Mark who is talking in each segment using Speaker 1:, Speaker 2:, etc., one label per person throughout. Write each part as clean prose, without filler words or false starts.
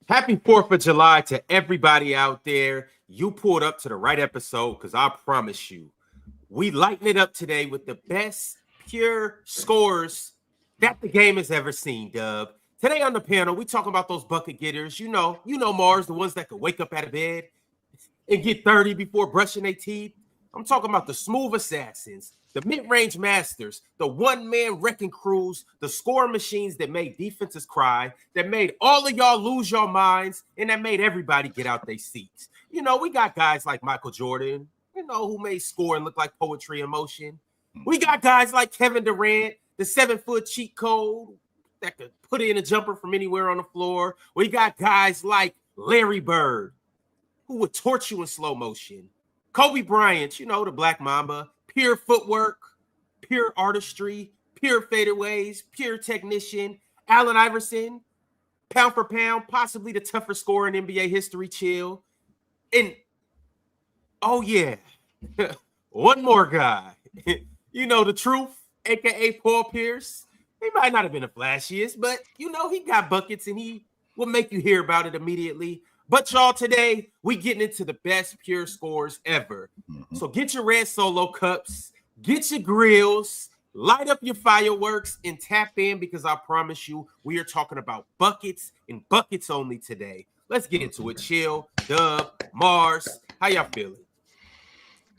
Speaker 1: Happy 4th of July to everybody out there. You pulled up to the right episode because I promise you, we lighten it up today with the best pure scores that the game has ever seen, Dub. Today on the panel, we talking about those bucket getters. You know Mars, the ones that could wake up out of bed and get 30 before brushing their teeth. I'm talking about the smooth assassins, the mid-range masters, the one-man wrecking crews, the scoring machines that made defenses cry, that made all of y'all lose your minds, and that made everybody get out their seats. We got guys like Michael Jordan, who made scoring look like poetry in motion. We got guys like Kevin Durant, the 7-foot cheat code that could put in a jumper from anywhere on the floor. We got guys like Larry Bird, who would torch you in slow motion. Kobe Bryant, the Black Mamba, pure footwork, pure artistry, pure fadeaways, pure technician. Allen Iverson, pound for pound, possibly the toughest scorer in NBA history, chill. And, oh yeah, one more guy. The truth, a.k.a. Paul Pierce. He might not have been the flashiest, but, he got buckets and he will make you hear about it immediately. But y'all, today, we getting into the best pure scores ever. So get your red Solo cups, get your grills, light up your fireworks, and tap in because I promise you, we are talking about buckets and buckets only today. Let's get into it. Chill, Dub, Mars, how y'all feeling?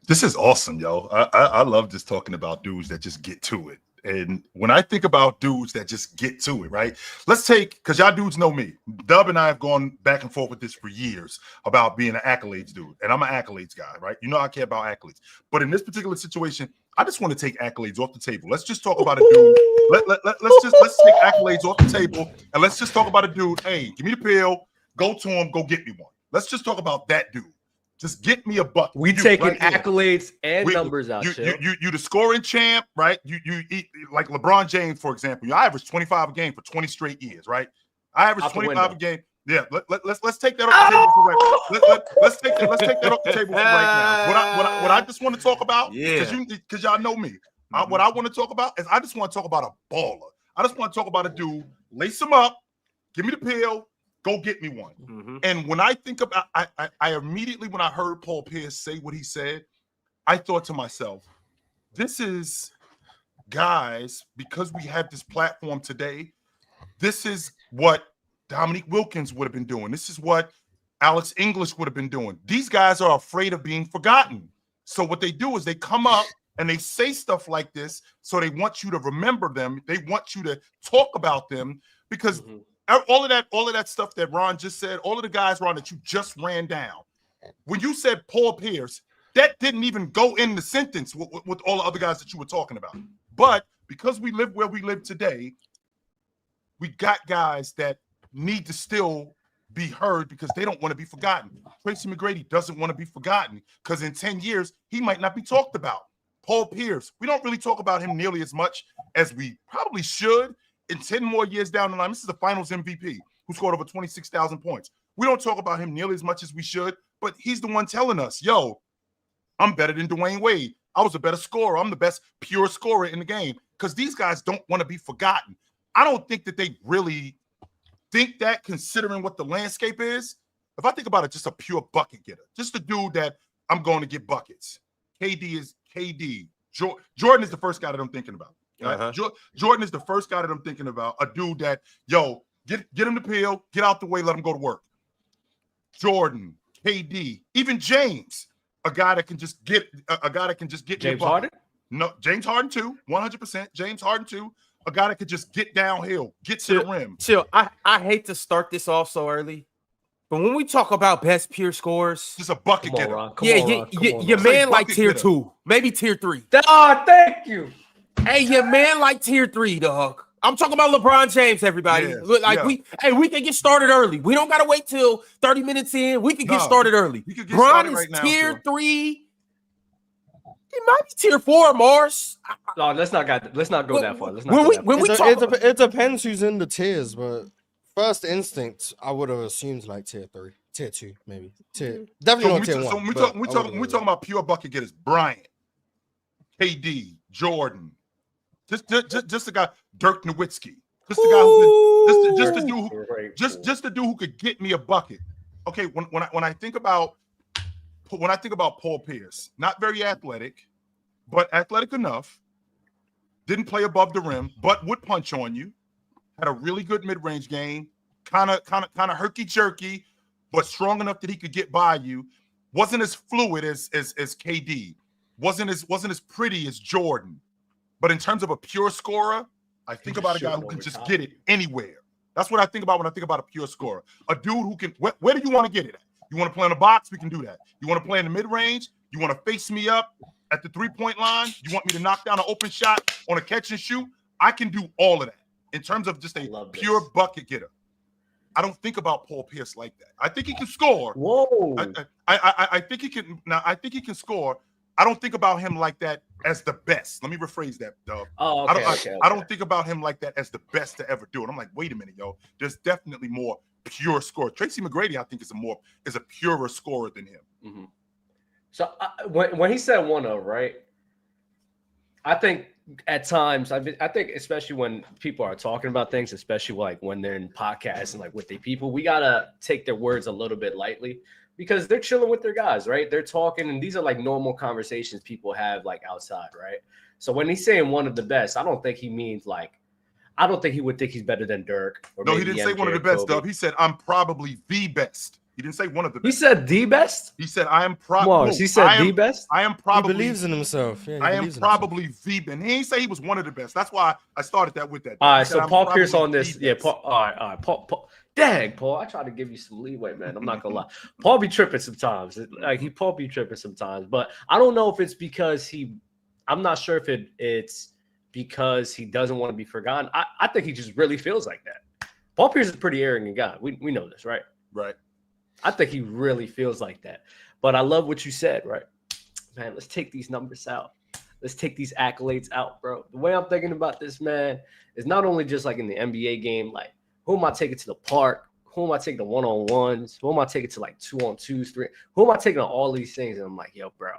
Speaker 2: This is awesome, yo. I love just talking about dudes that just get to it. And when I think about dudes that just get to it, right? Let's take, because y'all dudes know me. Dub and I have gone back and forth with this for years about being an accolades dude. And I'm an accolades guy, right? I care about accolades. But in this particular situation, I just want to take accolades off the table. Let's just talk about a dude. Let's take accolades off the table and let's just talk about a dude. Hey, give me the pill. Go to him. Go get me one. Let's just talk about that dude. Just get me a buck.
Speaker 3: We taking right accolades and numbers out.
Speaker 2: You the scoring champ, right? You eat like LeBron James, for example. I averaged 25 a game for 20 straight years, right? I averaged 25 a game. Yeah, let's take that off the table for right. Let's take that off the table for right now. What I just want to talk about, because y'all know me. What I want to talk about is I just want to talk about a baller. I just want to talk about a dude. Lace him up, give me the pill. Go get me one. And when I think about, I immediately, when I heard Paul Pierce say what he said, I thought to myself, this is guys, because we have this platform today, this is what Dominique Wilkins would have been doing. This is what Alex English would have been doing. These guys are afraid of being forgotten. So what they do is they come up and they say stuff like this. So they want you to remember them. They want you to talk about them because all of that stuff that Ron just said, all of the guys, Ron, that you just ran down. When you said Paul Pierce, that didn't even go in the sentence with all the other guys that you were talking about. But because we live where we live today, we got guys that need to still be heard because they don't want to be forgotten. Tracy McGrady doesn't want to be forgotten because in 10 years, he might not be talked about. Paul Pierce, we don't really talk about him nearly as much as we probably should. In 10 more years down the line, this is the finals MVP who scored over 26,000 points. We don't talk about him nearly as much as we should, but he's the one telling us, yo, I'm better than Dwayne Wade. I was a better scorer. I'm the best pure scorer in the game because these guys don't want to be forgotten. I don't think that they really think that considering what the landscape is. If I think about it, just a pure bucket getter, just a dude that I'm going to get buckets. KD is KD. Jordan is the first guy that I'm thinking about. Right? Jordan is the first guy that I'm thinking about. A dude that, get him the pill, get out the way, let him go to work. Jordan, KD, even James, a guy that can just get
Speaker 3: James Harden.
Speaker 2: No, James Harden too, 100%. James Harden too, a guy that could just get downhill, get to the rim.
Speaker 1: Chill. I hate to start this off so early, but when we talk about best pure scores,
Speaker 2: just a bucket getter.
Speaker 1: Your man like tier 2, maybe tier 3.
Speaker 3: Oh, thank you.
Speaker 1: Hey, your man like tier 3, dog. I'm talking about LeBron James, everybody. We can get started early. We don't gotta wait till 30 minutes in. We can get started early. LeBron is right tier 3. It might be tier 4, Mars.
Speaker 3: No, let's not go that far.
Speaker 4: It depends who's in the tiers, but first instinct, I would have assumed like tier 3, tier 2, maybe. Definitely not tier 1.
Speaker 2: So we talking about pure bucket getters. Bryant, KD, Jordan. Just a guy, Dirk Nowitzki. Just the guy who could, just the dude who, just the dude who could get me a bucket. Okay, when I think about Paul Pierce, not very athletic, but athletic enough. Didn't play above the rim, but would punch on you. Had a really good mid-range game. Kind of herky-jerky, but strong enough that he could get by you. Wasn't as fluid as KD. Wasn't as pretty as Jordan. But in terms of a pure scorer, I think about a guy who can just get it anywhere. That's what I think about when I think about a pure scorer. A dude who can. Where do you want to get it at? You want to play in the box? We can do that. You want to play in the mid-range? You want to face me up at the three-point line? You want me to knock down an open shot on a catch and shoot? I can do all of that in terms of just a pure bucket getter. I don't think about Paul Pierce like that. I think he can score.
Speaker 3: Whoa.
Speaker 2: I think he can. Now I think he can score. I don't think about him like that as the best. Let me rephrase that, Dub.
Speaker 3: Oh, okay,
Speaker 2: I don't think about him like that as the best to ever do it. I'm like, wait a minute, yo. There's definitely more pure score. Tracy McGrady, I think, is a purer scorer than him.
Speaker 3: Mm-hmm. So when he said 1-0, right? I think at times, I think especially when people are talking about things, especially like when they're in podcasts and like with the people, we gotta take their words a little bit lightly because they're chilling with their guys, right? They're talking, and these are like normal conversations people have like outside, right? So when he's saying one of the best, I don't think he means like, I don't think he would think he's better than Dirk. Or
Speaker 2: no, he didn't say one of the best, Dub. He said, I'm probably the best. He didn't say one of the best.
Speaker 3: He said the best?
Speaker 2: He said, I am probably.
Speaker 3: He said the best?
Speaker 2: I am probably.
Speaker 4: He believes in himself. Yeah,
Speaker 2: I am probably the best. He didn't say he was one of the best. That's why I started that with that.
Speaker 3: All right, so Paul Pierce on this. Yeah, Paul. All right. Paul. Dang, Paul. I try to give you some leeway, man. I'm not going to lie. Paul be tripping sometimes. Paul be tripping sometimes. But I don't know if it's because I'm not sure if it's because he doesn't want to be forgotten. I think he just really feels like that. Paul Pierce is a pretty arrogant guy. We know this, right?
Speaker 2: Right.
Speaker 3: I think he really feels like that. But I love what you said, right? Man, let's take these numbers out. Let's take these accolades out, bro. The way I'm thinking about this, man, is not only just like in the NBA game, like who am I taking to the park? Who am I taking to one-on-ones? Who am I taking to like 2-on-2s, 3? Who am I taking to all these things? And I'm like, yo, bro,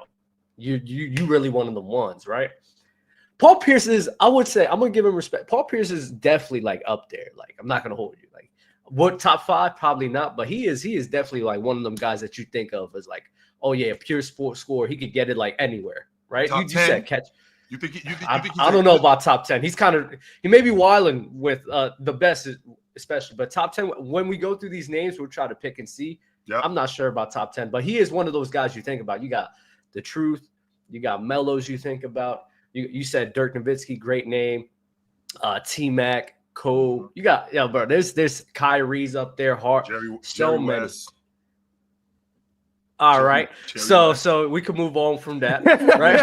Speaker 3: you really one of the ones, right? Paul Pierce is, I would say, I'm going to give him respect. Paul Pierce is definitely like up there. Like, I'm not going to hold you. Like, what top 5? Probably not, but he is definitely like one of them guys that you think of as like, oh yeah, a pure sports scorer. He could get it like anywhere, right? You said catch.
Speaker 2: You think
Speaker 3: I don't know about top 10. He may be wilding with the best, especially, but top 10. When we go through these names, we'll try to pick and see.
Speaker 2: Yep.
Speaker 3: I'm not sure about top 10, but he is one of those guys you think about. You got the Truth, you got Melos. You think about. You said Dirk Nowitzki, great name. T-Mac. Cole, you got bro. There's Kyrie's up there, hard. So many.
Speaker 2: West.
Speaker 3: All right, so we can move on from that, right?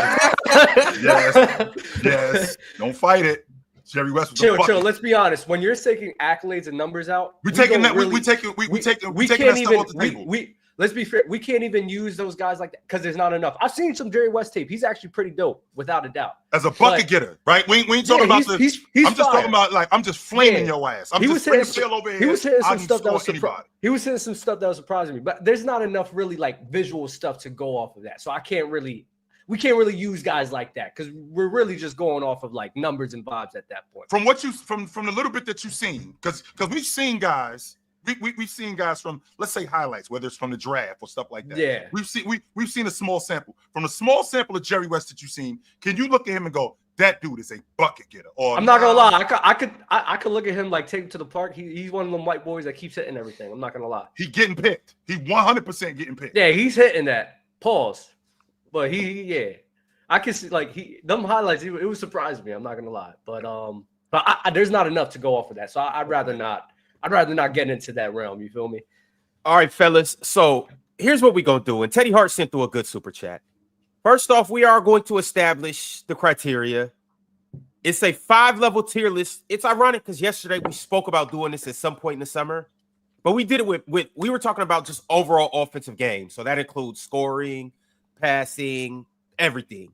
Speaker 2: yes. Don't fight it. Jerry West was
Speaker 3: chill. Let's be honest. When you're taking accolades and numbers out,
Speaker 2: we're taking that. We taking that stuff off the table.
Speaker 3: Let's be fair. We can't even use those guys like that because there's not enough. I've seen some Jerry West tape. He's actually pretty dope, without a doubt.
Speaker 2: As a bucket getter, right? We ain't talking about the. I'm just talking about like I'm just flaming your ass. I'm just hitting over here.
Speaker 3: He was hitting some stuff that was surprising. He was hitting some stuff that was surprising me, but there's not enough really like visual stuff to go off of that. So we can't really use guys like that because we're really just going off of like numbers and vibes at that point.
Speaker 2: From what from the little bit that you've seen, because we've seen guys. We've seen guys from, let's say, highlights, whether it's from the draft or stuff like that.
Speaker 3: Yeah,
Speaker 2: we've seen a small sample. From a small sample of Jerry West that you've seen, can you look at him and go, that dude is a bucket getter? Or
Speaker 3: I'm not gonna lie, I could look at him like take him to the park. He's one of them white boys that keeps hitting everything. I'm not gonna lie.
Speaker 2: He getting picked. He 100% getting picked.
Speaker 3: Yeah, he's hitting that. Pause. But I can see like them highlights. It was surprising me. I'm not gonna lie, but there's not enough to go off of that. So I'd rather not. I'd rather not get into that realm. You feel me?
Speaker 1: All right, fellas. So here's what we're going to do. And Teddy Hart sent through a good super chat. First off, we are going to establish the criteria. It's a 5-level tier list. It's ironic because yesterday we spoke about doing this at some point in the summer, but we did it with we were talking about just overall offensive game. So that includes scoring, passing, everything.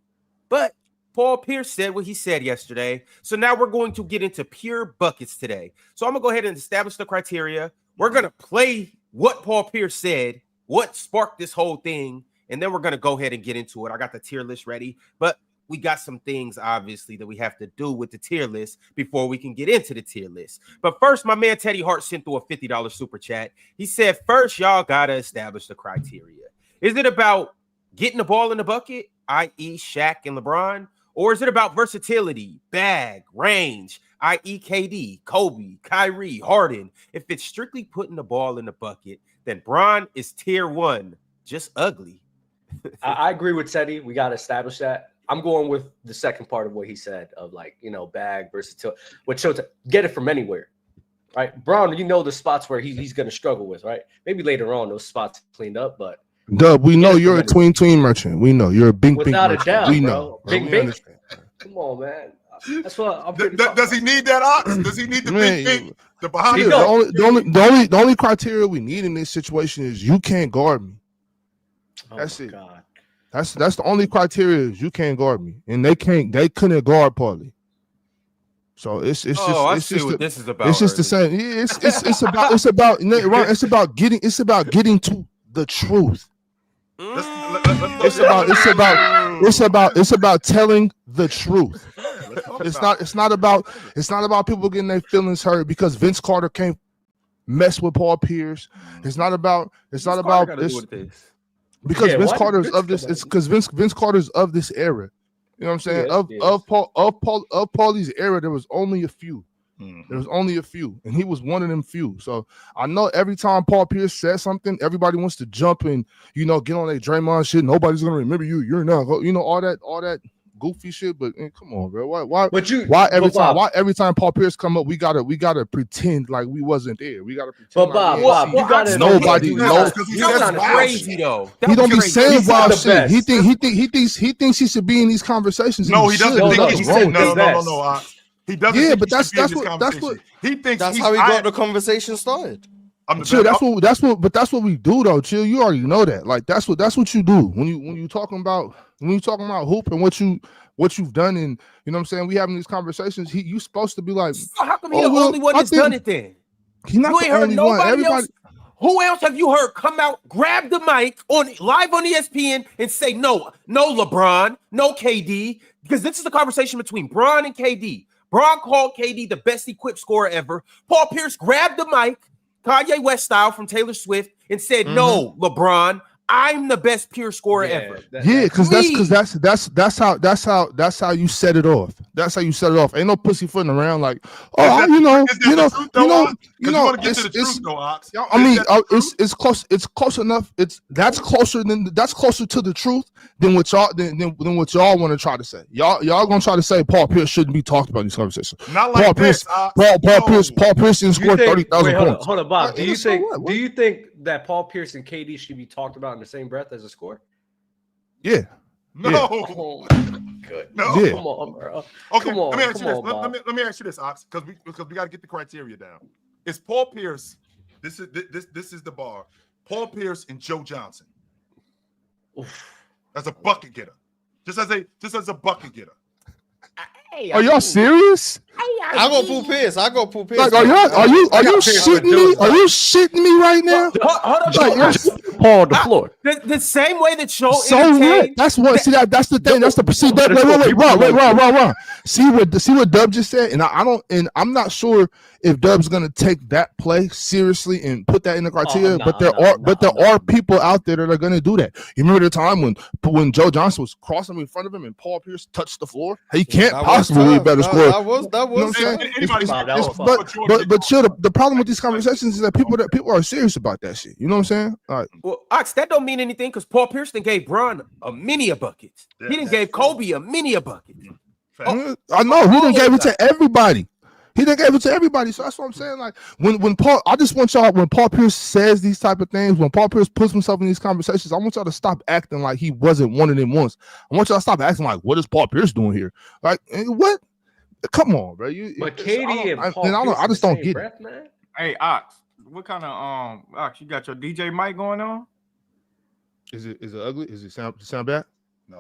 Speaker 1: But Paul Pierce said what he said yesterday. So now we're going to get into pure buckets today. So I'm going to go ahead and establish the criteria. We're going to play what Paul Pierce said, what sparked this whole thing, and then we're going to go ahead and get into it. I got the tier list ready. But we got some things obviously that we have to do with the tier list before we can get into the tier list. But first, my man Teddy Hart sent through a $50 super chat. He said, first, y'all gotta establish the criteria. Is it about getting the ball in the bucket, i.e. Shaq and LeBron? Or is it about versatility, bag, range, i.e. KD, Kobe, Kyrie, Harden? If it's strictly putting the ball in the bucket, then Bron is tier 1, just ugly.
Speaker 3: I agree with Teddy. We got to establish that. I'm going with the second part of what he said of like, bag, versatility, what shows get it from anywhere, right? Bron, the spots where he's going to struggle with, right? Maybe later on those spots cleaned up, but
Speaker 5: Dub, we know you're a tween merchant. We know you're a bink
Speaker 3: without
Speaker 5: merchant.
Speaker 3: a doubt,
Speaker 5: we
Speaker 3: bro.
Speaker 5: know.
Speaker 3: Bink,
Speaker 5: We
Speaker 3: bink.
Speaker 5: understand.
Speaker 3: Come on, man. That's what I'm.
Speaker 2: Does he need that ox? Does he need the big thing? The behind
Speaker 5: the only criteria we need in this situation is you can't guard me. That's it.
Speaker 3: God.
Speaker 5: That's the only criteria is you can't guard me, and they couldn't guard Paulie. So it's just
Speaker 1: this is about.
Speaker 5: It's just the same. Yeah, it's about getting to the truth. It's about telling the truth. It's not about people getting their feelings hurt because Vince Carter can't mess with Paul Pierce. It's not about this because Vince Carter is of this. It's because Vince Carter's of this era. You know what I'm saying? Of Paulie's era, there was only a few. There was only a few, and he was one of them few. So I know every time Paul Pierce says something, everybody wants to jump and get on their Draymond shit. Nobody's gonna remember you. You're not, all that goofy shit. But come on, bro. Why every time Paul Pierce come up, we gotta pretend like we wasn't there. We gotta pretend.
Speaker 3: But Bob, you gotta
Speaker 5: nobody knows.
Speaker 1: That's crazy though.
Speaker 5: He don't be saying wild shit. He thinks he should be in these conversations.
Speaker 2: No, he doesn't think he should. No. He doesn't.
Speaker 5: Yeah, but that's what
Speaker 2: he thinks.
Speaker 4: That's how he got the conversation started.
Speaker 5: Chill, that's what we do though. Chill, you already know that. Like that's what you do when you talking about hoop and what you've done, and you know what I'm saying. We having these conversations. You supposed to be like,
Speaker 1: so how come he the only one that's done it then?
Speaker 5: He's not the only one. Everybody.
Speaker 1: Who else have you heard come out, grab the mic live on ESPN and say no LeBron, no KD? Because this is the conversation between Bron and KD. Bron called KD the best equipped scorer ever. Paul Pierce grabbed the mic, Kanye West style from Taylor Swift, and said, "No, LeBron, I'm the best pure scorer ever."
Speaker 5: Because that's how you set it off. That's how you set it off. Ain't no pussyfooting around like, it's close. It's close enough. That's closer to the truth than what y'all want to try to say. Y'all gonna try to say Paul Pierce shouldn't be talked about in these conversations.
Speaker 2: Not like
Speaker 5: Paul Pierce didn't score 30,000 points.
Speaker 3: Hold on, Bob. Do you think that Paul Pierce and KD should be talked about in the same breath as a score?
Speaker 5: Yeah.
Speaker 2: No.
Speaker 5: Yeah.
Speaker 3: Oh, good.
Speaker 2: No.
Speaker 5: Yeah.
Speaker 3: Come on, bro.
Speaker 2: Okay.
Speaker 3: Come on,
Speaker 2: let me ask you this.
Speaker 3: Bob.
Speaker 2: Let me ask you this, Ox, because we got to get the criteria down. Is Paul Pierce? This is the bar. Paul Pierce and Joe Johnson.
Speaker 3: Oof.
Speaker 2: As a bucket getter, just as a bucket getter.
Speaker 5: Are y'all serious?
Speaker 4: I go Paul Pierce.
Speaker 5: Like, are you shitting me? Are you shitting me right now?
Speaker 3: Paul the floor.
Speaker 1: The same way that Joe
Speaker 5: what? That's what. See that's the thing. That's the see. Wait. See what Dub just said, and I'm not sure if Dub's gonna take that play seriously and put that in the criteria. But there are people out there that are gonna do that. You remember the time when Joe Johnson was crossing in front of him and Paul Pierce touched the floor? He can't possibly be a better scorer.
Speaker 4: That was.
Speaker 5: But chill. The problem with these conversations is that people are serious about that shit. You know what I'm saying? All right.
Speaker 1: Well, Ox, that don't mean anything because Paul Pierce gave Bron a mini a bucket. He didn't gave Kobe a mini a bucket.
Speaker 5: I know he didn't give it to everybody. He didn't give it to everybody. So that's what I'm saying. Like when Paul, I just want y'all, when Paul Pierce says these type of things, when Paul Pierce puts himself in these conversations, I want y'all to stop acting like he wasn't one of them once. I want y'all to stop acting like, what is Paul Pierce doing here? Like, what? Come on, bro.
Speaker 3: But KD and Paul
Speaker 5: I just don't get it.
Speaker 6: Man? Hey, Ox, what kind of Ox? You got your DJ mic going on?
Speaker 5: Is it ugly? Is it sound bad?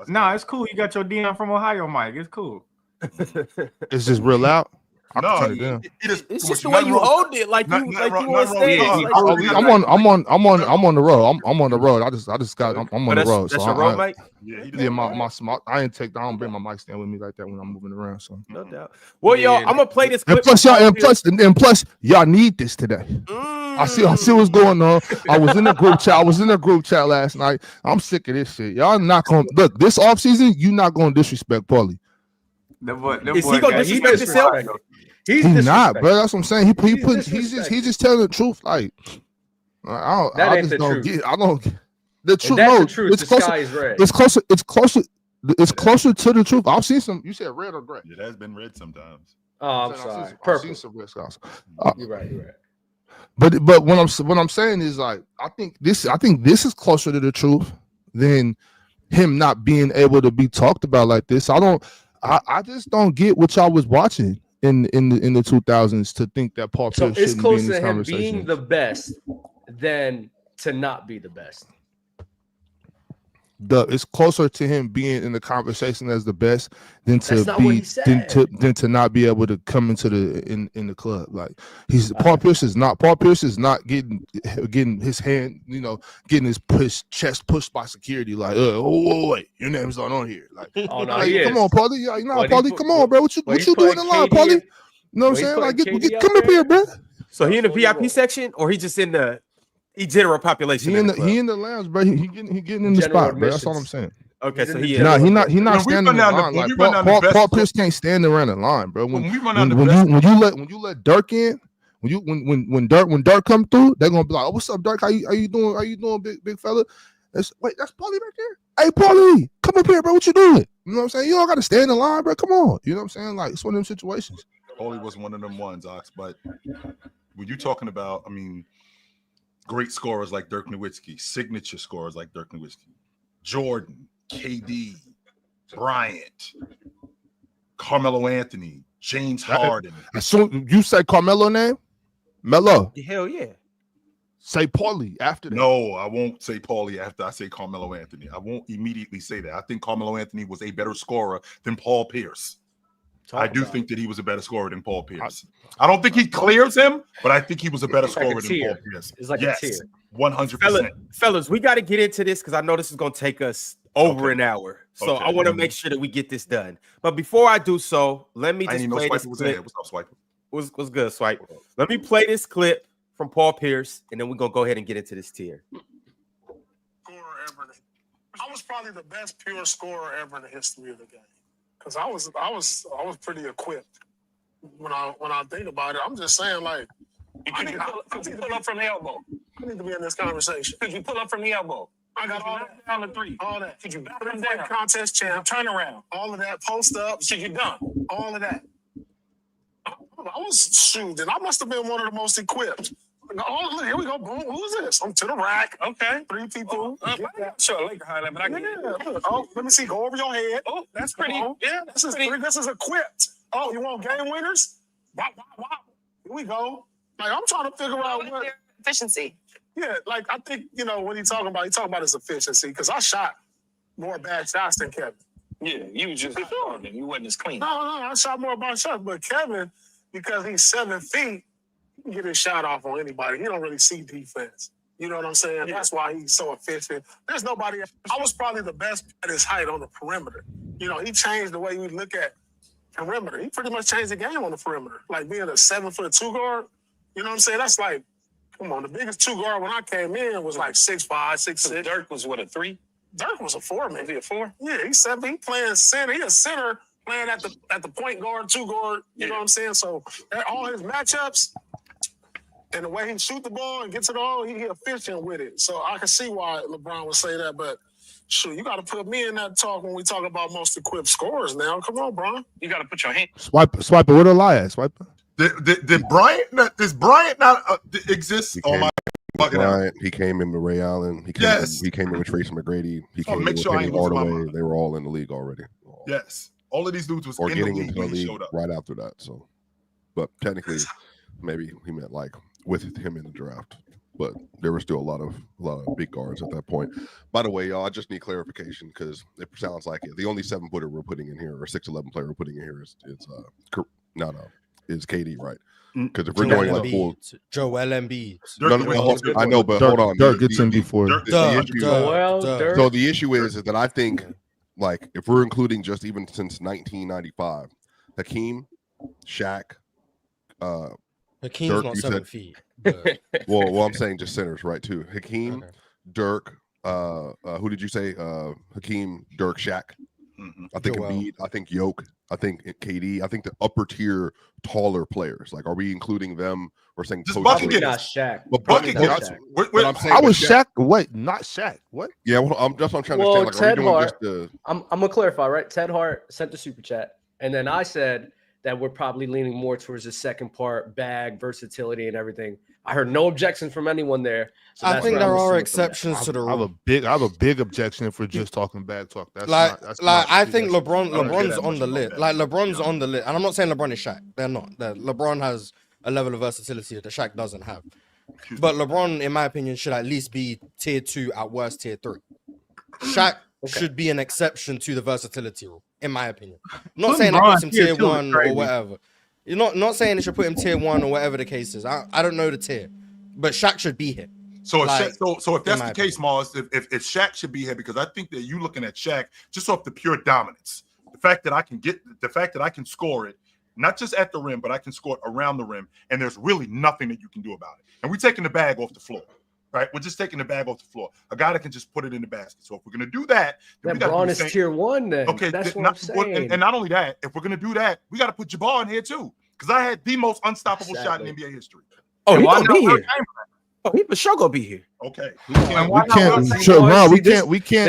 Speaker 6: No, it's cool. You got your Dion from Ohio mic. It's cool.
Speaker 5: It's just real loud. I
Speaker 2: No,
Speaker 5: can turn it down.
Speaker 1: It's just the way you hold it, like you on stage.
Speaker 5: I'm on the road. I'm on the road. I'm on the road.
Speaker 1: That's
Speaker 5: So
Speaker 1: your road mic?
Speaker 5: Yeah, my I don't bring my mic stand with me like that when I'm moving around. So
Speaker 1: no doubt. Well, y'all, I'm gonna play this clip.
Speaker 5: And plus, y'all need this today. I see what's going on. I was in the group chat last night. I'm sick of this shit. Y'all not gonna look this offseason. You not gonna disrespect Paulie.
Speaker 1: Is he gonna disrespect himself?
Speaker 5: He's not, bro. That's what I'm saying. He's just telling the truth. Like I just don't get. I don't. The truth. No,
Speaker 3: the truth.
Speaker 5: It's closer. It's closer to the truth. I've seen some. You said red or gray?
Speaker 2: It has been red sometimes.
Speaker 3: Oh, I'm sorry.
Speaker 5: I've seen some red scouts.
Speaker 3: You're right.
Speaker 5: But what I'm saying is like I think this is closer to the truth than him not being able to be talked about like this. I just don't get what y'all was watching in the 2000s to think that Paul Pierce shouldn't be in this conversation. So it's closer to him
Speaker 3: being the best than to not be the best.
Speaker 5: It's closer to him being in the conversation as the best than to not be able to come into the club. Like Paul Pierce is not getting his hand, getting his chest pushed by security. Like, wait, your name's not on here. Like,
Speaker 3: oh no,
Speaker 5: come on, Paulie. Paulie, come on, bro. What you doing in line, Paulie? You know what I'm saying? Like, come up here, bro.
Speaker 1: So he in the VIP section, or he just in the general population?
Speaker 5: He in the lounge, bro. He getting in the spot, bro. That's all I'm saying.
Speaker 1: Okay, so
Speaker 5: he not standing in the line. Like Paul Pierce can't stand around the line, bro. When you let Dirk in, when Dirk come through, they're gonna be like, "Oh, what's up, Dirk? How you doing? How you doing, big fella?" That's Paulie right there. Hey, Paulie, come up here, bro. What you doing? You know what I'm saying? You all got to stay in the line, bro. Come on. You know what I'm saying? Like, it's one of them situations.
Speaker 2: Paulie was one of them ones, Ox. But when you're talking about, great scorers like Dirk Nowitzki, signature scorers like Dirk Nowitzki, Jordan, KD, Bryant, Carmelo Anthony, James Harden.
Speaker 5: So you say Carmelo name? Melo.
Speaker 1: Hell yeah.
Speaker 5: Say Paulie after that.
Speaker 2: No, I won't say Paulie after I say Carmelo Anthony. I won't immediately say that. I think Carmelo Anthony was a better scorer than Paul Pierce. I do think that he was a better scorer than Paul Pierce. I don't think he clears him, but I think he was a better scorer than Paul Pierce.
Speaker 3: It's like a tier.
Speaker 2: 100%.
Speaker 1: Fellas, we got to get into this because I know this is going to take us over an hour. So I want to make sure that we get this done. But before I do so, let me just play this clip.
Speaker 2: What's up, Swipe?
Speaker 1: What's good, Swipe? Let me play this clip from Paul Pierce, and then we're going to go ahead and get into this tier.
Speaker 7: I was probably the best pure scorer ever in the history of the game. Because I was pretty equipped. When I think about it, I'm just saying, like,
Speaker 8: Could you pull up from the elbow?
Speaker 7: I need to be in this conversation.
Speaker 8: Could you pull up from the elbow?
Speaker 7: I got all that.
Speaker 8: Down the three.
Speaker 7: All that.
Speaker 8: Could you back
Speaker 7: Three
Speaker 8: him
Speaker 7: point
Speaker 8: down?
Speaker 7: contest champ.
Speaker 8: Turn around.
Speaker 7: All of that. Post up.
Speaker 8: Should you dunk?
Speaker 7: All of that. I was shooting. I must have been one of the most equipped. Oh, look, here we go. Boom. Who is this? I'm to the rack.
Speaker 8: Okay.
Speaker 7: Three people.
Speaker 8: Sure, Laker highlight, but I get it.
Speaker 7: Oh, let me see. Go over your head.
Speaker 8: Oh, that's pretty. Yeah,
Speaker 7: This is equipped. Oh, you want game winners? Wow. Here we go. Like, I'm trying to figure out what
Speaker 9: efficiency.
Speaker 7: Yeah, like I think, what he's talking about his efficiency, because I shot more bad shots than Kevin.
Speaker 8: Yeah, you was just you wasn't as clean.
Speaker 7: No, I shot more bad shots, but Kevin, because he's 7 feet, he can get his shot off on anybody. He don't really see defense. You know what I'm saying? Yeah. That's why he's so efficient. There's nobody else. I was probably the best at his height on the perimeter. He changed the way we look at perimeter. He pretty much changed the game on the perimeter. Like being a 7'2" guard, you know what I'm saying? That's like, come on, the biggest 2 guard when I came in was like 6'5", 6'6".
Speaker 8: So Dirk was what, a 3?
Speaker 7: Dirk was a 4, man.
Speaker 8: Was he a 4?
Speaker 7: Yeah, he's 7. He playing center. He a center playing at the point guard, 2 guard. You know what I'm saying? So all his matchups and the way he shoot the ball and gets it all, he efficient with it. So I can see why LeBron would say that. But shoot, you got to put me in that talk when we talk about most equipped scorers. Now, come on, Bron.
Speaker 8: You got to put your hand.
Speaker 5: Swipe. Where the lie at? Swipe.
Speaker 2: Did Bryant not? Does Bryant not exist?
Speaker 10: Bryant, he came in with Ray Allen. He came in with Tracy McGrady. He came in with Penny Hardaway. They were all in the league already.
Speaker 2: Yes, all of these dudes was
Speaker 10: or
Speaker 2: in
Speaker 10: getting
Speaker 2: the league
Speaker 10: into the
Speaker 2: when he
Speaker 10: league
Speaker 2: showed up.
Speaker 10: right after that. So, but technically, maybe he meant like with him in the draft. But there were still a lot of big guards at that point. By the way, y'all, I just need clarification because it sounds like the only 7-footer we're putting in here, or 6'11" player we're putting in here is is KD, right? Because if we're going like full
Speaker 4: Joel Embiid.
Speaker 10: I know, but hold on.
Speaker 5: Dirk gets in before.
Speaker 10: So the issue is that I think, like, if we're including just even since 1995, Hakeem, Shaq,
Speaker 4: Hakeem's
Speaker 10: Dirk,
Speaker 4: not
Speaker 10: you
Speaker 4: 7
Speaker 10: said-
Speaker 4: feet. But...
Speaker 10: well, I'm saying just centers, right? Too. Hakeem, Dirk. Who did you say? Hakeem, Dirk, Shaq. I think Embiid. I think Yoke. I think KD. I think the upper tier, taller players. Like, are we including them or saying
Speaker 2: Bucket
Speaker 3: Not Shaq.
Speaker 10: But
Speaker 2: Bucket
Speaker 10: Bucket.
Speaker 2: But
Speaker 10: I'm saying,
Speaker 5: I was Shaq. Wait, not Shaq. What?
Speaker 10: Yeah, well, that's what I'm trying to
Speaker 3: Well,
Speaker 10: say. Like, are we
Speaker 3: Ted
Speaker 10: doing
Speaker 3: Hart.
Speaker 10: just the?
Speaker 3: I'm gonna clarify, right? Ted Hart sent the super chat, and then I said that we're probably leaning more towards the second part, bag, versatility, and everything. I heard no objections from anyone there. So
Speaker 4: I
Speaker 3: that's
Speaker 4: think
Speaker 3: where I'm
Speaker 4: there are
Speaker 3: listening from
Speaker 4: exceptions to the
Speaker 5: I have
Speaker 4: rule.
Speaker 5: a big objection if we're just talking bag talk. That's
Speaker 4: Like,
Speaker 5: not, that's
Speaker 4: like
Speaker 5: not,
Speaker 4: I think
Speaker 5: that's-
Speaker 4: LeBron's on the list. Like LeBron's on the list, and I'm not saying LeBron is Shaq. They're not. LeBron has a level of versatility that Shaq doesn't have. But LeBron, in my opinion, should at least be tier 2, at worst tier 3. Shaq should be an exception to the versatility rule, in my opinion. I'm not saying I put him tier 1 or whatever. You're not saying it should put him tier 1 or whatever the case is. I don't know the tier, but Shaq should be here.
Speaker 2: So if
Speaker 4: Like,
Speaker 2: so if that's
Speaker 4: in
Speaker 2: the
Speaker 4: my
Speaker 2: case, Mars, if Shaq should be here, because I think that you looking at Shaq just off the pure dominance, the fact that I can score it, not just at the rim, but I can score it around the rim, and there's really nothing that you can do about it. And we're taking the bag off the floor, right? We're just taking the bag off the floor. A guy that can just put it in the basket. So if we're gonna do that, then we got
Speaker 3: LeBron
Speaker 2: to
Speaker 3: is tier 1. Then
Speaker 2: okay.
Speaker 3: that's what I'm saying.
Speaker 2: And not only that, if we're gonna do that, we got to put Jabbar in here too, because I had the most unstoppable shot in NBA history.
Speaker 1: Oh, he
Speaker 6: Why
Speaker 1: gonna be
Speaker 6: not
Speaker 1: here. Oh, he for sure gonna be here.
Speaker 2: Okay.
Speaker 5: We can't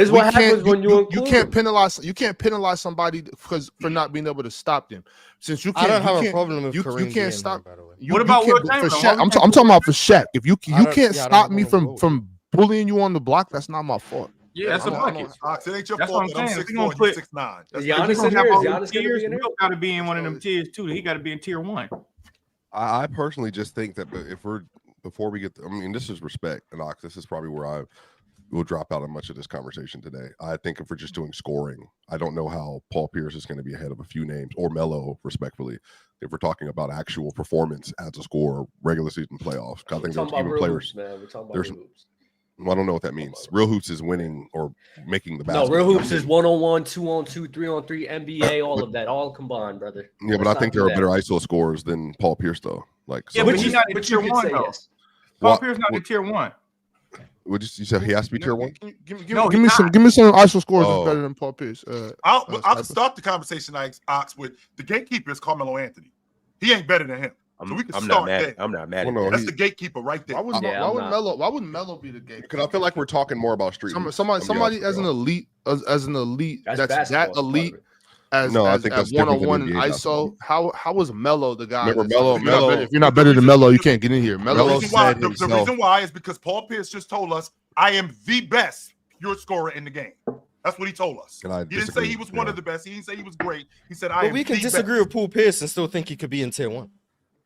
Speaker 5: penalize somebody for not being able to stop them. Since you can't,
Speaker 4: I don't have a problem with Kareem
Speaker 5: you
Speaker 4: being
Speaker 5: can't stop.
Speaker 6: What about Will Chamberlain?
Speaker 5: For Shaq? I'm talking about for Shaq. If you can't stop me
Speaker 4: from
Speaker 5: from bullying you on the block, that's not my fault.
Speaker 6: Yeah, that's a bucket.
Speaker 2: It ain't your
Speaker 6: That's
Speaker 2: fault
Speaker 6: what
Speaker 2: that
Speaker 6: I'm
Speaker 2: I'm
Speaker 6: saying.
Speaker 2: 6'4",
Speaker 6: We gonna
Speaker 2: you
Speaker 6: put
Speaker 2: 6'9".
Speaker 3: Is Giannis in here? Is Giannis gonna be in there?
Speaker 6: Will got to be in one of them tiers too. He got to be in tier 1.
Speaker 10: I personally just think that if we're before we get, I mean, this is respect, and Ox. This is probably where I will drop out of much of this conversation today. I think if we're just doing scoring, I don't know how Paul Pierce is going to be ahead of a few names, or Melo, respectfully, if we're talking about actual performance as a scorer, regular season playoffs. I think there's even players.
Speaker 3: Man. We're talking about
Speaker 10: There's,
Speaker 3: real hoops.
Speaker 10: I don't know what that means. Real hoops is winning or making the basket.
Speaker 3: No, real hoops is 1-on-1, 2-on-2, 3-on-3, NBA, all of that, all combined, brother.
Speaker 10: Yeah, but I think there are better ISO scorers than Paul Pierce, though. Like,
Speaker 6: Yeah,
Speaker 10: so
Speaker 6: but he's not in tier 1 though. Paul Pierce not in tier 1.
Speaker 10: What you said? He has to be tier 1.
Speaker 5: Give me some ISO scores that's better than Paul Pierce.
Speaker 2: I'll start the conversation, Ox, with the gatekeeper is Carmelo Anthony. He ain't better than him. So we can start there.
Speaker 1: I'm not mad.
Speaker 2: That's the gatekeeper right there.
Speaker 5: Why would Melo be the gatekeeper?
Speaker 10: Because I feel like we're talking more about street.
Speaker 5: Somebody as an elite, that's that elite. I think that's 1-on-1 and ISO. How was Melo the guy?
Speaker 10: Remember
Speaker 5: Melo. If you're not better than Melo, you can't get in here.
Speaker 10: Melo said
Speaker 2: the reason why is because Paul Pierce just told us, I am the best pure scorer in the game. That's what he told us. He didn't say he was one of the best. He didn't say he was great. He said, I am.
Speaker 4: But we can disagree with Paul Pierce and still think he could be in tier 1.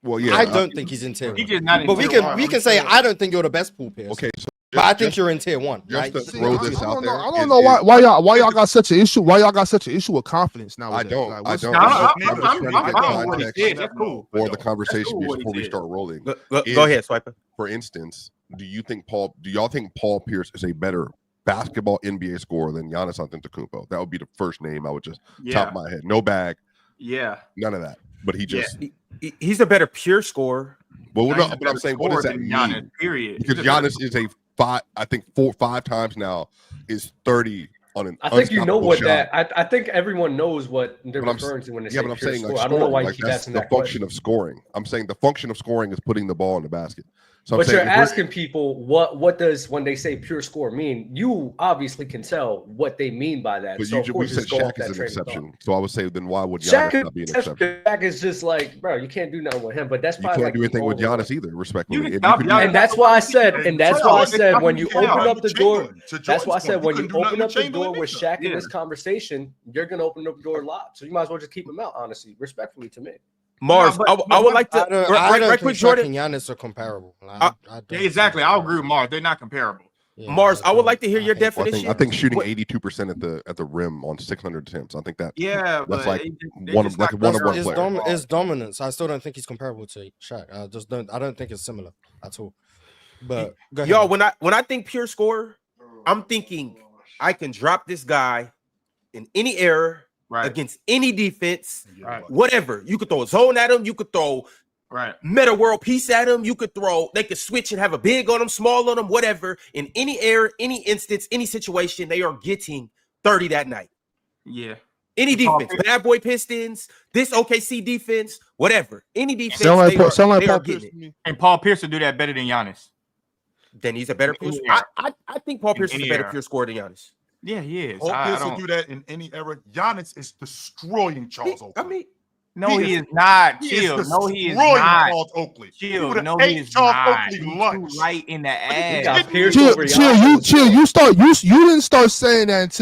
Speaker 10: Well, yeah,
Speaker 4: I don't think he's in tier 1.
Speaker 6: He's just not in
Speaker 4: but
Speaker 6: tier 1.
Speaker 4: we can say I don't think you're the best Paul Pierce.
Speaker 10: Okay, so
Speaker 4: but I think you're in tier 1.
Speaker 10: Just to throw this out there,
Speaker 5: I don't know why y'all got such an issue. Why y'all got such an issue with confidence now?
Speaker 10: I don't.
Speaker 6: I'm fine with what he said. That's cool.
Speaker 10: Or the conversation before we start rolling.
Speaker 1: Go ahead, Swiper.
Speaker 10: For instance, do y'all think Paul Pierce is a better basketball NBA scorer than Giannis Antetokounmpo? That would be the first name I would just top of my head. No bag.
Speaker 6: Yeah.
Speaker 10: None of that. But he just
Speaker 1: he's a better pure scorer.
Speaker 10: Well, but I'm saying, what does that mean?
Speaker 6: Giannis, period.
Speaker 10: Because Giannis is a 5 times now is 30 on an.
Speaker 3: I think you know what
Speaker 10: shot.
Speaker 3: I think everyone knows what they're referring to when they say
Speaker 10: but I'm
Speaker 3: pure
Speaker 10: saying
Speaker 3: score.
Speaker 10: like
Speaker 3: I don't know why you
Speaker 10: like
Speaker 3: keep
Speaker 10: that's
Speaker 3: asking
Speaker 10: the
Speaker 3: that
Speaker 10: function
Speaker 3: question.
Speaker 10: of scoring. I'm saying the function of scoring is putting the ball in the basket. So
Speaker 3: but you're asking people what does when they say pure score mean? You obviously can tell what they mean by that.
Speaker 10: But
Speaker 3: so
Speaker 10: we said Shaq is an exception. So I would say then why would Giannis not be an exception?
Speaker 3: Shaq is just like, bro, you can't do nothing with him. But that's probably
Speaker 10: you can't do anything with Giannis either, respectfully.
Speaker 3: And that's why I said, when you open up the door, that's why I said when you open up the door with Shaq in this conversation, you're gonna open up the door a lot. So you might as well just keep him out, honestly, respectfully to me.
Speaker 1: Mars, I would like to.
Speaker 4: I don't think Shaq and Giannis are comparable.
Speaker 6: Exactly. I'll agree with Mars. They're not comparable.
Speaker 1: Mars, I would like to hear your definition.
Speaker 10: I think shooting 82% at the rim on 600 attempts. I think that's
Speaker 6: but
Speaker 10: like one of one player.
Speaker 4: It's dominance. I still don't think he's comparable to Shaq. I don't think it's similar at all. But
Speaker 1: y'all, when I think pure scorer, I'm thinking I can drop this guy in any era against any defense, whatever. You could throw a zone at him. You could throw meta world peace at him. You could throw. They could switch and have a big on them, small on them, whatever. In any era, any instance, any situation, they are getting 30 that night.
Speaker 6: Yeah.
Speaker 1: Any defense, Bad Boy Pistons, this OKC defense, whatever. Any defense, they are getting it.
Speaker 6: And Paul Pierce will do that better than Giannis.
Speaker 1: Then he's a better pure scorer. I think Paul Pierce is a better pure scorer than Giannis.
Speaker 6: Yeah, he is.
Speaker 2: Paul Pierce will do that in any era. Giannis is destroying Charles Oakley.
Speaker 1: I mean,
Speaker 6: no, he is not. Chill. No, he is not.
Speaker 2: Charles Oakley.
Speaker 6: Chill. No, he is not. He's too light in the ass.
Speaker 5: Chill. You didn't start saying that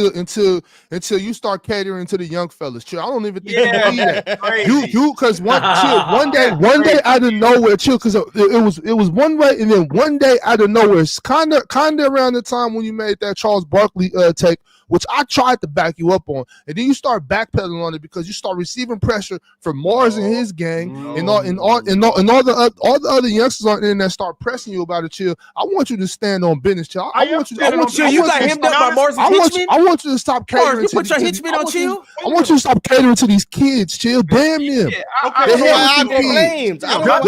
Speaker 5: until you start catering to the young fellas. Chill. I don't even think you believe that. You because one day out of nowhere, chill, because it was one way, and then one day out of nowhere, it's kind of around the time when you made that Charles Barkley take, which I tried to back you up on, and then you start backpedaling on it because you start receiving pressure from Mars and his gang, and all the other youngsters on the internet start pressing you about it. Chill. I want you to stand on business, chill. I want you to stop catering.
Speaker 1: Mars, you put your henchmen on Chill.
Speaker 5: I want you to stop catering to these kids, Chill. Damn them.
Speaker 1: The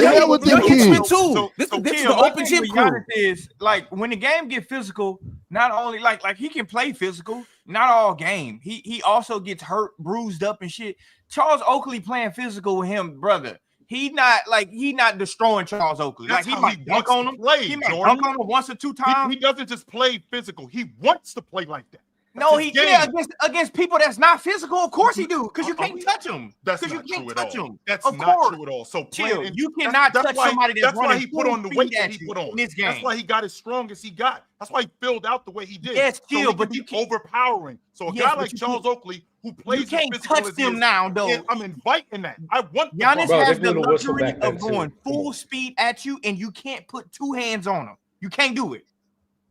Speaker 1: hell with them kids. This is the open gym crew.
Speaker 6: Is like when the game get physical, not only like he can play physical. Not all game. He also gets hurt, bruised up and shit. Charles Oakley playing physical with him, brother. He not destroying Charles Oakley.
Speaker 2: That's
Speaker 6: like he
Speaker 2: how
Speaker 6: might dunk on him. He might dunk on him once or two times.
Speaker 2: He doesn't just play physical. He wants to play like that.
Speaker 6: No, against people that's not physical. Of course he do, because you can't touch him.
Speaker 2: That's
Speaker 6: not
Speaker 2: true
Speaker 6: at all.
Speaker 2: That's not true at all. So
Speaker 6: Chill. You cannot touch somebody that's
Speaker 2: why he put on the weight that he put on
Speaker 6: in this game.
Speaker 2: That's why he got as strong as he got. That's why he filled out the way he did.
Speaker 6: Yes, Chill,
Speaker 2: so but you overpowering. So a guy like Charles Oakley who plays,
Speaker 6: you can't touch them now, though.
Speaker 2: I'm inviting that. I want
Speaker 6: Giannis has the luxury of going full speed at you, and you can't put two hands on him. You can't do it.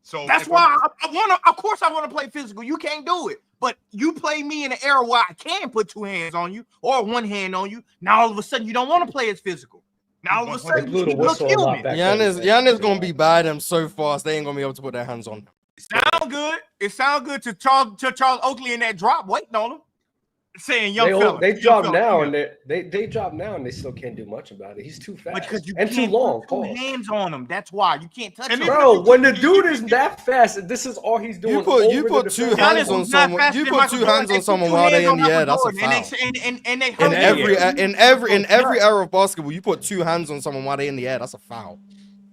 Speaker 6: So that's why I want to. Of course, I want to play physical. You can't do it, but you play me in an era where I can put two hands on you or one hand on you. Now all of a sudden, you don't want to play as physical. Now all of a sudden, you look kill me.
Speaker 4: Giannis gonna be by them so fast they ain't gonna be able to put their hands on.
Speaker 6: Sound good. It sound good to Charles Oakley in that drop, waiting on him, saying young fella.
Speaker 3: They drop now and they drop now and they still can't do much about it. He's too fast
Speaker 6: because you
Speaker 3: and
Speaker 6: can't
Speaker 3: too long.
Speaker 6: Put two hands on him. That's why you can't touch him.
Speaker 3: Bro, when the dude is that fast, this is all he's doing.
Speaker 4: You put two hands on someone. You put two hands on someone while they're in the air. That's a foul. In every era of basketball, you put two hands on someone while they're in the air. That's a foul.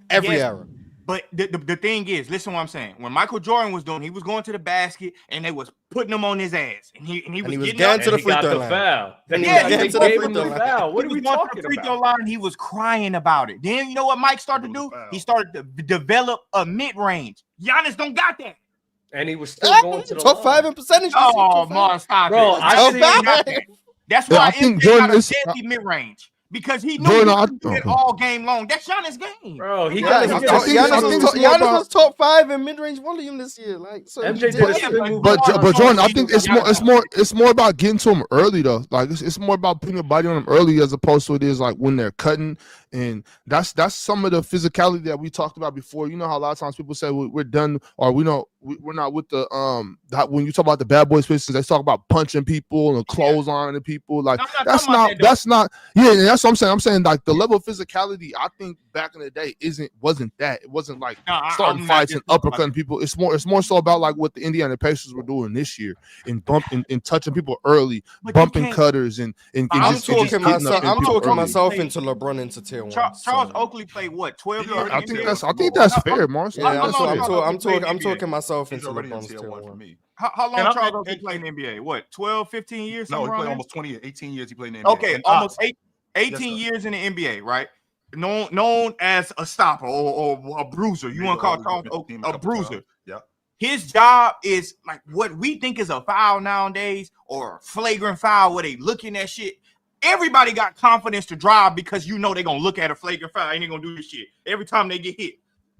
Speaker 4: Every era.
Speaker 6: But the thing is, listen to what I'm saying. When Michael Jordan was doing, he was going to the basket and they was putting him on his ass, and he was getting
Speaker 4: to the free throw line.
Speaker 3: Foul.
Speaker 6: He
Speaker 3: gave him the foul. What are we talking about?
Speaker 6: Free throw line. He was crying about it. Then you know what Mike started to do? He started to develop a mid range. Giannis don't got that,
Speaker 3: and he was still going to the
Speaker 4: top 5 in percentage.
Speaker 6: Oh, Mars, stop
Speaker 3: bro!
Speaker 6: That's why I think Jordan got a deadly mid range. Because he knew it all game long. That's Giannis' game,
Speaker 3: bro.
Speaker 4: Giannis was top 5 in mid-range volume this year. Like, so
Speaker 3: MJ did
Speaker 5: but Jordan, I think it's more about getting to him early though. Like it's more about putting your body on him early as opposed to it is like when they're cutting, and that's some of the physicality that we talked about before. You know how a lot of times people say we're done or we're not with the when you talk about the Bad Boys Pistons, they talk about punching people and clotheslining people. Like that's not that's what I'm saying. I'm saying like the level of physicality I think back in the day wasn't that. It wasn't like starting fights and uppercutting people. It's more so about like what the Indiana Pacers were doing this year and bumping and touching people early, bumping cutters and
Speaker 4: I'm talking myself into LeBron into tier 1.
Speaker 6: Charles Oakley played what 12 years.
Speaker 5: I think that's fair, Mars.
Speaker 4: Yeah, I'm talking myself into LeBron's tier 1
Speaker 6: for me. How long Charles Oakley played in the NBA? What 12, 15 years?
Speaker 2: No, he played almost 20, 18 years. He played in the NBA.
Speaker 6: Okay, almost 18 years in the NBA, right? Known as a stopper or a bruiser. You want to call Charles Oakley a bruiser?
Speaker 2: Yeah.
Speaker 6: His job is like what we think is a foul nowadays or a flagrant foul where they looking at shit. Everybody got confidence to drive because you know they're gonna look at a flagrant foul and they're gonna do this shit every time they get hit.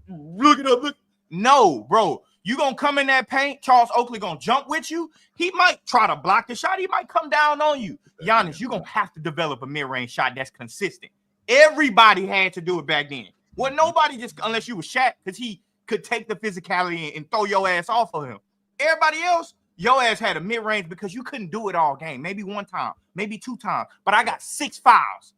Speaker 6: Look it up. Look. No, bro. You gonna come in that paint, Charles Oakley gonna jump with you. He might try to block the shot. He might come down on you. Giannis, you're gonna have to develop a mid-range shot that's consistent. Everybody had to do it back then. Well, nobody just, unless you was Shaq, because he could take the physicality and throw your ass off of him. Everybody else, your ass had a mid-range because you couldn't do it all game. Maybe one time, maybe 2 times. But I got 6 fouls.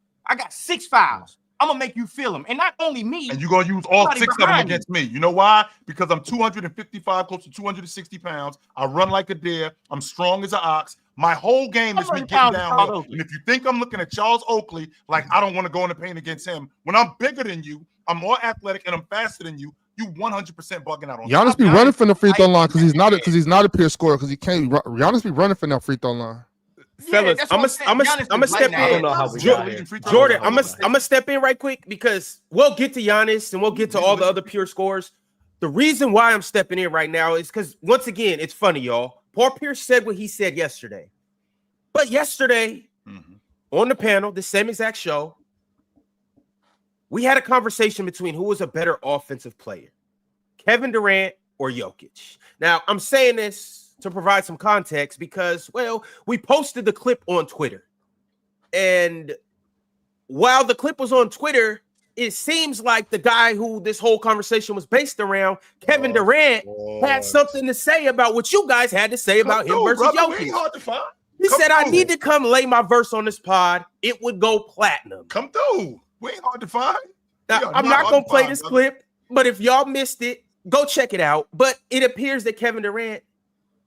Speaker 6: I'm gonna make you feel them, and not only me.
Speaker 2: And you're gonna use all 6 of them against me. You know why? Because I'm 255, close to 260 pounds. I run like a deer. I'm strong as an ox. My whole game is me getting down. And if you think I'm looking at Charles Oakley like I don't want to go in the paint against him, when I'm bigger than you, I'm more athletic, and I'm faster than you. You 100% bugging out on
Speaker 5: Giannis be running from the free throw line because he's not a pure scorer because he can't. Giannis be running from that free throw line.
Speaker 1: Fellas, I'm gonna step in.
Speaker 3: I don't know how we got here.
Speaker 1: Jordan, I'm gonna step in right quick because we'll get to Giannis and we'll get to all the other pure scores. The reason why I'm stepping in right now is because once again, it's funny, y'all. Paul Pierce said what he said yesterday, but yesterday on the panel, the same exact show, we had a conversation between who was a better offensive player, Kevin Durant or Jokic. Now, I'm saying this to provide some context because, well, we posted the clip on Twitter. And while the clip was on Twitter, it seems like the guy who this whole conversation was based around, Kevin Durant, had something to say about what you guys had to say about him versus Jokic. He said, I need to come lay my verse on this pod. It would go platinum.
Speaker 2: Come through. We ain't hard to find.
Speaker 1: Now, I'm not going to play this clip, but if y'all missed it, go check it out. But it appears that Kevin Durant,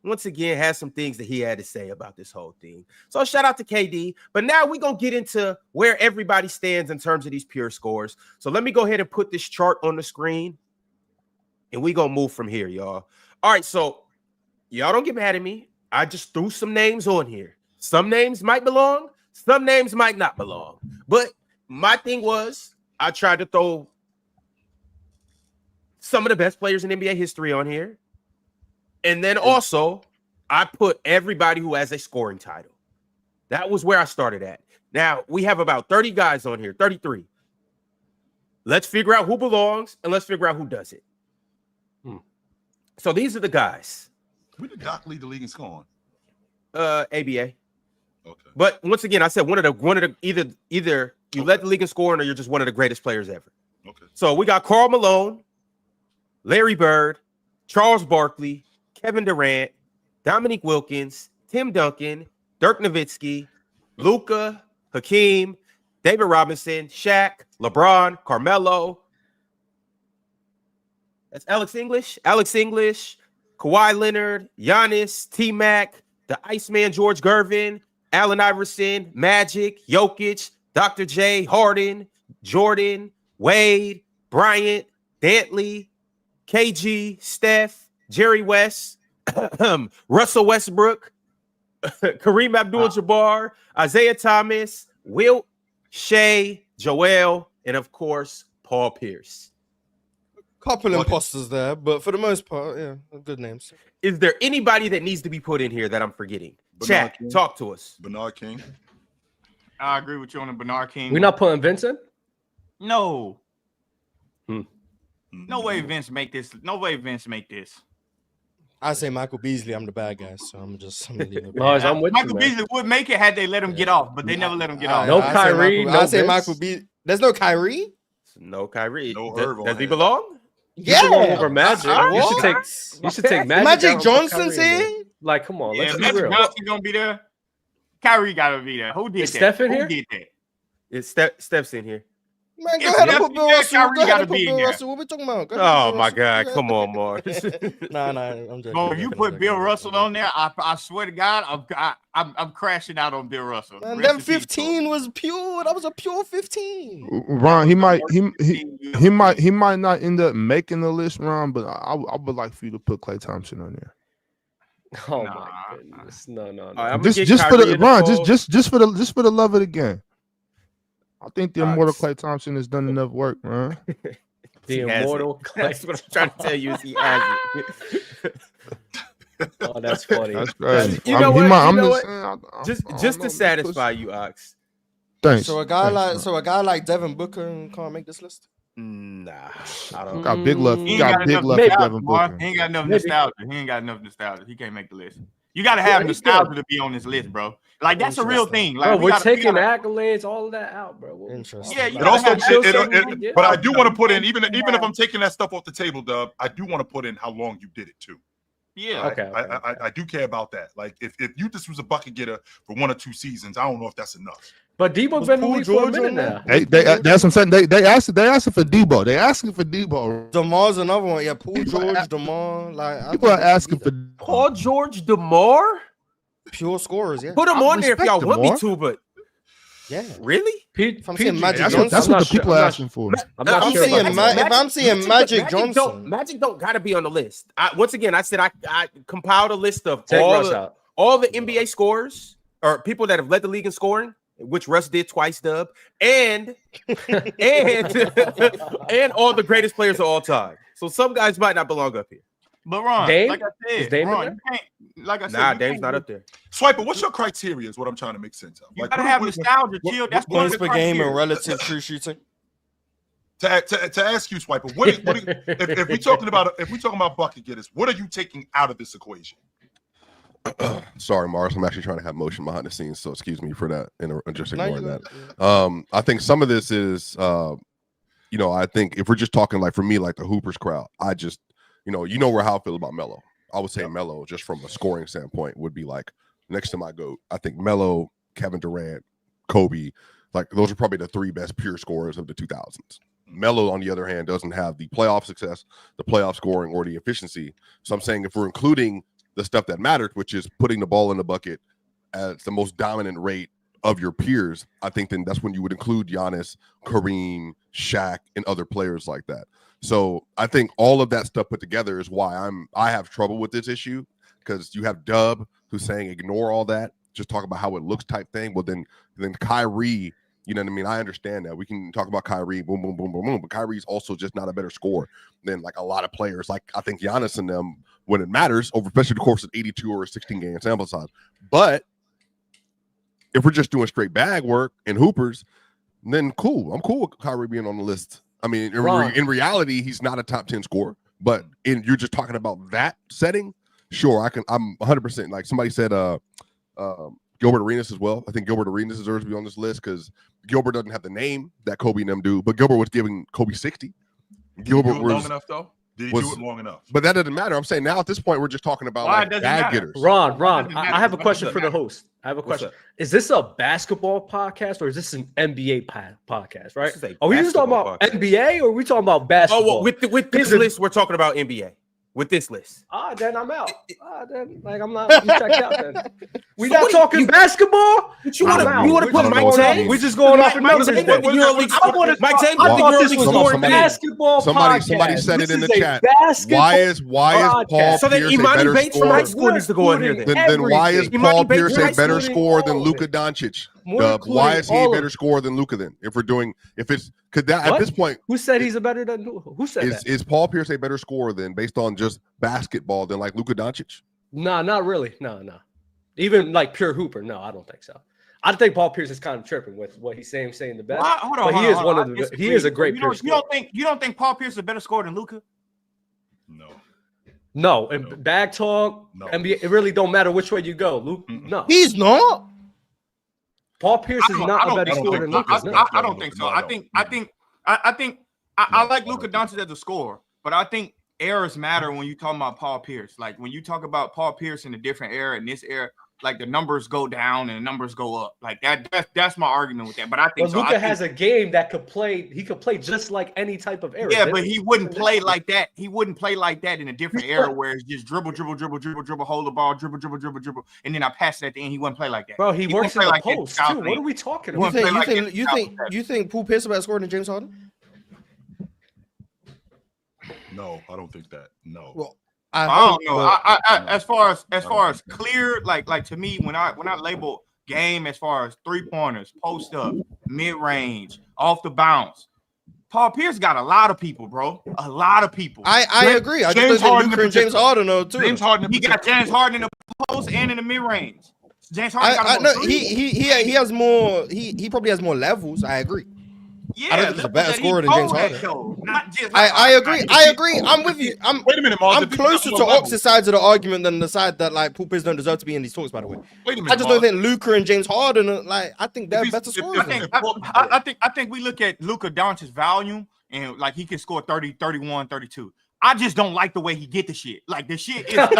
Speaker 1: once again, has some things that he had to say about this whole thing. So shout out to KD. But now we're going to get into where everybody stands in terms of these pure scores. So let me go ahead and put this chart on the screen, and we're going to move from here, y'all. All right, so y'all don't get mad at me. I just threw some names on here. Some names might belong. Some names might not belong. But my thing was I tried to throw some of the best players in NBA history on here. And then also, I put everybody who has a scoring title. That was where I started at. Now, we have about 30 guys on here, 33. Let's figure out who belongs, and let's figure out who does it. So these are the guys.
Speaker 2: Who did Doc lead the league in scoring?
Speaker 1: ABA.
Speaker 2: Okay.
Speaker 1: But once again, I said one of the either you led the league in scoring or you're just one of the greatest players ever.
Speaker 2: Okay.
Speaker 1: So we got Karl Malone, Larry Bird, Charles Barkley, Kevin Durant, Dominique Wilkins, Tim Duncan, Dirk Nowitzki, Luka, Hakeem, David Robinson, Shaq, LeBron, Carmelo. That's Alex English, Kawhi Leonard, Giannis, T-Mac, the Iceman George Gervin, Allen Iverson, Magic, Jokic, Dr. J, Harden, Jordan, Wade, Bryant, Dantley, KG, Steph, Jerry West, Russell Westbrook, Kareem Abdul-Jabbar, Isaiah Thomas, Wilt, Shea, Joel, and of course, Paul Pierce.
Speaker 4: Couple imposters there, but for the most part, yeah, good names.
Speaker 1: Is there anybody that needs to be put in here that I'm forgetting? Chat, talk to us.
Speaker 2: Bernard King.
Speaker 6: I agree with you on the Bernard King.
Speaker 3: We're not putting Vincent?
Speaker 6: No. No way Vince make this. No way Vince make this.
Speaker 4: I say Michael Beasley. I'm the bad guy, so I'm gonna leave it.
Speaker 3: I'm with
Speaker 6: Michael
Speaker 3: you,
Speaker 6: Beasley would make it had they let him get off, but they never let him get off.
Speaker 3: No Kyrie.
Speaker 4: I say Michael Beasley. There's no Kyrie.
Speaker 1: No Kyrie.
Speaker 2: No
Speaker 1: Does he belong?
Speaker 3: Yeah, over Magic. You should take
Speaker 4: Magic Johnson's here.
Speaker 3: Like, come on, let's be
Speaker 6: Magic
Speaker 3: real.
Speaker 6: Johnson gonna be there. Kyrie gotta be there. Who did
Speaker 3: Is
Speaker 6: that?
Speaker 3: Steph in
Speaker 6: Who
Speaker 3: here?
Speaker 6: did that?
Speaker 1: It's Steph's in here.
Speaker 4: Man, go ahead and put Bill Russell.
Speaker 6: Kyrie
Speaker 4: Go ahead
Speaker 6: gotta
Speaker 4: and put
Speaker 6: be in
Speaker 4: Bill
Speaker 6: there.
Speaker 4: Russell. What we talking about?
Speaker 1: Oh my God! Come on, Mark.
Speaker 4: Nah, I'm joking.
Speaker 6: Bro, if you put Bill Russell on there, I swear to God, I'm crashing out on Bill Russell.
Speaker 4: Man, them 15 was pure. That was a pure 15.
Speaker 5: Ron, he might not end up making the list, Ron, but I would like for you to put Klay Thompson on there.
Speaker 3: Oh my goodness, no.
Speaker 5: Just for the Ron, just for the love of the game. I think the immortal Klay Thompson has done enough work, man.
Speaker 3: The immortal Klay.
Speaker 1: That's what I'm trying to tell you. Is he has it.
Speaker 3: Oh, that's funny.
Speaker 5: That's crazy.
Speaker 1: You know what?
Speaker 5: Just
Speaker 1: to sasatisfy you, Ox.
Speaker 5: Thanks.
Speaker 4: So a guy like Devin Booker can't make this list.
Speaker 1: Nah, I don't.
Speaker 5: Got big left.
Speaker 6: He
Speaker 5: Got big left for Devin Booker.
Speaker 6: He ain't got enough nostalgia. He ain't got enough nostalgia. He can't make the list. You got to have nostalgia to be on this list, bro. Like that's a real thing. Like
Speaker 3: bro, we're taking accolades, all of that out, bro.
Speaker 4: Interesting.
Speaker 6: Yeah,
Speaker 2: It also, but I do want to put in, even if I'm taking that stuff off the table, Dub, I do want to put in how long you did it too.
Speaker 6: Yeah,
Speaker 3: okay.
Speaker 2: I do care about that. Like if you just was a bucket getter for 1 or 2 seasons, I don't know if that's enough.
Speaker 3: But Debo's been in the league for a minute now.
Speaker 5: That's what I'm saying. They asked for Debo. They asking for Debo.
Speaker 4: DeMar's another one. Yeah, Paul George, DeMar. Like
Speaker 5: people are asking for
Speaker 1: Paul George, DeMar.
Speaker 4: Pure scorers. Yeah,
Speaker 1: put them on there if y'all want me to, but
Speaker 4: yeah,
Speaker 1: really?
Speaker 4: If I'm seeing Magic
Speaker 5: that's
Speaker 4: Johnson,
Speaker 5: that's what the people are asking for.
Speaker 4: If I'm seeing Magic Johnson,
Speaker 1: Magic don't gotta be on the list. Once again, I said I compiled a list of all the NBA scorers or people that have led the league in scoring, which Russ did twice, Dub, and and all the greatest players of all time. So some guys might not belong up here.
Speaker 6: But Ron,
Speaker 3: Dame?
Speaker 6: like I said, Ron, you can't, like I said,
Speaker 1: nah, Dame's not up there.
Speaker 2: Swiper, what's your criteria? Is what I'm trying to make sense of.
Speaker 6: You gotta have nostalgia, chill. That's
Speaker 4: points per game and relative true shooting.
Speaker 2: To ask you, Swiper, if we're talking about bucket getters, what are you taking out of this equation?
Speaker 10: Sorry, Mars. I'm actually trying to have motion behind the scenes, so excuse me for that. And just ignoring that. I think some of this is, I think if we're just talking like for me, like the Hoopers crowd, I just, how I feel about Melo. I would say Melo, just from a scoring standpoint, would be like next to my GOAT. I think Melo, Kevin Durant, Kobe, like those are probably the 3 best pure scorers of the 2000s. Melo, on the other hand, doesn't have the playoff success, the playoff scoring, or the efficiency. So I'm saying if we're including the stuff that mattered, which is putting the ball in the bucket at the most dominant rate of your peers, I think then that's when you would include Giannis, Kareem, Shaq, and other players like that. So I think all of that stuff put together is why I have trouble with this issue, because you have Dub who's saying ignore all that, just talk about how it looks type thing. Well, then Kyrie, you know what I mean? I understand that. We can talk about Kyrie, boom, boom, boom, boom, boom, but Kyrie's also just not a better scorer than like a lot of players. Like I think Giannis and them, when it matters, over especially the course of 82 or 16 game sample size. But if we're just doing straight bag work and hoopers, then cool. I'm cool with Kyrie being on the list. I mean, in reality, he's not a top 10 scorer, but you're just talking about that setting. Sure, I'm 100%. Like somebody said, Gilbert Arenas as well. I think Gilbert Arenas deserves to be on this list because Gilbert doesn't have the name that Kobe and them do, but Gilbert was giving Kobe 60. Gilbert was
Speaker 2: long enough though. Did he do it long enough?
Speaker 10: But that doesn't matter. I'm saying now at this point we're just talking about like bag getters.
Speaker 3: Ron, I have a question for the host. I have a question. Is this a basketball podcast or is this an NBA podcast? Right? Are we just talking about NBA or are we talking about basketball?
Speaker 1: Oh, well, with this list, we're talking about NBA. With this list.
Speaker 3: Then I'm out. Then like I'm checked out then. We not talking basketball?
Speaker 1: You want to put Mike James?
Speaker 3: We just going off numbers.
Speaker 1: Mike James
Speaker 3: I thought this was a basketball podcast.
Speaker 10: Somebody said it in the chat. Why is Paul Pierce a better scorer?
Speaker 1: Needs to go in here
Speaker 10: then why is Paul Pierce a better scorer than Luka Doncic? Why is he a better scorer than Luka then? At this point,
Speaker 3: who said he's a better than who said that?
Speaker 10: Is Paul Pierce a better scorer than based on just basketball than like Luka Doncic?
Speaker 3: No, not really. No. Even like pure hooper. No, I don't think so. I think Paul Pierce is kind of tripping with what he's saying the best. He is a great pure scorer.
Speaker 6: You don't think Paul Pierce is a better scorer than Luka?
Speaker 3: No, and bag talk, NBA, it really don't matter which way you go. Luke, no.
Speaker 5: He's not.
Speaker 3: Paul Pierce is not a better scorer than Luka.
Speaker 6: I don't think so. I think I like Luka Doncic as a scorer, but I think eras matter when you talk about Paul Pierce. Like when you talk about Paul Pierce in a different era, in this era, like the numbers go down and the numbers go up. Like that's my argument with that. But I think
Speaker 3: Luka has a game that could play. He could play just like any type of era.
Speaker 6: Yeah, but he wouldn't play like that. He wouldn't play like that in a different era where it's just dribble, hold the ball, dribble, and then I pass it at the end. He wouldn't play like that.
Speaker 3: Bro, he works in the post too. What are we talking about?
Speaker 4: You think Paul Pierce is better scorer than James Harden?
Speaker 2: No, I don't think that. No.
Speaker 6: Well, I don't know. As far as clear, like to me, when I label game as far as 3-pointers, post up, mid range, off the bounce, Paul Pierce got a lot of people, bro. A lot of people.
Speaker 4: I agree. I just think Luka and James Harden though too.
Speaker 6: James Harden, he got James Harden in the post and in the mid range. James Harden got
Speaker 4: he has more. He probably has more levels. I agree.
Speaker 6: Yeah,
Speaker 4: I don't think he's a better scorer than James Harden.
Speaker 6: I
Speaker 4: agree. I'm with you.
Speaker 2: Wait a minute, Mars.
Speaker 4: I'm closer to Ox's sides of the argument than the side that like Paul Pierce don't deserve to be in these talks. By the way,
Speaker 2: wait a minute.
Speaker 4: I just don't think Luka and James Harden are, like, I think they're better scorers.
Speaker 6: I think we look at Luka Doncic's volume and like he can score 30, 31, 32. I just don't like the way he get the shit. Like the shit is like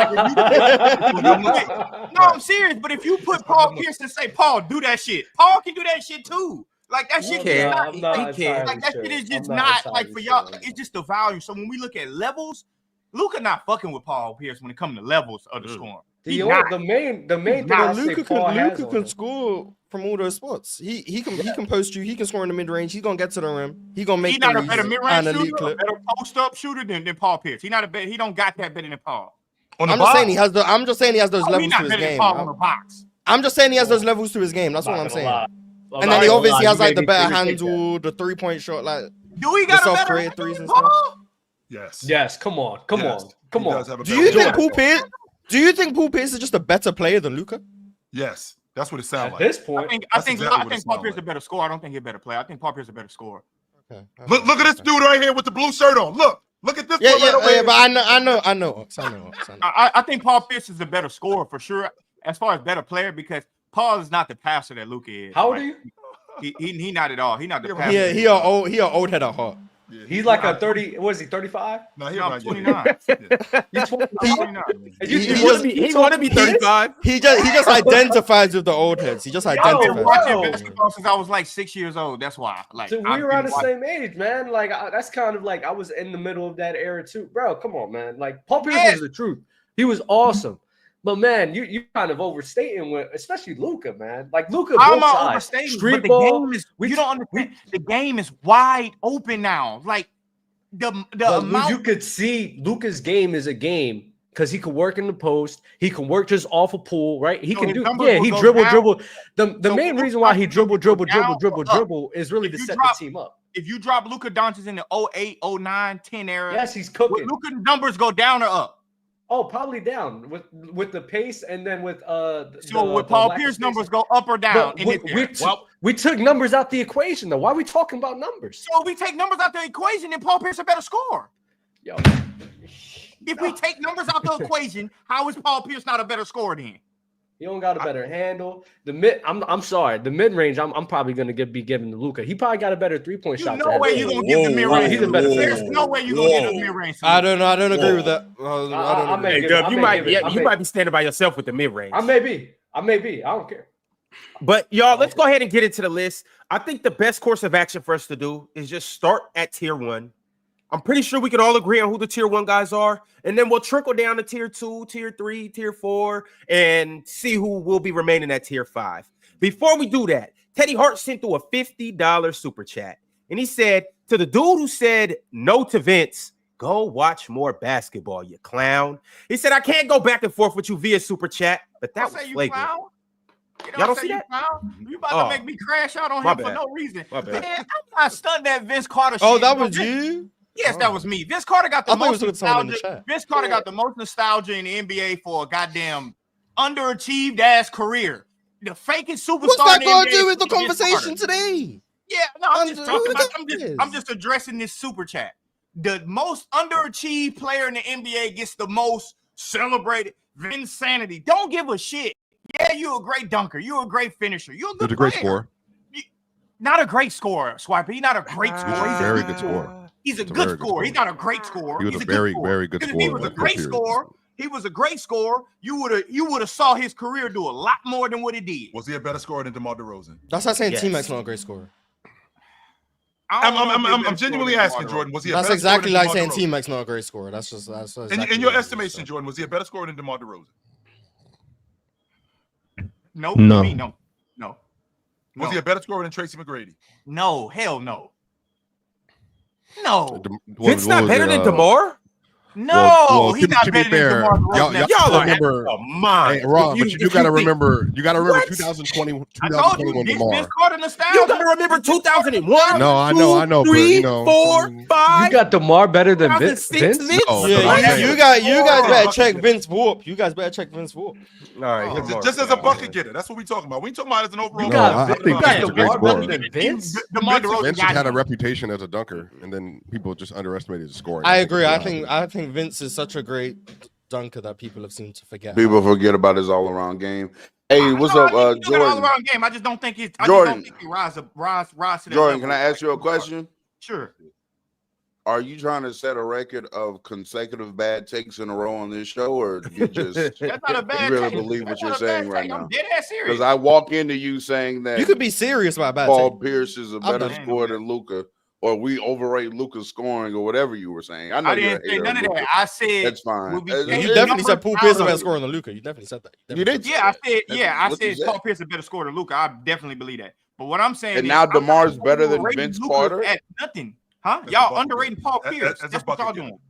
Speaker 6: no, I'm serious. But if you put Paul Pierce and say, Paul, do that shit, Paul can do that shit too. Like that shit is not like that shit is just not like for y'all. Like, it's just the value. So when we look at levels, Luka not fucking with Paul Pierce when it comes to levels of the scoring.
Speaker 3: The main thing
Speaker 4: Luka can score from all those spots. He can post you. He can score in the mid range. He's gonna get to the rim. He's gonna make.
Speaker 6: He's not a better mid range shooter, a better post up shooter than Paul Pierce. He don't got that better than Paul.
Speaker 4: I'm just saying he has those levels to his game. I'm just saying he has those levels to his game. That's what I'm saying. And then he obviously has like the better handle, the 3-point shot, like
Speaker 6: do we got
Speaker 4: the
Speaker 6: a
Speaker 4: self-created threes and stuff.
Speaker 3: Yes. Come on.
Speaker 4: Do you think Paul Pierce? Do you think Paul Pierce is just a better player than Luka?
Speaker 2: Yes, that's what it sounds like.
Speaker 3: At this point,
Speaker 6: I think Paul Pierce is a better scorer. I don't think he's a better player. I think Paul Pierce is a better scorer.
Speaker 2: Okay. Look at this dude right here with the blue shirt on. Look at this.
Speaker 4: But I know.
Speaker 6: I think Paul Pierce is a better scorer for sure, as far as better player, because Paul is not the passer that Luka is.
Speaker 3: How old are you?
Speaker 6: He not at all. He not the passer.
Speaker 4: Yeah, he an old head at heart.
Speaker 3: Yeah, he's like a 30. What is he? 35?
Speaker 2: No, he's
Speaker 6: 29.
Speaker 3: He's 29.
Speaker 1: He want to be 35.
Speaker 4: He just identifies with the old heads. He just identifies.
Speaker 6: I've been watching basketball since I was like 6 years old. That's why. Like,
Speaker 3: so we were around the same age, man. Like that's kind of like I was in the middle of that era too, bro. Come on, man. Like Paul Pierce was the truth. He was awesome. But man, you kind of overstating with, especially Luka, man. Like Luka,
Speaker 6: I'm not overstating. Street ball. You don't understand. The game is wide open now. Like the amount
Speaker 3: you could see Luka's game is a game because he can work in the post. He can work just off a pull, right? He can do. Yeah, he dribble. The main reason why he dribble is really to set the team up.
Speaker 6: If you drop Luka Doncic in the 08, 09, 10 era,
Speaker 3: yes, he's cooking.
Speaker 6: Luka numbers go down or up?
Speaker 3: Oh, probably down with the pace, and then with
Speaker 6: with Paul Pierce numbers go up or down.
Speaker 3: We took numbers out the equation though. Why are we talking about numbers?
Speaker 6: So if we take numbers out the equation, then Paul Pierce a better scorer.
Speaker 3: Yo,
Speaker 6: if we take numbers out the equation, how is Paul Pierce not a better scorer then?
Speaker 3: He don't got a better handle. I'm sorry. The mid range, I'm probably gonna be giving to Luka. He probably got a better 3-point shot.
Speaker 6: No way you gonna give the mid range. He's a better player. There's no way you gonna give the mid range.
Speaker 4: I don't know. I don't agree with that.
Speaker 1: You might be standing by yourself with the mid range.
Speaker 3: I may be. I don't care.
Speaker 1: But y'all, let's go ahead and get into the list. I think the best course of action for us to do is just start at tier 1. I'm pretty sure we can all agree on who the tier 1 guys are, and then we'll trickle down to tier 2, tier 3, tier 4, and see who will be remaining at tier 5. Before we do that, Teddy Hart sent through a $50 super chat, and he said, to the dude who said no to Vince, go watch more basketball, you clown. He said, I can't go back and forth with you via super chat, but that was flagrant.
Speaker 6: Y'all don't see that? You about to make me crash out on him for no reason. Man, I'm not stunned that Vince Carter.
Speaker 4: Oh, that was you?
Speaker 6: Yes, that was me. Vince Carter got the most nostalgia. Vince Carter got the most nostalgia in the NBA for a goddamn underachieved ass career. The faking superstar.
Speaker 4: What's that going to do with the conversation today?
Speaker 6: Yeah, no, I'm just talking about. I'm just addressing this super chat. The most underachieved player in the NBA gets the most celebrated. Vinsanity. Don't give a shit. Yeah, you're a great dunker. You're a great finisher. You're a good
Speaker 10: great scorer.
Speaker 6: Not a great scorer, Swiper. He's not a great scorer.
Speaker 10: He's a very good scorer.
Speaker 6: He's a good scorer. He's not a great scorer.
Speaker 10: He was a very good scorer.
Speaker 6: If he was a great scorer, you would have saw his career do a lot more than what he did.
Speaker 2: Was he a better scorer than DeMar DeRozan?
Speaker 4: That's not saying T-Mac's not a great scorer.
Speaker 2: I'm genuinely asking, Jordan. Was he?
Speaker 4: That's exactly like saying T-Mac's not a great scorer. That's exactly
Speaker 2: in your estimation, Jordan, was he a better scorer than DeMar DeRozan?
Speaker 6: No.
Speaker 2: Was he a better scorer than Tracy McGrady?
Speaker 6: No, hell no. No.
Speaker 1: Vince not better than DeMar?
Speaker 6: No, he's not
Speaker 10: to be
Speaker 6: better
Speaker 10: fair,
Speaker 6: than DeMar DeRozan.
Speaker 1: Y'all are
Speaker 10: remember.
Speaker 1: mine.
Speaker 10: Hey, Rob, but you got to remember. You got to remember
Speaker 1: What?
Speaker 10: 2020,
Speaker 6: I told you,
Speaker 10: 2021
Speaker 6: Vince
Speaker 10: DeMar.
Speaker 6: Carter nostalgia.
Speaker 1: You gotta remember 2001.
Speaker 10: No, I know, but,
Speaker 1: 3,
Speaker 10: you know,
Speaker 1: 4, 5.
Speaker 3: You got DeMar better than Vince?
Speaker 1: 2006 Vince?
Speaker 10: No,
Speaker 4: Yeah,
Speaker 10: but I'm
Speaker 4: you
Speaker 10: saying-
Speaker 4: guys better check Vince Warp. You guys better check Vince Warp.
Speaker 1: All right,
Speaker 2: Oh,
Speaker 1: hit Mark.
Speaker 2: just as a bucket getter. That's what we talking about. We ain't talking about as an overall.
Speaker 3: You
Speaker 10: No,
Speaker 3: got,
Speaker 10: I think
Speaker 3: you got
Speaker 10: Vince is a great
Speaker 3: DeMar better
Speaker 10: scorer.
Speaker 3: than Vince?
Speaker 6: DeMar DeRozan
Speaker 10: Vince
Speaker 6: got
Speaker 10: had a
Speaker 6: him.
Speaker 10: reputation as a dunker, and then people just underestimated his scoring.
Speaker 4: I agree. I think Vince is such a great dunker that people have seemed to forget.
Speaker 9: People forget about his all-around game. Hey, what's
Speaker 6: No,
Speaker 9: up,
Speaker 6: I think he's got an
Speaker 9: Jordan?
Speaker 6: all-around game. I just don't think it's.
Speaker 9: Jordan.
Speaker 6: He rise to that
Speaker 9: Jordan,
Speaker 6: level.
Speaker 9: can I ask you a question?
Speaker 6: Sure.
Speaker 9: Are you trying to set a record of consecutive bad takes in a row on this show, or you just
Speaker 6: That's not a bad
Speaker 9: you really
Speaker 6: take.
Speaker 9: believe what
Speaker 6: That's
Speaker 9: you're
Speaker 6: not a bad
Speaker 9: saying right
Speaker 6: take.
Speaker 9: now?
Speaker 6: I'm dead ass serious.
Speaker 9: Because I walk into you saying that
Speaker 4: You could be serious about bad
Speaker 9: Paul
Speaker 4: take.
Speaker 9: Pierce is a
Speaker 4: I'm
Speaker 9: better
Speaker 4: done.
Speaker 9: scorer than Luka, or we overrate Luka's scoring, or whatever you were saying. I know
Speaker 6: I
Speaker 9: you're
Speaker 6: didn't
Speaker 9: a
Speaker 6: say
Speaker 9: hater
Speaker 6: none of
Speaker 9: Luka.
Speaker 6: that. I said
Speaker 9: That's fine.
Speaker 6: will be
Speaker 9: You
Speaker 6: changing
Speaker 4: You definitely
Speaker 6: numbers
Speaker 4: said Paul Pierce is a
Speaker 6: out
Speaker 4: better
Speaker 6: of-
Speaker 4: scorer than Luka. You definitely said that.
Speaker 9: You did.
Speaker 6: Yeah, I said.
Speaker 9: That's
Speaker 6: Yeah, I
Speaker 9: what you
Speaker 6: said
Speaker 9: said.
Speaker 6: Paul Pierce is a better scorer than Luka. I definitely believe that. But what I'm saying
Speaker 9: And
Speaker 6: is,
Speaker 9: now
Speaker 6: I'm not
Speaker 9: DeMar's better than
Speaker 6: overrating
Speaker 9: Vince
Speaker 6: Luka
Speaker 9: Carter?
Speaker 6: at nothing, huh?
Speaker 2: That's a
Speaker 6: Y'all
Speaker 2: bucket
Speaker 6: underrating
Speaker 2: getter.
Speaker 6: Paul
Speaker 2: That-
Speaker 6: Pierce.
Speaker 2: that's a
Speaker 6: That's what y'all
Speaker 2: bucket
Speaker 6: doing.
Speaker 2: getter.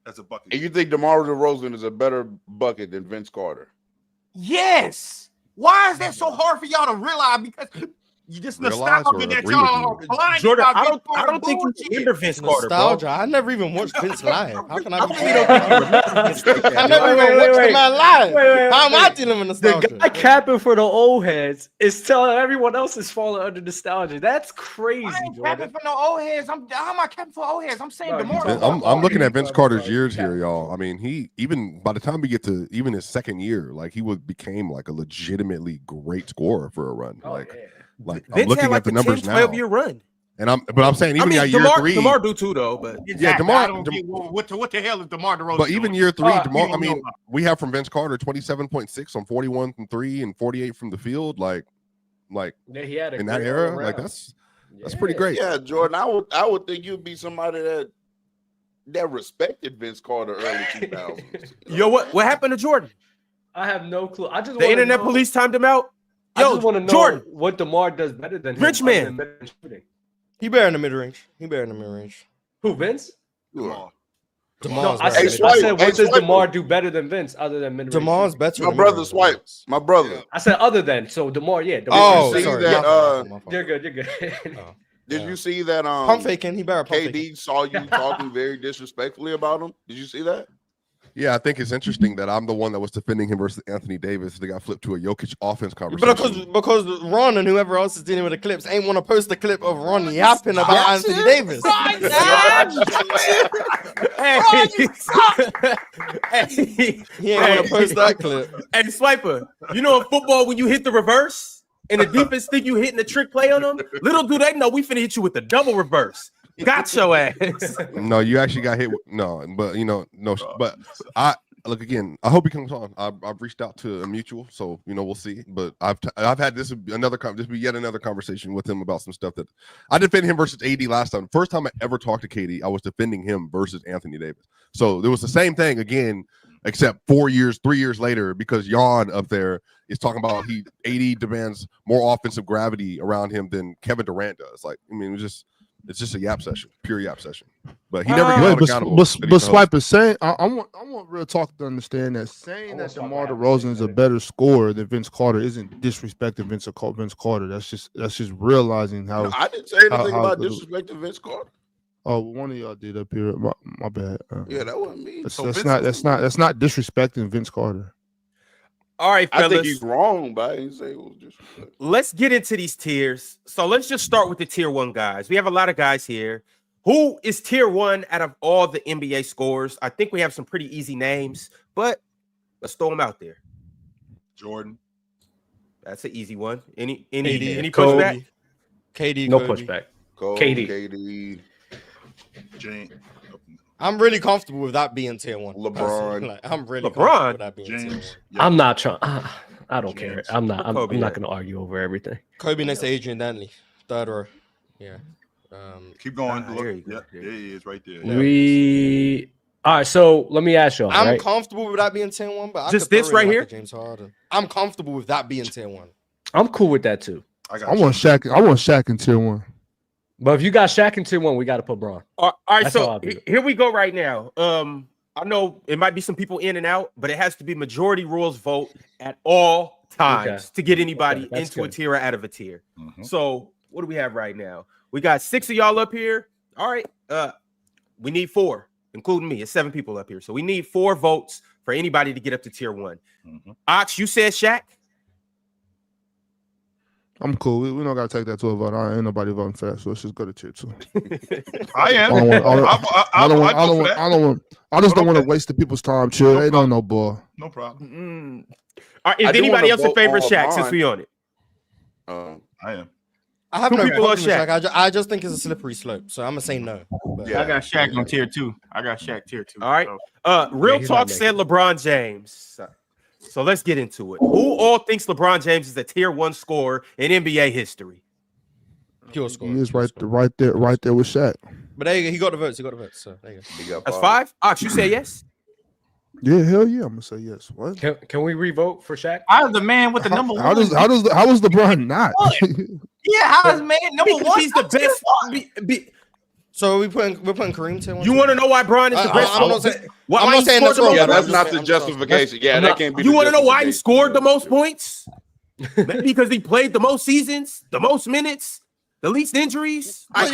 Speaker 2: That's a bucket.
Speaker 9: And you think DeMar DeRozan is a better bucket than Vince Carter?
Speaker 6: Yes. Why is that so hard for y'all to realize? Because you just
Speaker 10: Realize
Speaker 6: nostalgia
Speaker 10: or
Speaker 6: that
Speaker 10: agree
Speaker 6: y'all
Speaker 10: with
Speaker 6: are blind
Speaker 1: Jordan,
Speaker 6: about
Speaker 1: I
Speaker 6: Vince
Speaker 1: don't
Speaker 6: Carter
Speaker 1: think you
Speaker 6: bullshit.
Speaker 1: remember Vince Carter, bro.
Speaker 4: Nostalgia. I never even watched Vince live. How can I be?
Speaker 1: really don't think you remember Vince like that,
Speaker 4: I
Speaker 1: bro.
Speaker 4: never
Speaker 3: Wait,
Speaker 4: even
Speaker 3: wait,
Speaker 4: watched
Speaker 3: wait.
Speaker 4: the man live.
Speaker 3: Wait,
Speaker 4: How am I
Speaker 3: wait.
Speaker 4: dealing with
Speaker 3: The
Speaker 4: nostalgia?
Speaker 3: guy capping for the old heads is telling everyone else is falling under nostalgia. That's crazy,
Speaker 6: I ain't
Speaker 3: Jordan.
Speaker 6: capping for no old heads. How am I capping for old heads? I'm saying
Speaker 3: No, you
Speaker 6: DeMar.
Speaker 3: talking
Speaker 10: I'm looking at
Speaker 3: Bro,
Speaker 10: Vince Carter's
Speaker 3: bro,
Speaker 10: years
Speaker 3: yeah.
Speaker 10: here, y'all. I mean, he even by the time we get to even his second year, like he became like a legitimately great scorer for a run.
Speaker 3: Oh,
Speaker 10: Like,
Speaker 3: yeah.
Speaker 10: like I'm
Speaker 1: Vince
Speaker 10: looking
Speaker 1: had like
Speaker 10: at the
Speaker 1: a
Speaker 10: numbers
Speaker 1: 10,
Speaker 10: now,
Speaker 1: 12-year run.
Speaker 10: and I'm saying even year three,
Speaker 1: DeMar do too though, but
Speaker 6: Exactly.
Speaker 10: DeMar-
Speaker 6: I don't get what the hell is DeMar DeRozan?
Speaker 10: but even
Speaker 6: doing?
Speaker 10: year three,
Speaker 3: Oh,
Speaker 10: DeMar.
Speaker 6: you
Speaker 10: I
Speaker 6: don't know
Speaker 10: mean,
Speaker 6: about.
Speaker 10: we have from Vince Carter 27.6 on 41 from three and 48 from the field. Like
Speaker 3: Yeah, he had a
Speaker 10: in that
Speaker 3: great
Speaker 10: era,
Speaker 3: all-around.
Speaker 10: like that's pretty
Speaker 3: Yeah.
Speaker 10: great.
Speaker 9: Yeah, Jordan. I would think you'd be somebody that respected Vince Carter early 2000s.
Speaker 1: yo, what happened to Jordan?
Speaker 3: I have no clue. I just
Speaker 1: The
Speaker 3: wanna
Speaker 1: internet
Speaker 3: know,
Speaker 1: police timed him out.
Speaker 3: I
Speaker 1: Yo,
Speaker 3: just want to know
Speaker 1: Jordan,
Speaker 3: what DeMar does better than him.
Speaker 1: Rich
Speaker 3: other
Speaker 1: man.
Speaker 3: than better shooting.
Speaker 4: He better in the mid range. He better in the mid range.
Speaker 3: Who, Vince?
Speaker 2: DeMar.
Speaker 4: DeMar's
Speaker 3: I
Speaker 4: better.
Speaker 3: said,
Speaker 4: in the
Speaker 9: Swipe.
Speaker 3: I said, what
Speaker 9: Hey,
Speaker 3: does
Speaker 9: Swipe.
Speaker 3: DeMar do better than Vince other than mid-range?
Speaker 4: DeMar's
Speaker 3: shooting?
Speaker 4: better.
Speaker 9: My
Speaker 4: in
Speaker 9: brother
Speaker 4: mid-range.
Speaker 9: Swipe. My brother.
Speaker 3: I said other than. So DeMar, yeah. DeMar.
Speaker 4: Oh,
Speaker 9: see
Speaker 4: sorry.
Speaker 9: that,
Speaker 4: My fault, my fault.
Speaker 3: You're good. You're good.
Speaker 4: Oh,
Speaker 9: Did
Speaker 4: yeah.
Speaker 9: you see that?
Speaker 4: Pump faking. He better pump faking.
Speaker 9: KD saw you talking very disrespectfully about him. Did you see that?
Speaker 10: Yeah, I think it's interesting that I'm the one that was defending him versus Anthony Davis. They got flipped to a Jokic offense conversation.
Speaker 4: Because Ron and whoever else is dealing with the clips ain't want to post the clip of Ron yapping about Anthony Davis.
Speaker 1: Hey,
Speaker 4: He ain't want to post that clip.
Speaker 1: Hey, Swiper, you know in football when you hit the reverse and the defense think you hitting a trick play on them, little do they know we finna hit you with the double reverse. Got your ass.
Speaker 10: No, you actually got hit. But no. But I look again. I hope he comes on. I've reached out to a mutual, so we'll see. But I've had this be yet another conversation with him about some stuff that I defended him versus AD last time. First time I ever talked to KD, I was defending him versus Anthony Davis. So there was the same thing again, except 3 years later, because Jan up there is talking about AD demands more offensive gravity around him than Kevin Durant does. Like, I mean, it's just a yap session, pure yap session. But he never gets held accountable.
Speaker 5: But Swipe is saying, I want real talk to understand that saying that DeMar DeRozan is a better scorer than Vince Carter isn't disrespecting Vince Carter. That's just realizing how.
Speaker 9: No, I didn't say anything about disrespecting Vince Carter.
Speaker 5: Oh, one of y'all did up here. My bad.
Speaker 9: Yeah, that wasn't me.
Speaker 5: That's not disrespecting Vince Carter.
Speaker 1: All right, fellas.
Speaker 9: I think he's wrong, but I didn't say it was disrespectful.
Speaker 1: Let's get into these tiers. So let's just start with the tier 1 guys. We have a lot of guys here. Who is tier 1 out of all the NBA scorers? I think we have some pretty easy names, but let's throw them out there.
Speaker 2: Jordan.
Speaker 1: That's an easy one. Any
Speaker 4: KD,
Speaker 1: pushback?
Speaker 4: KD,
Speaker 3: No
Speaker 4: Kobe.
Speaker 3: pushback.
Speaker 9: KD.
Speaker 2: James.
Speaker 4: I'm really comfortable with that being tier 1.
Speaker 9: LeBron.
Speaker 4: Like, I'm really
Speaker 1: LeBron.
Speaker 4: comfortable with that being tier 1.
Speaker 2: James.
Speaker 3: I'm not trying. I don't care. I'm not. I'm
Speaker 1: Kobe,
Speaker 3: not going to argue over everything.
Speaker 4: Kobe next to Adrian Dantley, third row. Yeah.
Speaker 2: Keep going.
Speaker 1: Ah,
Speaker 2: Look,
Speaker 1: here you go.
Speaker 2: yeah, there he is right there.
Speaker 3: Yeah. All right. So let me ask y'all.
Speaker 4: I'm
Speaker 3: right?
Speaker 4: comfortable with that being tier 1, but I
Speaker 1: Just
Speaker 4: could
Speaker 1: this
Speaker 4: throw in
Speaker 1: right
Speaker 4: like
Speaker 1: here?
Speaker 4: a James Harden. I'm comfortable with that being tier 1.
Speaker 3: I'm cool with that too.
Speaker 2: I
Speaker 5: want Shaq in tier 1.
Speaker 3: But if you got Shaq in tier 1, we got to put Bron.
Speaker 1: All right,
Speaker 3: That's how
Speaker 1: so
Speaker 3: I'll do it.
Speaker 1: here we go right now. I know it might be some people in and out, but it has to be majority rules vote at all times to get anybody into a tier or out of a tier. So what do we have right now? We got 6 of y'all up here. All right. We need 4, including me. It's 7 people up here. So we need 4 votes for anybody to get up to tier 1. Ox, you said Shaq?
Speaker 5: I'm cool. We don't gotta take that to a vote. I ain't nobody voting for that, so let's just go to tier 2.
Speaker 2: I am.
Speaker 5: I just don't want to waste the people's time. Chill. They don't know ball.
Speaker 2: No problem.
Speaker 1: All right, is anybody else in favor of Shaq since we on it?
Speaker 2: I am.
Speaker 4: I have
Speaker 1: 2
Speaker 4: no
Speaker 1: people
Speaker 4: problem
Speaker 1: on
Speaker 4: with
Speaker 1: Shaq.
Speaker 4: Shaq. I just think it's a slippery slope, so I'm gonna say no. But,
Speaker 6: I got Shaq on tier 2. I got Shaq tier 2.
Speaker 1: All right. Real Talk said LeBron James. So let's get into it. Who all thinks LeBron James is a tier 1 scorer in NBA history?
Speaker 4: Pure score.
Speaker 5: He is right there with Shaq.
Speaker 4: But there you go. He got the votes. So there you go.
Speaker 1: That's 5. Ox, you say yes?
Speaker 5: Yeah, hell yeah. I'm gonna say yes. What?
Speaker 3: Can we revote for Shaq?
Speaker 6: I was the man with the number 1.
Speaker 5: How was LeBron not?
Speaker 6: Yeah, how is man number 1?
Speaker 1: He's the best.
Speaker 4: So we're putting Kareem to 1.
Speaker 1: You want to know why Bron is the best?
Speaker 4: I'm not saying that's wrong.
Speaker 9: Yeah, that's not the justification. Yeah, that can't be.
Speaker 1: You want to know why he scored the most points? Maybe because he played the most seasons, the most minutes, the least injuries.
Speaker 5: That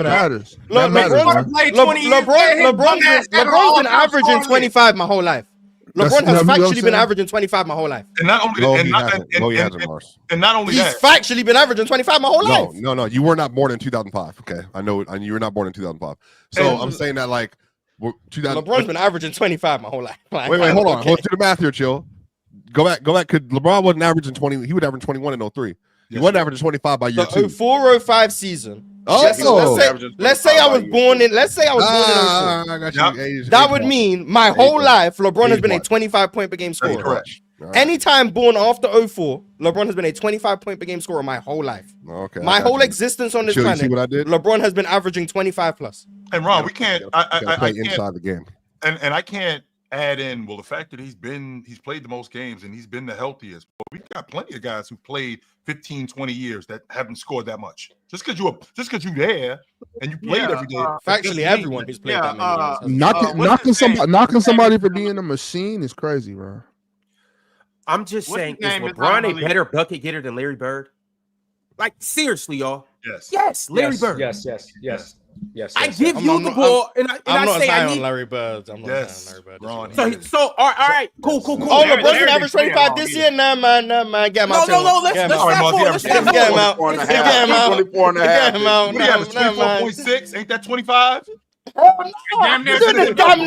Speaker 5: matters.
Speaker 4: LeBron's been averaging 25 my whole life. LeBron has factually been averaging 25 my whole life.
Speaker 2: And not only
Speaker 4: He's factually been averaging 25 my whole life.
Speaker 10: No. You were not born in 2005. Okay, I know you were not born in 2005. So I'm saying that like,
Speaker 4: LeBron's been averaging 25 my whole life.
Speaker 10: Wait, hold on. Hold to the math here, chill. Go back. Because LeBron wasn't averaging 20. He would average 21 in 03. He wasn't averaging 25 by year 2.
Speaker 4: 04-05 season.
Speaker 10: Oh,
Speaker 4: let's say I was born in. Let's say I was born in 04.
Speaker 10: I got you.
Speaker 4: That would mean my whole life LeBron has been a 25 point per game scorer.
Speaker 10: Correct. Right.
Speaker 4: Anytime born after 04, LeBron has been a 25 point per game scorer my whole life.
Speaker 10: Okay.
Speaker 4: My whole existence on this planet.
Speaker 10: See what I did?
Speaker 4: LeBron has been averaging 25 plus.
Speaker 2: And Ron, we can't. I
Speaker 10: play
Speaker 2: can't,
Speaker 10: inside the game.
Speaker 2: And I can't add in the fact that he's played the most games and he's been the healthiest. But we've got plenty of guys who played 15, 20 years that haven't scored that much. Just because you're there and you played every day.
Speaker 4: Factually, everyone who's played that many
Speaker 5: years. Knocking somebody for being a machine is crazy, bro.
Speaker 1: I'm just saying, is LeBron a better bucket getter than Larry Bird? Like, seriously, y'all. Yes, Larry Bird.
Speaker 3: Yes.
Speaker 1: I give you the ball, and I say I need
Speaker 4: Larry Bird. I'm not saying Larry Bird.
Speaker 1: So all right, cool.
Speaker 4: Oh, LeBron's been average 25 this year. Nah, man. Get him out.
Speaker 1: No. Let's
Speaker 4: get him out.
Speaker 2: 24 and a half. 24.6. Ain't that 25?
Speaker 4: Damn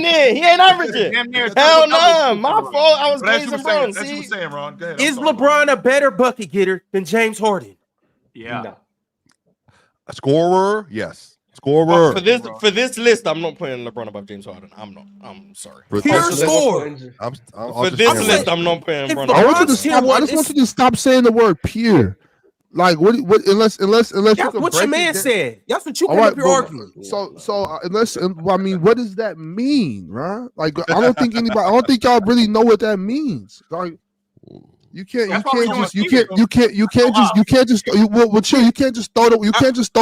Speaker 4: near. He ain't averaging. Hell no. My fault. I was gazing wrong.
Speaker 2: That's what you're saying, Ron. Go ahead.
Speaker 1: Is LeBron a better bucket getter than James Harden?
Speaker 6: Yeah.
Speaker 3: No.
Speaker 10: A scorer, yes. Scorer.
Speaker 4: For this list, I'm not putting LeBron above James Harden. I'm not. I'm sorry.
Speaker 1: Pure score.
Speaker 4: For this list, I'm not putting LeBron.
Speaker 5: I just want you to stop saying the word pure. Like what? Unless
Speaker 1: that's what your man said. That's what you came up here arguing.
Speaker 5: So what does that mean, right? Like I don't think y'all really know what that means. Like you can't just throw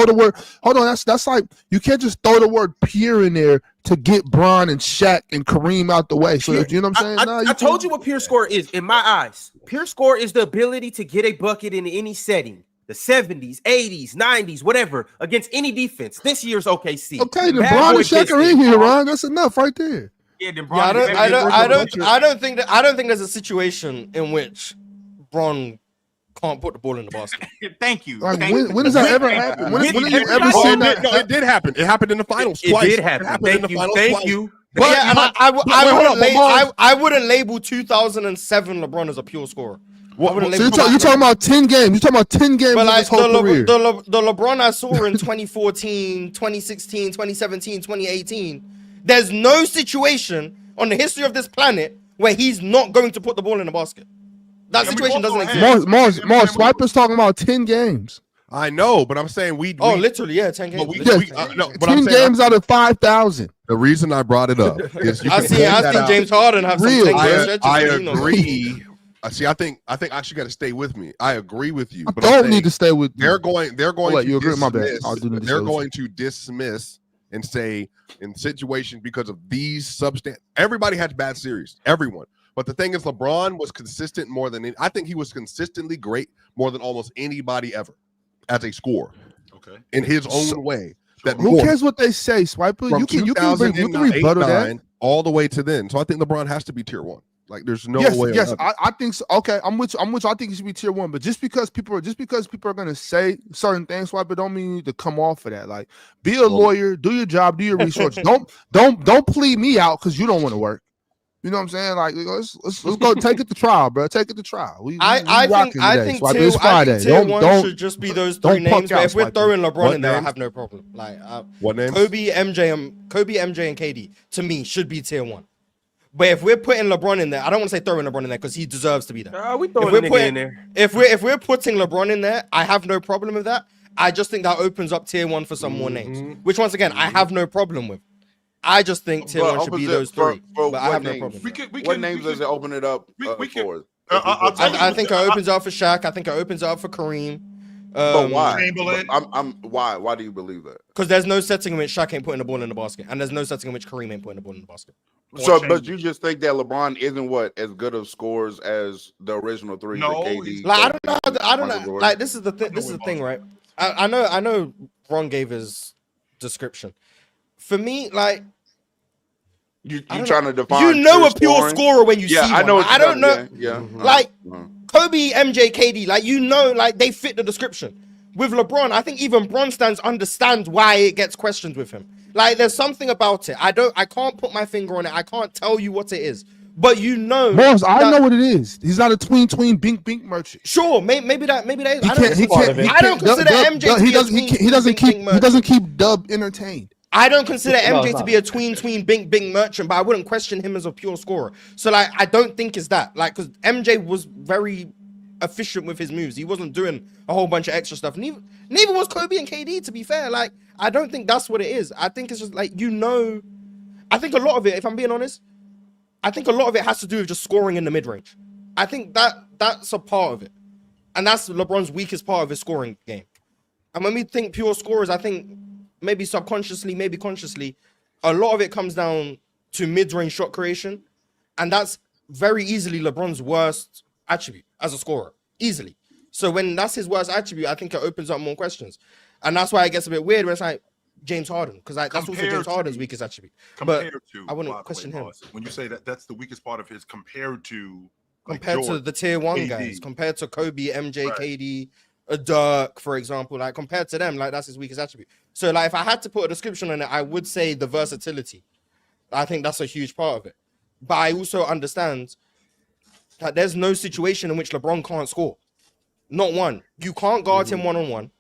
Speaker 5: the word. Hold on, that's like you can't just throw the word pure in there to get Bron and Shaq and Kareem out the way. So you know what I'm saying?
Speaker 1: I told you what pure score is in my eyes. Pure score is the ability to get a bucket in any setting. The 70s, 80s, 90s, whatever, against any defense. This year's OKC.
Speaker 5: Okay, then Bron and Shaq are in here, Ron. That's enough right there.
Speaker 4: I don't think there's a situation in which Bron can't put the ball in the basket.
Speaker 6: Thank you.
Speaker 5: Like, when does that ever happen? When have you ever seen that?
Speaker 10: No, it did happen. It happened in the finals twice.
Speaker 1: It did happen. Thank you.
Speaker 4: But I wouldn't label 2007 LeBron as a pure scorer.
Speaker 5: So you're talking about 10 games. You're talking about 10 games
Speaker 4: but
Speaker 5: of his whole career.
Speaker 4: The LeBron I saw in 2014, 2016, 2017, 2018, there's no situation on the history of this planet where he's not going to put the ball in the basket. That situation doesn't exist.
Speaker 5: Mars, Swiper's talking about 10 games.
Speaker 10: I know, but I'm saying
Speaker 4: literally, 10 games.
Speaker 5: 10 games out of 5,000.
Speaker 10: The reason I brought it up is
Speaker 4: I see James Harden have some 10 games.
Speaker 10: I agree. See, I think I actually got to stay with me. I agree with you. But
Speaker 5: I don't need to stay with you.
Speaker 10: They're going to
Speaker 5: you agree? My bad.
Speaker 10: They're going to dismiss and say in situations because of these substance, everybody had bad series, everyone. But the thing is, LeBron was consistent more than I think he was consistently great more than almost anybody ever as a scorer.
Speaker 2: Okay,
Speaker 10: in his own way. That
Speaker 5: who cares what they say, Swiper? You can rebuttal that
Speaker 10: all the way to then. So I think LeBron has to be tier 1. Like there's no way.
Speaker 5: Yes, I think so. Okay, I'm with you. I think he should be tier 1. But just because people are gonna say certain things, Swiper, don't mean you need to come off of that. Like, be a lawyer, do your job, do your research. don't plead me out because you don't want to work. You know what I'm saying? Like, let's go take it to trial, bro. Take it to trial.
Speaker 4: I think tier 1 should just be those 3 names. But if we're throwing LeBron in there, I have no problem. Like,
Speaker 10: what names?
Speaker 4: Kobe, MJ, and KD to me should be tier 1. But if we're putting LeBron in there, I don't want to say throwing LeBron in there because he deserves to be there.
Speaker 3: We throwing a nigga in there.
Speaker 4: If we're putting LeBron in there, I have no problem with that. I just think that opens up tier 1 for some more names, which once again I have no problem with. I just think tier 1 should be those 3. But I have no problem.
Speaker 9: What names does it open it up for?
Speaker 4: I think it opens up for Shaq. I think it opens up for Kareem.
Speaker 9: But why? Why? Why do you believe that?
Speaker 4: Because there's no setting in which Shaq ain't putting the ball in the basket, and there's no setting in which Kareem ain't putting the ball in the basket.
Speaker 9: So, but you just think that LeBron isn't as good of scores as the original 3?
Speaker 2: No,
Speaker 9: KD,
Speaker 4: like I don't know. Like this is the thing. This is the thing, right? I know. Ron gave his description. For me, like
Speaker 9: you trying to define.
Speaker 4: You know a pure scorer when you see one.
Speaker 9: I know.
Speaker 4: I don't know.
Speaker 9: Yeah.
Speaker 4: Like Kobe, MJ, KD. Like like they fit the description. With LeBron, I think even Bron understands why it gets questioned with him. Like there's something about it. I can't put my finger on it. I can't tell you what it is. But you know,
Speaker 5: Boss, I know what it is. He's not a tween bink merchant.
Speaker 4: Sure, maybe that is. I don't consider MJ to be a tween.
Speaker 5: He doesn't keep Dub entertained.
Speaker 4: I don't consider MJ to be a tween bink merchant, but I wouldn't question him as a pure scorer. So like, I don't think it's that. Like, because MJ was very efficient with his moves. He wasn't doing a whole bunch of extra stuff. Neither was Kobe and KD, to be fair. Like, I don't think that's what it is. I think it's just like, I think a lot of it, if I'm being honest, I think a lot of it has to do with just scoring in the mid-range. I think that's a part of it. And that's LeBron's weakest part of his scoring game. And when we think pure scorers, I think maybe subconsciously, maybe consciously, a lot of it comes down to mid-range shot creation. And that's very easily LeBron's worst attribute as a scorer. Easily. So when that's his worst attribute, I think it opens up more questions. And that's why it gets a bit weird when it's like James Harden, because that's also James Harden's weakest attribute. But I wouldn't question him.
Speaker 2: When you say that's the weakest part of his compared to
Speaker 4: the tier 1 KD. Guys, compared to Kobe, MJ, right. KD, Dirk, for example, like compared to them, like that's his weakest attribute. So like if I had to put a description on it, I would say the versatility. I think that's a huge part of it. But I also understand that there's no situation in which LeBron can't score. Not one. You can't guard him one-on-one.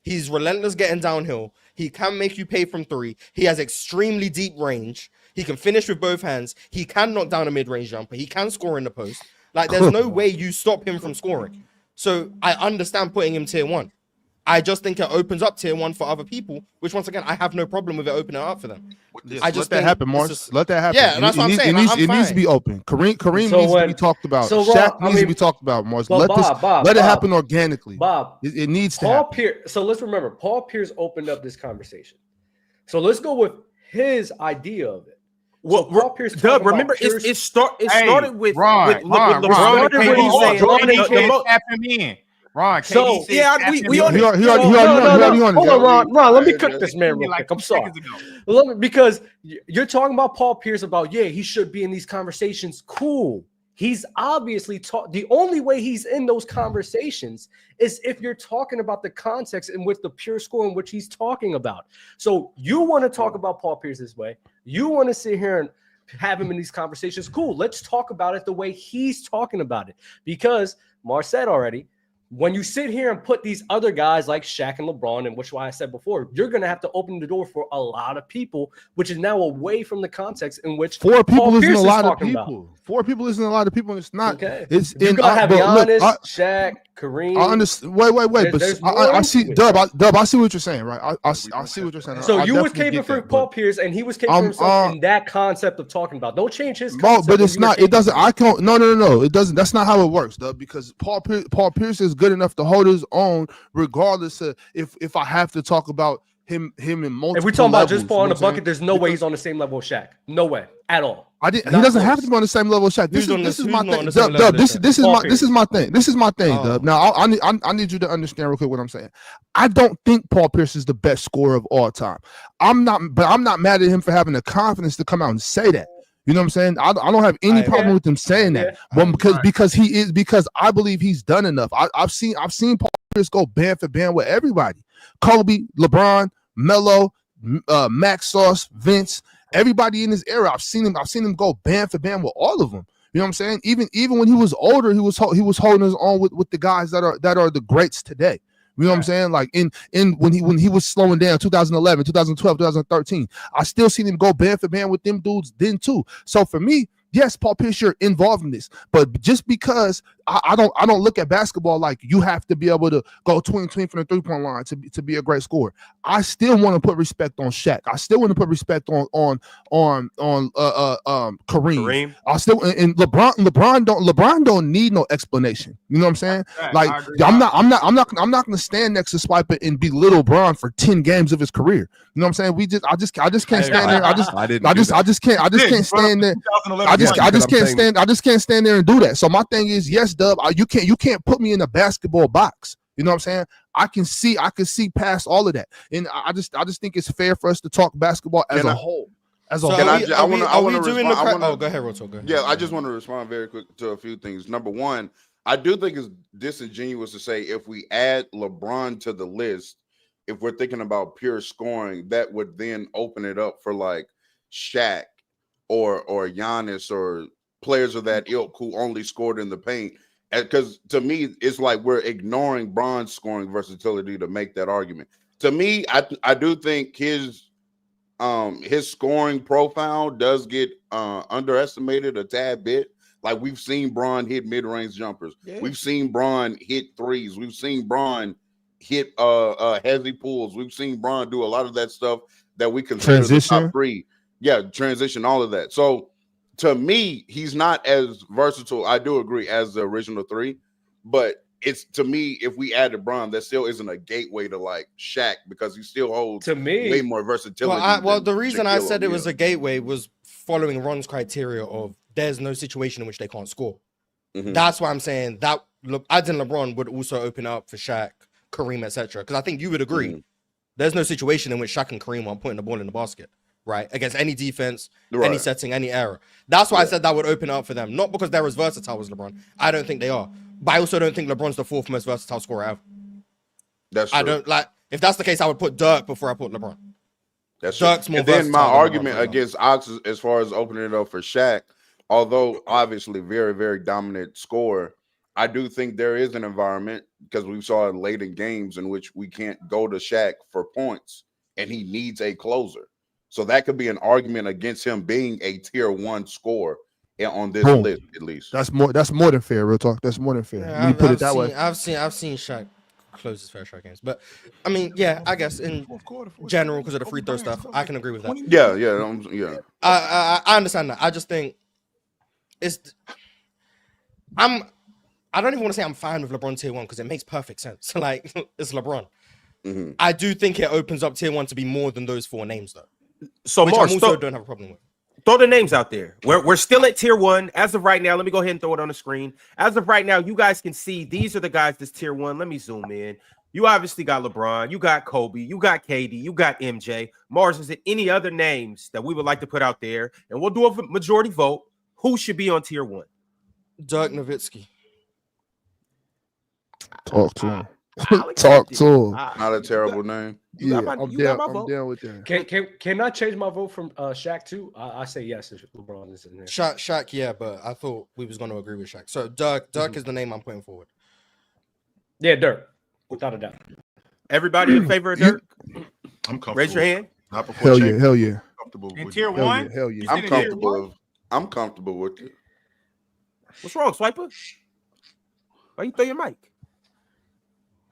Speaker 4: He's relentless getting downhill. He can make you pay from 3. He has extremely deep range. He can finish with both hands. He can knock down a mid-range jumper. He can score in the post. Like, there's no way you stop him from scoring. So I understand putting him tier 1. I just think it opens up tier 1 for other people, which once again, I have no problem with it opening it up for them.
Speaker 5: I just let that happen, Morris. Let that happen.
Speaker 4: Yeah, that's what I'm saying.
Speaker 5: It needs to be open. Kareem needs to be talked about. Shaq needs to be talked about, Morris. Let it happen organically.
Speaker 3: Bob,
Speaker 5: it needs to happen.
Speaker 3: So let's remember, Paul Pierce opened up this conversation. So let's go with his idea of it.
Speaker 1: Well, Paul Pierce. Doug, remember, it started with LeBron saying,
Speaker 6: Ron,
Speaker 3: so
Speaker 6: yeah, we
Speaker 3: Hold on, Ron. Let me cook this man real quick. I'm sorry, because you're talking about Paul Pierce about he should be in these conversations. Cool. He's obviously the only way he's in those conversations is if you're talking about the context and with the pure score in which he's talking about. So you want to talk about Paul Pierce this way. You want to sit here and have him in these conversations. Cool. Let's talk about it the way he's talking about it. Because Mar said already, when you sit here and put these other guys like Shaq and LeBron, and which why I said before, you're going to have to open the door for a lot of people, which is now away from the context in which
Speaker 5: 4 people isn't a lot of people. 4 people isn't a lot of people. And it's not.
Speaker 3: Okay.
Speaker 5: It's
Speaker 3: you got to have Giannis, Shaq, Kareem.
Speaker 5: I understand. Wait. But I see Dub. I see what you're saying, right? I see what you're saying.
Speaker 3: So you was caping for Paul Pierce, and he was caping for himself in that concept of talking about. Don't change his concept.
Speaker 5: No, but it's not. It doesn't. I can't. No. It doesn't. That's not how it works, Dub. Because Paul Pierce is good enough to hold his own, regardless of if I have to talk about him in multiple.
Speaker 3: If we're talking about just
Speaker 5: levels,
Speaker 3: Paul on
Speaker 5: you know
Speaker 3: the
Speaker 5: what I'm
Speaker 3: bucket, there's no way he's on the same level as Shaq. No way at all.
Speaker 5: He doesn't have to be on the same level as Shaq. This is my thing. Dub, this is my thing. This is my thing, Dub. Now I need you to understand real quick what I'm saying. I don't think Paul Pierce is the best scorer of all time. I'm not mad at him for having the confidence to come out and say that. You know what I'm saying? I don't have any problem with him saying that. But because I believe he's done enough. I've seen Paul Pierce go band for band with everybody. Kobe, LeBron, Melo, Max Sauce, Vince, everybody in this era. I've seen him go band for band with all of them. You know what I'm saying? Even when he was older, he was holding his own with the guys that are the greats today. You know what I'm saying? Like when he was slowing down 2011, 2012, 2013, I still seen him go band for band with them dudes then too. So for me, yes, Paul Pierce, you're involved in this, but just because I don't look at basketball like you have to be able to go 20 from the 3-point line to be a great scorer. I still want to put respect on Shaq. I still want to put respect on Kareem. I still and LeBron don't need no explanation. You know what I'm saying? Like I'm not gonna stand next to Swiper and belittle Bron for 10 games of his career. You know what I'm saying? I just can't stand there. I just can't stand there. I just can't stand there and do that. So my thing is, yes, Dub, you can't put me in a basketball box. You know what I'm saying? I can see past all of that, and I just think it's fair for us to talk basketball as a whole. As a whole.
Speaker 9: I want to respond.
Speaker 4: Oh, go ahead, Roto. Go ahead.
Speaker 9: Yeah, I just want to respond very quick to a few things. Number one, I do think it's disingenuous to say if we add LeBron to the list, if we're thinking about pure scoring, that would then open it up for like Shaq or Giannis or players of that ilk who only scored in the paint. Because to me, it's like we're ignoring Bron's scoring versatility to make that argument. To me, I do think his scoring profile does get underestimated a tad bit. Like we've seen Bron hit mid-range jumpers. Yeah. We've seen Bron hit threes. We've seen Bron hit heavy pulls. We've seen Bron do a lot of that stuff that we consider the top three. Yeah, transition, all of that. So to me, he's not as versatile, I do agree, as the original three. But it's, to me, if we added Bron, that still isn't a gateway to like Shaq because he still holds
Speaker 3: to me
Speaker 9: way more versatility.
Speaker 4: Well, the reason I said it was a gateway was following Ron's criteria of there's no situation in which they can't score. Mm-hmm. That's why I'm saying that adding LeBron would also open up for Shaq, Kareem, etc. Because I think you would agree there's no situation in which Shaq and Kareem aren't putting the ball in the basket. Right, against any defense, any setting, any era. That's why I said that would open up for them. Not because they're as versatile as LeBron. I don't think they are. But I also don't think LeBron's the fourth most versatile scorer ever.
Speaker 9: That's true.
Speaker 4: I don't like. If that's the case, I would put Dirk before I put LeBron.
Speaker 9: That's Dirk's more. And then my argument against Ox as far as opening it up for Shaq, although obviously very, very dominant scorer, I do think there is an environment because we saw it late in games in which we can't go to Shaq for points, and he needs a closer. So that could be an argument against him being a tier 1 scorer on this list, at least.
Speaker 5: That's more than fair, real talk. That's more than fair.
Speaker 4: Yeah,
Speaker 5: when you put it that way.
Speaker 4: I've seen Shaq close his fair shot games. But I mean, yeah, I guess in general, because of the free throw stuff, I can agree with that.
Speaker 9: Yeah.
Speaker 4: I understand that. I just think I don't even want to say I'm fine with LeBron tier 1 because it makes perfect sense. Like, it's LeBron. Mm-hmm. I do think it opens up tier 1 to be more than those 4 names, though.
Speaker 1: So
Speaker 4: which
Speaker 1: Mars,
Speaker 4: I also don't have a problem with.
Speaker 1: Throw the names out there. We're still at tier 1 as of right now. Let me go ahead and throw it on the screen. As of right now, you guys can see these are the guys that's tier 1. Let me zoom in. You obviously got LeBron, you got Kobe, you got KD, you got MJ. Mars, is it any other names that we would like to put out there? And we'll do a majority vote. Who should be on tier 1?
Speaker 4: Dirk Nowitzki.
Speaker 5: Talk to him. Talk to him.
Speaker 9: Not a terrible name.
Speaker 5: Yeah, I'm down with that.
Speaker 3: Can I change my vote from Shaq too? I say yes if LeBron is in there.
Speaker 4: Shaq, yeah, but I thought we was going to agree with Shaq. So Dirk is the name I'm putting forward.
Speaker 3: Yeah, Dirk, without a doubt.
Speaker 1: Everybody in favor of Dirk?
Speaker 2: I'm comfortable.
Speaker 1: Raise your hand.
Speaker 5: Hell yeah.
Speaker 2: Comfortable
Speaker 6: in tier 1?
Speaker 5: Hell yeah.
Speaker 9: I'm comfortable with it.
Speaker 1: What's wrong, Swiper? Why you throw your mic?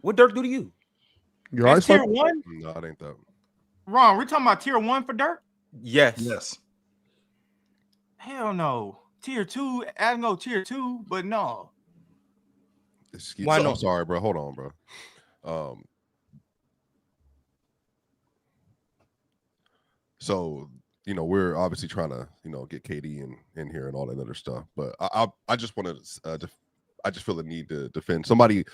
Speaker 1: What Dirk do to you?
Speaker 5: You're right,
Speaker 6: tier 1?
Speaker 10: No, it ain't that.
Speaker 6: Ron, we're talking about tier 1 for Dirk?
Speaker 1: Yes.
Speaker 6: Hell no. Tier 2, I can go tier 2, but no.
Speaker 10: Why not? I'm sorry, bro. Hold on, bro. So, you know, we're obviously trying to, you know, get KD in here and all that other stuff. But I just wanted to, I just feel the need to defend. Somebody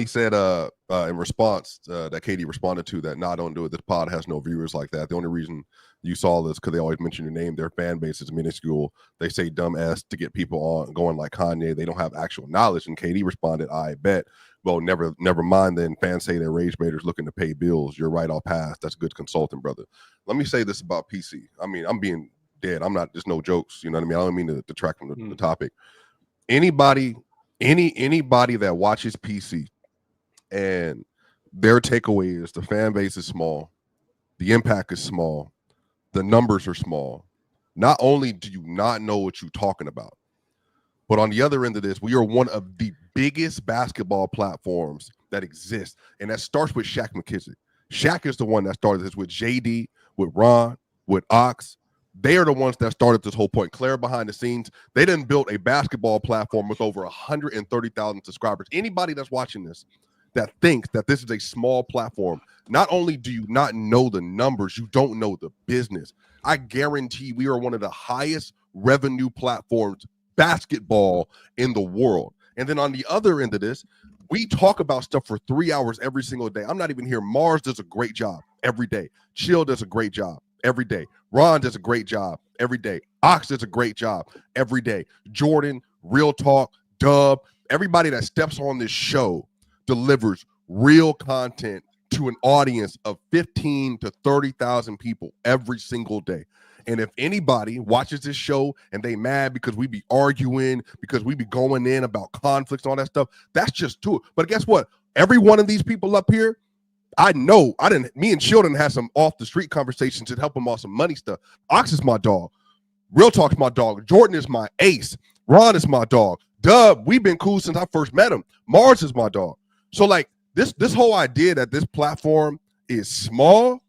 Speaker 10: said in response that KD responded to that, don't do it. This pod has no viewers like that. The only reason you saw this because they always mention your name. Their fan base is minuscule. They say dumb ass to get people on going like Kanye. They don't have actual knowledge. And KD responded, I bet. Well, never mind. Then fans say they're rage baiters looking to pay bills. You're right. I'll pass. That's good consulting, brother. Let me say this about PC. I mean, I'm being dead. I'm not. There's no jokes. You know what I mean? I don't mean to detract from the topic. Anybody that watches PC and their takeaway is the fan base is small, the impact is small, the numbers are small. Not only do you not know what you're talking about, but on the other end of this, we are one of the biggest basketball platforms that exist. And that starts with Shaq McKissick. Shaq is the one that started this with JD, with Ron, with Ox. They are the ones that started this whole point. Claire behind the scenes, they done built a basketball platform with over 130,000 subscribers. Anybody that's watching this that thinks that this is a small platform, not only do you not know the numbers, you don't know the business. I guarantee we are one of the highest revenue platforms basketball in the world. And then on the other end of this, we talk about stuff for 3 hours every single day. I'm not even here. Mars does a great job every day. Chill does a great job every day. Ron does a great job every day. Ox does a great job every day. Jordan, Real Talk, Dub, everybody that steps on this show delivers real content to an audience of 15 to 30,000 people every single day. And if anybody watches this show and they mad because we be arguing, because we be going in about conflicts and all that stuff, that's just to it. But guess what? Every one of these people up here, me and Sheldon had some off the street conversations to help them on some money stuff. Ox is my dog. Real Talk's my dog. Jordan is my ace. Ron is my dog. Dub, we've been cool since I first met him. Mars is my dog. So like this whole idea that this platform is small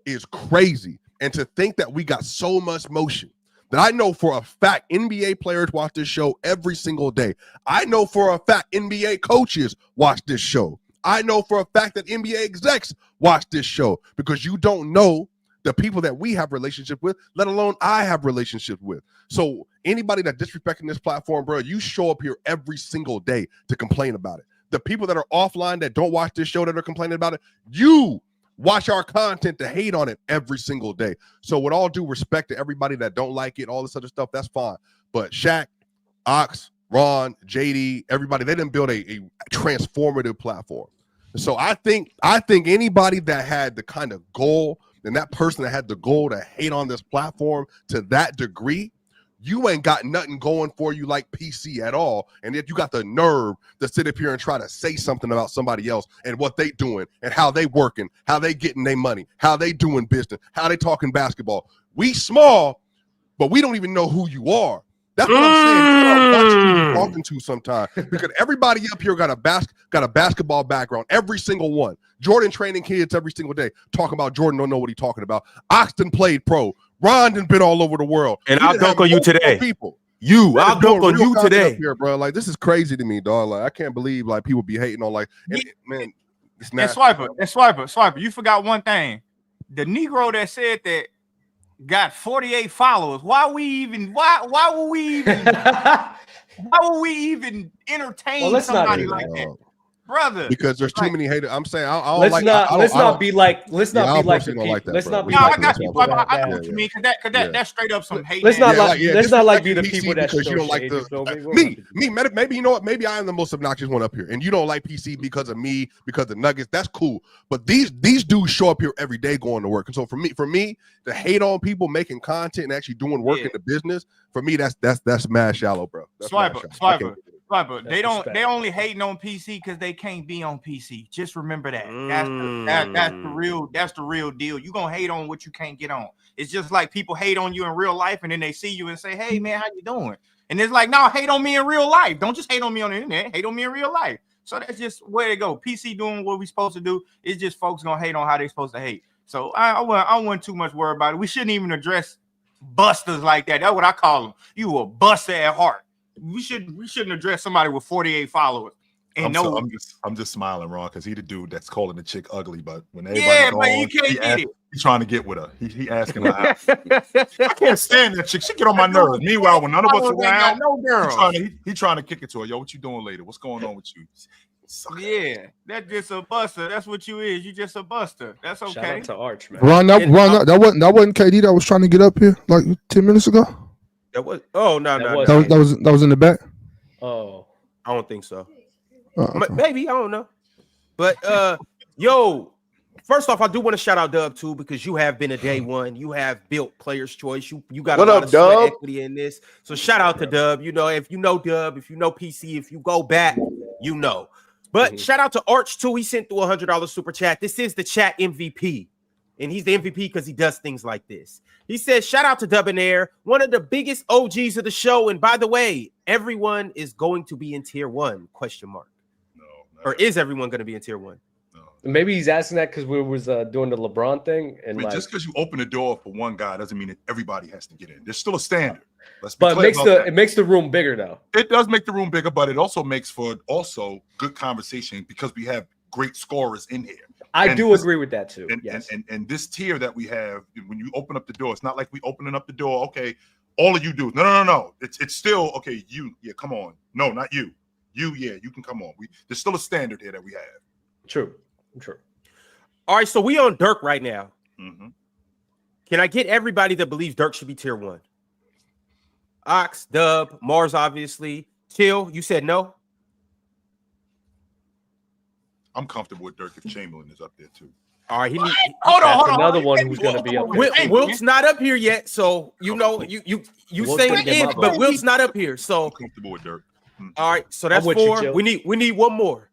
Speaker 10: is crazy. And to think that we got so much motion that I know for a fact NBA players watch this show every single day. I know for a fact NBA coaches watch this show. I know for a fact that NBA execs watch this show because you don't know the people that we have relationship with, let alone I have relationship with. So anybody that disrespecting this platform, bro, you show up here every single day to complain about it. The people that are offline that don't watch this show that are complaining about it, you watch our content to hate on it every single day. So with all due respect to everybody that don't like it, all this other stuff, that's fine. But Shaq, Ox, Ron, JD, everybody, they didn't build a transformative platform. So I think anybody that had the kind of goal and that person that had the goal to hate on this platform to that degree, you ain't got nothing going for you like PC at all. And yet you got the nerve to sit up here and try to say something about somebody else and what they doing and how they working, how they getting their money, how they doing business, how they talking basketball. We small, but we don't even know who you are. That's what I'm saying. That's what I'm watching you talking to sometimes. Because everybody up here got a basketball background. Every single one. Jordan training kids every single day. Talking about Jordan, don't know what he's talking about. Oxton played pro. Ron done been all over the world.
Speaker 1: And I'll dunk on you today.
Speaker 10: People.
Speaker 1: I'll dunk on you today.
Speaker 10: Here, bro. Like, this is crazy to me, dog. Like, I can't believe like people be hating on like, man. It's not.
Speaker 6: And Swiper. You forgot one thing. The Negro that said that got 48 followers. Why would we even entertain somebody like that? Brother,
Speaker 10: because there's too many haters. I'm saying
Speaker 3: let's not be like the people. Let's not be like.
Speaker 6: I got you. I know what you mean. Cause that's straight up some hate.
Speaker 3: Let's not be the people that
Speaker 10: because you don't like the me. Maybe you know what? Maybe I am the most obnoxious one up here, and you don't like PC because of me, because of Nuggets. That's cool. But these dudes show up here every day going to work, and so for me to hate on people making content and actually doing work in the business, for me that's mad shallow, bro.
Speaker 6: Swiper. They only hating on PC because they can't be on PC. Just remember that. That's the real deal. You gonna hate on what you can't get on. It's just like people hate on you in real life, and then they see you and say, "Hey man, how you doing?" And it's like, no, hate on me in real life. Don't just hate on me on the internet. Hate on me in real life. So that's just where it go. PC doing what we supposed to do. It's just folks gonna hate on how they supposed to hate. So I wasn't too much worried about it. We shouldn't even address busters like that. That's what I call them. You a buster at heart. We shouldn't address somebody with 48 followers. And
Speaker 2: I'm just smiling, Ron, because he the dude that's calling the chick ugly. But when
Speaker 6: everybody but you can't get it.
Speaker 2: He's trying to get with her. He asking her out. I can't stand that chick. She get on my nerves. Meanwhile, when none of us around, he trying to kick it to her. Yo, what you doing later? What's going on with you?
Speaker 6: Yeah, that's just a buster. That's what you is. You just a buster. That's okay.
Speaker 3: Shout out to Arch, man.
Speaker 5: Ron, that wasn't KD that was trying to get up here like 10 minutes ago.
Speaker 1: That was no.
Speaker 5: That was in the back.
Speaker 3: Oh,
Speaker 1: I don't think so.
Speaker 5: Okay.
Speaker 1: Maybe, I don't know. But yo, first off, I do want to shout out Dub too, because you have been a day one. You have built Player's Choice. You got a lot of sweat equity in this. So shout out to Dub. You know, if you know Dub, if you know PC, if you go back, you know. But shout out to Arch too. He sent through $100 super chat. This is the chat MVP. And he's the MVP because he does things like this. He says, shout out to Dubinair, one of the biggest OGs of the show. And by the way, everyone is going to be in tier 1, question mark.
Speaker 2: No.
Speaker 1: Or is everyone going to be in tier 1?
Speaker 2: No.
Speaker 3: Maybe he's asking that because we was doing the LeBron thing. And
Speaker 2: just because you open the door for one guy doesn't mean that everybody has to get in. There's still a standard.
Speaker 3: But it makes the room bigger though.
Speaker 2: It does make the room bigger, but it also makes for good conversation because we have great scorers in here.
Speaker 3: I do agree with that too.
Speaker 2: And this tier that we have, when you open up the door, it's not like we opening up the door. Okay, all of you do. No. It's still okay. You, yeah, come on. No, not you. You, yeah, you can come on. There's still a standard here that we have.
Speaker 3: True.
Speaker 1: All right, so we on Dirk right now.
Speaker 2: Mm-hmm.
Speaker 1: Can I get everybody that believes Dirk should be tier 1? Ox, Dub, Mars, obviously. Chill, you said no?
Speaker 2: I'm comfortable with Dirk if Chamberlain is up there too.
Speaker 1: All right,
Speaker 6: hold on.
Speaker 3: Another one who's going to be up there.
Speaker 1: Wilt's not up here yet, so you know you saying it, but Wilt's not up here. So
Speaker 2: I'm comfortable with Dirk.
Speaker 1: All right, so that's 4. We need one more.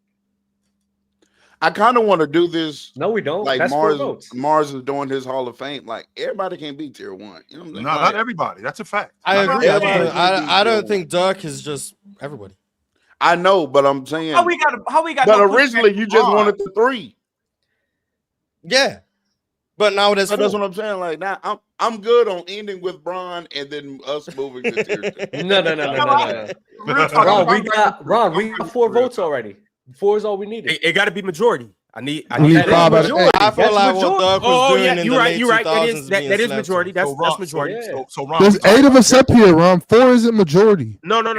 Speaker 9: I kind of want to do this.
Speaker 3: No, we don't.
Speaker 9: Like
Speaker 3: that's
Speaker 9: Mars is doing his Hall of Fame. Like everybody can't be tier 1. You know what I'm saying?
Speaker 2: Not everybody. That's a fact.
Speaker 4: I agree. I don't think Dirk is just everybody.
Speaker 9: I know, but I'm saying
Speaker 6: how we got.
Speaker 9: But originally, you just wanted the 3.
Speaker 4: Yeah, but now there's 4.
Speaker 9: That's what I'm saying. Like now, I'm good on ending with Bron and then us moving to tier 2.
Speaker 3: No. Ron, we got 4 votes already. 4 is all we needed.
Speaker 1: It got to be majority. I need
Speaker 5: 5 out of 8.
Speaker 4: I feel like what Dirk was doing in the late 2000s.
Speaker 1: That is majority. That's majority.
Speaker 3: Yeah.
Speaker 2: So Ron,
Speaker 5: there's 8 of us up here, Ron. 4 isn't majority.
Speaker 1: No. I'm not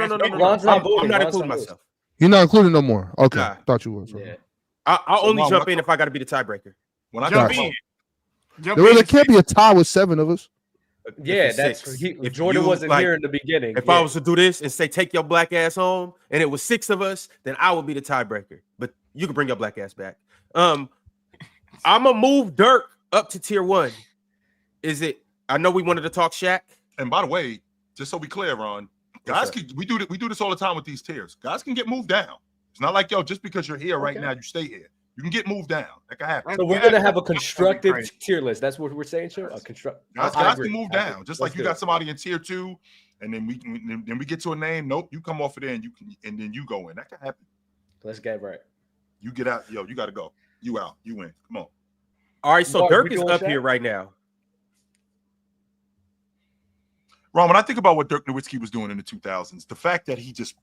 Speaker 1: including myself.
Speaker 5: You're not including no more. Okay,
Speaker 1: nah.
Speaker 5: Thought you was.
Speaker 3: Yeah.
Speaker 1: I'll only jump in if I got to be the tiebreaker.
Speaker 2: When I
Speaker 6: jump in,
Speaker 5: there can't be a tie with 7 of us.
Speaker 3: Yeah, if Jordan wasn't here in the beginning.
Speaker 1: If I was to do this and say take your black ass home, and it was 6 of us, then I would be the tiebreaker. But you can bring your black ass back. I'm gonna move Dirk up to tier 1. Is it? I know we wanted to talk Shaq.
Speaker 2: And by the way, just so we clear, Ron, guys, we do this all the time with these tiers. Guys can get moved down. It's not like just because you're here right now, you stay here. You can get moved down. That can happen.
Speaker 3: So we're gonna have a constructive tier list. That's what we're saying, sure.
Speaker 2: Guys can move down. Just like you got somebody in tier 2, and then we get to a name. Nope, you come off of there and then you go in. That can happen.
Speaker 3: Let's get right.
Speaker 2: You get out, you got to go. You out, you in. Come on.
Speaker 1: All right, so Dirk is up here right now.
Speaker 2: Ron, when I think about what Dirk Nowitzki was doing in the 2000s, the fact that he just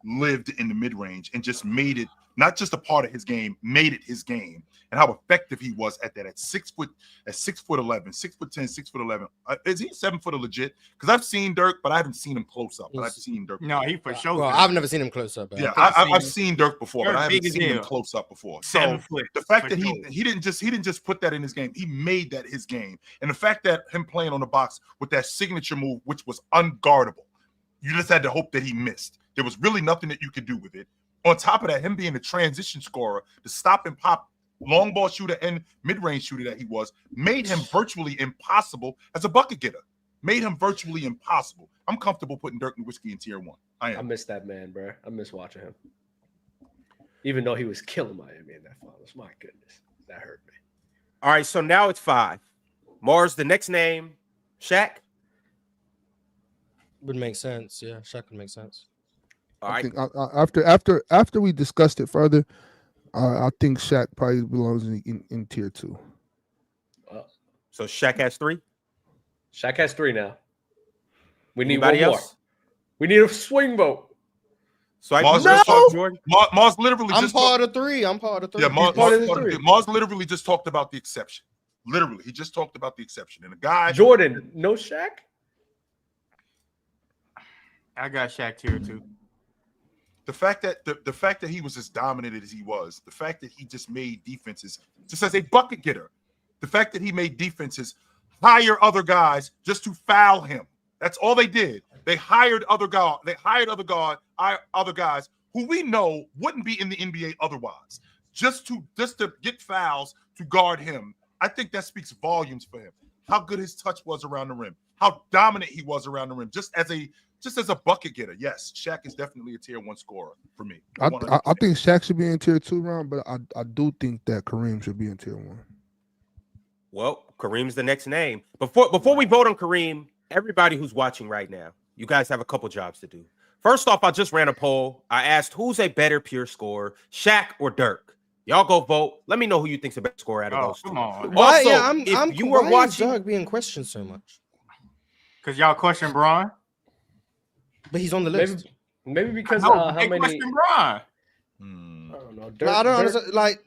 Speaker 2: lived in the mid-range and just made it not just a part of his game, made it his game, and how effective he was at that at 6'11", 6'10", 6'11". Is he 7 foot legit? Because I've seen Dirk, but I haven't seen him close up. But I've seen Dirk.
Speaker 6: No, he for sure.
Speaker 4: Well, I've never seen him close up.
Speaker 2: Yeah, I've seen Dirk before, but I haven't seen him close up before. So the fact that he didn't just put that in his game, he made that his game, and the fact that him playing on the box with that signature move, which was unguardable, you just had to hope that he missed. There was really nothing that you could do with it. On top of that, him being a transition scorer, the stop and pop long ball shooter and mid-range shooter that he was, made him virtually impossible as a bucket getter. Made him virtually impossible. I'm comfortable putting Dirk Nowitzki in tier 1. I
Speaker 3: miss that man, bro. I miss watching him. Even though he was killing Miami in that finals. My goodness. That hurt me.
Speaker 1: All right, so now it's 5. Mars, the next name, Shaq?
Speaker 4: Would make sense. Yeah, Shaq would make sense.
Speaker 1: All right.
Speaker 5: After we discussed it further, I think Shaq probably belongs in tier 2.
Speaker 1: So Shaq has 3.
Speaker 3: Shaq has 3 now. We need
Speaker 1: Anybody
Speaker 3: one more.
Speaker 1: else?
Speaker 3: We need a swing vote.
Speaker 1: So
Speaker 2: Mars literally
Speaker 4: I'm part of 3. I'm part of 3.
Speaker 2: Yeah, Mars literally just talked about the exception. Literally, he just talked about the exception. And the guy,
Speaker 3: Jordan, no Shaq.
Speaker 6: I got Shaq tier 2.
Speaker 2: The fact that he was as dominant as he was, the fact that he just made defenses just as a bucket getter, the fact that he made defenses hire other guys just to foul him. That's all they did. They hired other guys. They hired other guys who we know wouldn't be in the NBA otherwise, just to get fouls to guard him. I think that speaks volumes for him. How good his touch was around the rim, how dominant he was around the rim, just as a bucket getter. Yes, Shaq is definitely a tier 1 scorer for me.
Speaker 5: I think Shaq should be in tier 2 round, but I do think that Kareem should be in tier 1.
Speaker 1: Well, Kareem's the next name. Before we vote on Kareem, everybody who's watching right now, you guys have a couple jobs to do. First off, I just ran a poll. I asked who's a better pure scorer, Shaq or Dirk. Y'all go vote. Let me know who you think's a better scorer out of those two.
Speaker 6: Come on.
Speaker 4: Why?
Speaker 1: Also,
Speaker 4: Yeah,
Speaker 1: if you were watching,
Speaker 4: Dirk being questioned so much?
Speaker 6: Because y'all question Bron.
Speaker 4: But he's on the list.
Speaker 3: Maybe because
Speaker 6: No,
Speaker 3: how
Speaker 6: they
Speaker 3: many?
Speaker 6: question Bron.
Speaker 3: I don't know.
Speaker 4: I don't understand. Like,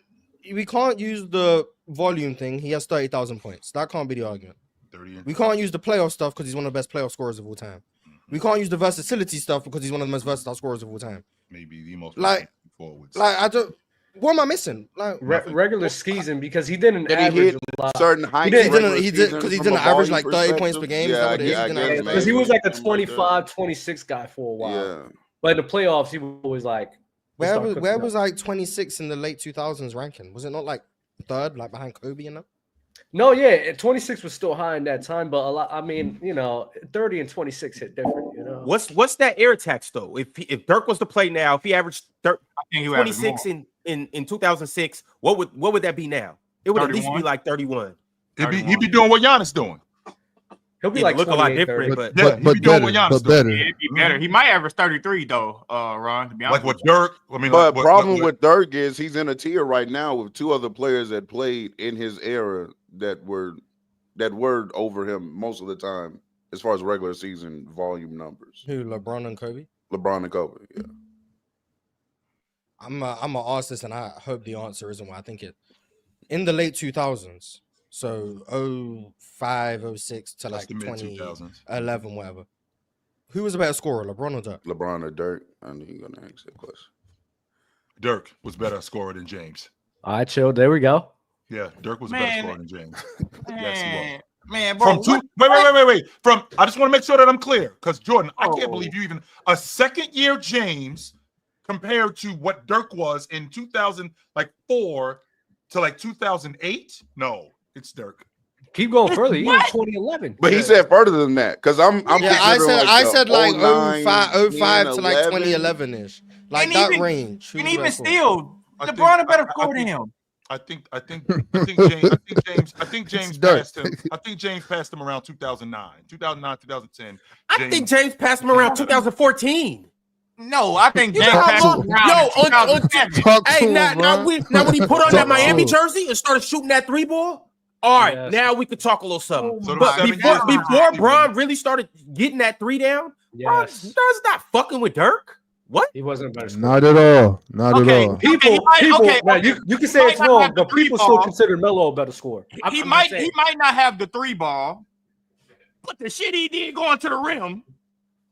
Speaker 4: we can't use the volume thing. He has 30,000 points. That can't be the argument. We can't use the playoff stuff because he's one of the best playoff scorers of all time. We can't use the versatility stuff because he's one of the most versatile scorers of all time.
Speaker 2: Maybe the most
Speaker 4: forwards. Like, I don't. What am I missing? Like
Speaker 3: regular season because he didn't
Speaker 9: Did
Speaker 3: average
Speaker 9: he hit
Speaker 3: a lot.
Speaker 9: certain heights?
Speaker 4: He did because he didn't average like 30 points per game.
Speaker 9: Yeah,
Speaker 3: Because he was like a 25, 26 guy for a while.
Speaker 9: Yeah.
Speaker 3: But in the playoffs, he was like.
Speaker 4: Where was like 26 in the late 2000s ranking? Was it not like third, like behind Kobe and them?
Speaker 3: No, yeah, 26 was still high in that time, but a lot. I mean, 30 and 26 hit different.
Speaker 1: What's that air tax though? If Dirk was to play now, if he averaged 26 in 2006, what would that be now? It would 31? At least be like 31.
Speaker 2: He'd be doing what Giannis doing.
Speaker 3: He'll be like
Speaker 1: look a lot different,
Speaker 2: but he'd be doing what Giannis doing.
Speaker 6: Yeah, it'd be better. He might average 33 though, Ron. To be honest,
Speaker 2: like with Dirk. I mean,
Speaker 9: but problem with Dirk is he's in a tier right now with two other players that played in his era that were over him most of the time as far as regular season volume numbers.
Speaker 4: Who, LeBron and Kobe?
Speaker 9: LeBron and Kobe, yeah.
Speaker 4: I'm gonna ask this, and I hope the answer isn't what I think it. In the late 2000s, so 05, 06 to like 2011, whatever. Who was a better scorer, LeBron or Dirk?
Speaker 9: LeBron or Dirk? I knew you were gonna ask that question.
Speaker 2: Dirk was better scorer than James.
Speaker 3: All right, chill. There we go.
Speaker 2: Yeah, Dirk was a better scorer than James. Yes, he was.
Speaker 6: Man, bro.
Speaker 2: Wait. I just want to make sure that I'm clear, because Jordan, I can't believe you even a second-year James compared to what Dirk was in 2004 to like 2008. No, it's Dirk.
Speaker 3: Keep going further. He was 2011.
Speaker 9: But he said further than that, because
Speaker 4: I said like 05 to like 2011-ish. Like that range.
Speaker 6: And even still, LeBron a better scorer than him.
Speaker 2: I think James passed him. I think James passed him around 2009, 2010.
Speaker 1: I think James passed him around 2014.
Speaker 6: No, I think James passed him around 2007.
Speaker 1: Hey, now when he put on that Miami jersey and started shooting that three ball, all right, now we could talk a little something. But before Bron really started getting that three down, Bron's not fucking with Dirk. What?
Speaker 3: He wasn't a better scorer.
Speaker 5: Not at all. Not at all.
Speaker 3: People. Now you can say it's wrong, but people still consider Melo a better scorer.
Speaker 6: He might not have the three ball, but the shit he did going to the rim,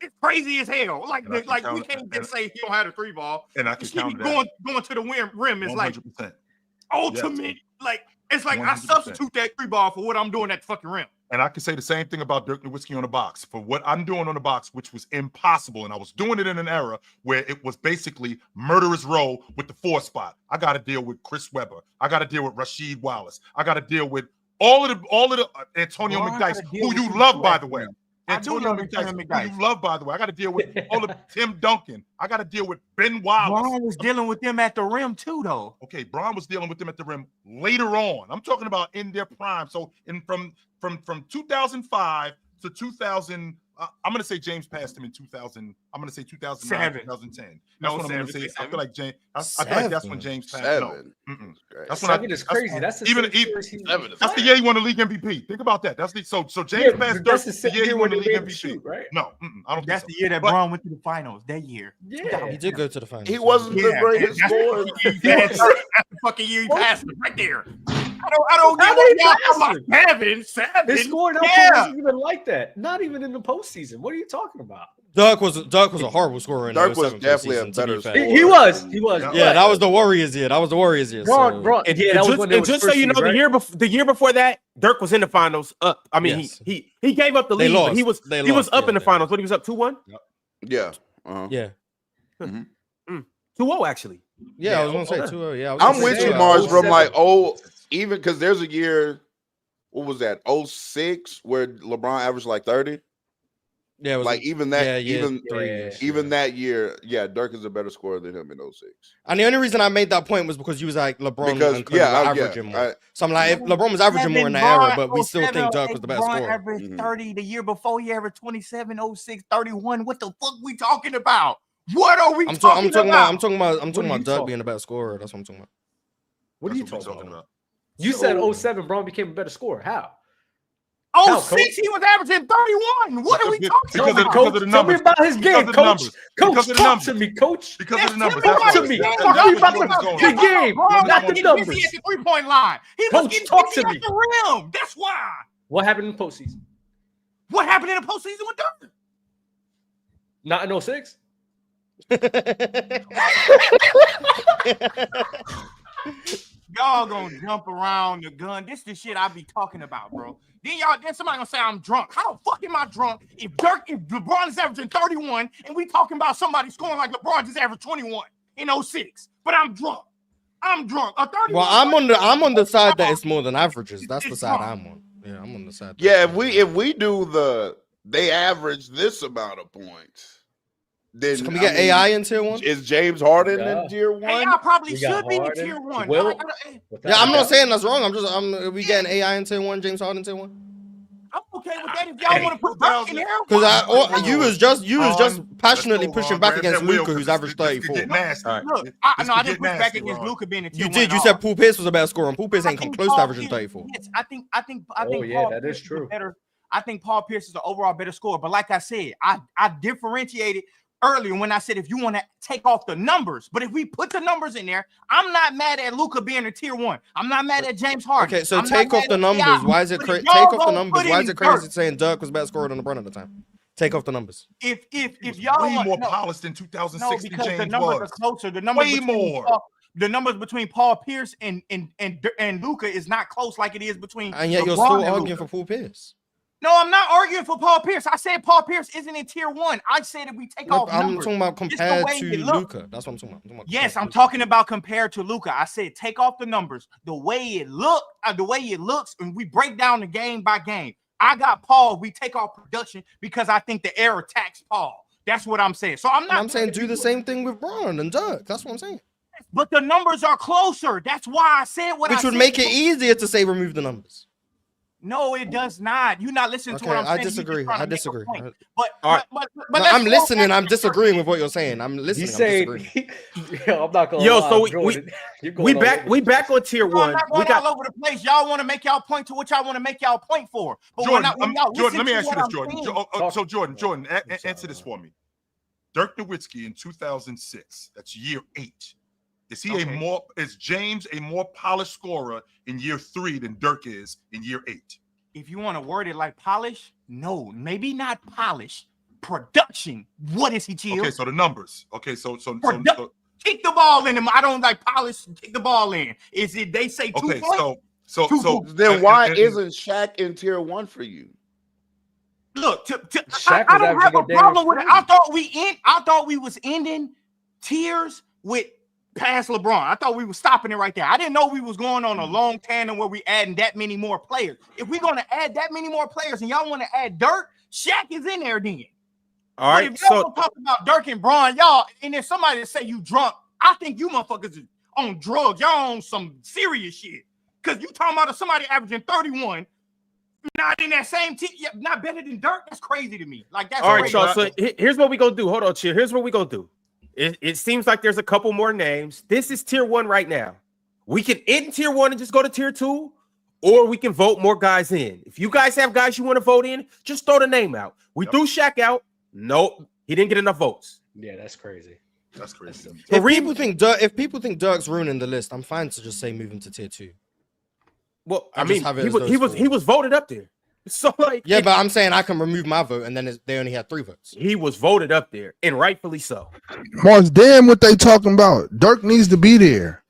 Speaker 6: it's crazy as hell. Like we can't just say he don't have the three ball.
Speaker 2: And I can count that.
Speaker 6: Going to the rim is 100%. Like ultimate. Like it's like 100%. I substitute that three ball for what I'm doing at the fucking rim.
Speaker 2: And I can say the same thing about Dirk Nowitzki on the box. For what I'm doing on the box, which was impossible, and I was doing it in an era where it was basically murderous row with the 4 spot. I got to deal with Chris Webber. I got to deal with Rasheed Wallace. I got to deal with all of the Antonio McDyess, who you love, by the way. Antonio McDyess, who you love, by the way. I got to deal with all of Tim Duncan. I got to deal with Ben Wallace.
Speaker 6: Bron was dealing with them at the rim too, though.
Speaker 2: Okay, Bron was dealing with them at the rim later on. I'm talking about in their prime. So from 2005 to 2000, I'm going to say James passed him in 2000. I'm going to say 2009, 2010. That's what I'm going to say. I feel like James. I feel like that's when James passed. No,
Speaker 3: that's when 7 is crazy. That's the
Speaker 2: that's the year he won the league MVP. Think about that. That's the so James passed Dirk the year he won the league MVP.
Speaker 3: Right?
Speaker 2: No, I don't.
Speaker 6: That's the year that Bron went to the finals. That year.
Speaker 3: Yeah,
Speaker 4: he did go to the finals.
Speaker 9: He wasn't the greatest scorer.
Speaker 6: That's the fucking year he passed him right there. I don't get what y'all talking about. Seven.
Speaker 3: His scoring output wasn't even like that. Not even in the postseason. What are you talking about?
Speaker 4: Dirk was a horrible scorer in
Speaker 9: Dirk
Speaker 4: the
Speaker 9: was
Speaker 4: 07
Speaker 9: definitely
Speaker 4: season,
Speaker 9: a
Speaker 4: to be
Speaker 9: better
Speaker 4: fair.
Speaker 9: scorer.
Speaker 3: He was.
Speaker 4: Yeah, that was the Warriors year.
Speaker 3: Bron, and yeah, that was when they
Speaker 1: And
Speaker 3: was
Speaker 1: just so
Speaker 3: first
Speaker 1: you know,
Speaker 3: seed, right?
Speaker 1: the year before that, Dirk was in the finals. Up. I mean,
Speaker 4: Yes.
Speaker 1: he gave up the
Speaker 4: They
Speaker 1: lead,
Speaker 4: lost.
Speaker 1: but he was
Speaker 4: They
Speaker 1: was
Speaker 4: lost,
Speaker 1: up
Speaker 4: yeah,
Speaker 1: in the
Speaker 4: they
Speaker 1: finals. But he was up 2-1,
Speaker 9: Yeah. Uh-huh.
Speaker 4: Yeah.
Speaker 1: 2-0 actually.
Speaker 4: Yeah, I was gonna say 2-0. Yeah,
Speaker 9: I'm with you, Mars, from
Speaker 3: 07.
Speaker 9: like even because there's a year, what was that? 06, where LeBron averaged like 30.
Speaker 4: Yeah, it was
Speaker 9: Like even that,
Speaker 4: yeah,
Speaker 9: even that year, Dirk is a better scorer than him in 06.
Speaker 4: And the only reason I made that point was because you was like LeBron and Curry were averaging more. So I'm like, if LeBron was averaging more in that era, but we still think Dirk was the best scorer.
Speaker 6: Averaged 30 the year before. He averaged 27, 06, 31. What the fuck we talking about? What are we talking about?
Speaker 4: I'm talking about Dirk being a better scorer. That's what I'm talking about.
Speaker 3: What are you talking about? You said 07, Bron became a better scorer. How?
Speaker 6: 06, he was averaging 31. What are we talking about?
Speaker 2: Because of the numbers.
Speaker 3: Tell me about his game, coach. Coach, talk to me, coach.
Speaker 2: Because of the numbers.
Speaker 3: Talk to me. Talk to me about the game, not the numbers.
Speaker 6: He at the 3-point line. He was getting
Speaker 3: talk to me.
Speaker 6: at the rim. That's why.
Speaker 3: What happened in the postseason?
Speaker 6: What happened in the postseason with Dirk?
Speaker 3: Not in 06?
Speaker 6: Y'all gonna jump around the gun. This is the shit I be talking about, bro. Then somebody gonna say I'm drunk. How the fuck am I drunk if LeBron is averaging 31 and we talking about somebody scoring like LeBron just averaged 21 in 06? But I'm drunk. I'm drunk.
Speaker 4: Well, I'm on the side that it's more than averages. That's the side I'm on. Yeah, I'm on the side.
Speaker 9: Yeah, if we do they average this amount of points. Then,
Speaker 4: can we get AI in tier 1?
Speaker 9: Is James Harden in tier 1?
Speaker 6: AI probably should be in tier 1.
Speaker 4: Yeah, I'm not saying that's wrong. Are we getting AI in tier 1, James Harden tier 1?
Speaker 6: I'm okay with that if y'all want to put Dirk in there.
Speaker 4: Because you was just passionately pushing back against Luka, who's averaged 34.
Speaker 6: Look, I didn't push back against Luka being in tier 1.
Speaker 4: You did. You said Paul Pierce was a better scorer, and Paul Pierce ain't come close to averaging 34.
Speaker 6: Yes, I think.
Speaker 3: Oh yeah, that is true.
Speaker 6: I think Paul Pierce is the overall better scorer. But like I said, I differentiated earlier when I said if you want to take off the numbers, but if we put the numbers in there, I'm not mad at Luka being in tier 1. I'm not mad at James Harden.
Speaker 4: Okay, so take off the numbers. Why is it crazy? Take off the numbers. Why is it crazy saying Dirk was better scorer than LeBron at the time? Take off the numbers.
Speaker 6: If y'all
Speaker 2: way more polished in 2006 than James
Speaker 6: the numbers are closer. The numbers
Speaker 2: way more.
Speaker 6: The numbers between Paul Pierce and Luka is not close like it is between.
Speaker 4: And yet you're still arguing for Paul Pierce.
Speaker 6: No, I'm not arguing for Paul Pierce. I said Paul Pierce isn't in tier 1. I said if we take off numbers.
Speaker 4: I'm talking about compared to Luka. That's what I'm talking about.
Speaker 6: Yes, I'm talking about compared to Luka. I said take off the numbers. The way it looks, and we break down the game by game. I got Paul. We take off production because I think the air attacks Paul. That's what I'm saying. So I'm
Speaker 4: saying do the same thing with Bron and Dirk. That's what I'm saying.
Speaker 6: But the numbers are closer. That's why I said what I said.
Speaker 4: Which would make it easier to say remove the numbers.
Speaker 6: No, it does not. You're not listening to what I'm saying.
Speaker 4: I disagree.
Speaker 6: But
Speaker 4: I'm listening. I'm disagreeing with what you're saying. I'm listening.
Speaker 3: I'm not gonna.
Speaker 1: So we back on tier 1.
Speaker 6: We got all over the place. Y'all want to make y'all point to what y'all want to make y'all point for. But
Speaker 2: Jordan, let me ask you this, Jordan. So Jordan, answer this for me. Dirk Nowitzki in 2006. That's year 8. Is he is James a more polished scorer in year 3 than Dirk is in year 8?
Speaker 6: If you want to word it like polish, no, maybe not polish. Production. What is he, Chill?
Speaker 2: Okay, so the numbers. Okay, so
Speaker 6: kick the ball in him. I don't like polish. Kick the ball in. Is it? They say 2 points.
Speaker 9: So then why isn't Shaq in tier 1 for you?
Speaker 6: Look, I don't have a problem with it. I thought we was ending tiers with past LeBron. I thought we were stopping it right there. I didn't know we was going on a long tandem where we adding that many more players. If we're gonna add that many more players and y'all want to add Dirk, Shaq is in there then.
Speaker 1: All right.
Speaker 6: But if y'all talk about Dirk and Bron, y'all, and if somebody say you drunk, I think you motherfuckers is on drugs. Y'all on some serious shit. Cause you talking about somebody averaging 31, not in that same team, not better than Dirk. That's crazy to me. Like that's
Speaker 1: all right, y'all. So here's what we gonna do. Hold on, Chill. Here's what we gonna do. It seems like there's a couple more names. This is tier 1 right now. We can end tier 1 and just go to tier 2, or we can vote more guys in. If you guys have guys you want to vote in, just throw the name out. We threw Shaq out. Nope, he didn't get enough votes.
Speaker 3: Yeah, that's crazy.
Speaker 2: That's crazy.
Speaker 4: If people think Dirk's ruining the list, I'm fine to just say move him to tier 2.
Speaker 1: Well, I
Speaker 4: And
Speaker 1: mean,
Speaker 4: just have it
Speaker 1: he
Speaker 4: as
Speaker 1: was
Speaker 4: those
Speaker 1: he was
Speaker 4: four.
Speaker 1: he was voted up there. So like,
Speaker 4: Yeah, but I'm saying I can remove my vote, and then they only had 3 votes.
Speaker 1: he was voted up there, and rightfully so.
Speaker 5: Mars, damn what they talking about. Dirk needs to be there.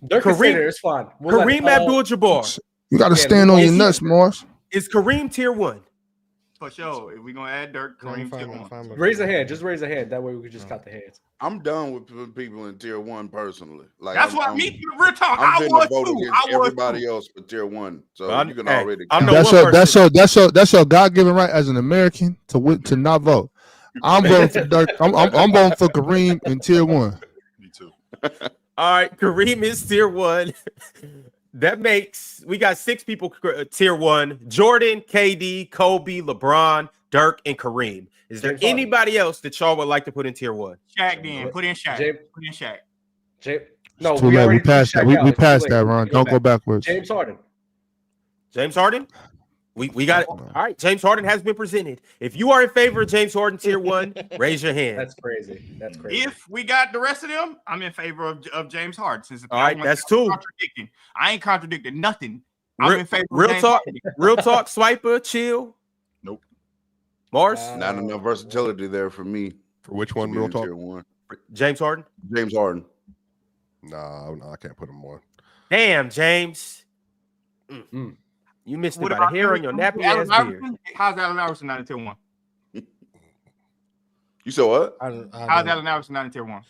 Speaker 3: Dirk is there. It's fine.
Speaker 1: Kareem Abdul-Jabbar.
Speaker 5: You got to stand on your nuts, Mars.
Speaker 1: Is Kareem tier 1?
Speaker 6: For sure. If we're gonna add Dirk, Kareem tier 1.
Speaker 3: Raise a hand. Just raise a hand. That way we can just count the hands.
Speaker 9: I'm done with putting people in tier 1 personally. Like
Speaker 6: That's what me. Real talk.
Speaker 9: I'm
Speaker 6: I
Speaker 9: finna
Speaker 6: was
Speaker 9: vote
Speaker 6: too.
Speaker 9: against
Speaker 6: I was
Speaker 9: everybody
Speaker 6: too.
Speaker 9: else for tier 1. So
Speaker 1: Well,
Speaker 9: you can
Speaker 1: hey,
Speaker 9: already.
Speaker 1: I'm
Speaker 9: count.
Speaker 1: the
Speaker 5: That's your God-given right as an American to not vote. I'm voting for Dirk. I'm voting for Kareem in tier 1.
Speaker 2: Me too.
Speaker 1: All right, Kareem is tier 1. That makes we got 6 people tier 1: Jordan, KD, Kobe, LeBron, Dirk, and Kareem. Is there anybody else that y'all would like to put in tier 1?
Speaker 6: Shaq then. Put in Shaq. Put in Shaq.
Speaker 3: No,
Speaker 5: It's too late. We passed that. We passed that, Ron. Don't go backwards.
Speaker 3: James Harden.
Speaker 1: James Harden? We got it. All right, James Harden has been presented. If you are in favor of James Harden tier 1, raise your hand.
Speaker 3: That's crazy. That's crazy.
Speaker 6: If we got the rest of them, I'm in favor of James Harden. Since
Speaker 1: all right, that's 2.
Speaker 6: I ain't contradicting nothing. I'm in favor of
Speaker 1: real
Speaker 6: James
Speaker 1: talk.
Speaker 6: Harden.
Speaker 1: Real talk. Swiper, chill.
Speaker 2: Nope.
Speaker 1: Mars.
Speaker 9: Not enough versatility there for me.
Speaker 10: For which one? Real talk.
Speaker 9: Tier 1.
Speaker 1: James Harden.
Speaker 9: James Harden.
Speaker 10: Nah, I can't put him on.
Speaker 1: Damn, James. You missed it by a hair on your nappy ass beard.
Speaker 6: How's Allen Iverson not in tier 1?
Speaker 9: You said what?
Speaker 6: How's Allen Iverson not in tier 1?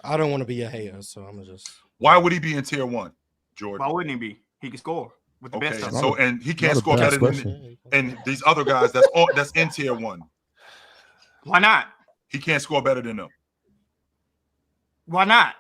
Speaker 4: I don't want to be a hater, so I'm just.
Speaker 2: Why would he be in tier 1, Jordan?
Speaker 6: Why wouldn't he be? He can score with the best.
Speaker 2: So and he can't score better than these other guys that's in tier 1.
Speaker 6: Why not?
Speaker 2: He can't score better than them.
Speaker 6: Why not?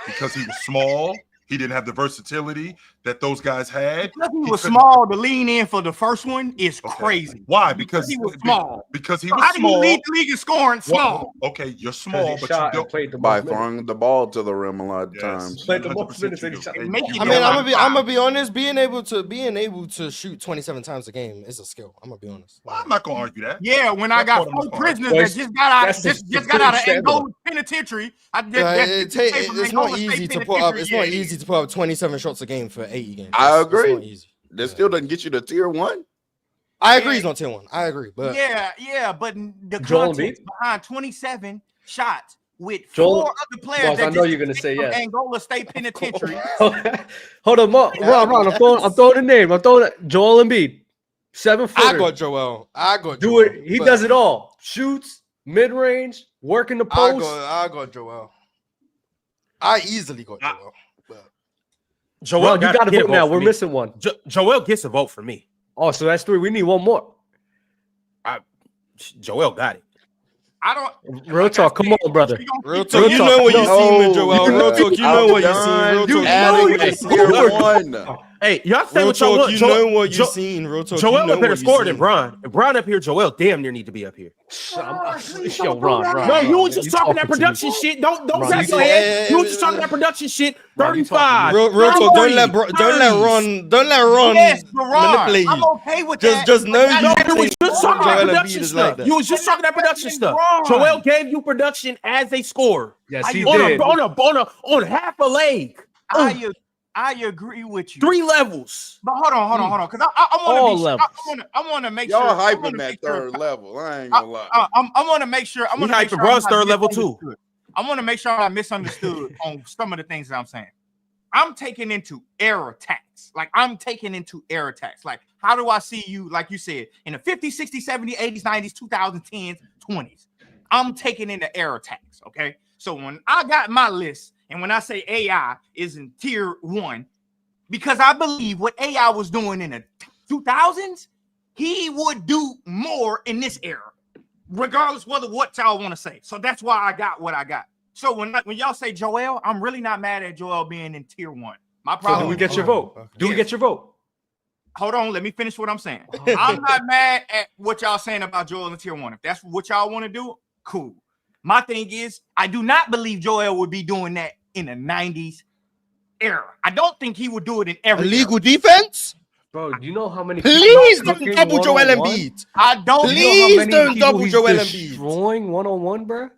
Speaker 2: Because he was small. He didn't have the versatility that those guys had.
Speaker 6: Because he was small, to lean in for the first one is crazy.
Speaker 2: Why? Because
Speaker 6: he was small.
Speaker 2: Because he
Speaker 6: So
Speaker 2: was
Speaker 6: how do
Speaker 2: small.
Speaker 6: you lead the league in scoring small?
Speaker 2: Okay, you're small, but you don't.
Speaker 9: By throwing the ball to the rim a lot of times.
Speaker 3: Played the most minutes in each other.
Speaker 4: I mean, I'm gonna be honest. Being able to shoot 27 times a game is a skill. I'm gonna be honest.
Speaker 2: Well, I'm not gonna argue that.
Speaker 6: Yeah, when I got 4 prisoners that just got out of Angola penitentiary,
Speaker 4: it's not easy to put up. It's not easy to put up 27 shots a game for 80 games.
Speaker 9: I agree. That still doesn't get you to tier 1.
Speaker 4: I agree. He's not tier 1. I agree, but
Speaker 6: but the
Speaker 3: Joel
Speaker 6: context behind 27 shots with
Speaker 3: Joel,
Speaker 6: 4 other players.
Speaker 3: I know you're gonna say yes.
Speaker 6: Angola State Penitentiary.
Speaker 3: Hold on, Ron. I'm throwing a name. I'm throwing Joel Embiid, 7-footer.
Speaker 4: I got Joel.
Speaker 3: Do it. He does it all. Shoots, mid range, working the post.
Speaker 4: I got Joel. I easily got Joel.
Speaker 1: Joel,
Speaker 3: you got to vote now. We're missing one.
Speaker 1: Joel gets a vote for me.
Speaker 3: Oh, so that's 3. We need one more.
Speaker 1: Joel got it.
Speaker 6: I don't.
Speaker 3: Real talk. Come on, brother.
Speaker 4: Real talk. You know what you seen with Joel. Real talk. You know what you seen. Real talk.
Speaker 1: Hey, y'all say
Speaker 4: Real
Speaker 1: what y'all
Speaker 4: talk.
Speaker 1: want.
Speaker 4: You know what you seen. Real talk.
Speaker 1: Joel
Speaker 4: you know
Speaker 1: better
Speaker 4: what
Speaker 1: score
Speaker 4: you
Speaker 1: than
Speaker 4: seen.
Speaker 1: Bron. If Bron up here, Joel damn near need to be up here.
Speaker 3: Yo, Ron.
Speaker 1: No, you was just talking that production shit. Don't rest your head. You was just talking that production shit. 35.
Speaker 4: Real talk. Don't let Ron
Speaker 6: Yes, Ron.
Speaker 4: manipulate you.
Speaker 6: I'm okay with that.
Speaker 4: Just know
Speaker 1: No,
Speaker 4: you
Speaker 1: you was just talking that
Speaker 4: Joel
Speaker 1: production
Speaker 4: Embiid is
Speaker 1: stuff.
Speaker 4: like that.
Speaker 1: You was just talking that production stuff.
Speaker 6: Ron.
Speaker 1: Joel gave you production as a scorer.
Speaker 3: Yes, he
Speaker 1: on
Speaker 3: did.
Speaker 1: On half a leg.
Speaker 6: I agree with you.
Speaker 1: 3 levels.
Speaker 6: But hold on, because I want to make sure.
Speaker 9: Y'all hyping that third level. I ain't gonna lie.
Speaker 6: I want to make sure.
Speaker 1: We hyping Bron's third level too.
Speaker 6: I want to make sure I'm not misunderstood on some of the things that I'm saying. I'm taking into air attacks. Like, how do I see you, like you said, in the 50s, 60s, 70s, 80s, 90s, 2010s, 20s? I'm taking into air attacks, okay? So when I got my list, and when I say AI is in tier 1, because I believe what AI was doing in the 2000s, he would do more in this era, regardless whether what y'all want to say. So that's why I got what I got. So when y'all say Joel, I'm really not mad at Joel being in tier 1. My problem.
Speaker 3: So do we get your vote? Do we get your vote?
Speaker 6: Hold on, let me finish what I'm saying. I'm not mad at what y'all saying about Joel in tier 1. If that's what y'all want to do, cool. My thing is, I do not believe Joel would be doing that in the 90s era. I don't think he would do it in every
Speaker 4: illegal
Speaker 6: era.
Speaker 4: defense.
Speaker 3: Bro, do you know how many?
Speaker 4: Please don't double Joel Embiid.
Speaker 6: I don't
Speaker 4: Please
Speaker 6: know how many
Speaker 4: don't
Speaker 6: people
Speaker 4: double
Speaker 6: he's
Speaker 4: Joel Embiid.
Speaker 3: Destroying 1-on-1, bro.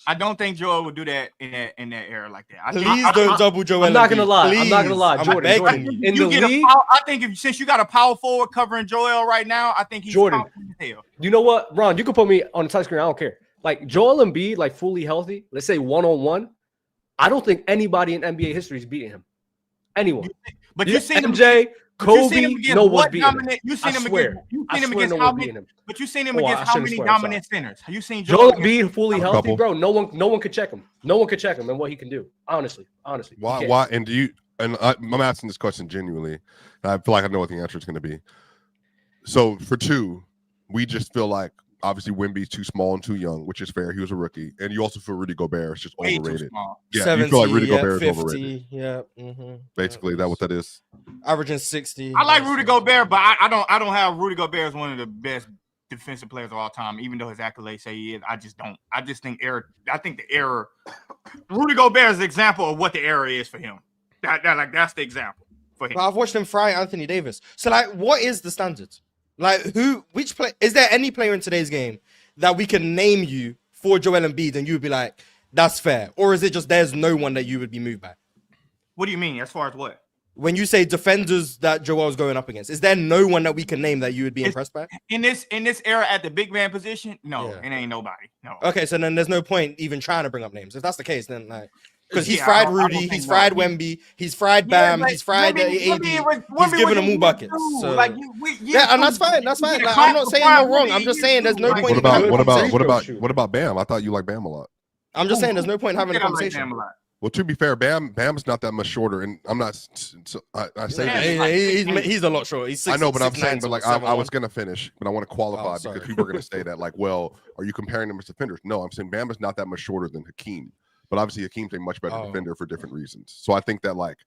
Speaker 6: I don't think Joel would do that in that era like that.
Speaker 4: Please don't double Joel.
Speaker 3: I'm not gonna lie.
Speaker 4: Please.
Speaker 3: I'm not gonna lie. Jordan, in the league,
Speaker 6: I think since you got a power forward covering Joel right now, I think he's
Speaker 3: Jordan.
Speaker 6: as hell.
Speaker 3: You know what, Ron? You can put me on the touch screen. I don't care. Like Joel Embiid, like fully healthy. Let's say 1-on-1. I don't think anybody in NBA history is beating him. Anyone.
Speaker 6: But you seen
Speaker 3: MJ, Kobe, no one's beating him.
Speaker 6: You seen him
Speaker 3: against how many?
Speaker 6: But you seen him against how many dominant centers? You seen
Speaker 3: Joel Embiid fully healthy, bro. No one could check him. No one could check him and what he can do. Honestly.
Speaker 10: Why? And do you? And I'm asking this question genuinely. And I feel like I know what the answer is going to be. So for two, we just feel like obviously Wemby's too small and too young, which is fair. He was a rookie, and you also feel Rudy Gobert is just overrated. Yeah,
Speaker 4: 70,
Speaker 10: you feel like Rudy Gobert
Speaker 4: 50,
Speaker 10: is overrated.
Speaker 4: Yeah,
Speaker 10: basically that what that is.
Speaker 4: Averaging 60.
Speaker 6: I like Rudy Gobert, but I don't have Rudy Gobert as one of the best defensive players of all time, even though his accolades say he is. I just don't. I just think the error. Rudy Gobert is an example of what the error is for him. That's the example for him.
Speaker 4: But I've watched him fry Anthony Davis. So like, what is the standard? Like which play is there any player in today's game that we can name you for Joel Embiid and you would be like, that's fair? Or is it just there's no one that you would be moved by?
Speaker 6: What do you mean? As far as what?
Speaker 4: When you say defenders that Joel's going up against, is there no one that we can name that you would be impressed by?
Speaker 6: In this era at the big man position, no, it ain't nobody. No.
Speaker 4: Okay, so then there's no point even trying to bring up names. If that's the case, then like because he's fried Rudy, he's fried Wemby, he's fried Bam, he's fried AD. He's giving them all buckets. So and that's fine. That's fine. Like, I'm not saying you're wrong. I'm just saying there's no point.
Speaker 10: What about Bam? I thought you liked Bam a lot.
Speaker 4: I'm just saying there's no point having a conversation.
Speaker 10: Well, to be fair, Bam's not that much shorter, and I'm not. I say
Speaker 4: he's a lot shorter. He's 6,
Speaker 10: I know, but I'm saying, but like I was
Speaker 4: 7'1".
Speaker 10: gonna finish, but I want to qualify because people are gonna say that, like, well, are you comparing them as defenders? No, I'm saying Bam is not that much shorter than Hakeem, but obviously Hakeem's a much better defender for different reasons. So I think that, like,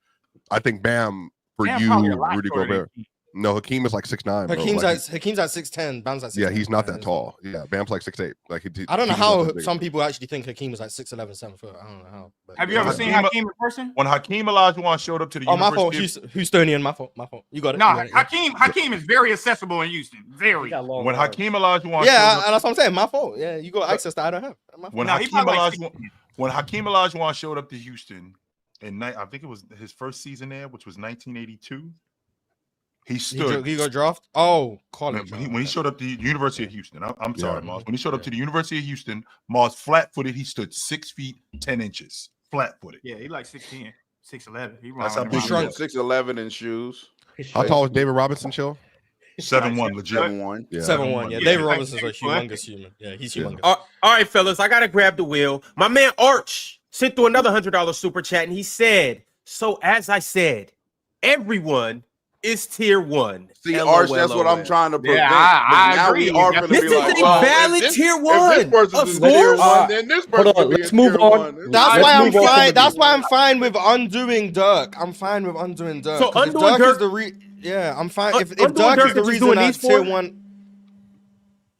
Speaker 10: I think Bam for you, Rudy Gobert. No, Hakeem is like 6'9".
Speaker 4: Hakeem's at 6'10". Bam's at 6'10".
Speaker 10: Yeah, he's not that tall. Yeah, Bam's like 6'8". Like
Speaker 4: I don't know how some people actually think Hakeem is like 6'11", 7 foot. I don't know how.
Speaker 6: Have you ever seen Hakeem in person?
Speaker 2: When Hakeem Olajuwon showed up to the
Speaker 4: my fault. Houstonian. My fault. You got it.
Speaker 6: No, Hakeem is very accessible in Houston. Very.
Speaker 2: When Hakeem Olajuwon.
Speaker 4: Yeah, and that's what I'm saying. My fault. Yeah, you got access that I don't have.
Speaker 2: When Hakeem Olajuwon showed up to Houston, and I think it was his first season there, which was 1982. He stood.
Speaker 4: He got drafted. Oh, college.
Speaker 2: When he showed up to the University of Houston, I'm sorry, Mars. When he showed up to the University of Houston, Mars flat-footed. He stood 6 feet 10 inches, flat-footed.
Speaker 6: Yeah, he like 6'10", 6'11". He
Speaker 9: shrunk 6'11" in shoes.
Speaker 10: How tall is David Robinson? Chill.
Speaker 2: 7'1", legit.
Speaker 9: 7'1".
Speaker 10: Yeah.
Speaker 4: 7'1". Yeah, David Robinson's a humongous human. Yeah, he's humongous.
Speaker 1: All right, fellas, I gotta grab the wheel. My man Arch sent through another $100 super chat, and he said, "So as I said, everyone is tier 1."
Speaker 9: See, Arch, that's what I'm trying to prevent.
Speaker 6: I agree.
Speaker 9: We are going to
Speaker 1: This
Speaker 9: be
Speaker 1: is
Speaker 9: like,
Speaker 1: a
Speaker 9: well,
Speaker 1: valid tier 1.
Speaker 9: If this person is tier 1, then this person will be
Speaker 3: let's move on.
Speaker 4: That's why I'm fine. That's why I'm fine with undoing Dirk. I'm fine with undoing Dirk.
Speaker 1: So undoing
Speaker 4: Dirk is the I'm fine. If Dirk is the reason that tier 1,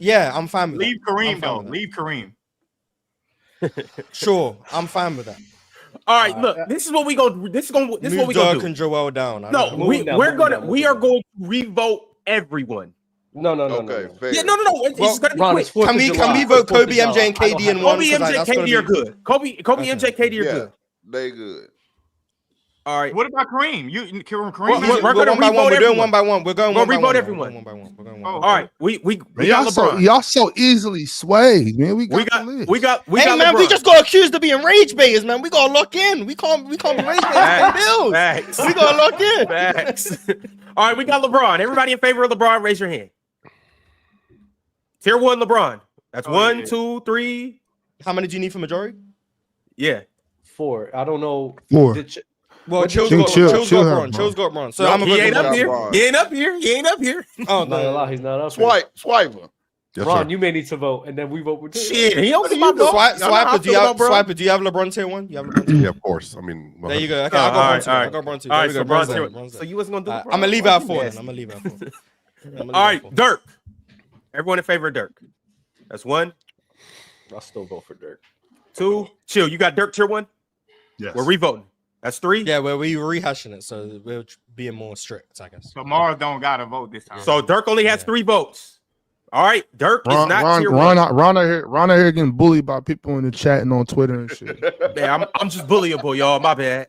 Speaker 4: yeah, I'm fine with
Speaker 6: Leave Kareem though. Leave Kareem.
Speaker 4: Sure, I'm fine with that.
Speaker 1: All right, look, this is what we go. This is what we gonna do.
Speaker 4: And Joel down.
Speaker 1: No, we are going to revote everyone.
Speaker 3: No.
Speaker 9: Fair.
Speaker 1: Yeah, no. It's gonna be quick.
Speaker 4: Can we vote Kobe, MJ, and KD in one?
Speaker 1: Kobe, MJ, KD are good. Kobe, MJ, KD are good.
Speaker 9: They good.
Speaker 1: All right.
Speaker 6: What about Kareem? Kareem.
Speaker 1: We're going to revote
Speaker 4: We're doing one by one. We're going to
Speaker 1: revote everyone.
Speaker 4: One by one.
Speaker 1: All right. We got LeBron.
Speaker 5: Y'all so easily swayed, man. We got
Speaker 4: Hey man,
Speaker 1: LeBron.
Speaker 4: we just got accused of being rage baiters, man. We gotta lock in. We can't be rage baiters. Bills.
Speaker 1: Facts.
Speaker 4: We gotta lock in.
Speaker 1: Facts. All right, we got LeBron. Everybody in favor of LeBron, raise your hand. Tier 1 LeBron. That's 1, 2, 3.
Speaker 4: How many do you need for majority?
Speaker 1: Yeah.
Speaker 3: 4. I don't know.
Speaker 5: 4.
Speaker 4: Well, Chill's got LeBron. So I'm
Speaker 1: he ain't up here. He ain't up here.
Speaker 4: Oh
Speaker 3: no, he's not up.
Speaker 9: Swiper.
Speaker 10: Yes,
Speaker 3: Ron,
Speaker 10: sir.
Speaker 3: you may need to vote, and then we vote with you.
Speaker 1: Shit, he don't
Speaker 4: Swiper, do you have LeBron tier 1? You have LeBron tier 1?
Speaker 10: Yeah, of course. I mean,
Speaker 4: there you go. Okay, I got LeBron too.
Speaker 1: All right, so LeBron. So you wasn't gonna do.
Speaker 4: I'm gonna leave out 4. I'm gonna leave out 4.
Speaker 1: All right, Dirk. Everyone in favor of Dirk. That's 1.
Speaker 3: I'll still vote for Dirk.
Speaker 1: 2. Chill. You got Dirk tier 1.
Speaker 2: Yes.
Speaker 1: We're revoting. That's 3.
Speaker 4: Yeah, we're rehashing it, so we're being more strict, I guess.
Speaker 6: So Mars don't gotta vote this time.
Speaker 1: So Dirk only has 3 votes. All right, Dirk is not tier one.
Speaker 5: Ron out here getting bullied by people in the chat and on Twitter and shit.
Speaker 1: Man, I'm just bullyable, y'all. My bad.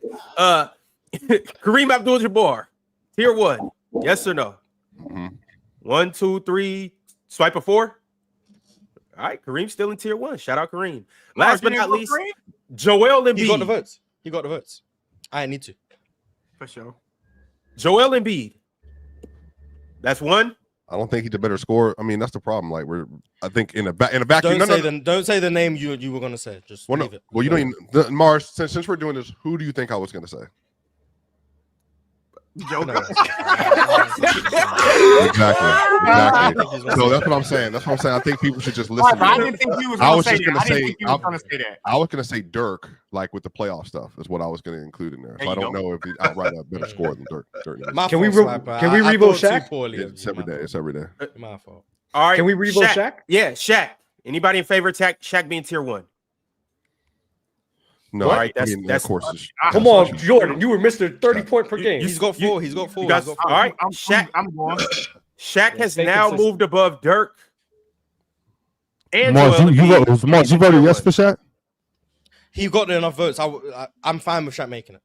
Speaker 1: Kareem Abdul-Jabbar, tier one. Yes or no?
Speaker 10: Mm-hmm.
Speaker 1: 1, 2, 3. Swipe a 4. All right, Kareem's still in tier one. Shout out Kareem. Last but not least, Joel Embiid.
Speaker 4: He got the votes. I need to.
Speaker 6: For sure.
Speaker 1: Joel Embiid. That's 1.
Speaker 10: I don't think he's a better scorer. I mean, that's the problem. Like I think in a vacuum.
Speaker 4: Don't say the name you were gonna say. Just leave it.
Speaker 10: Well, you don't even Mars. Since we're doing this, who do you think I was gonna say?
Speaker 6: Joker.
Speaker 10: Exactly. So that's what I'm saying. I think people should just listen.
Speaker 6: I didn't think you was going to say that.
Speaker 10: I was going to say Dirk, like with the playoff stuff, is what I was going to include in there. So I don't know if he's outright a better scorer than Dirk.
Speaker 3: Can we revote Shaq?
Speaker 10: It's every day. It's every day.
Speaker 4: My fault.
Speaker 1: All right.
Speaker 3: Can we revote Shaq?
Speaker 1: Yeah, Shaq. Anybody in favor of Shaq being tier one?
Speaker 10: No,
Speaker 1: all right,
Speaker 10: of course.
Speaker 3: Come on, Jordan. You were Mr. 30-point per game.
Speaker 4: He's got 4. He's got 4.
Speaker 1: All right, Shaq. Shaq has now moved above Dirk. And
Speaker 5: Mars, you voted yes for Shaq?
Speaker 4: He got enough votes. I'm fine with Shaq making it.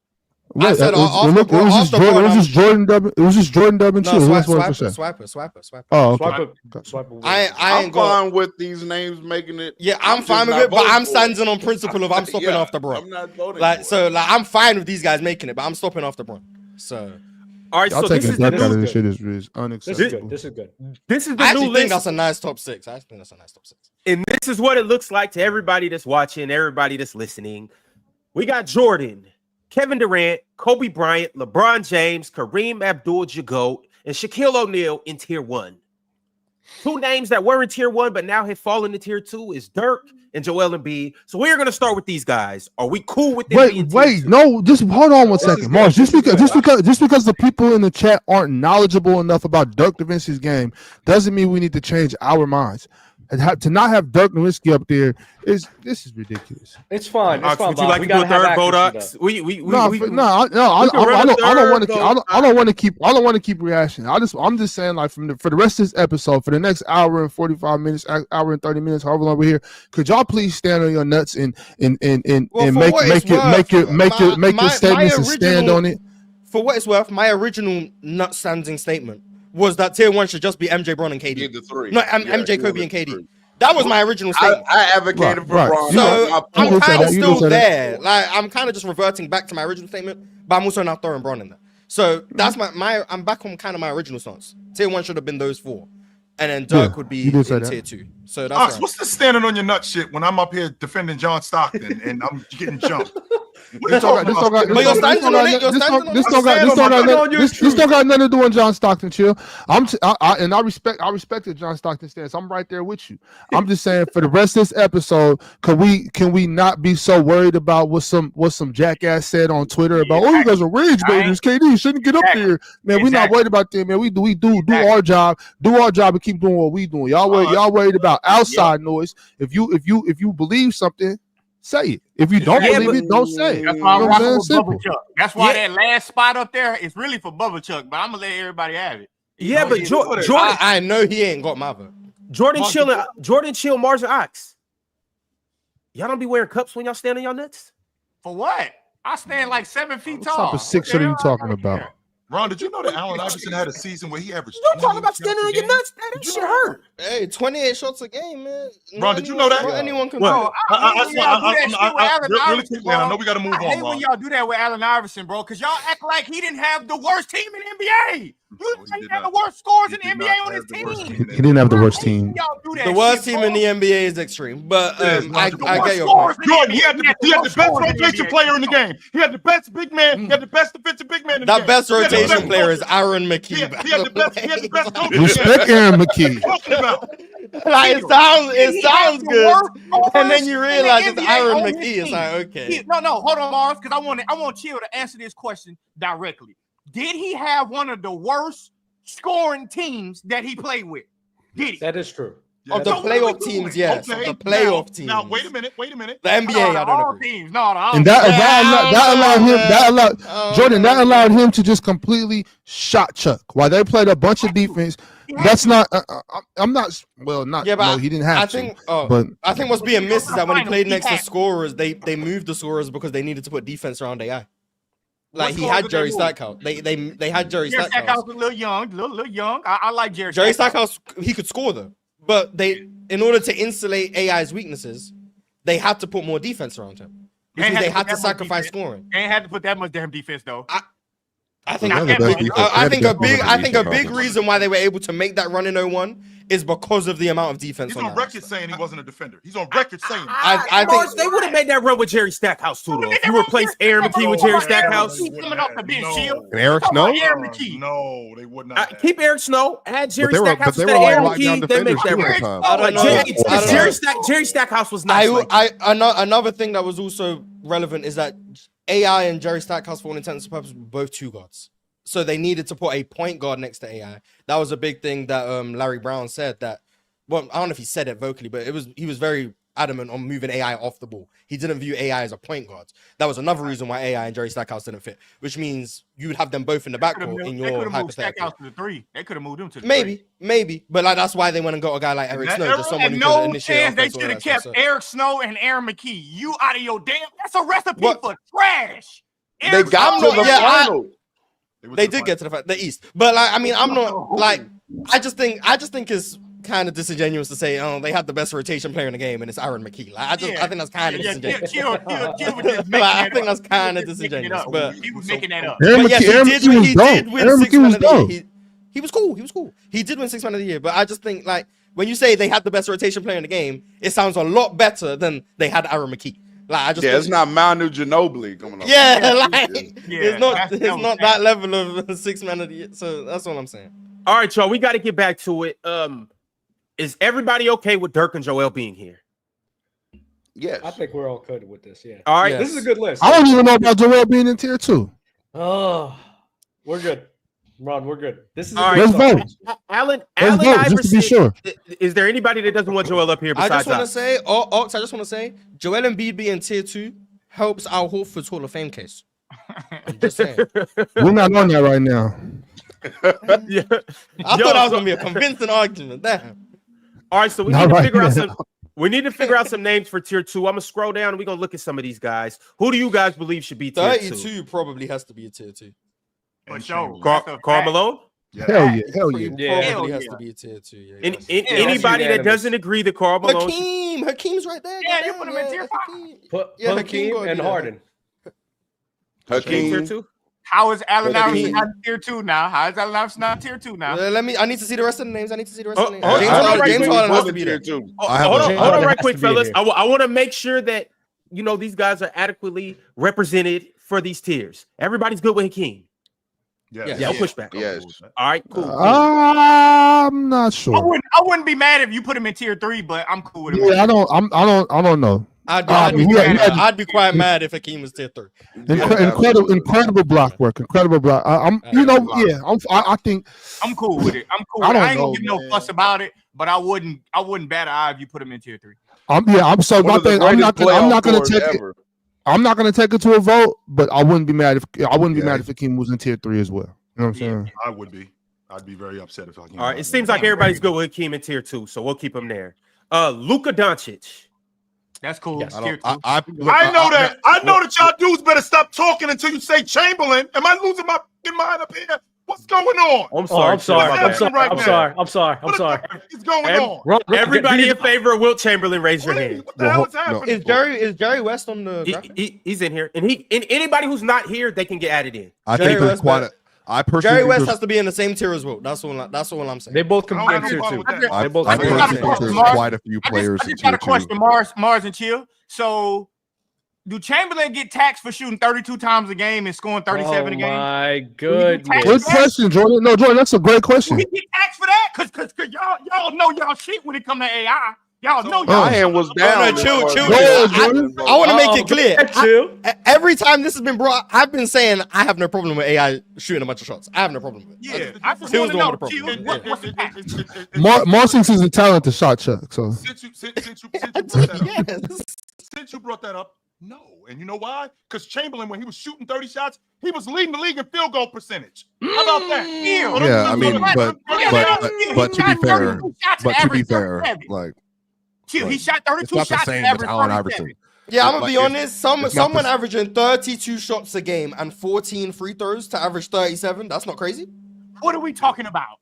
Speaker 5: Wait, it was just Jordan Dubbin. It was just Jordan Dubbin too.
Speaker 4: Swiper.
Speaker 5: Oh, okay.
Speaker 3: Swiper.
Speaker 9: I'm fine with these names making it.
Speaker 4: Yeah, I'm fine with it, but I'm standing on principle of I'm stopping off the Bron.
Speaker 9: I'm not voting.
Speaker 4: I'm fine with these guys making it, but I'm stopping off the Bron. So,
Speaker 1: all right. So this is
Speaker 5: the new. This shit is unacceptable.
Speaker 3: This is good.
Speaker 1: This is the
Speaker 4: I
Speaker 1: new
Speaker 4: think
Speaker 1: list.
Speaker 4: that's a nice top 6. I think that's a nice top 6.
Speaker 1: And this is what it looks like to everybody that's watching, everybody that's listening. We got Jordan, Kevin Durant, Kobe Bryant, LeBron James, Kareem Abdul-Jabbar, and Shaquille O'Neal in tier one. 2 names that were in tier one but now have fallen to tier 2 is Dirk and Joel Embiid. So we're going to start with these guys. Are we cool with them?
Speaker 5: No, just hold on one second, Mars. Just because the people in the chat aren't knowledgeable enough about Dirk Nowitzki's game doesn't mean we need to change our minds. And to not have Dirk Nowitzki up there this is ridiculous.
Speaker 3: It's fine. It's fine.
Speaker 1: Would you like to do a third vote? I
Speaker 5: don't want to keep rehashing. I'm just saying, like, for the rest of this episode, for the next hour and 45 minutes, hour and 30 minutes, however long we're here, could y'all please stand on your nuts and make your statements and stand on it?
Speaker 4: For what it's worth, my original nut standing statement was that tier 1 should just be MJ, Bron, and KD. No, MJ, Kobe, and KD. That was my original statement.
Speaker 9: I advocated for Bron.
Speaker 4: So I'm kind of still there. Like, I'm kind of just reverting back to my original statement, but I'm also now throwing Bron in there. So that's I'm back on kind of my original stance. Tier 1 should have been those 4. And then Dirk would be in tier 2. So that's
Speaker 2: what's the standing on your nut shit when I'm up here defending John Stockton and I'm getting jumped?
Speaker 5: This don't got nothing to do with John Stockton. Chill. I respected John Stockton's stance. I'm right there with you. I'm just saying, for the rest of this episode, can we not be so worried about what some jackass said on Twitter about you guys are rage baiters? KD shouldn't get up there, man. We're not worried about that, man. We do our job, and keep doing what we doing. Y'all worried about outside noise. If you believe something, say it. If you don't believe it, don't say it.
Speaker 6: That's why I'm rocking with Bubba Chuck. That's why that last spot up there is really for Bubba Chuck, but I'm gonna let everybody have it.
Speaker 1: Yeah, but Jordan,
Speaker 4: I know he ain't got my vote.
Speaker 1: Jordan Chill, Mars and Ox. Y'all don't be wearing cups when y'all stand on y'all nuts?
Speaker 6: For what? I stand like 7 feet tall.
Speaker 5: What type of sick shit are you talking about?
Speaker 2: Ron, did you know that Allen Iverson had a season where he averaged?
Speaker 1: You talking about standing on your nuts? That shit hurt.
Speaker 4: Hey, 28 shots a game, man.
Speaker 2: Ron, did you know that?
Speaker 4: Anyone can
Speaker 2: do. Really quickly, I know we got to move on.
Speaker 6: I hate when y'all do that with Allen Iverson, bro, because y'all act like he didn't have the worst team in the NBA. You didn't have the worst scores in the NBA on his team.
Speaker 5: He didn't have the worst team.
Speaker 4: The worst team in the NBA is extreme, but I get your point.
Speaker 2: Jordan, he had the best rotation player in the game. He had the best big man. He had the best defensive big man in the game.
Speaker 4: That best rotation player is Aaron McKee.
Speaker 2: He had the best coach.
Speaker 5: Respect Aaron McKee.
Speaker 4: Like, it sounds good, and then you realize it's Aaron McKee. It's like, okay.
Speaker 6: No, hold on, Mars, because I want Chill to answer this question directly. Did he have one of the worst scoring teams that he played with? Did he?
Speaker 3: That is true.
Speaker 4: Of the playoff teams, yes.
Speaker 2: Okay.
Speaker 4: Of the playoff teams.
Speaker 2: Now, wait a minute.
Speaker 4: The NBA, I don't agree.
Speaker 6: Teams.
Speaker 5: And that allowed him to just completely shot Chuck while they played a bunch of defense. That's not. I'm not. Well, not.
Speaker 4: Yeah, but
Speaker 5: no, he didn't have
Speaker 4: I think.
Speaker 5: but
Speaker 4: I think what's being missed is that when he played
Speaker 6: He
Speaker 4: next to
Speaker 6: had-
Speaker 4: scorers, they moved the scorers because they needed to put defense around AI. Like
Speaker 6: What
Speaker 4: he
Speaker 6: scorers
Speaker 4: had
Speaker 6: did
Speaker 4: Jerry
Speaker 6: they move?
Speaker 4: Stackhouse. They had Jerry
Speaker 6: Jerry
Speaker 4: Stackhouse.
Speaker 6: Stackhouse was a little young, little young. I like Jerry.
Speaker 4: Jerry Stackhouse, he could score though, but they, in order to insulate AI's weaknesses, they had to put more defense around him. Which means they had to sacrifice scoring.
Speaker 6: They ain't had to put that much damn defense though.
Speaker 4: I think
Speaker 5: Not that bad.
Speaker 4: I think a big
Speaker 10: defense.
Speaker 4: reason why they were able to make that run in 0-1 is because of the amount of defense.
Speaker 2: He's
Speaker 4: on
Speaker 2: on
Speaker 4: that.
Speaker 2: record saying he wasn't a defender. He's on record saying
Speaker 4: I
Speaker 1: Mars,
Speaker 4: think
Speaker 1: they would have made that run with Jerry Stackhouse too, though. If you replace Aaron McKee with Jerry Stackhouse,
Speaker 6: coming off the bench, chill.
Speaker 10: And Eric Snow?
Speaker 6: Aaron McKee.
Speaker 2: No, they would not.
Speaker 1: keep Eric Snow, add Jerry
Speaker 10: But
Speaker 1: Stackhouse
Speaker 10: they
Speaker 1: instead
Speaker 10: were
Speaker 1: of
Speaker 10: all
Speaker 1: Aaron
Speaker 10: lockdown
Speaker 1: McKee. They make
Speaker 10: defenders
Speaker 1: that
Speaker 10: too at
Speaker 1: run.
Speaker 10: the time.
Speaker 4: I don't know.
Speaker 1: Jerry Stackhouse was nice.
Speaker 4: Another thing that was also relevant is that AI and Jerry Stackhouse, for all intents and purposes, were both two guards. So they needed to put a point guard next to AI. That was a big thing that Larry Brown said that. Well, I don't know if he said it vocally, but he was very adamant on moving AI off the ball. He didn't view AI as a point guard. That was another reason why AI and Jerry Stackhouse didn't fit, which means you would have them both in the backcourt in your hypothetical.
Speaker 6: To the 3. They could have moved him to the
Speaker 4: Maybe, but like that's why they went and got a guy like Eric Snow, just someone who
Speaker 6: no
Speaker 4: can initiate
Speaker 6: chance they
Speaker 4: offense, all
Speaker 6: should
Speaker 4: that
Speaker 6: have
Speaker 4: stuff,
Speaker 6: kept
Speaker 4: so.
Speaker 6: Eric Snow and Aaron McKee. You out of your damn. That's a recipe
Speaker 4: What?
Speaker 6: for trash.
Speaker 9: They
Speaker 6: Eric
Speaker 9: got
Speaker 6: Snow-
Speaker 9: to the final.
Speaker 4: They did get to the East, but like I mean, I'm not like I just think it's kind of disingenuous to say, oh, they had the best rotation player in the game and it's Aaron McKee. Like I think that's kind of disingenuous.
Speaker 6: Chill with this
Speaker 4: Like, I
Speaker 6: making
Speaker 4: think
Speaker 6: that
Speaker 4: that's
Speaker 6: up.
Speaker 4: kind of
Speaker 6: He was making
Speaker 4: disingenuous,
Speaker 6: it up.
Speaker 4: but
Speaker 6: He was making that up.
Speaker 5: Aaron
Speaker 4: yes,
Speaker 5: McKee
Speaker 4: he did win
Speaker 5: Aaron
Speaker 4: 6
Speaker 5: McKee
Speaker 4: man
Speaker 5: was
Speaker 4: of the year.
Speaker 5: dope.
Speaker 4: He was cool. He did win 6 man of the year, but I just think like when you say they had the best rotation player in the game, it sounds a lot better than they had Aaron McKee. Like I just
Speaker 9: it's not Manu Ginobili coming up.
Speaker 4: It's not that level of 6 man of the year. So that's all I'm saying.
Speaker 1: All right, y'all, we got to get back to it. Is everybody okay with Dirk and Joel being here?
Speaker 9: Yes.
Speaker 3: I think we're all good with this. Yeah.
Speaker 1: All right.
Speaker 4: Yeah.
Speaker 3: This is a good list.
Speaker 5: I don't even know about Joel being in tier 2.
Speaker 3: Oh, we're good. Ron, we're good. This is a
Speaker 1: All
Speaker 3: good
Speaker 1: right.
Speaker 5: Let's
Speaker 3: start.
Speaker 5: vote.
Speaker 1: Allen
Speaker 5: Let's vote, just to be
Speaker 1: Iverson.
Speaker 5: sure.
Speaker 1: Is there anybody that doesn't want Joel up here
Speaker 4: I
Speaker 1: besides
Speaker 4: just want to
Speaker 1: us?
Speaker 4: say, Ox, I just want to say, Joel Embiid being tier 2 helps Al Horford's Hall of Fame case. I'm just saying.
Speaker 5: We're not on that right now.
Speaker 1: Yeah.
Speaker 4: I thought that was gonna be a convincing argument. Damn.
Speaker 1: All right, so we
Speaker 5: Not
Speaker 1: need to
Speaker 5: right
Speaker 1: figure out
Speaker 5: now.
Speaker 1: some. We need to figure out some names for tier 2. I'm gonna scroll down and we're gonna look at some of these guys. Who do you guys believe should be tier 2?
Speaker 4: 32 probably has to be a tier 2.
Speaker 6: For sure.
Speaker 1: Carl Malone?
Speaker 5: Hell yeah.
Speaker 3: Yeah.
Speaker 4: Probably has
Speaker 6: yeah.
Speaker 4: to be a tier 2. Yeah,
Speaker 1: And,
Speaker 4: yes.
Speaker 1: anybody that
Speaker 3: unanimous.
Speaker 1: doesn't agree that Carl Malone should-
Speaker 4: Hakeem's right there.
Speaker 6: Yeah, you
Speaker 4: goddamn,
Speaker 6: put him in tier 5.
Speaker 4: Hakeem.
Speaker 3: Put
Speaker 4: Yeah, Hakeem
Speaker 3: Hakeem
Speaker 4: gonna
Speaker 3: and
Speaker 4: be there.
Speaker 3: Harden.
Speaker 1: Hakeem tier
Speaker 9: Hakeem.
Speaker 1: 2?
Speaker 6: How is Allen
Speaker 4: But
Speaker 6: Iverson
Speaker 4: he-
Speaker 6: not tier 2 now? How is Allen Iverson not tier 2 now?
Speaker 4: I need to see the rest of the names.
Speaker 1: Oh,
Speaker 4: James
Speaker 1: hold on,
Speaker 4: Harden
Speaker 1: right
Speaker 4: James
Speaker 1: quick.
Speaker 4: Harden has to be there.
Speaker 9: too.
Speaker 10: I have
Speaker 1: Hold on,
Speaker 10: a-
Speaker 1: hold on right
Speaker 3: has
Speaker 1: quick,
Speaker 3: to be
Speaker 1: fellas.
Speaker 3: here.
Speaker 1: I want to make sure that these guys are adequately represented for these tiers. Everybody's good with Hakeem.
Speaker 2: Yes.
Speaker 1: No pushback.
Speaker 9: Yes.
Speaker 1: All right, cool.
Speaker 5: I'm not sure.
Speaker 6: I wouldn't be mad if you put him in tier 3, but I'm cool with him.
Speaker 5: Yeah, I don't know.
Speaker 4: I'd be quite mad if Hakeem was tier 3.
Speaker 5: Incredible block work. Incredible block. I think
Speaker 6: I'm cool with it. I'm cool.
Speaker 5: I
Speaker 6: With it.
Speaker 5: don't
Speaker 6: I ain't
Speaker 5: know,
Speaker 6: gonna give no
Speaker 5: man.
Speaker 6: fuss about it, but I wouldn't bat an eye if you put him in tier 3.
Speaker 5: I'm so
Speaker 9: One
Speaker 5: my
Speaker 9: of the
Speaker 5: thing. I'm not
Speaker 9: greatest
Speaker 5: gonna
Speaker 9: playoff
Speaker 5: take
Speaker 9: scorers
Speaker 5: it.
Speaker 9: ever.
Speaker 5: I'm not gonna take it to a vote, but I wouldn't be mad if Hakeem was in tier 3 as well. You know what I'm saying?
Speaker 2: I would be. I'd be very upset if I came.
Speaker 1: All right, it seems like everybody's good with Hakeem in tier 2, so we'll keep him there. Luka Doncic.
Speaker 6: That's cool.
Speaker 3: Yes.
Speaker 6: Tier 2.
Speaker 2: I know that. I know that y'all dudes better stop talking until you say Chamberlain. Am I losing my mind up here? What's going on?
Speaker 1: I'm
Speaker 3: Oh,
Speaker 1: sorry.
Speaker 3: I'm sorry.
Speaker 2: What's
Speaker 3: I'm
Speaker 2: happening
Speaker 3: sorry.
Speaker 2: right
Speaker 3: I'm
Speaker 2: now?
Speaker 3: sorry. I'm sorry. I'm
Speaker 2: What
Speaker 3: sorry.
Speaker 2: the heck is going
Speaker 1: Ev-
Speaker 2: on?
Speaker 3: Ron,
Speaker 1: Everybody in favor of Wilt Chamberlain, raise your hand.
Speaker 2: What the hell is
Speaker 10: no.
Speaker 2: happening?
Speaker 4: Is Jerry West on the graphic?
Speaker 1: He's in here, and anybody who's not here, they can get added in.
Speaker 10: I
Speaker 4: Jerry
Speaker 10: think there's
Speaker 4: West
Speaker 10: quite
Speaker 4: better.
Speaker 10: a. I personally
Speaker 4: Jerry
Speaker 10: think
Speaker 4: West
Speaker 10: there's-
Speaker 4: has to be in the same tier as well. That's all I'm saying.
Speaker 3: They both
Speaker 2: I don't
Speaker 3: compete
Speaker 2: have
Speaker 3: in
Speaker 2: no
Speaker 3: tier
Speaker 2: problem
Speaker 3: 2.
Speaker 2: with that.
Speaker 10: I
Speaker 3: They both
Speaker 10: I
Speaker 3: compete in
Speaker 10: personally
Speaker 3: tier
Speaker 10: think
Speaker 3: 2.
Speaker 10: there's
Speaker 6: Mark,
Speaker 10: quite a few players
Speaker 6: I
Speaker 10: in
Speaker 6: just got
Speaker 10: tier
Speaker 6: a question,
Speaker 10: 2.
Speaker 6: Mars and Chill. So, do Chamberlain get taxed for shooting 32 times a game and scoring 37 a game?
Speaker 3: Oh my
Speaker 5: Good
Speaker 3: goodness.
Speaker 5: question, Jordan. No, Jordan, that's a great question.
Speaker 6: Do he get taxed for that? Because y'all know y'all shit when it come to AI. Y'all know y'all.
Speaker 9: My hand was down.
Speaker 4: no, chill.
Speaker 5: Go
Speaker 4: I want to make it clear.
Speaker 3: Chill.
Speaker 4: Every time this has been brought, I've been saying I have no problem with AI shooting a bunch of shots. I have no problem with it.
Speaker 6: Yeah, I just
Speaker 4: Chill's
Speaker 6: want
Speaker 4: the
Speaker 6: to
Speaker 4: one
Speaker 6: know,
Speaker 4: with the
Speaker 6: Chill,
Speaker 4: problem.
Speaker 6: what's the tax?
Speaker 5: Marcin is a talented shot chuck. So
Speaker 2: Since you brought that up,
Speaker 4: Yes.
Speaker 2: since you brought that up, No. And you know why? Because Chamberlain, when he was shooting 30 shots, he was leading the league in field goal percentage. How about that?
Speaker 10: Yeah, I mean, but to be fair, like
Speaker 6: he shot 32
Speaker 10: it's not the
Speaker 6: shots
Speaker 10: same
Speaker 6: and
Speaker 10: as
Speaker 6: averaged
Speaker 10: Allen
Speaker 6: 37.
Speaker 10: Iverson.
Speaker 4: Yeah, I'm gonna
Speaker 10: Like,
Speaker 4: be honest. Someone
Speaker 10: the-
Speaker 4: averaging 32 shots a game and 14 free throws to average 37. That's not crazy.
Speaker 6: What are we talking about?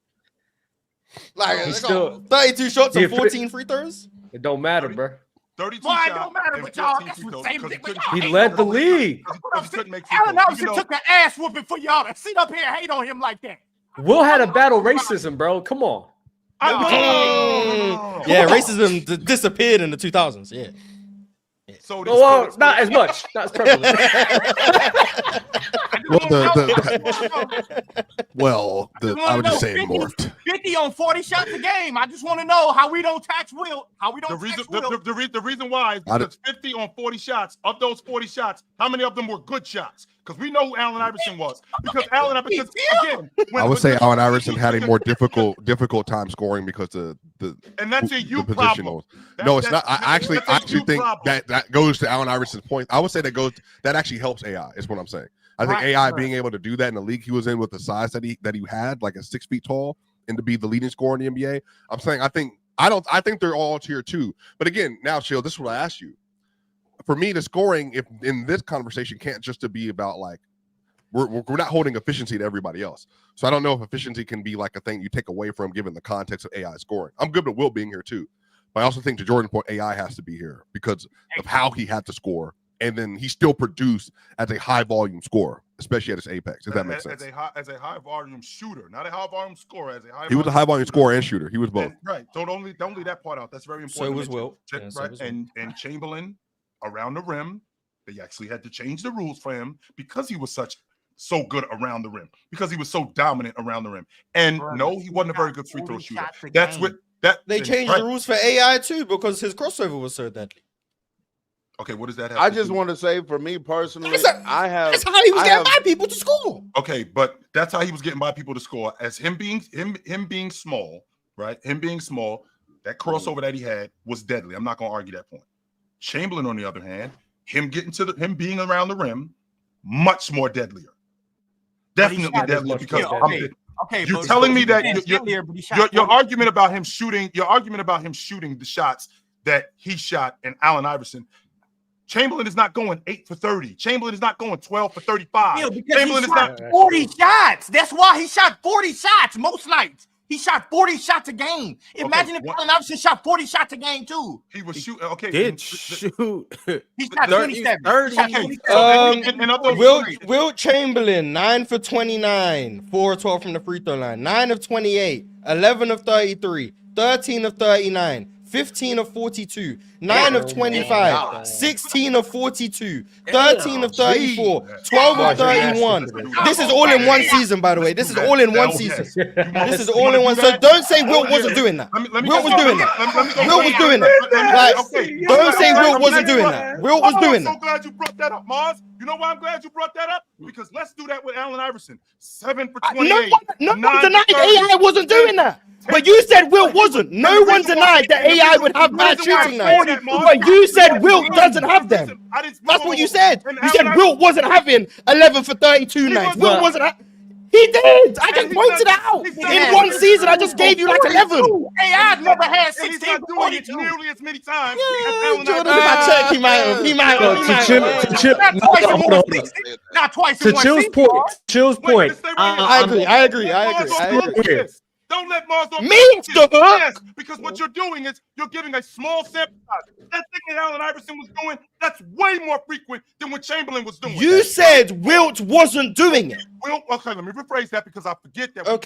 Speaker 4: Like
Speaker 3: He's still
Speaker 4: 32 shots and
Speaker 3: Yeah,
Speaker 4: 14 free throws.
Speaker 3: It don't matter, bro.
Speaker 2: 32
Speaker 6: Why it
Speaker 2: shots.
Speaker 6: don't matter
Speaker 2: and
Speaker 6: with y'all?
Speaker 2: 15
Speaker 6: That's
Speaker 2: free
Speaker 6: the
Speaker 2: throws
Speaker 6: same
Speaker 2: because
Speaker 6: thing
Speaker 2: he
Speaker 6: with
Speaker 2: couldn't-
Speaker 6: y'all.
Speaker 3: He led the league.
Speaker 2: because he couldn't make free
Speaker 6: Allen
Speaker 2: throws.
Speaker 6: Iverson took an ass whooping for y'all to sit up here and hate on him like that.
Speaker 3: Will had a battle racism, bro. Come on.
Speaker 4: Yeah, racism disappeared in the 2000s. Yeah.
Speaker 2: So
Speaker 3: Oh, well, not as much. Not as prevalent.
Speaker 10: I would just say it morphed.
Speaker 6: 50 on 40 shots a game. I just want to know how we don't tax Will. How we don't tax Will.
Speaker 2: The reason why is because 50 on 40 shots, of those 40 shots, how many of them were good shots? Because we know who Allen Iverson was. Because again,
Speaker 10: I would say Allen Iverson had a more difficult time scoring because the
Speaker 2: and that's a you
Speaker 10: the
Speaker 2: problem.
Speaker 10: positional. No, it's not. I actually think that goes to Allen Iverson's point. I would say that actually helps AI. Is what I'm saying. I think AI being able to do that in the league he was in with the size that he had, like at 6 feet tall, and to be the leading scorer in the NBA. I'm saying I think they're all tier 2. But again, now Chill, this is what I asked you. For me, the scoring, if in this conversation, can't just to be about like we're not holding efficiency to everybody else. So I don't know if efficiency can be like a thing you take away from given the context of AI scoring. I'm good with Will being here too, but I also think to Jordan's point, AI has to be here because of how he had to score, and then he still produced as a high volume scorer, especially at his apex. If that makes sense.
Speaker 2: As a high volume shooter, not a high volume scorer.
Speaker 10: He was a high volume scorer and shooter. He was both.
Speaker 2: Right. Don't leave that part out. That's very important.
Speaker 4: So was Will.
Speaker 2: Right. And Chamberlain around the rim. They actually had to change the rules for him because he was so good around the rim, because he was so dominant around the rim. And no, he wasn't a very good free throw shooter. That's what
Speaker 4: they changed the rules for AI too because his crossover was so deadly.
Speaker 2: Okay, what does that have?
Speaker 9: I just want to say, for me personally,
Speaker 4: That's how he was getting by people to score.
Speaker 2: Okay, but that's how he was getting by people to score. As him being small, right? Him being small, that crossover that he had was deadly. I'm not going to argue that point. Chamberlain, on the other hand, him being around the rim, much more deadlier. Definitely deadlier because you're telling me that your argument about him shooting the shots that he shot and Allen Iverson. Chamberlain is not going 8 for 30. Chamberlain is not going 12 for 35. Chamberlain is not
Speaker 6: 40 shots. That's why he shot 40 shots most nights. He shot 40 shots a game. Imagine if Allen Iverson shot 40 shots a game too.
Speaker 2: He was shooting. Okay,
Speaker 1: shoot.
Speaker 6: He shot 27.
Speaker 1: 30.
Speaker 4: Will Chamberlain 9 for 29, 4 of 12 from the free throw line, 9 of 28, 11 of 33, 13 of 39. 15 of 42, 9 of 25, 16 of 42, 13 of 34, 12 of 31. This is all in one season, by the way. This is all in one season. This is all in one. So don't say Will wasn't doing that. Will was doing that. Will was doing that. Like, don't say Will wasn't doing that. Will was doing that.
Speaker 2: I'm so glad you brought that up, Mars. You know why I'm glad you brought that up? Because let's do that with Allen Iverson. 7 for 28.
Speaker 4: No one denied AI wasn't doing that. But you said Will wasn't. No one denied that AI would have bad shooting nights. But you said Will doesn't have them. That's what you said. You said Will wasn't having 11 for 32 nights. Will wasn't. He did. I just pointed it out. In one season, I just gave you like 11.
Speaker 6: AI never had 16.
Speaker 2: He's not doing it nearly as many times.
Speaker 4: Jordan, if I check, he might have.
Speaker 6: Not twice.
Speaker 3: To Chill's point.
Speaker 4: I agree.
Speaker 2: Don't let Mars off.
Speaker 4: Yes,
Speaker 2: because what you're doing is you're giving a small sample size. That thing that Allen Iverson was doing, that's way more frequent than what Chamberlain was doing.
Speaker 4: You said Wilt wasn't doing it.
Speaker 2: Okay, let me rephrase that because I forget that. We're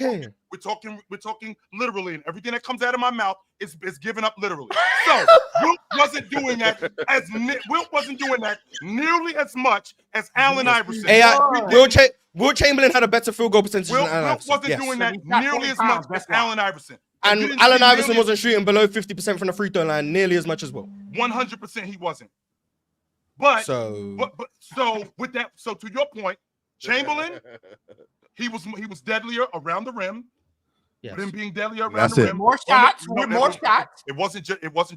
Speaker 2: talking literally, and everything that comes out of my mouth is given up literally. So Wilt wasn't doing that nearly as much as Allen Iverson.
Speaker 4: Will Chamberlain had a better field goal percentage than Allen Iverson.
Speaker 2: Wilt wasn't doing that nearly as much as Allen Iverson.
Speaker 4: And Allen Iverson wasn't shooting below 50% from the free throw line nearly as much as Will.
Speaker 2: 100% he wasn't. But so to your point, Chamberlain, he was deadlier around the rim.
Speaker 4: Yes.
Speaker 2: With him being deadly around
Speaker 10: That's
Speaker 2: the
Speaker 10: it.
Speaker 2: rim.
Speaker 6: More shots, with more shots.
Speaker 2: It wasn't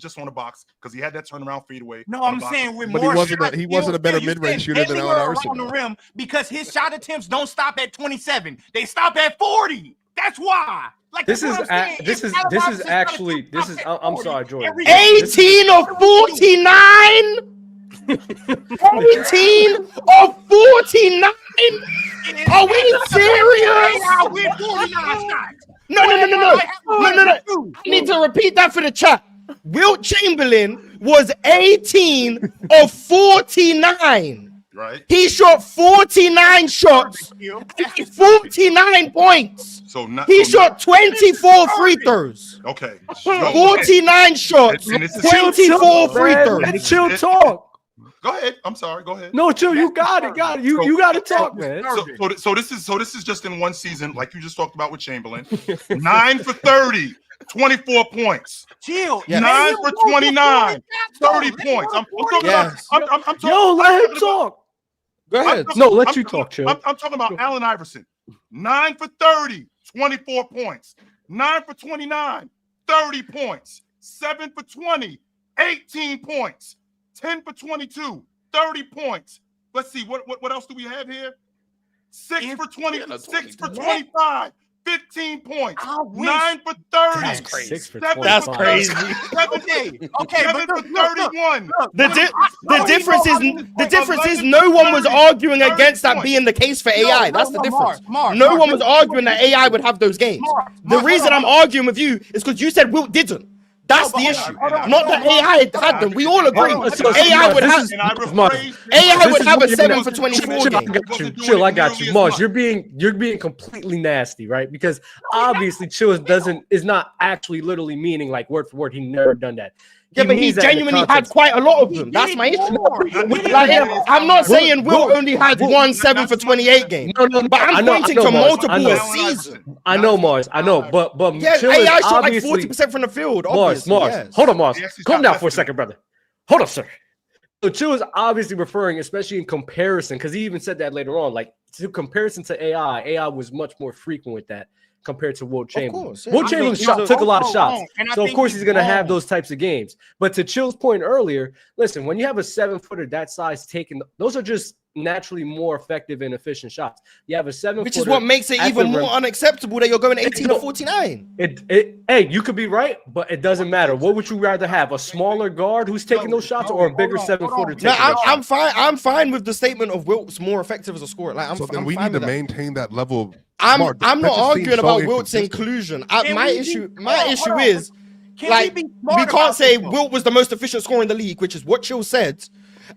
Speaker 2: just on the box because he had that turnaround fadeaway.
Speaker 6: No, I'm saying with
Speaker 10: But
Speaker 6: more
Speaker 10: he wasn't
Speaker 6: shots.
Speaker 10: he wasn't a better
Speaker 6: You
Speaker 10: mid-range
Speaker 6: said
Speaker 10: shooter than
Speaker 6: deadlier
Speaker 10: Allen Iverson.
Speaker 6: around the rim because his shot attempts don't stop at 27. They stop at 40. That's why. Like
Speaker 3: This is
Speaker 6: I'm
Speaker 3: sorry, Jordan.
Speaker 4: 18 of 49. 18 of 49. Are we serious?
Speaker 6: With 49 shots.
Speaker 4: No. I need to repeat that for the chat. Wilt Chamberlain was 18 of 49.
Speaker 2: Right.
Speaker 4: He shot 49 shots, 49 points. He shot 24 free throws.
Speaker 2: Okay.
Speaker 4: 49 shots, 24 free throws.
Speaker 3: Chill talk.
Speaker 2: Go ahead. I'm sorry. Go ahead.
Speaker 3: No, chill. You got it. You got to talk, man.
Speaker 2: So this is just in one season, like you just talked about with Chamberlain. 9 for 30, 24 points.
Speaker 6: Chill.
Speaker 4: Yes.
Speaker 2: 9 for 29, 30 points. I'm talking
Speaker 4: Yes.
Speaker 2: about. I'm talking.
Speaker 3: Yo, let him talk.
Speaker 4: Go ahead.
Speaker 3: Let you talk, chill.
Speaker 2: I'm talking about Allen Iverson. 9 for 30, 24 points. 9 for 29, 30 points. 7 for 20, 18 points. 10 for 22, 30 points. Let's see, what else do we have here? 6 for 20, 6 for 25, 15 points. 9 for 30.
Speaker 3: That's crazy.
Speaker 4: That's crazy.
Speaker 2: 7
Speaker 6: Okay,
Speaker 2: for 31.
Speaker 4: The difference is no one was arguing against that being the case for AI. That's the difference. No one was arguing that AI would have those games. The reason I'm arguing with you is because you said Wilt didn't. That's the issue. Not that AI had them. We all agree. AI would have a 7 for 24 game.
Speaker 3: Chill, I got you. Mars, you're being completely nasty, right? Because obviously Chill is not actually literally meaning like word for word. He never done that.
Speaker 4: Yeah, but he genuinely had quite a lot of them. That's my issue. I'm not saying Will only had one 7 for 28 game. No, but I'm pointing to multiple a season.
Speaker 3: I know, Mars. I know, but
Speaker 4: yeah,
Speaker 3: Chill
Speaker 4: AI
Speaker 3: is
Speaker 4: shot like
Speaker 3: obviously
Speaker 4: 40% from the field.
Speaker 3: Mars.
Speaker 4: Yes.
Speaker 3: Hold on, Mars. Calm down for a second, brother. Hold up, sir. So Chill is obviously referring, especially in comparison, because he even said that later on, like to comparison to AI was much more frequent with that compared to Wilt Chamberlain. Wilt Chamberlain took a lot of shots. So of course he's going to have those types of games. But to Chill's point earlier, listen, when you have a 7-footer that size taking, those are just naturally more effective and efficient shots. You have a 7-footer,
Speaker 4: which is what makes it even more unacceptable that you're going 18 to 49.
Speaker 3: Hey, you could be right, but it doesn't matter. What would you rather have? A smaller guard who's taking those shots or a bigger 7-footer?
Speaker 4: No, I'm fine. I'm fine with the statement of Wilt's more effective as a scorer. Like,
Speaker 10: we need to maintain that level of.
Speaker 4: I'm not arguing about Wilt's inclusion. My issue is like we can't say Wilt was the most efficient scorer in the league, which is what Chill said,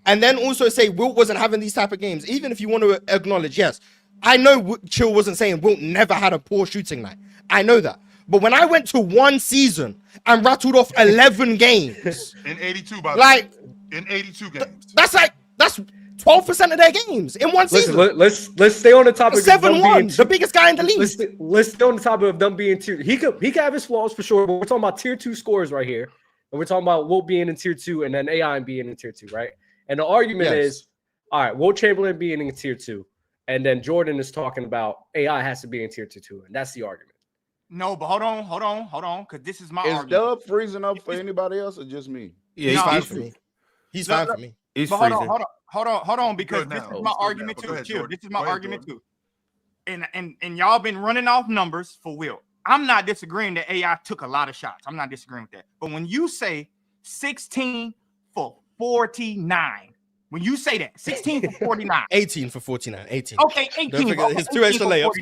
Speaker 4: and then also say Wilt wasn't having these type of games. Even if you want to acknowledge, yes, I know Chill wasn't saying Wilt never had a poor shooting night. I know that. But when I went to one season and rattled off 11 games
Speaker 2: in 82, by the way, in 82 games,
Speaker 4: that's 12% of their games in one season.
Speaker 3: Let's stay on the topic.
Speaker 4: 7-1, the biggest guy in the league.
Speaker 3: Let's stay on the topic of them being tier. He could have his flaws for sure, but we're talking about tier 2 scores right here, and we're talking about Wilt being in tier 2 and then AI being in tier 2, right? And the argument is, all right, Wilt Chamberlain being in tier 2, and then Jordan is talking about AI has to be in tier 2, and that's the argument.
Speaker 6: No, but hold on, because this is my argument.
Speaker 9: Is Dub freezing up for anybody else or just me?
Speaker 4: Yeah, he's fine for me. He's fine for me.
Speaker 1: He's freezing.
Speaker 6: Hold on, because this is my argument too. Chill. This is my argument too. And y'all been running off numbers for Wilt. I'm not disagreeing that AI took a lot of shots. I'm not disagreeing with that. But when you say 16 for 49, when you say that 16 for 49,
Speaker 4: 18 for 49, 18.
Speaker 6: Okay, 18.
Speaker 4: His 2 extra layups.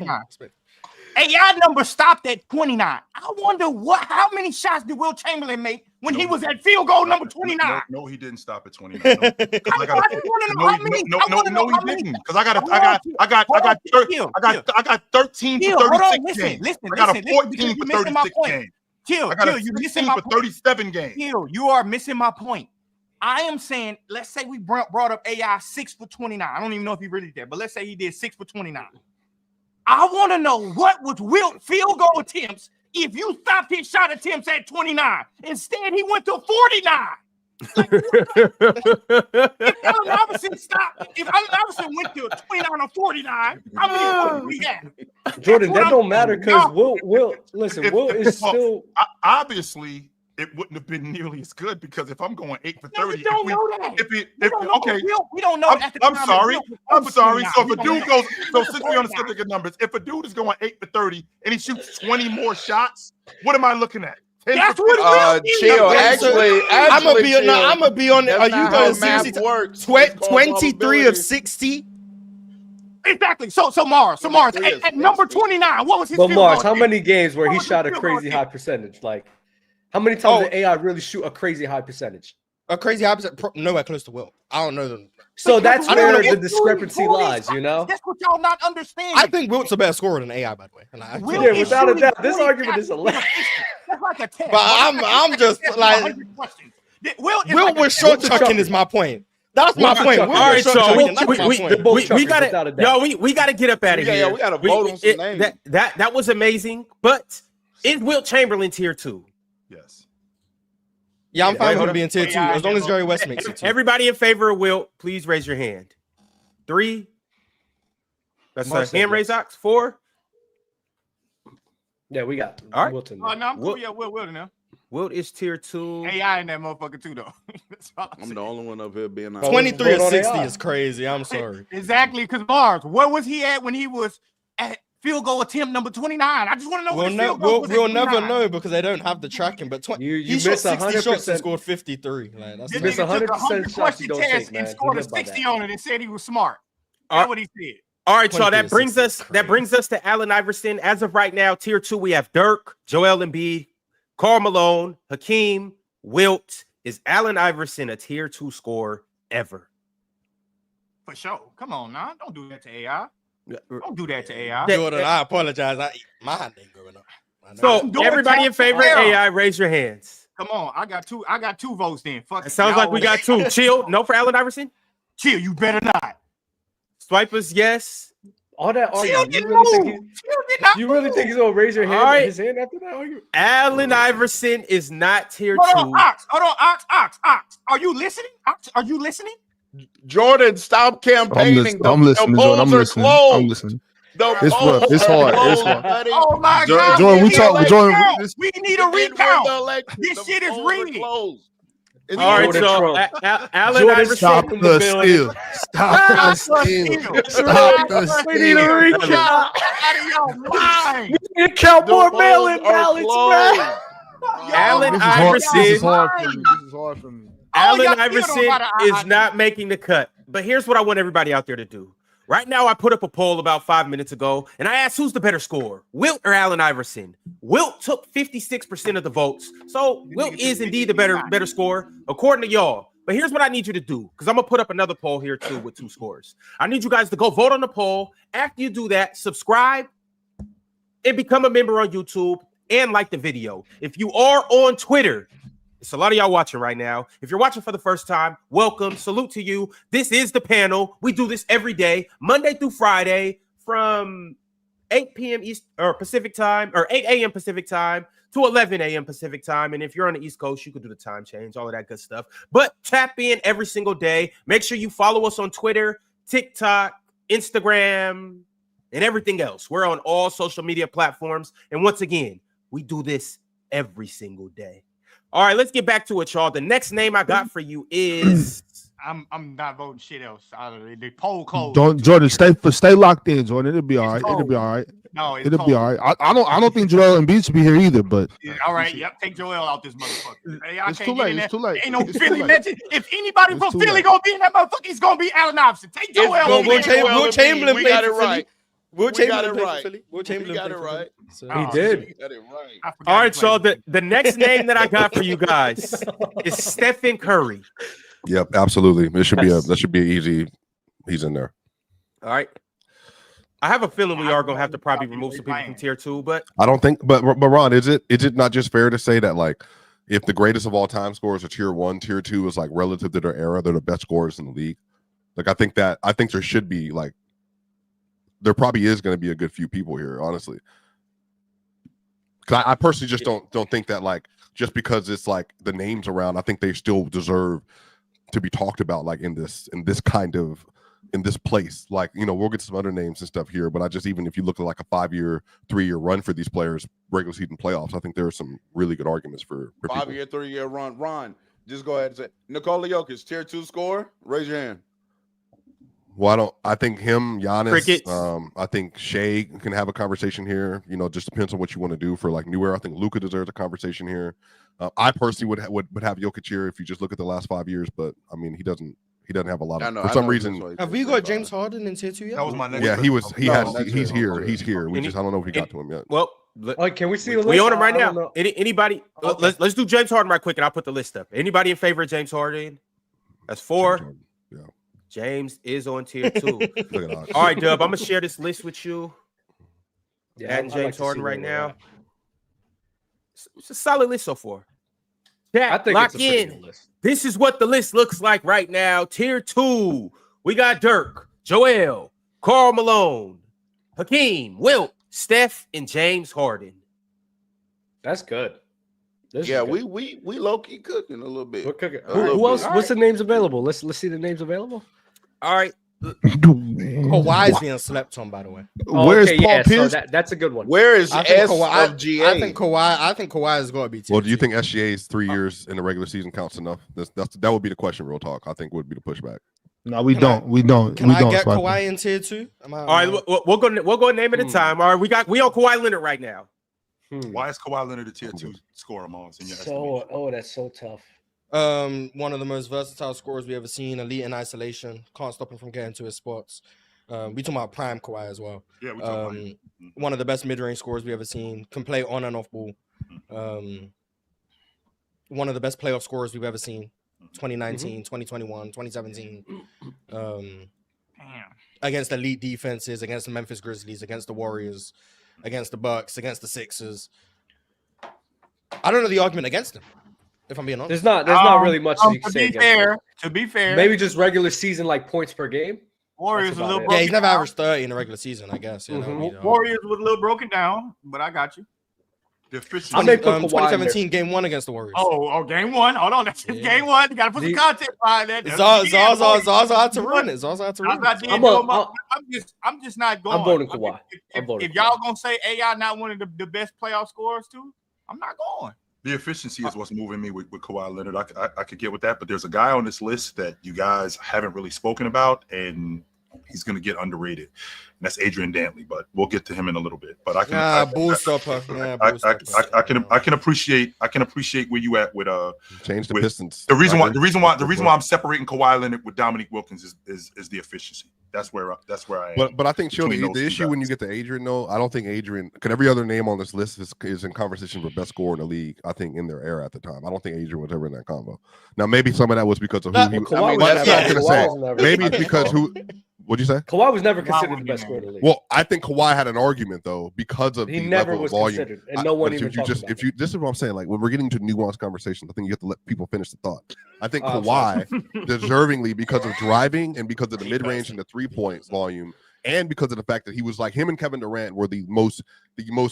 Speaker 6: AI number stopped at 29. I wonder how many shots did Wilt Chamberlain make when he was at field goal number 29?
Speaker 2: No, he didn't stop at 29. No, he didn't. Because I got 13 for 36 games. I got a 14 for 36 games. I got a 16 for 37 games.
Speaker 6: You are missing my point. I am saying, let's say we brought up AI 6 for 29. I don't even know if he really did, but let's say he did 6 for 29. I want to know what was Wilt field goal attempts if you stopped his shot attempts at 29. Instead, he went to 49. If Allen Iverson went to 29 or 49, how many points we had?
Speaker 3: Jordan, that don't matter because Will is still
Speaker 2: obviously it wouldn't have been nearly as good because if I'm going 8 for 30,
Speaker 6: we don't know that.
Speaker 2: We
Speaker 6: don't know.
Speaker 2: I'm sorry. So if a dude goes, so since we're on the subject of numbers, if a dude is going 8 for 30 and he shoots 20 more shots, what am I looking at?
Speaker 6: That's what
Speaker 9: chill. Actually,
Speaker 4: I'm gonna be on it. Are you going
Speaker 9: math
Speaker 4: seriously?
Speaker 9: works.
Speaker 4: 23 of 60.
Speaker 6: Exactly. So Mars at number 29. What was his?
Speaker 3: But Mars, how many games where he shot a crazy high percentage? Like, how many times did AI really shoot a crazy high percentage?
Speaker 4: A crazy high percentage, nowhere close to Will. I don't know them.
Speaker 3: So that's where the discrepancy lies, you know?
Speaker 6: That's what y'all not understand.
Speaker 4: I think Wilt's a better scorer than AI, by the way.
Speaker 3: Yeah, without a doubt. This argument is a lie.
Speaker 6: That's like a test.
Speaker 4: But I'm just like Will was short chucking is my point. That's my point.
Speaker 1: All right, so we gotta get up out of here.
Speaker 9: Yeah, we gotta vote on some names.
Speaker 1: That was amazing. But is Wilt Chamberlain tier 2?
Speaker 2: Yes.
Speaker 4: Yeah, I'm fine with him being tier 2 as long as Jerry West makes it 2.
Speaker 1: Everybody in favor of Wilt, please raise your hand. 3. That's a hand raise, Ox. 4.
Speaker 3: Yeah, we got
Speaker 1: all right.
Speaker 3: Wilton.
Speaker 6: No, I'm cool. Yeah, Wilt now.
Speaker 1: Wilt is tier 2.
Speaker 6: AI in that motherfucker too, though.
Speaker 9: I'm the only one up here being
Speaker 4: 23 of 60 is crazy. I'm sorry.
Speaker 6: Exactly, because Mars, where was he at when he was at field goal attempt number 29? I just want to know.
Speaker 4: We'll never know because they don't have the tracking. But he shot 60 shots and scored 53. Like, that's
Speaker 3: you miss 100% shots you don't take, man.
Speaker 6: And scored a 60 on it and said he was smart. That's what he said.
Speaker 1: All right, y'all. That brings us to Allen Iverson. As of right now, tier 2, we have Dirk, Joel Embiid, Karl Malone, Hakeem, Wilt. Is Allen Iverson a tier 2 scorer ever?
Speaker 6: For sure. Come on now. Don't do that to AI. Don't do that to AI.
Speaker 4: Jordan, I apologize. My hand ain't growing up.
Speaker 1: So everybody in favor of AI, raise your hands.
Speaker 6: Come on. I got two votes then. Fuck.
Speaker 1: It sounds like we got 2. Chill. No for Allen Iverson?
Speaker 6: Chill. You better not.
Speaker 1: Swipers, yes.
Speaker 3: All that argument. You really think he's gonna raise your hand? His hand after that argument?
Speaker 1: Allen Iverson is not tier 2.
Speaker 6: Hold on, Ox. Are you listening? Ox, are you listening?
Speaker 9: Jordan, stop campaigning.
Speaker 5: I'm listening. I'm listening. It's rough. It's hard.
Speaker 6: Oh my God.
Speaker 5: Jordan, we
Speaker 6: need a recount. This shit is rigged.
Speaker 1: All right, so Allen Iverson.
Speaker 5: Stop the steal.
Speaker 3: We need a recount.
Speaker 6: Out of your mind.
Speaker 3: We need to count more mail-in ballots, man.
Speaker 1: Allen Iverson.
Speaker 5: This is hard for me.
Speaker 1: Allen Iverson is not making the cut. But here's what I want everybody out there to do. Right now, I put up a poll about 5 minutes ago, and I asked who's the better scorer, Wilt or Allen Iverson. Wilt took 56% of the votes, so Wilt is indeed the better scorer, according to y'all. But here's what I need you to do, because I'm going to put up another poll here, too, with 2 scores. I need you guys to go vote on the poll. After you do that, subscribe and become a member on YouTube and like the video. If you are on Twitter, it's a lot of y'all watching right now. If you're watching for the first time, welcome. Salute to you. This is the panel. We do this every day, Monday through Friday, from 8 p.m. East or Pacific time, or 8 a.m. Pacific time to 11 a.m. Pacific time. And if you're on the East Coast, you could do the time change, all of that good stuff. But tap in every single day. Make sure you follow us on Twitter, TikTok, Instagram, and everything else. We're on all social media platforms. And once again, we do this every single day. All right, let's get back to it, y'all. The next name I got for you is
Speaker 6: I'm not voting shit else out of the poll closed.
Speaker 5: Jordan, stay locked in, Jordan. It'll be all right. It'll be all right.
Speaker 6: No,
Speaker 5: it'll be all right. I don't think Joel Embiid should be here either. But
Speaker 6: all right, yep. Take Joel out this motherfucker.
Speaker 5: It's too late. It's too late.
Speaker 6: Ain't no Philly mention. If anybody from Philly gonna be in that motherfucker, it's gonna be Allen Iverson. Take Joel out.
Speaker 4: Will Chamberlain
Speaker 9: we got it right.
Speaker 4: Will Chamberlain
Speaker 9: got it right.
Speaker 3: He did.
Speaker 9: He got it right.
Speaker 1: All right, so the next name that I got for you guys is Stephen Curry.
Speaker 10: Yep, absolutely. That should be easy. He's in there.
Speaker 1: All right. I have a feeling we are gonna have to probably remove some people from tier 2, but
Speaker 10: I don't think. But Ron, is it not just fair to say that, like, if the greatest of all time scorers are tier 1, tier 2 is like relative to their era, they're the best scorers in the league? Like, I think there should be, like, there probably is going to be a good few people here, honestly. Because I personally just don't think that, like, just because it's like the names around, I think they still deserve to be talked about, like, in this kind of in this place. Like, we'll get some other names and stuff here, but I just, even if you look at like a 5-year, 3-year run for these players, regular season playoffs, I think there are some really good arguments for
Speaker 9: 5-year, 3-year run. Ron, just go ahead and say Nikola Jokic, tier 2 scorer. Raise your hand.
Speaker 10: Well, I think him, Giannis,
Speaker 1: Crickets.
Speaker 10: I think Shea can have a conversation here. Just depends on what you want to do for like new era. I think Luka deserves a conversation here. I personally would have Jokic here if you just look at the last 5 years, but I mean, he doesn't have a lot of, for some reason.
Speaker 4: Have we got James Harden in tier 2 yet?
Speaker 2: That was my next.
Speaker 10: Yeah, he's here. He's here. I don't know if we got to him yet.
Speaker 1: Well,
Speaker 3: can we see the list?
Speaker 1: We on him right now. Anybody? Okay. Let's do James Harden right quick, and I'll put the list up. Anybody in favor of James Harden? That's 4.
Speaker 10: Yeah.
Speaker 1: James is on tier 2. All right, Dub, I'm gonna share this list with you.
Speaker 3: Yeah,
Speaker 1: and James Harden right now. It's a solid list so far. I think lock it's a in. Good list. This is what the list looks like right now. Tier 2. We got Dirk, Joel, Karl Malone, Hakeem, Wilt, Steph, and James Harden.
Speaker 3: That's good.
Speaker 9: We low key cooking a little bit.
Speaker 3: We're cooking. Who else? What's the names available? Let's see the names available.
Speaker 1: All right.
Speaker 4: Kawhi's being slept on, by the way.
Speaker 5: Where's Paul Pierce?
Speaker 3: So that's a good one.
Speaker 9: Where is
Speaker 4: SGA? I think Kawhi has got to be.
Speaker 10: Well, do you think SGA's 3 years in the regular season counts enough? That would be the question. Real talk. I think would be the pushback.
Speaker 5: No, we don't.
Speaker 4: Can I get Kawhi in tier 2?
Speaker 1: All right, we'll go name at a time. All right, we on Kawhi Leonard right now.
Speaker 2: Why is Kawhi Leonard a tier 2 scorer, Mons?
Speaker 3: That's so tough.
Speaker 4: One of the most versatile scorers we ever seen, elite in isolation, can't stop him from getting to his spots. We talking about prime Kawhi as well.
Speaker 2: Yeah, we talking about
Speaker 4: one of the best mid-range scorers we ever seen, can play on and off ball. One of the best playoff scorers we've ever seen. 2019, 2021, 2017. Against elite defenses, against the Memphis Grizzlies, against the Warriors, against the Bucks, against the Sixers. I don't know the argument against him, if I'm being honest.
Speaker 3: There's not really much you can say.
Speaker 6: To be fair,
Speaker 3: maybe just regular season like points per game.
Speaker 6: Warriors a little
Speaker 4: broken. Yeah, he's never averaged 30 in the regular season, I guess.
Speaker 6: Warriors was a little broken down, but I got you.
Speaker 2: The efficiency.
Speaker 4: 2017 game 1 against the Warriors.
Speaker 6: Oh, game 1. Hold on, that's game 1. You got to put some context behind that.
Speaker 4: Zaza had to ruin it.
Speaker 6: I'm just not going.
Speaker 3: I'm voting Kawhi.
Speaker 6: If y'all gonna say AI not one of the best playoff scorers too, I'm not going.
Speaker 2: The efficiency is what's moving me with Kawhi Leonard. I could get with that, but there's a guy on this list that you guys haven't really spoken about, and he's going to get underrated. And that's Adrian Dantley, but we'll get to him in a little bit. But I can appreciate where you at with
Speaker 10: change the Pistons.
Speaker 2: The reason why I'm separating Kawhi Leonard with Dominique Wilkins is the efficiency. That's where I am.
Speaker 10: But I think the issue when you get to Adrian, though, I don't think Adrian. Because every other name on this list is in conversation for best scorer in the league. I think in their era at the time, I don't think Adrian was ever in that combo. Now maybe some of that was because of who he was. Maybe it's because who. What'd you say?
Speaker 3: Kawhi was never considered the best scorer in the league.
Speaker 10: Well, I think Kawhi had an argument though because of
Speaker 3: he
Speaker 10: the
Speaker 3: never
Speaker 10: level
Speaker 3: was
Speaker 10: of volume.
Speaker 3: Considered, and no one even talked about it.
Speaker 10: This is what I'm saying. Like when we're getting to nuanced conversations, I think you have to let people finish the thought. I think Kawhi, deservingly, because of driving and because of the mid range and the 3-point volume, and because of the fact that he was like him and Kevin Durant were the most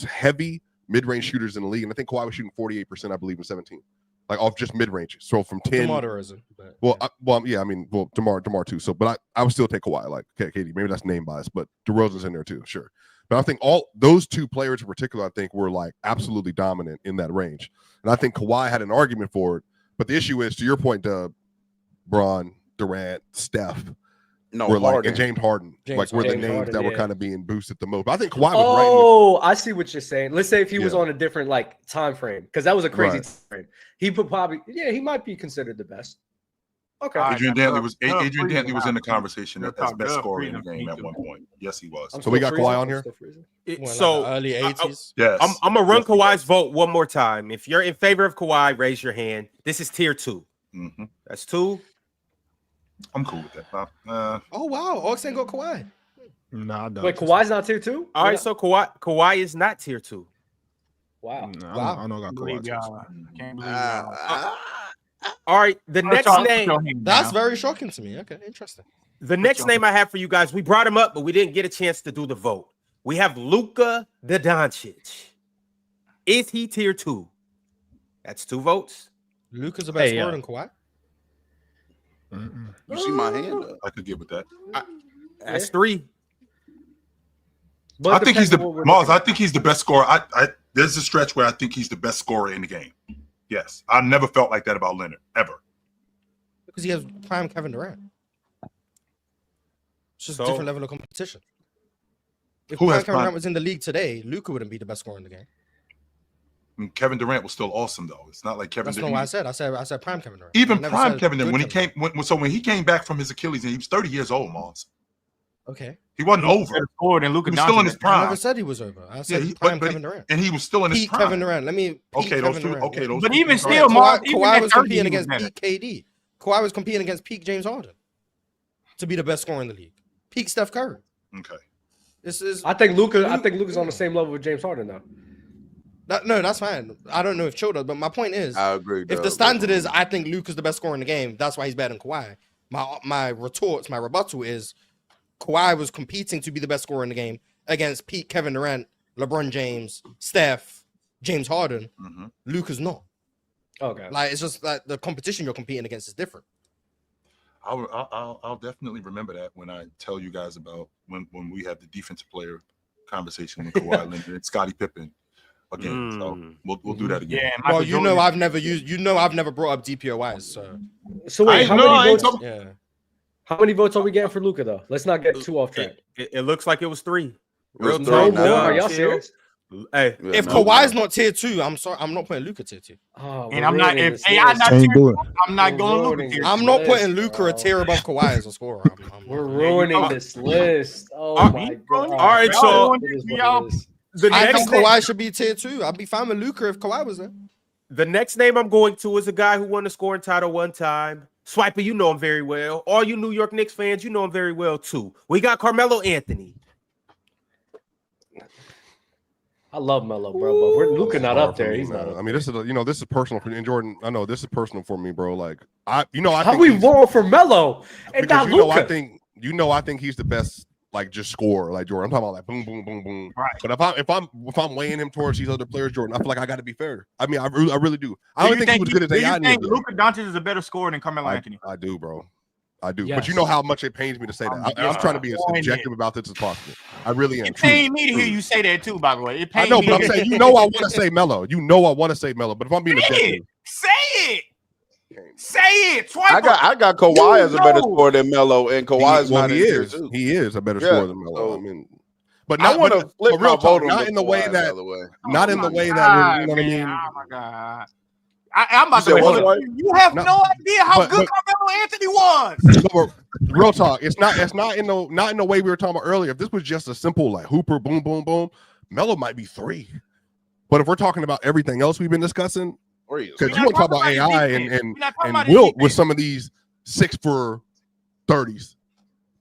Speaker 10: heavy mid range shooters in the league, and I think Kawhi was shooting 48%, I believe, in 17. Like off just mid range, so from 10.
Speaker 4: DeMar isn't.
Speaker 10: DeMar too. So, but I would still take Kawhi. Like, okay, Katie, maybe that's name bias, but DeRozan's in there too, sure. But I think all those two players in particular, I think, were like absolutely dominant in that range, and I think Kawhi had an argument for it. But the issue is, to your point, Bron, Durant, Steph, and James Harden, were the names that were kind of being boosted the most. But I think Kawhi was
Speaker 3: right. I see what you're saying. Let's say if he was on a different time frame, because that was a crazy time frame. He he might be considered the best. Okay.
Speaker 2: Adrian Dantley was in the conversation as best scorer in the game at one point. Yes, he was.
Speaker 10: So we got Kawhi on here.
Speaker 4: So early 80s.
Speaker 2: Yes.
Speaker 1: I'm gonna run Kawhi's vote one more time. If you're in favor of Kawhi, raise your hand. This is tier 2.
Speaker 2: Mm-hmm.
Speaker 1: That's 2.
Speaker 2: I'm cool with that.
Speaker 4: Oh wow, Oxen got Kawhi.
Speaker 5: Nah,
Speaker 3: wait, Kawhi's not tier 2?
Speaker 1: All right, so Kawhi is not tier 2.
Speaker 3: Wow.
Speaker 5: I don't got Kawhi.
Speaker 6: I can't believe y'all.
Speaker 1: All right, the next name.
Speaker 4: That's very shocking to me. Okay, interesting.
Speaker 1: The next name I have for you guys, we brought him up, but we didn't get a chance to do the vote. We have Luka Doncic. Is he tier 2? That's 2 votes.
Speaker 4: Luka's the best scorer than Kawhi.
Speaker 9: You see my hand?
Speaker 2: I could get with that.
Speaker 1: That's 3.
Speaker 2: I think he's the Mars. I think he's the best scorer. There's a stretch where I think he's the best scorer in the game. Yes, I never felt like that about Leonard ever.
Speaker 4: Because he has prime Kevin Durant. It's just a different level of competition. If Kevin Durant was in the league today, Luka wouldn't be the best scorer in the game.
Speaker 2: I mean, Kevin Durant was still awesome though. It's not like Kevin.
Speaker 4: That's not what I said. I said prime Kevin Durant.
Speaker 2: Even prime Kevin Durant when he came back from his Achilles and he was 30 years old, Mars.
Speaker 4: Okay.
Speaker 2: He wasn't over.
Speaker 6: He was
Speaker 2: still in his prime.
Speaker 4: I never said he was over. I said prime Kevin Durant.
Speaker 2: And he was still in his prime.
Speaker 4: Kevin Durant. Let me.
Speaker 2: Those two.
Speaker 6: But even still,
Speaker 4: Kawhi was competing against peak KD. Kawhi was competing against peak James Harden to be the best scorer in the league. Peak Steph Curry.
Speaker 2: Okay.
Speaker 4: This is.
Speaker 3: I think Luka's on the same level with James Harden now.
Speaker 4: No, that's fine. I don't know if Chill does, but my point is,
Speaker 9: I agree.
Speaker 4: If the standard is, I think Luka's the best scorer in the game, that's why he's better than Kawhi. My rebuttal is, Kawhi was competing to be the best scorer in the game against Pete, Kevin Durant, LeBron James, Steph, James Harden.
Speaker 2: Mm-hmm.
Speaker 4: Luka's not.
Speaker 3: Okay.
Speaker 4: Like, it's just like the competition you're competing against is different.
Speaker 2: I'll definitely remember that when I tell you guys about when we have the defensive player conversation with Kawhi Leonard and Scottie Pippen again. So we'll do that again.
Speaker 6: Yeah,
Speaker 4: well, I've never brought up DPOIs.
Speaker 3: So wait, how many votes? Yeah. How many votes are we getting for Luka though? Let's not get too off track.
Speaker 1: It looks like it was 3.
Speaker 3: Real talk. Are y'all serious?
Speaker 1: Hey,
Speaker 4: if Kawhi's not tier 2, I'm sorry, I'm not putting Luka tier 2.
Speaker 3: Oh,
Speaker 6: and I'm not. If AI not tier 2, I'm not going Luka tier 2.
Speaker 4: I'm not putting Luka a tier above Kawhi as a scorer.
Speaker 3: We're ruining this list. Oh my god!
Speaker 1: All right, so
Speaker 4: I think Kawhi should be tier 2. I'd be fine with Luka if Kawhi was there.
Speaker 1: The next name I'm going to is a guy who won the scoring title one time. Swiper, you know him very well. All you New York Knicks fans, you know him very well too. We got Carmelo Anthony.
Speaker 3: I love Melo, bro, but Luka not up there. He's not.
Speaker 10: I mean, this is personal for and Jordan. I know this is personal for me, bro. Like I
Speaker 3: how
Speaker 10: think
Speaker 3: we voting for Melo and not Luka.
Speaker 10: I think he's the best. Like just score, like Jordan. I'm talking about like boom, boom, boom, boom.
Speaker 6: Right.
Speaker 10: But if I'm weighing him towards these other players, Jordan, I feel like I got to be fair. I mean, I really do. I don't think he was good as AI.
Speaker 6: Do you think Luka Doncic is a better scorer than Carmelo Anthony?
Speaker 10: I do, bro. I do.
Speaker 3: Yes.
Speaker 10: But you know how much it pains me to say that. I'm trying to be as objective about this as possible. I really am.
Speaker 6: It pains me to hear you say that too. By the way, it pains
Speaker 10: I know,
Speaker 6: me.
Speaker 10: but I'm saying I want to say Melo. I want to say Melo. But if I'm being objective,
Speaker 6: say it. Say it. Swiper.
Speaker 9: I got Kawhi as a better scorer than Melo, and Kawhi's not in here too.
Speaker 10: He is a better scorer than Melo.
Speaker 9: So,
Speaker 10: I mean, but not
Speaker 9: want to flip
Speaker 10: real talk,
Speaker 9: vote
Speaker 10: not in the way
Speaker 9: Kawhi,
Speaker 10: that, not in the way that you know what I mean.
Speaker 6: Oh my god. I'm about to. You have no idea how good Carmelo Anthony was.
Speaker 10: Real talk. It's not in the way we were talking about earlier. If this was just a simple like Hooper, boom, boom, boom, Melo might be 3. But if we're talking about everything else we've been discussing, because you want to talk about AI and Wilt with some of these 6 for 30s,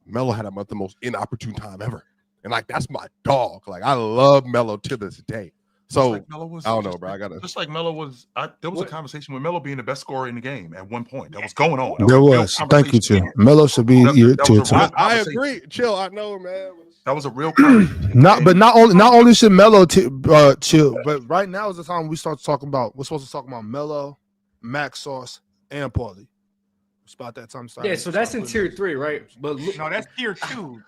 Speaker 10: Melo had the most inopportune time ever, and like that's my dog. Like I love Melo to this day. So I don't know, bro. I gotta
Speaker 2: just like Melo was. There was a conversation with Melo being the best scorer in the game at one point. That was going on.
Speaker 5: There was. Thank you, Chill. Melo should be tier 2.
Speaker 10: I agree. Chill. I know, man.
Speaker 2: That was a real conversation.
Speaker 5: Not only should Melo chill, but right now is the time we start talking about. We're supposed to talk about Melo, Max Sauce, and Paulie. It's about that time.
Speaker 3: Yeah, so that's in tier 3, right? But
Speaker 6: no, that's tier 2.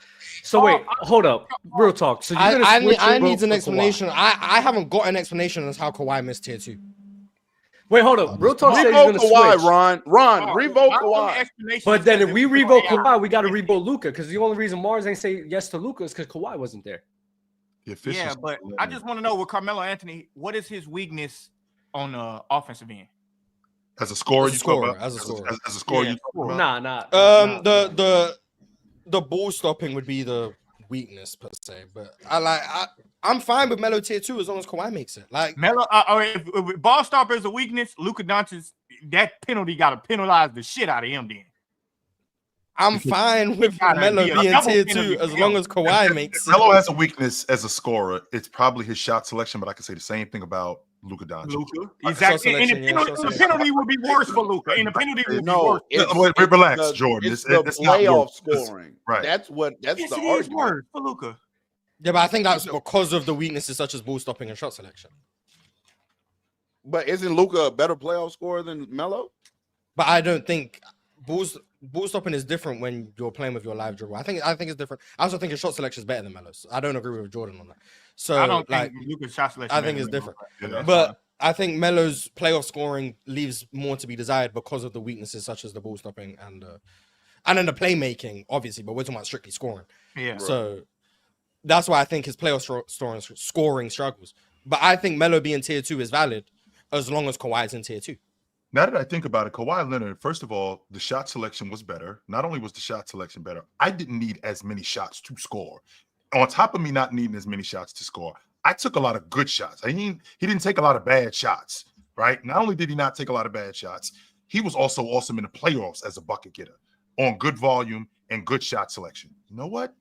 Speaker 3: So wait, hold up. Real talk. So
Speaker 4: I need an explanation. I haven't got an explanation as how Kawhi missed tier 2.
Speaker 3: Wait, hold up. Real talk.
Speaker 9: Revoke Kawhi, Ron. Revoke Kawhi.
Speaker 3: But then if we revoke Kawhi, we got to revoke Luka because the only reason Mars ain't say yes to Luka is because Kawhi wasn't there.
Speaker 6: Yeah, but I just want to know with Carmelo Anthony, what is his weakness on the offensive end?
Speaker 2: As a scorer,
Speaker 4: as a scorer,
Speaker 2: you talk about?
Speaker 3: Nah.
Speaker 4: The ball stopping would be the weakness per se, but I'm fine with Melo tier 2 as long as Kawhi makes it. Like
Speaker 6: Melo, if ball stopper is a weakness, Luka Doncic, that penalty got to penalize the shit out of him. Then
Speaker 4: I'm fine with Melo being tier 2 as long as Kawhi makes it.
Speaker 2: Melo has a weakness as a scorer. It's probably his shot selection, but I can say the same thing about Luka Doncic.
Speaker 6: Exactly. And the penalty would be worse for Luka. And the penalty would be worse.
Speaker 2: Relax, Jordan.
Speaker 9: It's the playoff scoring.
Speaker 2: Right.
Speaker 9: That's the argument
Speaker 6: for Luka.
Speaker 4: Yeah, but I think that's because of the weaknesses such as ball stopping and shot selection.
Speaker 9: But isn't Luka a better playoff scorer than Melo?
Speaker 4: But I don't think ball stopping is different when you're playing with your live dribble. I think it's different. I also think his shot selection is better than Melo's. I don't agree with Jordan on that. So
Speaker 6: I don't
Speaker 4: like
Speaker 6: think Luka's shot selection.
Speaker 4: I think it's different.
Speaker 2: Yeah,
Speaker 4: But I think Melo's playoff scoring leaves more to be desired because of the weaknesses such as the ball stopping and then the playmaking, obviously. But we're talking about strictly scoring.
Speaker 6: Yeah.
Speaker 4: So that's why I think his playoff scoring struggles. But I think Melo being tier 2 is valid as long as Kawhi's in tier 2.
Speaker 2: Now that I think about it, Kawhi Leonard, first of all, the shot selection was better. Not only was the shot selection better, I didn't need as many shots to score. On top of me not needing as many shots to score, I took a lot of good shots. He didn't take a lot of bad shots, right? Not only did he not take a lot of bad shots, he was also awesome in the playoffs as a bucket getter on good volume and good shot selection. You know what?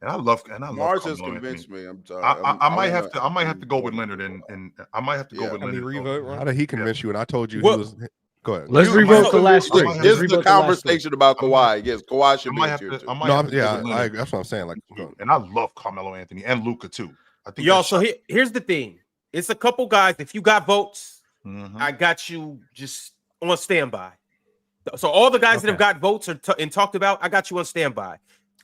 Speaker 2: And I love
Speaker 9: Mars has
Speaker 2: Carmelo
Speaker 9: convinced
Speaker 2: Anthony.
Speaker 9: me. I'm sorry.
Speaker 2: I might have to go with Leonard and I might have to go with
Speaker 4: Can we
Speaker 2: Leonard.
Speaker 4: revote, right?
Speaker 10: How did he convince you? And I told you
Speaker 4: What?
Speaker 10: he was. Go ahead.
Speaker 3: Let's revote the last three.
Speaker 2: This
Speaker 9: This is the conversation about Kawhi. Yes, Kawhi should
Speaker 2: I
Speaker 9: be
Speaker 2: might
Speaker 9: in
Speaker 2: have
Speaker 9: tier
Speaker 2: to.
Speaker 9: two.
Speaker 2: I might
Speaker 10: No,
Speaker 2: have to go
Speaker 10: yeah,
Speaker 2: with Leonard.
Speaker 10: that's what I'm saying. Like, go.
Speaker 2: And I love Carmelo Anthony and Luka too. I think
Speaker 1: Y'all,
Speaker 2: that
Speaker 1: so
Speaker 2: shot-
Speaker 1: here's the thing. It's a couple guys. If you got votes,
Speaker 2: Mhm.
Speaker 1: I got you just on standby. So all the guys that have got votes and talked about, I got you on standby.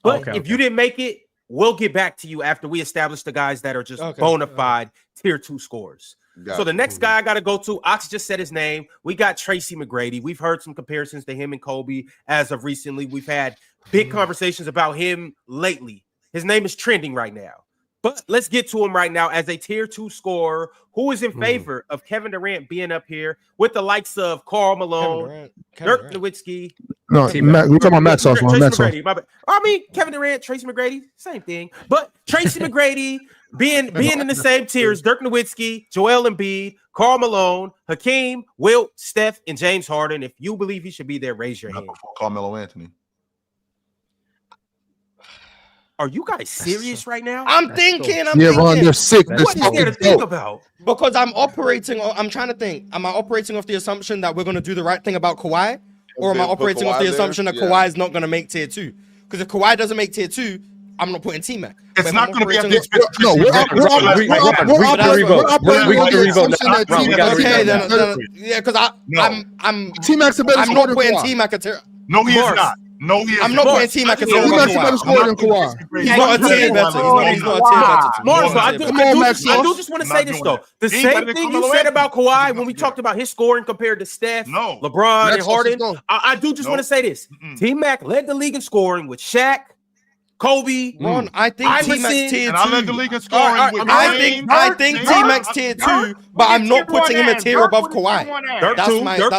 Speaker 1: But if you didn't make it, we'll get back to you after we establish the guys that are just bona fide tier 2 scorers. So the next guy I got to go to, Ox just said his name. We got Tracy McGrady. We've heard some comparisons to him and Kobe as of recently. We've had big conversations about him lately. His name is trending right now. But let's get to him right now as a tier 2 scorer who is in favor of Kevin Durant being up here with the likes of Karl Malone, Dirk Nowitzki.
Speaker 5: No, we're talking about Max Sauce.
Speaker 1: Tracy
Speaker 5: Max Sauce.
Speaker 1: McGrady. My bad. I mean, Kevin Durant, Tracy McGrady, same thing. But Tracy McGrady being in the same tiers, Dirk Nowitzki, Joel Embiid, Karl Malone, Hakeem, Wilt, Steph, and James Harden. If you believe he should be there, raise your hand.
Speaker 2: Carmelo Anthony.
Speaker 1: Are you guys serious right now?
Speaker 4: I'm thinking.
Speaker 5: Ron, they're sick. They're
Speaker 1: What is there to think about?
Speaker 4: Because I'm trying to think. Am I operating off the assumption that we're going to do the right thing about Kawhi? Or am I operating off the assumption that Kawhi is not going to make tier 2? Because if Kawhi doesn't make tier 2, I'm not putting T-Mac.
Speaker 2: It's not going to be at the
Speaker 5: expense. No, we're operating T-Mac's a better scorer than Kawhi.
Speaker 4: T-Mac a tier.
Speaker 2: No, he is not. No, he is
Speaker 4: I'm not putting T-Mac a tier.
Speaker 5: T-Mac's a better scorer than Kawhi.
Speaker 4: He's not a tier better. He's not a tier better.
Speaker 1: Mars, I do just want to say this though. The same thing you said about Kawhi when we talked about his scoring compared to Steph, LeBron, and Harden. I do just want to say this. T-Mac led the league in scoring with Shaq, Kobe,
Speaker 4: Ron, I think T-Mac's tier 2.
Speaker 2: And I led the league in scoring with
Speaker 4: I think T-Mac's tier 2, but I'm not putting him a tier above Kawhi.
Speaker 1: Dirk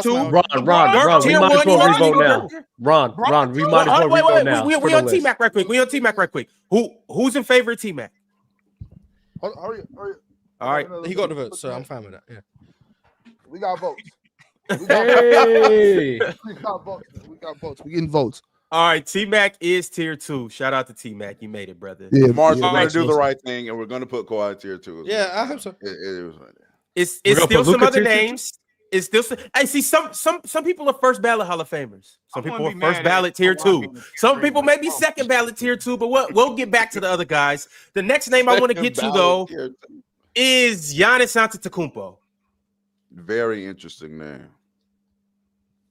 Speaker 1: 2.
Speaker 3: Ron, we might as well revote now. Ron, we might as well revote now.
Speaker 1: We on T-Mac right quick. Who's in favor of T-Mac?
Speaker 5: Hurry.
Speaker 1: All right.
Speaker 4: He got the vote, so I'm fine with that. Yeah.
Speaker 5: We got votes.
Speaker 3: Hey.
Speaker 5: We got votes. We getting votes.
Speaker 1: All right, T-Mac is tier 2. Shout out to T-Mac. You made it, brother.
Speaker 5: Yeah,
Speaker 9: Mars, we're going to do the right thing, and we're going to put Kawhi tier 2.
Speaker 4: Yeah, I hope so.
Speaker 9: It was right there.
Speaker 1: It's still some other names. It's still I see some people are first ballot Hall of Famers. Some people are first ballot tier 2. Some people may be second ballot tier 2, but we'll get back to the other guys. The next name I want to get to though is Giannis Antetokounmpo.
Speaker 9: Very interesting name.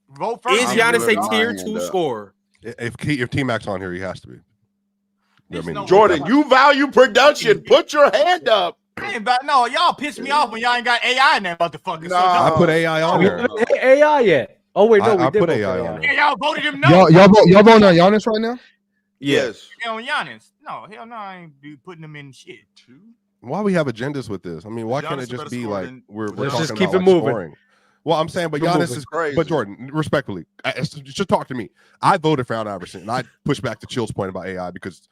Speaker 6: Vote first.
Speaker 1: Is Giannis a tier 2 scorer?
Speaker 10: If T-Mac's on here, he has to be. I mean,
Speaker 9: Jordan, you value production. Put your hand up.
Speaker 6: No, y'all piss me off when y'all ain't got AI in that motherfucker.
Speaker 9: No.
Speaker 10: I put AI on there.
Speaker 3: AI yet? Oh wait, no,
Speaker 10: I
Speaker 3: we did
Speaker 10: put
Speaker 3: vote
Speaker 10: AI
Speaker 3: for
Speaker 10: on
Speaker 6: Yeah, y'all voted him no.
Speaker 5: Y'all voting on Giannis right now?
Speaker 9: Yes.
Speaker 6: Hell, Giannis. No, hell no, I ain't be putting him in shit.
Speaker 10: Why we have agendas with this? I mean, why can't it just be like we're
Speaker 3: Let's
Speaker 10: talking
Speaker 3: just keep
Speaker 10: about
Speaker 3: it
Speaker 10: like
Speaker 3: moving.
Speaker 10: scoring? Well, I'm saying, but
Speaker 9: Keep it
Speaker 10: Giannis
Speaker 9: moving.
Speaker 10: is
Speaker 9: Crazy.
Speaker 10: But Jordan, respectfully, just talk to me. I voted for Allen Iverson, and I pushed back to Chill's point about AI because,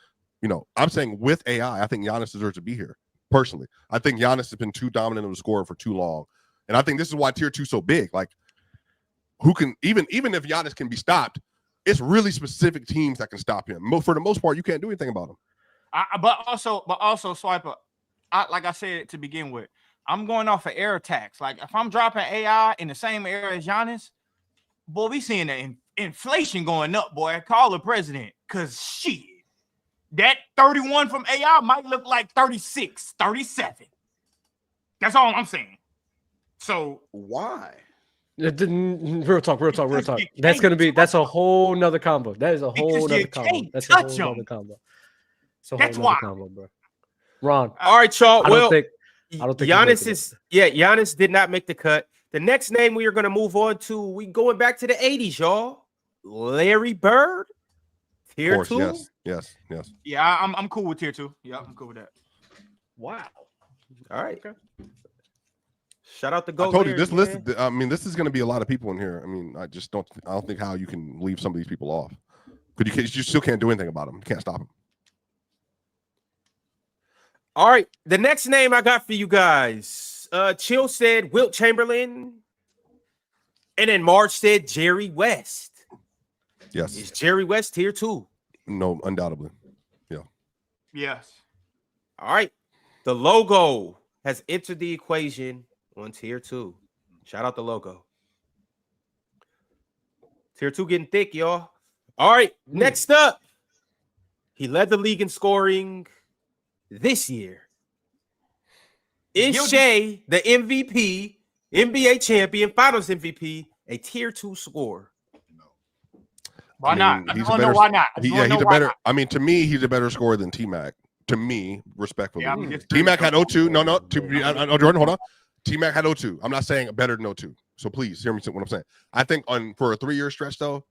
Speaker 10: I'm saying with AI, I think Giannis deserves to be here. Personally, I think Giannis has been too dominant of a scorer for too long, and I think this is why tier 2 is so big. Like, who can even if Giannis can be stopped, it's really specific teams that can stop him. For the most part, you can't do anything about him.
Speaker 6: But also, Swiper, like I said to begin with, I'm going off of air tax. Like if I'm dropping AI in the same area as Giannis, boy, we seeing the inflation going up, boy. Call the president, cause shit, that 31 from AI might look like 36, 37. That's all I'm saying. So
Speaker 9: why?
Speaker 3: Real talk. That's a whole nother combo. That is a whole nother combo. That's a whole nother combo. That's why, combo, bro. Ron.
Speaker 1: All right, y'all. Well,
Speaker 3: I don't think
Speaker 1: Giannis did not make the cut. The next name we are going to move on to, we going back to the 80s, y'all. Larry Bird, tier 2.
Speaker 10: Yes.
Speaker 6: Yeah, I'm cool with tier 2. Yeah, I'm cool with that.
Speaker 3: Wow.
Speaker 1: All right. Okay. Shout out to Go.
Speaker 10: I told you this list. I mean, this is going to be a lot of people in here. I mean, I don't think how you can leave some of these people off. Because you still can't do anything about them. You can't stop them.
Speaker 1: All right. The next name I got for you guys. Chill said Wilt Chamberlain. And then Marge said Jerry West.
Speaker 10: Yes.
Speaker 1: Is Jerry West tier 2?
Speaker 10: No, undoubtedly. Yeah.
Speaker 6: Yes.
Speaker 1: All right. The logo has entered the equation on tier 2. Shout out the logo. Tier 2 getting thick, y'all. All right. Next up. He led the league in scoring this year. Is Shea, the MVP, NBA champion, Finals MVP, a tier 2 scorer?
Speaker 6: Why not? I don't know why not.
Speaker 10: He's a better. I mean, to me, he's a better scorer than T-Mac. To me, respectfully.
Speaker 6: Yeah,
Speaker 10: T-Mac had 0-2. No, Jordan, hold on. T-Mac had 0-2. I'm not saying better than 0-2. So please hear me what I'm saying. I think for a 3-year stretch though,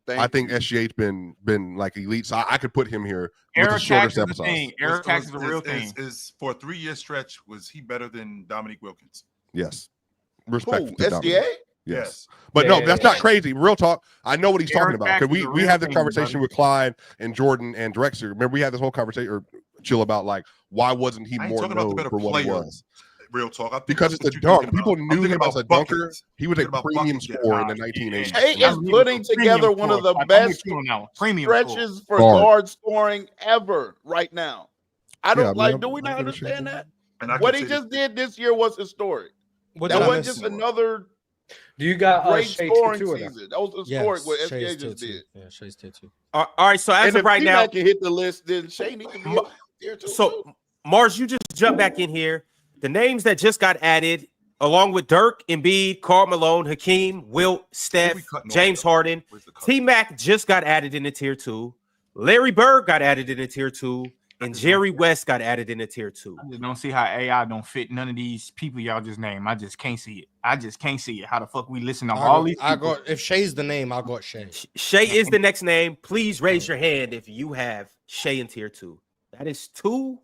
Speaker 10: I think SGA's been like elite. So I could put him here with a shorter sample size.
Speaker 6: Error tax is a real thing.
Speaker 2: Is for a 3-year stretch, was he better than Dominique Wilkins?
Speaker 10: Yes. Respect to
Speaker 9: SGA?
Speaker 10: Yes. But no, that's not crazy. Real talk. I know what he's talking about. Because we had the conversation with Clyde and Jordan and Drexler. Remember, we had this whole conversation or chill about like why wasn't he more known for what he was?
Speaker 2: Real talk.
Speaker 10: Because it's a dunk. People knew him as a dunker. He was a premium scorer in the 1980s.
Speaker 9: Hey, is putting together one of the best stretches for guard scoring ever right now. I don't do we not understand that? What he just did this year was historic. That wasn't just another
Speaker 3: Do you got
Speaker 9: great
Speaker 3: Shea
Speaker 9: scoring
Speaker 3: tier 2
Speaker 9: season. That was historic what SGA just did.
Speaker 4: Yeah, Shea's tier 2.
Speaker 1: All right, so as of right now,
Speaker 9: if can hit the list, then Shea needs to be tier 2.
Speaker 1: So, Mars, you just jump back in here. The names that just got added, along with Dirk, Embiid, Karl Malone, Hakeem, Wilt, Steph, James Harden, T-Mac just got added in the tier 2. Larry Bird got added in the tier 2. And Jerry West got added in the tier 2.
Speaker 6: I just don't see how AI don't fit none of these people y'all just named. I just can't see it. How the fuck we listen to all these people?
Speaker 4: If Shea's the name, I got Shea.
Speaker 1: Shea is the next name. Please raise your hand if you have Shea in tier 2. That is 2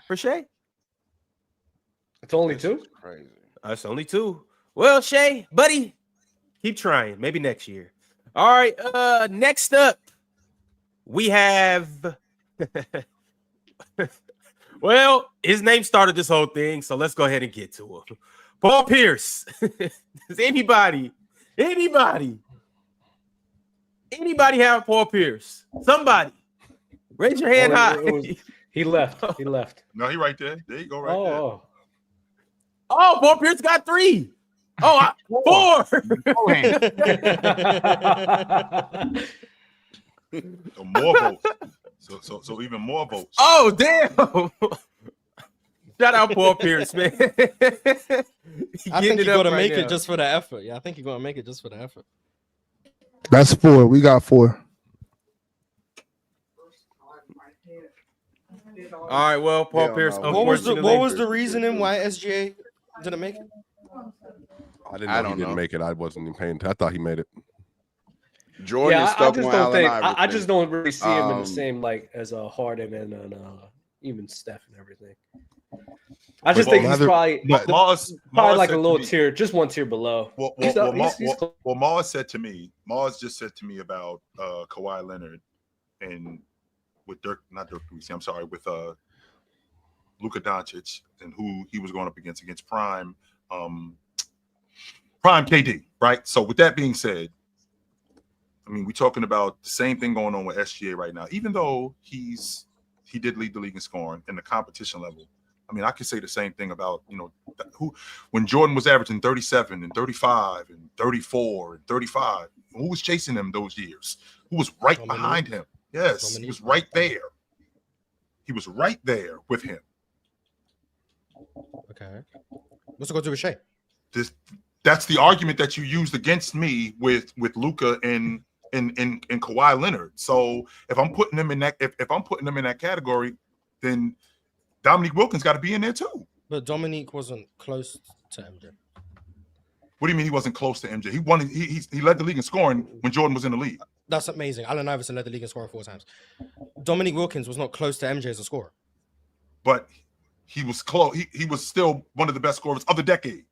Speaker 1: for Shea.
Speaker 3: It's only 2?
Speaker 9: Crazy.
Speaker 1: It's only 2. Well, Shea, buddy, keep trying. Maybe next year. All right. Next up, we have well, his name started this whole thing, so let's go ahead and get to him. Paul Pierce. Does anybody have Paul Pierce? Somebody raise your hand high.
Speaker 3: He left.
Speaker 2: No, he right there. There you go, right there.
Speaker 1: Oh, Paul Pierce got 3. Oh, 4.
Speaker 2: So more votes. So even more votes.
Speaker 1: Oh, damn. Shout out Paul Pierce, man.
Speaker 4: I think you're gonna make it just for the effort. Yeah, I think you're gonna make it just for the effort.
Speaker 5: That's 4. We got 4.
Speaker 1: All right, well, Paul Pierce.
Speaker 4: What was the reasoning why SGA didn't make it?
Speaker 10: I didn't make it. I wasn't even paying attention. I thought he made it.
Speaker 9: Jordan
Speaker 3: I just don't really see him in the same like as a Harden and even Steph and everything. I just think he's probably like a little tier, just one tier below.
Speaker 2: Well, Mars just said to me about Kawhi Leonard and with with Luka Doncic and who he was going up against prime KD, right? So with that being said, I mean, we're talking about the same thing going on with SGA right now. Even though he did lead the league in scoring in the competition level, I mean, I could say the same thing about, when Jordan was averaging 37 and 35 and 34 and 35, who was chasing him those years? Who was right behind him? Yes, he was right there. He was right there with him.
Speaker 4: Okay. What's it going to do with Shea?
Speaker 2: that's the argument that you used against me with Luka and Kawhi Leonard. So if I'm putting them in that, if I'm putting them in that category, then Dominique Wilkins got to be in there too.
Speaker 4: But Dominique wasn't close to MJ.
Speaker 2: What do you mean he wasn't close to MJ? He won. He led the league in scoring when Jordan was in the league.
Speaker 4: That's amazing. Allen Iverson led the league in scoring 4 times. Dominique Wilkins was not close to MJ as a scorer.
Speaker 2: But he was close. He was still one of the best scorers of the decade.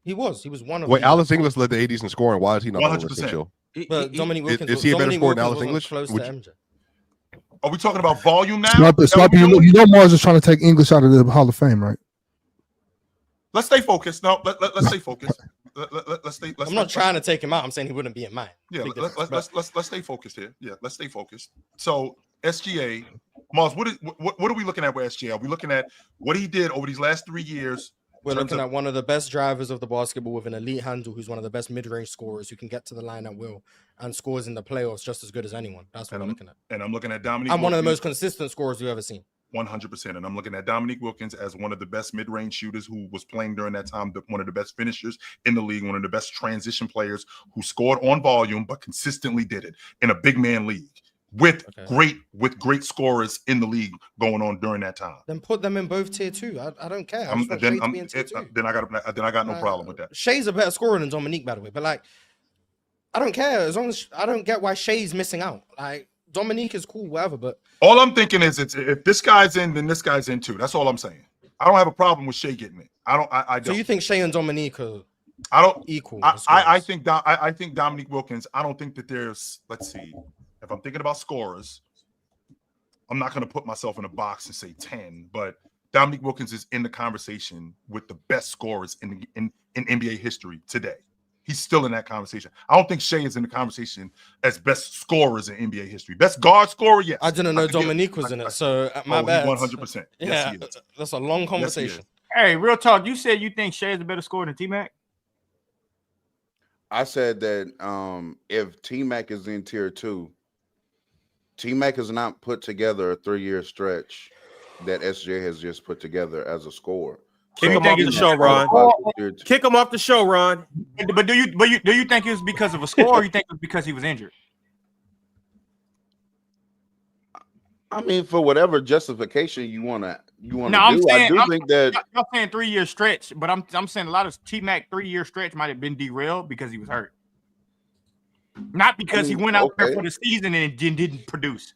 Speaker 4: He was one of.
Speaker 10: Wait, Alex English led the 80s in scoring. Why is he not on the list?
Speaker 2: 100%.
Speaker 4: But Dominique Wilkins
Speaker 10: is he a better
Speaker 4: Dominique
Speaker 10: scorer than
Speaker 4: Wilkins
Speaker 10: Alex
Speaker 4: wasn't
Speaker 10: English?
Speaker 4: close to MJ.
Speaker 2: Are we talking about volume now?
Speaker 5: Stop. You know Mars is trying to take English out of the Hall of Fame, right?
Speaker 2: Let's stay focused. No, let's stay focused. Let's stay.
Speaker 4: I'm not trying to take him out. I'm saying he wouldn't be in mine.
Speaker 2: Yeah, let's stay focused here. Yeah, let's stay focused. So SGA, Mars, what are we looking at with SGA? Are we looking at what he did over these last 3 years?
Speaker 4: We're looking at one of the best drivers of the basketball with an elite handle, who's one of the best mid-range scorers who can get to the line at will and scores in the playoffs just as good as anyone. That's what I'm looking at.
Speaker 2: And I'm looking at Dominique.
Speaker 4: I'm one of the most consistent scorers you've ever seen.
Speaker 2: 100%. And I'm looking at Dominique Wilkins as one of the best mid-range shooters who was playing during that time, one of the best finishers in the league, one of the best transition players who scored on volume but consistently did it in a big man league with great scorers in the league going on during that time.
Speaker 4: Then put them in both tier 2. I don't care.
Speaker 2: Then I got no problem with that.
Speaker 4: Shay's a better scorer than Dominique, by the way. But like, I don't care as long as I don't get why Shay's missing out. Like, Dominique is cool, whatever. But
Speaker 2: all I'm thinking is, if this guy's in, then this guy's in too. That's all I'm saying. I don't have a problem with Shay getting it. I don't.
Speaker 4: So you think Shay and Dominique are equal?
Speaker 2: I think Dominique Wilkins. I don't think that there's. Let's see. If I'm thinking about scorers, I'm not going to put myself in a box and say 10, but Dominique Wilkins is in the conversation with the best scorers in NBA history today. He's still in that conversation. I don't think Shea is in the conversation as best scorers in NBA history. Best guard scorer, yes.
Speaker 4: I didn't know Dominique was in it, so my bad.
Speaker 2: 100%.
Speaker 4: Yeah, that's a long conversation.
Speaker 6: Hey, real talk. You said you think Shea is a better scorer than T-Mac?
Speaker 9: I said that if T-Mac is in tier 2, T-Mac has not put together a 3-year stretch that SJ has just put together as a scorer.
Speaker 1: Kick him off the show, Ron. Kick him off the show, Ron.
Speaker 6: But do you think it was because of a score, or you think it was because he was injured?
Speaker 9: I mean, for whatever justification you want to do,
Speaker 6: I'm
Speaker 9: think that
Speaker 6: y'all saying 3-year stretch, but I'm saying a lot of T-Mac 3-year stretch might have been derailed because he was hurt, not because he went out there for the season and didn't produce.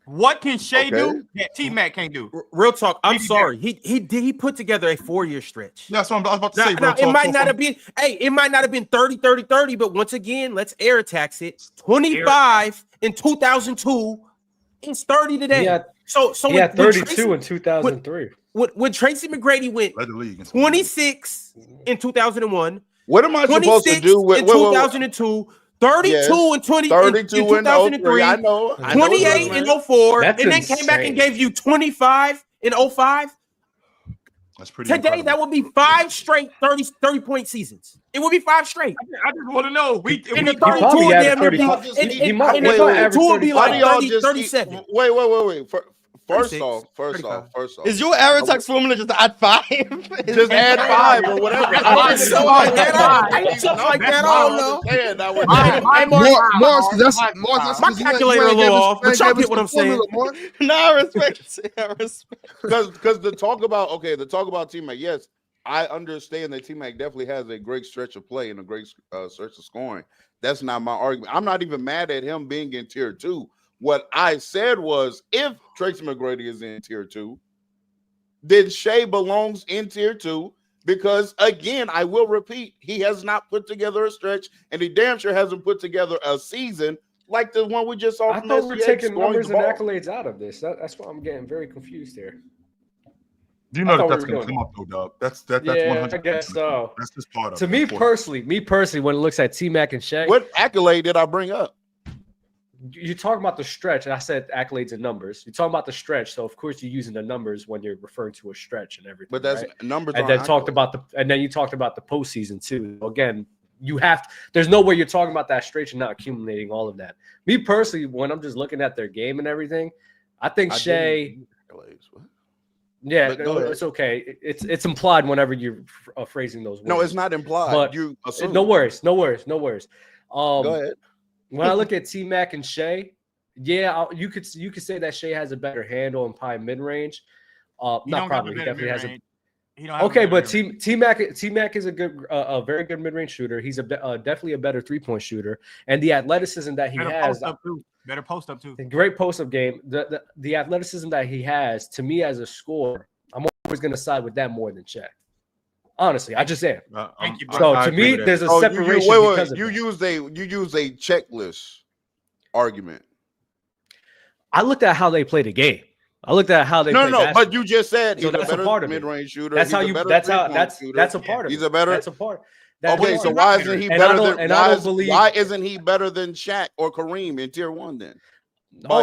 Speaker 6: What can Shea do that T-Mac can't do?
Speaker 1: Real talk. I'm sorry. He put together a 4-year stretch.
Speaker 2: Yeah, that's what I was about to say.
Speaker 1: Now, it might not have been. Hey, it might not have been 30, 30, 30. But once again, let's air tax it. 25 in 2002. It's 30 today.
Speaker 3: Yeah.
Speaker 1: So
Speaker 3: he had 32 in 2003.
Speaker 1: When Tracy McGrady went 26 in 2001.
Speaker 9: What am I supposed to do with
Speaker 1: 2002? 32 and 2003.
Speaker 9: I know.
Speaker 1: 28 in 04.
Speaker 3: That's
Speaker 1: and then came back and gave you 25 in 05.
Speaker 2: That's pretty
Speaker 1: Today, that would be 5 straight 30-point seasons. It would be 5 straight.
Speaker 6: I just want to know.
Speaker 1: He would be like 37.
Speaker 9: Wait. First off,
Speaker 4: is your error tax formula just to add 5?
Speaker 9: Just add 5 or whatever.
Speaker 1: Something like that. I don't know.
Speaker 5: That's
Speaker 1: my calculator a little off, but y'all get what I'm saying.
Speaker 4: No, I respect.
Speaker 9: Because the talk about T-Mac, yes, I understand that T-Mac definitely has a great stretch of play and a great stretch of scoring. That's not my argument. I'm not even mad at him being in tier 2. What I said was, if Tracy McGrady is in tier 2, then Shea belongs in tier 2 because, again, I will repeat, he has not put together a stretch, and he damn sure hasn't put together a season like the one we just saw.
Speaker 3: I thought we were taking numbers and accolades out of this. That's why I'm getting very confused here.
Speaker 2: You know that's going to come up, though, Dub. That's 100%.
Speaker 3: I guess so.
Speaker 2: That's just part of it.
Speaker 3: To me personally, when it looks at T-Mac and Shea,
Speaker 9: what accolade did I bring up?
Speaker 3: You talk about the stretch, and I said accolades and numbers. You talk about the stretch, so of course you're using the numbers when you're referring to a stretch and everything.
Speaker 9: But that's
Speaker 3: right?
Speaker 9: numbers.
Speaker 3: And then you talked about the postseason too. Again, there's no way you're talking about that stretch and not accumulating all of that. Me personally, when I'm just looking at their game and everything, I think Shea. Yeah, it's okay. It's implied whenever you're phrasing those words.
Speaker 9: No, it's not implied.
Speaker 3: But
Speaker 9: you assume.
Speaker 3: No worries. Go
Speaker 9: ahead.
Speaker 3: When I look at T-Mac and Shea, yeah, you could say that Shea has a better handle and probably mid-range. Not probably. He definitely has a. Okay, but T-Mac is a very good mid-range shooter. He's definitely a better three-point shooter, and the athleticism that he has.
Speaker 6: Better post up too.
Speaker 3: Great post-up game. The athleticism that he has, to me as a scorer, I'm always going to side with that more than Shaq. Honestly, I just am.
Speaker 6: Thank you,
Speaker 3: so to me, there's a separation.
Speaker 9: You use a checklist argument.
Speaker 3: I looked at how they play the game. I looked at how they play basketball.
Speaker 9: But you just said he's a better mid-range shooter. That's how you. That's a part of it.
Speaker 3: He's a better. That's a part.
Speaker 9: Okay, so why isn't he better than? Why isn't he better than Shaq or Kareem in tier 1 then?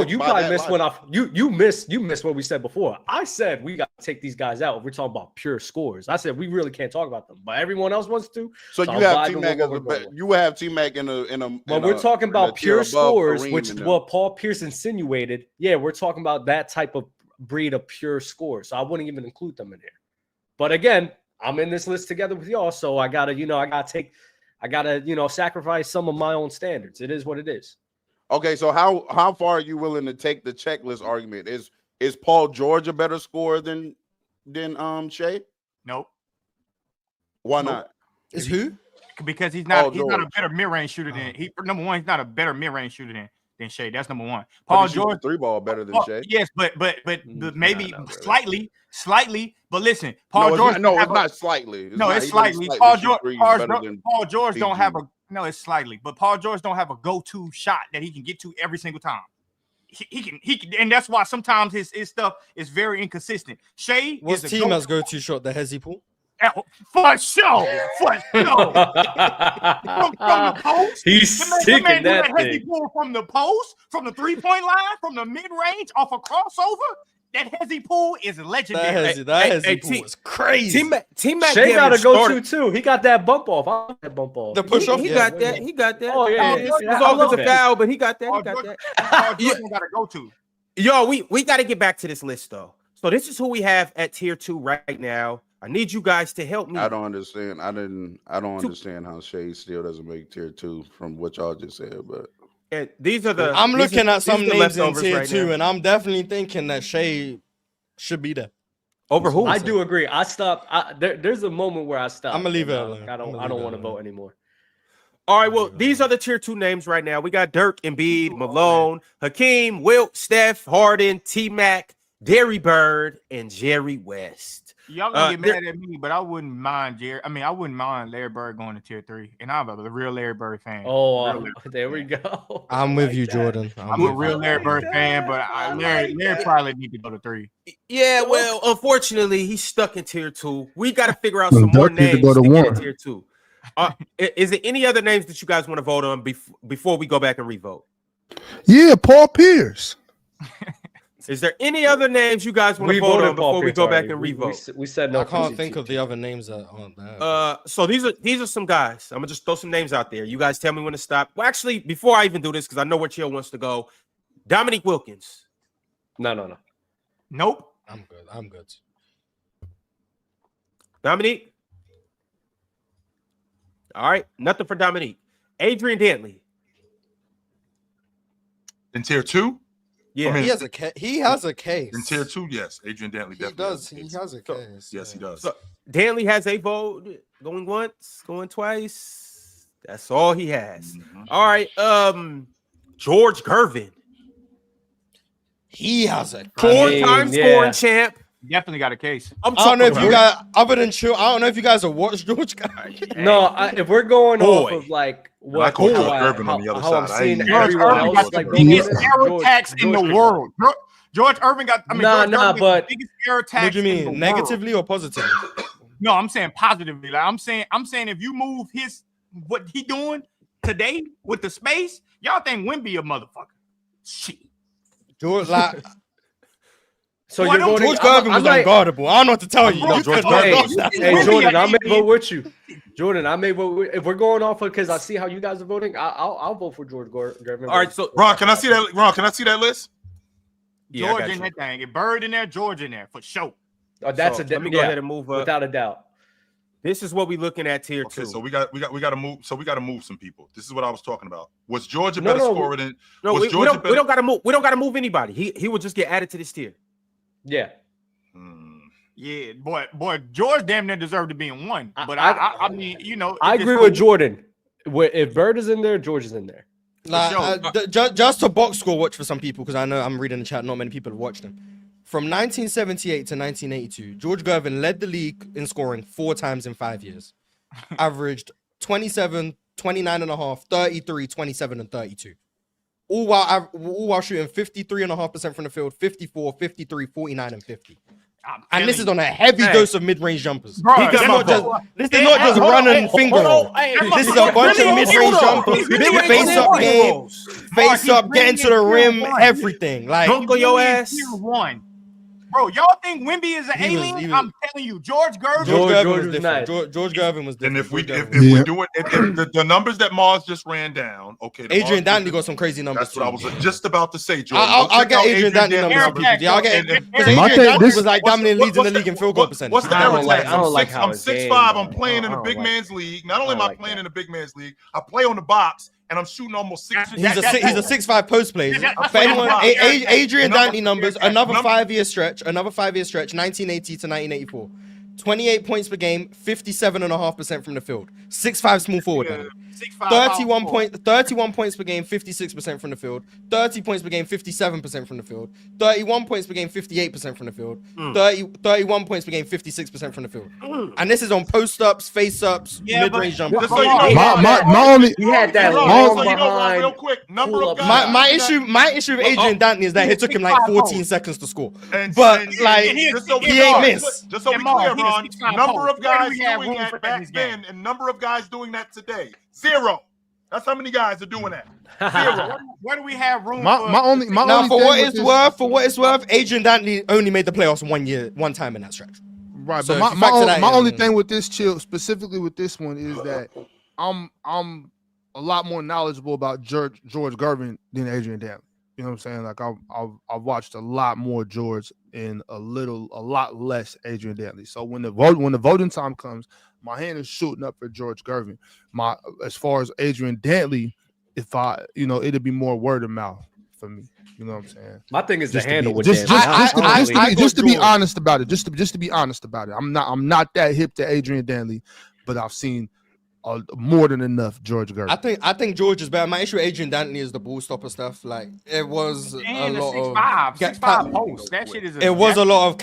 Speaker 3: You probably missed when you missed what we said before. I said we got to take these guys out. We're talking about pure scores. I said we really can't talk about them, but everyone else wants to.
Speaker 9: So you have T-Mac in a.
Speaker 3: When we're talking about pure scores, which is what Paul Pierce insinuated. Yeah, we're talking about that type of breed of pure scores. So I wouldn't even include them in here. But again, I'm in this list together with y'all, so I gotta sacrifice some of my own standards. It is what it is.
Speaker 9: Okay, so how far are you willing to take the checklist argument? Is Paul George a better scorer than Shea?
Speaker 6: Nope.
Speaker 9: Why not?
Speaker 4: Is who?
Speaker 6: Because he's not a better mid-range shooter than he. Number one, he's not a better mid-range shooter than Shea. That's number one. Paul George
Speaker 9: 3-ball better than Shea.
Speaker 6: Yes, but maybe slightly. But listen, Paul George.
Speaker 9: It's not slightly.
Speaker 6: It's slightly. Paul George don't have a. No, it's slightly. But Paul George don't have a go-to shot that he can get to every single time. He can, and that's why sometimes his stuff is very inconsistent. Shea
Speaker 4: is a team has go-to shot the Hezzy pool.
Speaker 6: For sure. From the post.
Speaker 3: He's sticking that thing.
Speaker 6: From the post, from the three-point line, from the mid-range, off a crossover. That Hezzy pool is legendary.
Speaker 4: That Hezzy pool is crazy.
Speaker 6: T-Mac
Speaker 3: Shea got to go too. He got that bump off. I like that bump off.
Speaker 4: The push off.
Speaker 1: He got that.
Speaker 3: Oh yeah.
Speaker 1: It's always a foul, but he got that.
Speaker 6: Paul George got to go to.
Speaker 1: Yo, we got to get back to this list though. So this is who we have at tier 2 right now. I need you guys to help me.
Speaker 9: I don't understand. I don't understand how Shea still doesn't make tier 2 from what y'all just said, but.
Speaker 1: And these are the.
Speaker 4: I'm looking at some names in tier
Speaker 1: right
Speaker 4: 2,
Speaker 1: now.
Speaker 4: and I'm definitely thinking that Shea should be there.
Speaker 1: Over who?
Speaker 3: I do agree. I stopped. There's a moment where I stopped.
Speaker 4: I'm gonna leave it alone.
Speaker 3: I don't want to vote anymore.
Speaker 1: All right. Well, these are the tier 2 names right now. We got Dirk, Embiid, Malone, Hakeem, Wilt, Steph, Harden, T-Mac, Derry Bird, and Jerry West.
Speaker 6: Y'all gonna get mad at me, but I wouldn't mind I wouldn't mind Larry Bird going to tier 3, and I'm a real Larry Bird fan.
Speaker 3: There we go.
Speaker 4: I'm with you, Jordan.
Speaker 6: I'm a real Larry Bird fan, but Larry probably need to go to 3.
Speaker 1: Yeah, well, unfortunately, he's stuck in tier 2. We got to figure out some more names to
Speaker 5: go to
Speaker 1: get
Speaker 5: 1.
Speaker 1: in tier 2. Is there any other names that you guys want to vote on before we go back and revote?
Speaker 5: Yeah, Paul Pierce.
Speaker 1: Is there any other names you guys want to vote on before we go back and revote?
Speaker 3: We said no.
Speaker 4: I can't think of the other names that aren't there.
Speaker 1: So these are some guys. I'm gonna just throw some names out there. You guys tell me when to stop. Well, actually, before I even do this, because I know where Chill wants to go. Dominique Wilkins.
Speaker 3: No.
Speaker 6: Nope.
Speaker 4: I'm good.
Speaker 1: Dominique. All right, nothing for Dominique. Adrian Dantley.
Speaker 2: In tier 2?
Speaker 1: Yeah,
Speaker 4: he has a case.
Speaker 2: In tier 2, yes. Adrian Dantley definitely
Speaker 4: does. He has a case.
Speaker 2: Yes, he does.
Speaker 1: So Dantley has a vote going once, going twice. That's all he has.
Speaker 2: Mm-hmm.
Speaker 1: All right. George Gervin.
Speaker 4: He has a
Speaker 1: four-time scoring champ.
Speaker 6: Definitely got a case.
Speaker 4: I don't know if you guys, other than Chill, I don't know if you guys have watched George.
Speaker 3: No, if we're going off of like what
Speaker 2: George Gervin on the other
Speaker 3: how
Speaker 2: side.
Speaker 3: I'm seeing
Speaker 6: George
Speaker 3: everyone
Speaker 6: Irvin
Speaker 3: else
Speaker 6: got
Speaker 3: like
Speaker 6: the biggest error tax in the world. George Irvin got.
Speaker 3: But
Speaker 6: the biggest error tax.
Speaker 4: What do you mean, negatively or positively?
Speaker 6: No, I'm saying positively. Like I'm saying if you move what he doing today with the space, y'all think Wemby a motherfucker? Shit.
Speaker 4: George, like.
Speaker 3: So you're voting.
Speaker 4: George Gervin was unguardable. I don't know what to tell you.
Speaker 3: Hey, Jordan, I may vote with you. Jordan, I may vote. If we're going off because I see how you guys are voting, I'll vote for George Gervin.
Speaker 1: All right, so
Speaker 2: Ron, can I see that? Ron, can I see that list?
Speaker 6: George in that thing. If Bird in there, George in there for sure.
Speaker 3: Oh, that's
Speaker 1: So,
Speaker 3: a
Speaker 1: let me go ahead and move up.
Speaker 3: without a doubt.
Speaker 1: This is what we looking at tier 2.
Speaker 2: So we got to move. So we got to move some people. This is what I was talking about. Was Georgia
Speaker 3: No,
Speaker 2: better
Speaker 3: no,
Speaker 2: scorer than?
Speaker 1: No,
Speaker 2: was
Speaker 1: we
Speaker 2: Georgia
Speaker 1: don't got to move. We don't got to move anybody. He will just get added to this tier.
Speaker 3: Yeah.
Speaker 6: Yeah, boy, George damn near deserved to be in one. But I mean, you know,
Speaker 3: I agree with Jordan. If Bird is in there, George is in there.
Speaker 4: Like, just to box score watch for some people, because I know I'm reading the chat, not many people have watched them. From 1978 to 1982, George Gervin led the league in scoring 4 times in 5 years. Averaged 27, 29.5, 33, 27, and 32. All while shooting 53.5% from the field, 54, 53, 49, and 50. And this is on a heavy dose of mid-range jumpers.
Speaker 6: Bro,
Speaker 4: This is not just run and finger roll. This is a bunch of mid-range jumpers, face-up game, face-up, getting to the rim, everything. Like,
Speaker 1: Dunk on your ass.
Speaker 6: One. Bro, y'all think Wemby is an alien? I'm telling you, George Gervin.
Speaker 4: George Gervin was different.
Speaker 3: nice.
Speaker 4: George Gervin was different.
Speaker 2: And if we're doing the numbers that Mars just ran down, okay.
Speaker 4: Adrian Dantley got some crazy numbers.
Speaker 2: That's what I was just about to say, Jordan.
Speaker 4: I'll get Adrian Dantley numbers for people. Yeah, I'll get it. Because Adrian Dantley was like dominating leads in the league in field goal percentage.
Speaker 2: What's the average?
Speaker 3: I don't like how
Speaker 2: I'm 6'5". I'm playing in a big man's league. Not only am I playing in a big man's league, I play on the box. And I'm shooting almost 6.
Speaker 4: He's a 6'5" post player. For anyone, Adrian Dantley numbers, another 5-year stretch, 1980 to 1984. 28 points per game, 57.5% from the field. 6'5" small forward. 31 points per game, 56% from the field. 30 points per game, 57% from the field. 31 points per game, 58% from the field. 31 points per game, 56% from the field. And this is on post-ups, face-ups, mid-range jumpers.
Speaker 5: My only
Speaker 3: He had that long behind.
Speaker 2: Real quick, number of guys.
Speaker 4: My issue with Adrian Dantley is that it took him like 14 seconds to score. But like he ain't missed.
Speaker 2: Just so we clear, Ron, number of guys doing that back then and number of guys doing that today. 0. That's how many guys are doing that. 0.
Speaker 6: Where do we have room?
Speaker 4: For what it's worth, Adrian Dantley only made the playoffs one time in that stretch.
Speaker 5: Right,
Speaker 4: So
Speaker 5: but
Speaker 4: if you factor that
Speaker 5: my
Speaker 4: in,
Speaker 5: only thing with this specifically with this one is that I'm a lot more knowledgeable about George Gervin than Adrian Dantley. You know what I'm saying? Like I've watched a lot more George and a lot less Adrian Dantley. So when the voting time comes, my hand is shooting up for George Gervin. As far as Adrian Dantley, it'd be more word of mouth for me. You know what I'm saying?
Speaker 3: My thing is the handle with
Speaker 5: just to be honest about it. Just to be honest about it. I'm not that hip to Adrian Dantley, but I've seen more than enough George Gervin.
Speaker 4: I think George is better. My issue with Adrian Dantley is the ball stopper stuff. Like it was a lot of
Speaker 6: 6'5" post. That shit is.
Speaker 4: It was a lot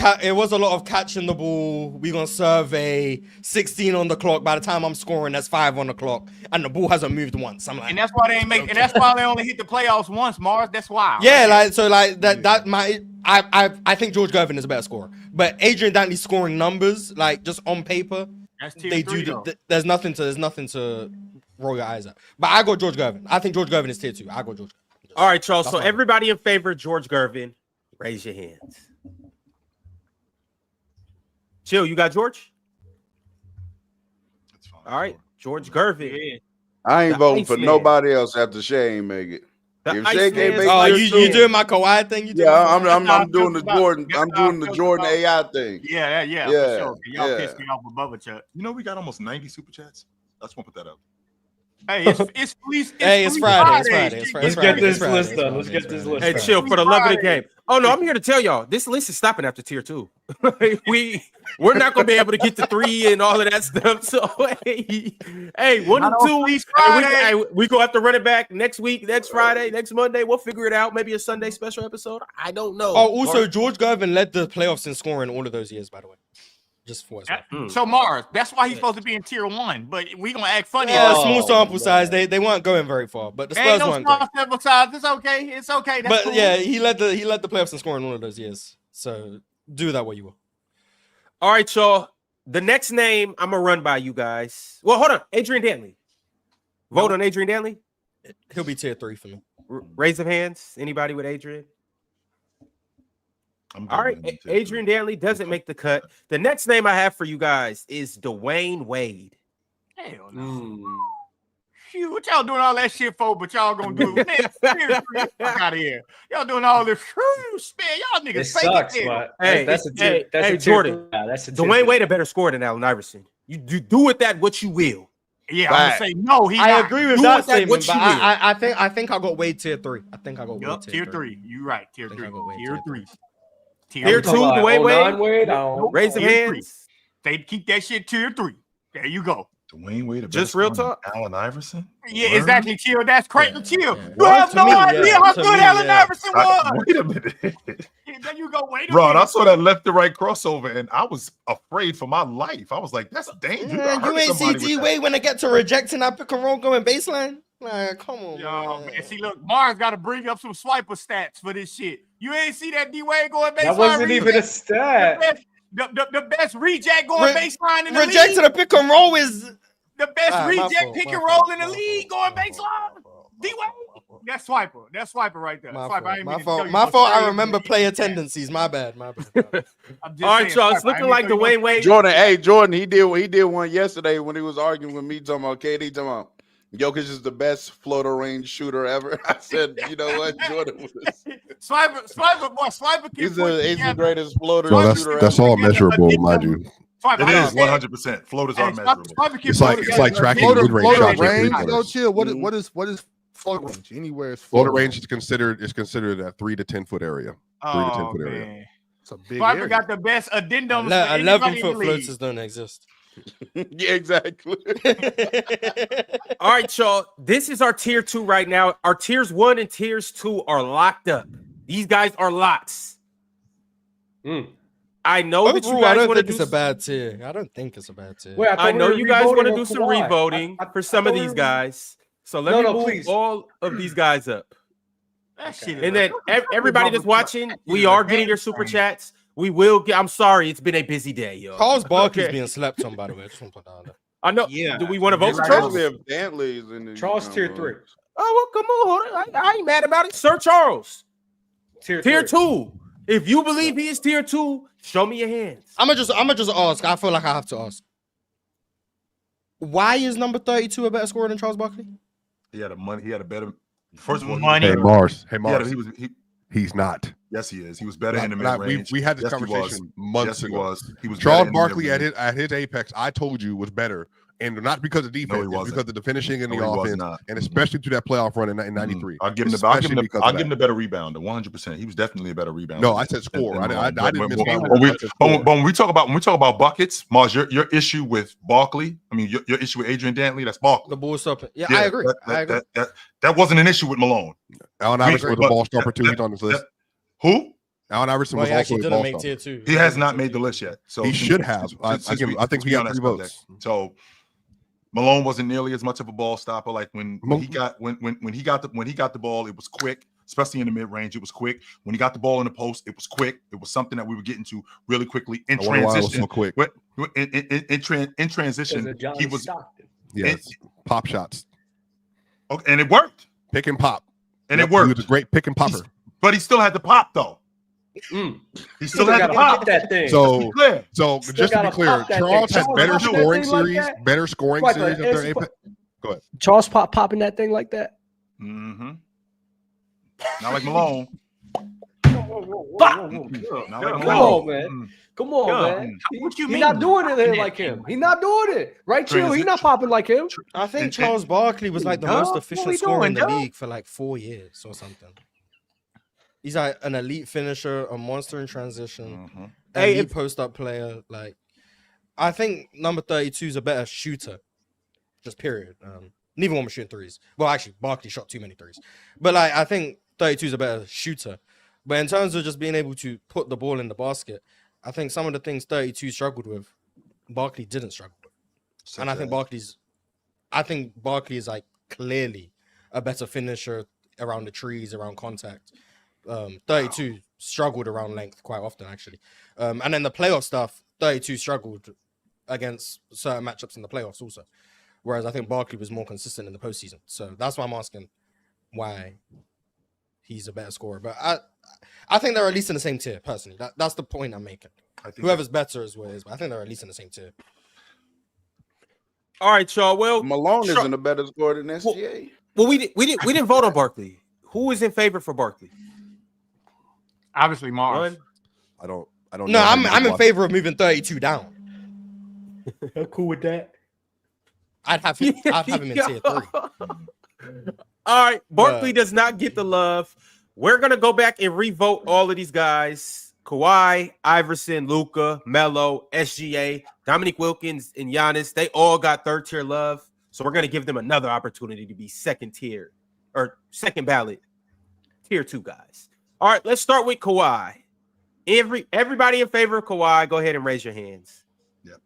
Speaker 4: of catching the ball. We gonna serve a 16 on the clock. By the time I'm scoring, that's 5 on the clock, and the ball hasn't moved once. I'm like,
Speaker 6: and that's why they ain't make. And that's why they only hit the playoffs once, Mars. That's why.
Speaker 4: Yeah, I think George Gervin is a better scorer, but Adrian Dantley scoring numbers like just on paper. There's nothing to roll your eyes at. But I go George Gervin. I think George Gervin is tier 2. I go George Gervin.
Speaker 1: All right, Charles. So everybody in favor of George Gervin, raise your hands. Chill, you got George? All right, George Gervin.
Speaker 9: Yeah. I ain't voting for nobody else after Shay ain't make it. If Shay can't make
Speaker 4: it, you doing my Kawhi thing?
Speaker 9: I'm doing the Jordan. I'm doing the Jordan AI thing.
Speaker 6: Yeah. For sure. Y'all pissed me off with Bubba Chuck.
Speaker 2: You know we got almost 90 super chats. I just want to put that up.
Speaker 6: Hey, it's
Speaker 4: Friday.
Speaker 3: Let's get this list done. Let's get this list.
Speaker 1: Hey, chill for the love of the game. Oh no, I'm here to tell y'all this list is stopping after tier 2. We're not gonna be able to get to 3 and all of that stuff. So hey, 1 and 2. We gonna have to run it back next week, next Friday, next Monday. We'll figure it out. Maybe a Sunday special episode. I don't know.
Speaker 4: Oh, also George Gervin led the playoffs in scoring all of those years, by the way. Just for
Speaker 6: so Mars, that's why he's supposed to be in tier 1. But we gonna act funny.
Speaker 4: Small sample size. They weren't going very far, but the Spurs weren't.
Speaker 6: Small sample size. It's okay. It's okay. That's cool.
Speaker 4: Yeah, he led the playoffs in scoring all of those years. So do that what you will.
Speaker 1: All right, y'all. The next name I'm gonna run by you guys. Well, hold on, Adrian Dantley. Vote on Adrian Dantley.
Speaker 4: He'll be tier 3 for me.
Speaker 1: Raise of hands. Anybody with Adrian? All right, Adrian Dantley doesn't make the cut. The next name I have for you guys is Dwayne Wade.
Speaker 6: Hell no. shoot, what y'all doing all that shit for? But y'all gonna do it. Man, fuck out of here. Y'all doing all this man. Y'all niggas
Speaker 3: It
Speaker 6: fake
Speaker 3: sucks,
Speaker 6: it.
Speaker 3: but
Speaker 1: Hey,
Speaker 3: that's a tier. That's
Speaker 1: hey,
Speaker 3: a tier
Speaker 1: Jordan.
Speaker 3: That's a tier
Speaker 1: Dwayne
Speaker 3: two.
Speaker 1: Wade a better scorer than Allen Iverson. You do with that what you will.
Speaker 6: Yeah, I'm gonna say no. He
Speaker 4: I
Speaker 6: not.
Speaker 4: agree with
Speaker 1: Do
Speaker 4: that
Speaker 1: with that
Speaker 4: statement,
Speaker 1: what
Speaker 4: but
Speaker 1: you will.
Speaker 4: I think I got Wade tier 3. I think I got Wade
Speaker 6: Yup, tier
Speaker 4: 3.
Speaker 6: three. You right. Tier
Speaker 4: think
Speaker 6: three.
Speaker 4: I got Wade
Speaker 6: Tier
Speaker 4: tier
Speaker 6: three.
Speaker 1: Tier
Speaker 3: Talking
Speaker 1: 2,
Speaker 3: about
Speaker 1: Dwayne
Speaker 3: 09
Speaker 1: Wade.
Speaker 3: Wade. I don't-
Speaker 1: Raise them
Speaker 6: Tier three.
Speaker 1: hands.
Speaker 6: They keep that shit tier 3. There you go.
Speaker 2: Dwayne Wade,
Speaker 1: Just real talk.
Speaker 2: Allen Iverson.
Speaker 6: Yeah,
Speaker 2: Word?
Speaker 6: exactly. Chill. That's crazy. Chill.
Speaker 4: yeah.
Speaker 6: You have
Speaker 4: To
Speaker 6: no
Speaker 4: me,
Speaker 6: idea
Speaker 4: yeah.
Speaker 6: how
Speaker 4: To
Speaker 6: good
Speaker 4: me,
Speaker 6: Allen
Speaker 4: yeah.
Speaker 6: Iverson was.
Speaker 2: Wait a minute.
Speaker 6: Yeah, there you go. Wait a
Speaker 2: Rod, I
Speaker 6: minute.
Speaker 2: saw that left to right crossover and I was afraid for my life. I was like, that's dangerous.
Speaker 4: Man, you ain't see D Wade when they get to rejecting that pick and roll going baseline. Like, come on,
Speaker 6: Yo, man. See, look, Mars got to bring up some swiper stats for this shit. You ain't see that D Wade going baseline.
Speaker 3: That wasn't even a stat.
Speaker 6: The best reject going baseline in the
Speaker 4: rejecting
Speaker 6: league.
Speaker 4: a pick and roll is
Speaker 6: The best
Speaker 4: my
Speaker 6: reject
Speaker 4: fault,
Speaker 6: pick
Speaker 4: my
Speaker 6: and
Speaker 4: fault,
Speaker 6: roll in the
Speaker 4: my
Speaker 6: league
Speaker 4: fault,
Speaker 6: going baseline. D Wade. That's swiper. That's swiper right there.
Speaker 4: my
Speaker 6: Swiper. I
Speaker 4: fault.
Speaker 6: ain't
Speaker 4: My
Speaker 6: mean to
Speaker 4: fault.
Speaker 6: tell you
Speaker 4: My
Speaker 6: no
Speaker 4: fault. I
Speaker 6: story,
Speaker 4: remember
Speaker 6: but
Speaker 4: player
Speaker 6: yeah.
Speaker 4: tendencies. My bad. My bad.
Speaker 6: I'm just
Speaker 1: All right,
Speaker 6: saying,
Speaker 1: y'all. It's
Speaker 6: Swiper. I
Speaker 1: looking
Speaker 6: ain't
Speaker 1: like
Speaker 6: mean to tell you
Speaker 1: Dwayne Wade.
Speaker 9: Jordan, hey Jordan, he did one yesterday when he was arguing with me talking about KD, talking about Jokic is the best floater range shooter ever. I said, you know what, Jordan was.
Speaker 6: Swiper can
Speaker 9: He's
Speaker 6: put
Speaker 9: the
Speaker 6: together.
Speaker 9: greatest floater
Speaker 10: No,
Speaker 9: shooter
Speaker 10: that's
Speaker 9: ever.
Speaker 10: all measurable, mind you.
Speaker 6: Swiper,
Speaker 2: It
Speaker 6: I
Speaker 2: is
Speaker 6: understand.
Speaker 2: 100%. Floaters are
Speaker 6: Hey,
Speaker 2: measurable.
Speaker 6: Swiper can
Speaker 10: It's
Speaker 6: put
Speaker 10: like
Speaker 6: together
Speaker 10: tracking
Speaker 6: a
Speaker 10: mid-range
Speaker 5: Floater
Speaker 10: shots with
Speaker 5: range,
Speaker 10: three-pointers.
Speaker 5: yo, chill. What is floater range? Anywhere is
Speaker 10: Floater
Speaker 5: floater
Speaker 10: range is considered a 3 to 10 foot area. 3 to 10 foot area.
Speaker 6: man.
Speaker 5: It's a big
Speaker 6: Swiper
Speaker 5: area.
Speaker 6: got the best addendums.
Speaker 4: 11-foot floaters don't exist.
Speaker 9: Yeah, exactly.
Speaker 1: All right, y'all. This is our tier 2 right now. Our tiers 1 and tiers 2 are locked up. These guys are locks. I know that you
Speaker 4: Overall, I
Speaker 1: guys
Speaker 4: don't
Speaker 1: want to
Speaker 4: think
Speaker 1: do
Speaker 4: it's a bad tier. I don't think it's a bad tier.
Speaker 3: Wait,
Speaker 1: I know you guys want to do some
Speaker 3: Kawhi.
Speaker 1: revoting for some of these guys. So let me move
Speaker 3: please.
Speaker 1: all of these guys up.
Speaker 6: That shit is
Speaker 1: And then
Speaker 6: like-
Speaker 1: everybody that's watching, we are getting your super chats. We will get. I'm sorry, it's been a busy day, yo.
Speaker 4: Charles Barkley's
Speaker 1: Okay.
Speaker 4: being slept on, by the way. I just want to put that out there.
Speaker 1: I know.
Speaker 6: Yeah.
Speaker 1: Do we want to vote for
Speaker 6: Right.
Speaker 1: Charles?
Speaker 9: Especially if Dantley's in the
Speaker 3: Charles tier 3.
Speaker 1: Oh, well, come on. Hold on. I ain't mad about it. Sir Charles,
Speaker 3: Tier
Speaker 1: 2. If you believe he is tier 2, show me your hands.
Speaker 4: I'm gonna just ask. I feel like I have to ask. Why is number 32 a better scorer than Charles Barkley?
Speaker 2: He had a better. First of all,
Speaker 6: Money.
Speaker 10: Hey Mars. He's not.
Speaker 2: Yes, he is. He was better in the mid
Speaker 10: Like,
Speaker 2: range.
Speaker 10: we had this
Speaker 2: Yes, he
Speaker 10: conversation
Speaker 2: was.
Speaker 10: months
Speaker 2: Yes, he
Speaker 10: ago.
Speaker 2: was. He was
Speaker 10: Charles
Speaker 2: better in the
Speaker 10: Barkley
Speaker 2: mid-range.
Speaker 10: at his apex, I told you, was better, and not because of defense,
Speaker 2: No, he
Speaker 10: it's
Speaker 2: wasn't.
Speaker 10: because of the finishing and
Speaker 2: No,
Speaker 10: the
Speaker 2: he was
Speaker 10: offense,
Speaker 2: not.
Speaker 10: and especially through that playoff run in '93.
Speaker 2: I'll give him
Speaker 10: Especially because of
Speaker 2: I'll give him
Speaker 10: that.
Speaker 2: the better rebounder, 100%. He was definitely a better rebounder.
Speaker 10: No, I said score. I didn't miss my
Speaker 2: But
Speaker 10: word. I said score.
Speaker 2: when we talk about buckets, Mars, your issue with Barkley, I mean your issue with Adrian Dantley, that's Barkley.
Speaker 4: The ball stopping. Yeah, I agree.
Speaker 2: That wasn't an issue with Malone.
Speaker 10: Allen Iverson was a ball stopper too. He's on this list.
Speaker 2: Who?
Speaker 10: Allen Iverson
Speaker 4: Well,
Speaker 10: was
Speaker 4: he
Speaker 10: also
Speaker 4: actually
Speaker 10: a
Speaker 4: didn't
Speaker 10: ball
Speaker 4: make
Speaker 10: stopper.
Speaker 4: tier 2.
Speaker 2: He has not made the list yet. So
Speaker 10: He should have. I think he got 3 votes.
Speaker 2: So Malone wasn't nearly as much of a ball stopper. Like when he got the ball, it was quick, especially in the mid range. It was quick. When he got the ball in the post, it was quick. It was something that we were getting to really quickly in transition.
Speaker 10: So quick.
Speaker 2: In transition, he was
Speaker 10: yes, pop shots.
Speaker 2: Okay, and it worked.
Speaker 10: Pick and pop,
Speaker 2: and it worked.
Speaker 10: He was a great pick and popper.
Speaker 2: But he still had the pop though. He still had to pop
Speaker 3: that thing.
Speaker 10: So
Speaker 3: Still
Speaker 10: just to be clear, Charles has better scoring series, better scoring series of their apex. Go ahead.
Speaker 3: Charles popping that thing like that.
Speaker 2: Mm-hmm. Not like Malone.
Speaker 3: Come on, man. Come on, man.
Speaker 6: What you
Speaker 3: He's
Speaker 6: mean?
Speaker 3: not doing it like him. He's not doing it. Right, Chill? He's not popping like him.
Speaker 4: I think Charles Barkley was like the most efficient scorer in the league for like 4 years or something. He's like an elite finisher, a monster in transition, elite post-up player. Like, I think number 32 is a better shooter. Just period. Neither one was shooting threes. Well, actually, Barkley shot too many threes. But like, I think 32 is a better shooter. But in terms of just being able to put the ball in the basket, I think some of the things 32 struggled with, Barkley didn't struggle with. And I think Barkley is like clearly a better finisher around the trees, around contact. 32 struggled around length quite often, actually. And then the playoff stuff, 32 struggled against certain matchups in the playoffs also. Whereas I think Barkley was more consistent in the postseason. So that's why I'm asking why he's a better scorer. But I think they're at least in the same tier, personally. That's the point I'm making. Whoever's better is what it is, but I think they're at least in the same tier.
Speaker 1: All right, y'all. Well,
Speaker 9: Malone isn't a better scorer than SGA.
Speaker 1: Well, we didn't vote on Barkley. Who is in favor for Barkley?
Speaker 6: Obviously, Mars.
Speaker 10: I don't
Speaker 4: No,
Speaker 10: know.
Speaker 4: I'm in favor of moving 32 down.
Speaker 3: Cool with that.
Speaker 4: I'd have him in tier 3.
Speaker 1: All right, Barkley does not get the love. We're gonna go back and revote all of these guys: Kawhi, Iverson, Luka, Melo, SGA, Dominique Wilkins, and Giannis. They all got third tier love. So we're gonna give them another opportunity to be second tier or second ballot tier 2 guys. All right, let's start with Kawhi. Everybody in favor of Kawhi, go ahead and raise your hands.
Speaker 2: Yep.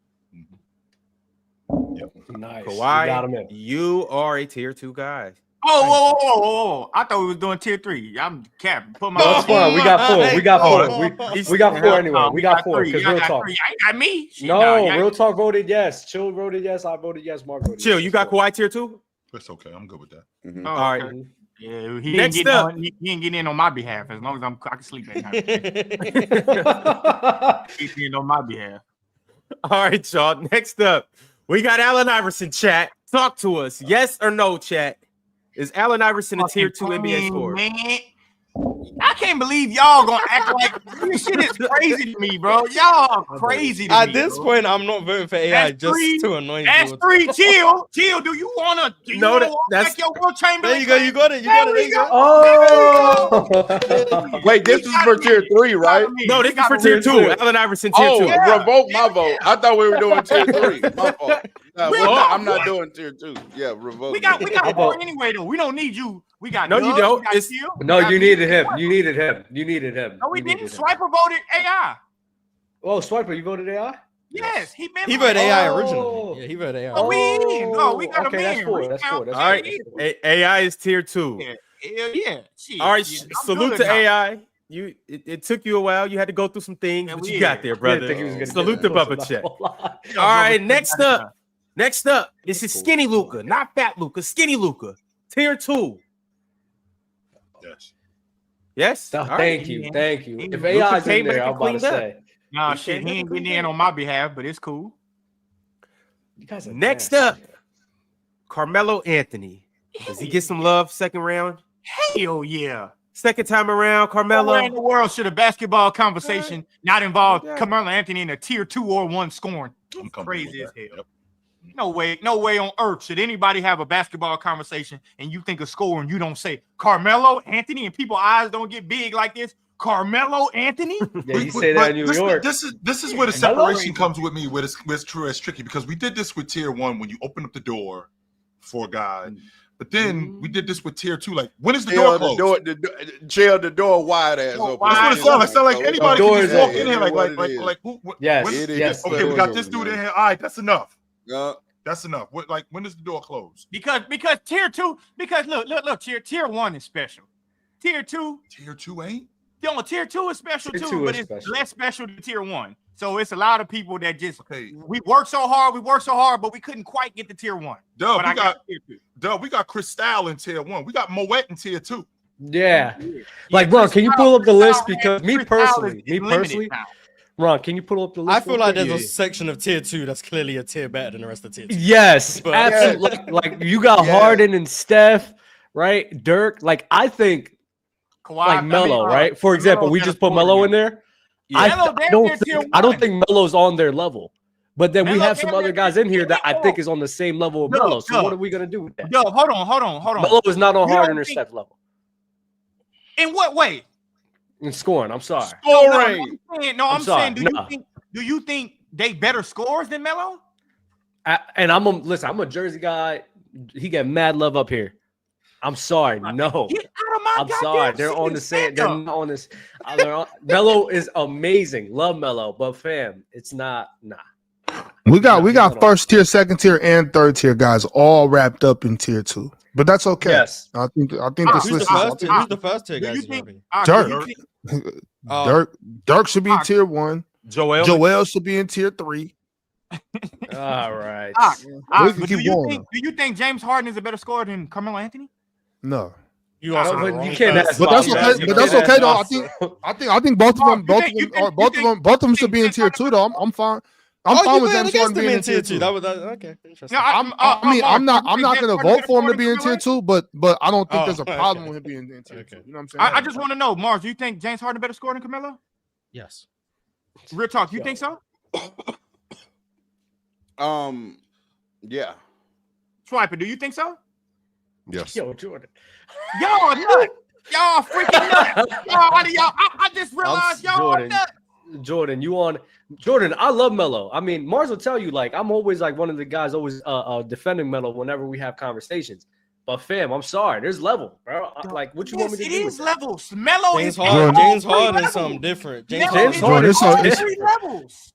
Speaker 3: Nice.
Speaker 1: Kawhi, you are a tier 2 guy.
Speaker 6: Oh! I thought we was doing tier 3. I'm capping. Put my.
Speaker 3: That's fine. We got 4. We got 4. We got 4 anyway. We got 4. Because real talk.
Speaker 6: I got me.
Speaker 3: No, real talk voted yes. Chill voted yes. I voted yes. Mark voted
Speaker 1: Chill.
Speaker 3: yes.
Speaker 1: You got Kawhi tier 2?
Speaker 2: That's okay. I'm good with that.
Speaker 9: Mhm.
Speaker 6: Oh,
Speaker 1: All right.
Speaker 6: okay. Yeah, he
Speaker 1: Next
Speaker 6: ain't
Speaker 1: up.
Speaker 6: he ain't getting in on my behalf as long as I can sleep at night. He's getting on my behalf.
Speaker 1: All right, y'all. Next up, we got Allen Iverson. Chat, talk to us. Yes or no, chat? Is Allen Iverson a tier 2 NBA scorer?
Speaker 6: Man, I can't believe y'all gonna act like this shit is crazy to me, bro. Y'all crazy to me.
Speaker 4: At this point, I'm not voting for AI
Speaker 6: That's
Speaker 4: just
Speaker 6: three.
Speaker 4: to annoy you.
Speaker 6: That's 3. Chill. Do you wanna? Do you
Speaker 1: No,
Speaker 6: wanna
Speaker 1: that's
Speaker 6: your Will Chamberlain?
Speaker 4: There you go. You got it. You got it. There you go.
Speaker 3: Oh.
Speaker 9: Wait, this is for tier 3, right?
Speaker 1: No, this is for tier 2. Allen Iverson tier 2.
Speaker 9: Revoke my vote. I thought we were doing tier 3. My fault. I'm not doing tier 2. Yeah, revoke.
Speaker 6: We got 4 anyway though. We don't need you. We got
Speaker 1: No, you
Speaker 6: Doug,
Speaker 1: don't.
Speaker 6: we got
Speaker 1: It's-
Speaker 6: Chill, we
Speaker 3: No,
Speaker 6: got
Speaker 3: you
Speaker 6: me.
Speaker 3: needed him. You needed him. You needed him.
Speaker 6: No, we
Speaker 3: You
Speaker 6: didn't.
Speaker 3: needed him.
Speaker 6: Swiper voted AI.
Speaker 3: Oh, Swiper, you voted AI?
Speaker 6: Yes, he been.
Speaker 4: He voted AI
Speaker 3: Oh.
Speaker 4: originally. Yeah, he voted AI.
Speaker 6: Oh, we got
Speaker 3: okay,
Speaker 6: a
Speaker 3: that's
Speaker 6: man.
Speaker 3: 4. That's 4. That's
Speaker 1: All right, AI is tier 2.
Speaker 6: Yeah. Hell yeah. Shit.
Speaker 1: All right,
Speaker 6: Yeah, I'm
Speaker 1: salute
Speaker 6: good
Speaker 1: to
Speaker 6: now.
Speaker 1: AI. It took you a while. You had to go through some things,
Speaker 6: Yeah,
Speaker 1: but
Speaker 6: we
Speaker 1: you got
Speaker 6: did.
Speaker 1: there,
Speaker 3: I
Speaker 1: brother.
Speaker 3: didn't think he was gonna
Speaker 1: Salute
Speaker 3: get
Speaker 1: to
Speaker 3: that.
Speaker 1: Bubba Check.
Speaker 3: All
Speaker 1: All right, next up, this is Skinny Luka, not Fat Luka. Skinny Luka, tier 2.
Speaker 2: Yes.
Speaker 1: Yes.
Speaker 3: Oh,
Speaker 1: All right.
Speaker 3: thank you. Thank you. If
Speaker 1: Luka
Speaker 3: AI's
Speaker 1: came
Speaker 3: in there,
Speaker 1: back
Speaker 3: I'm
Speaker 1: and
Speaker 3: about to
Speaker 1: cleaned up.
Speaker 3: say.
Speaker 6: Nah,
Speaker 1: He
Speaker 6: shit,
Speaker 1: came
Speaker 6: he
Speaker 1: back
Speaker 6: ain't
Speaker 1: and
Speaker 6: getting
Speaker 1: cleaned
Speaker 6: in on my behalf, but it's cool.
Speaker 3: You guys are
Speaker 1: Next
Speaker 3: nasty.
Speaker 1: up, Carmelo Anthony. Does he get some love second round?
Speaker 6: Hell yeah.
Speaker 1: Second time around,
Speaker 6: Where in
Speaker 1: Carmelo.
Speaker 6: the world should a basketball conversation not involve
Speaker 1: Yeah.
Speaker 6: Carmelo Anthony in a tier 2 or 1 scoring?
Speaker 2: I'm comfortable
Speaker 6: Crazy
Speaker 2: with
Speaker 6: as
Speaker 2: that.
Speaker 6: hell.
Speaker 2: Yep.
Speaker 6: No way on earth should anybody have a basketball conversation and you think of scoring, you don't say Carmelo Anthony and people's eyes don't get big like this. Carmelo Anthony?
Speaker 3: Yeah, you say that in New
Speaker 2: this,
Speaker 3: York.
Speaker 2: This is where the
Speaker 6: Hello?
Speaker 2: separation comes with me. Where it's true, it's tricky because we did this with tier 1 when you open up the door for a guy, but then we did this with tier 2. Like, when is the door closed?
Speaker 9: The door wide ass open.
Speaker 2: That's what it sounds like. Sound like anybody can just walk in here like who?
Speaker 3: Yes,
Speaker 2: when-
Speaker 3: yes.
Speaker 2: Okay,
Speaker 3: the
Speaker 2: we
Speaker 3: door's
Speaker 2: got this
Speaker 3: open,
Speaker 2: dude
Speaker 3: man.
Speaker 2: in here. All right, that's enough.
Speaker 9: Yeah.
Speaker 2: That's enough. When does the door close?
Speaker 6: Because tier 2, because look, tier 1 is special. Tier 2,
Speaker 2: Tier 2 ain't.
Speaker 6: tier 2 is special
Speaker 3: Tier
Speaker 6: too,
Speaker 3: 2
Speaker 6: but
Speaker 3: is
Speaker 6: it's
Speaker 3: special.
Speaker 6: less special than tier 1. So it's a lot of people that just
Speaker 2: Okay.
Speaker 6: we worked so hard, but we couldn't quite get to tier 1.
Speaker 2: Dub,
Speaker 6: But
Speaker 2: we
Speaker 6: I
Speaker 2: got
Speaker 6: tier 2.
Speaker 2: we got Cristal in tier 1. We got Moet in tier 2.
Speaker 3: Yeah. Like, Ron, can you pull up the list? Because me personally,
Speaker 6: now.
Speaker 3: Ron, can you pull up the list?
Speaker 4: I feel
Speaker 3: real
Speaker 4: like
Speaker 3: quick?
Speaker 4: there's a section of tier 2 that's clearly a tier better than the rest of tier 2.
Speaker 3: Yes,
Speaker 4: But-
Speaker 3: absolutely. Like you got
Speaker 9: Yes.
Speaker 3: Harden and Steph, right? Dirk. Like I think,
Speaker 6: Kawhi,
Speaker 3: like Melo, right? For example, we just put Melo in there.
Speaker 1: Yeah.
Speaker 6: Melo
Speaker 3: I
Speaker 6: damn
Speaker 3: don't
Speaker 6: near tier
Speaker 3: think I don't
Speaker 6: 1.
Speaker 3: think Melo's on their level. But then we
Speaker 6: Melo
Speaker 3: have some
Speaker 6: damn
Speaker 3: other
Speaker 6: near
Speaker 3: guys in here that I
Speaker 6: tier
Speaker 3: think
Speaker 6: 1.
Speaker 3: is on the same level of
Speaker 6: Dub,
Speaker 3: Melo. So what
Speaker 6: Dub.
Speaker 3: are we gonna do with that?
Speaker 6: Yo, hold on.
Speaker 3: Melo is not on
Speaker 6: You
Speaker 3: Harden
Speaker 6: don't
Speaker 3: or
Speaker 6: think-
Speaker 3: Steph level
Speaker 6: In what way?
Speaker 3: in scoring. I'm sorry.
Speaker 9: Scoring.
Speaker 6: I'm saying, do
Speaker 3: nah.
Speaker 6: you think they better scores than Melo?
Speaker 3: And listen. I'm a Jersey guy. He got mad love up here. I'm sorry. No.
Speaker 6: Get out of my
Speaker 3: I'm
Speaker 6: goddamn
Speaker 3: sorry. They're
Speaker 6: city,
Speaker 3: on the same. They're
Speaker 6: stand up.
Speaker 3: not on this. Melo is amazing. Love Melo, but fam, it's not. Nah.
Speaker 5: We got
Speaker 3: Hold on.
Speaker 5: first tier, second tier, and third tier guys all wrapped up in tier 2. But that's okay.
Speaker 3: Yes.
Speaker 5: I think this
Speaker 4: Who's the
Speaker 5: list
Speaker 4: first tier?
Speaker 5: is
Speaker 4: Who's the first tier,
Speaker 6: Do
Speaker 4: guys?
Speaker 6: you
Speaker 4: in your
Speaker 6: think
Speaker 4: opinion?
Speaker 5: Dirk. Dirk should be tier 1.
Speaker 1: Joel.
Speaker 5: Joel should be in tier 3.
Speaker 3: All right.
Speaker 5: We can
Speaker 6: But
Speaker 5: keep going.
Speaker 6: do you think James Harden is a better scorer than Carmelo Anthony?
Speaker 5: No.
Speaker 4: You
Speaker 3: No,
Speaker 4: also
Speaker 3: but you can't ask.
Speaker 5: But that's
Speaker 3: Bobby
Speaker 5: okay.
Speaker 3: that.
Speaker 5: But that's
Speaker 3: You can't
Speaker 5: okay though.
Speaker 3: ask
Speaker 5: I think both of them,
Speaker 6: You think
Speaker 5: both of them should be in tier 2 though. I'm fine. I'm fine with
Speaker 4: James
Speaker 5: James Harden
Speaker 4: being
Speaker 5: being
Speaker 4: in tier 2. Okay, interesting.
Speaker 6: No,
Speaker 5: I'm not gonna vote for him to be in tier 2, but I don't think there's a problem
Speaker 4: okay.
Speaker 5: with him being in tier 2. You know what I'm saying?
Speaker 6: I just want to know, Mars, do you think James Harden better score than Carmelo?
Speaker 4: Yes.
Speaker 6: Real talk, you think so?
Speaker 9: Yeah.
Speaker 6: Swiper, do you think so?
Speaker 10: Yes.
Speaker 3: Yo, Jordan.
Speaker 6: Y'all nut. Y'all freaking nut. I just realized y'all are nut.
Speaker 3: Jordan, Jordan, I love Melo. I mean, Mars will tell you, like, I'm always like one of the guys always defending Melo whenever we have conversations. But fam, I'm sorry, there's level, bro. Like, what you want me to do?
Speaker 6: It is levels. Melo
Speaker 4: James
Speaker 6: is
Speaker 4: Harden is something different.
Speaker 3: James Harden is
Speaker 6: three levels.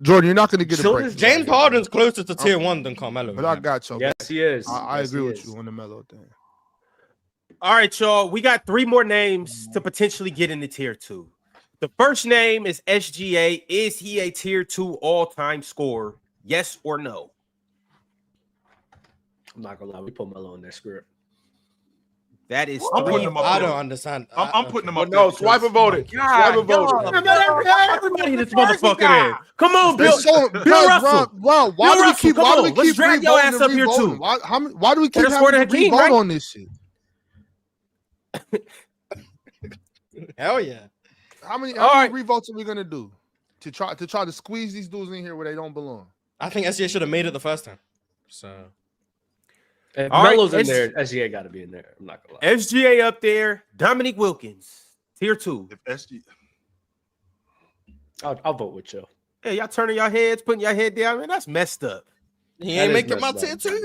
Speaker 5: Jordan, you're not gonna get a break.
Speaker 4: James Harden's closer to tier 1 than Carmelo.
Speaker 5: But I got you.
Speaker 3: Yes, he is.
Speaker 5: I agree with you on the Melo thing.
Speaker 1: All right, y'all. We got 3 more names to potentially get into tier 2. The first name is SGA. Is he a tier 2 all-time scorer? Yes or no?
Speaker 3: I'm not gonna lie, we put Melo in there. Screw it.
Speaker 1: That is
Speaker 2: I'm putting
Speaker 1: 3.
Speaker 2: him up
Speaker 4: I
Speaker 2: there.
Speaker 4: don't understand.
Speaker 2: I'm putting him
Speaker 9: But
Speaker 2: up
Speaker 9: no,
Speaker 2: there.
Speaker 9: Swiper voted. Swiper voted.
Speaker 1: Everybody in this motherfucker there. Come on, Bill.
Speaker 5: Bill
Speaker 1: Russell.
Speaker 5: Bro, why do we keep
Speaker 1: Let's drag your ass up here too.
Speaker 5: Why do we keep
Speaker 1: Better score
Speaker 5: having
Speaker 1: than
Speaker 5: to
Speaker 1: Hakeem,
Speaker 5: re-vote
Speaker 1: right?
Speaker 5: on this shit?
Speaker 4: Hell yeah.
Speaker 5: How many revotes are we gonna do to try to squeeze these dudes in here where they don't belong?
Speaker 4: I think SGA should have made it the first time. So
Speaker 3: If
Speaker 1: All right,
Speaker 3: Melo's in there, SGA got to be in there. I'm not gonna lie.
Speaker 1: SGA up there. Dominique Wilkins, tier 2.
Speaker 2: If SG,
Speaker 3: I'll vote with you.
Speaker 1: Hey, y'all turning your heads, putting your head down, man. That's messed up.
Speaker 4: he
Speaker 3: That
Speaker 4: ain't
Speaker 3: is
Speaker 4: making my
Speaker 3: messed
Speaker 4: tier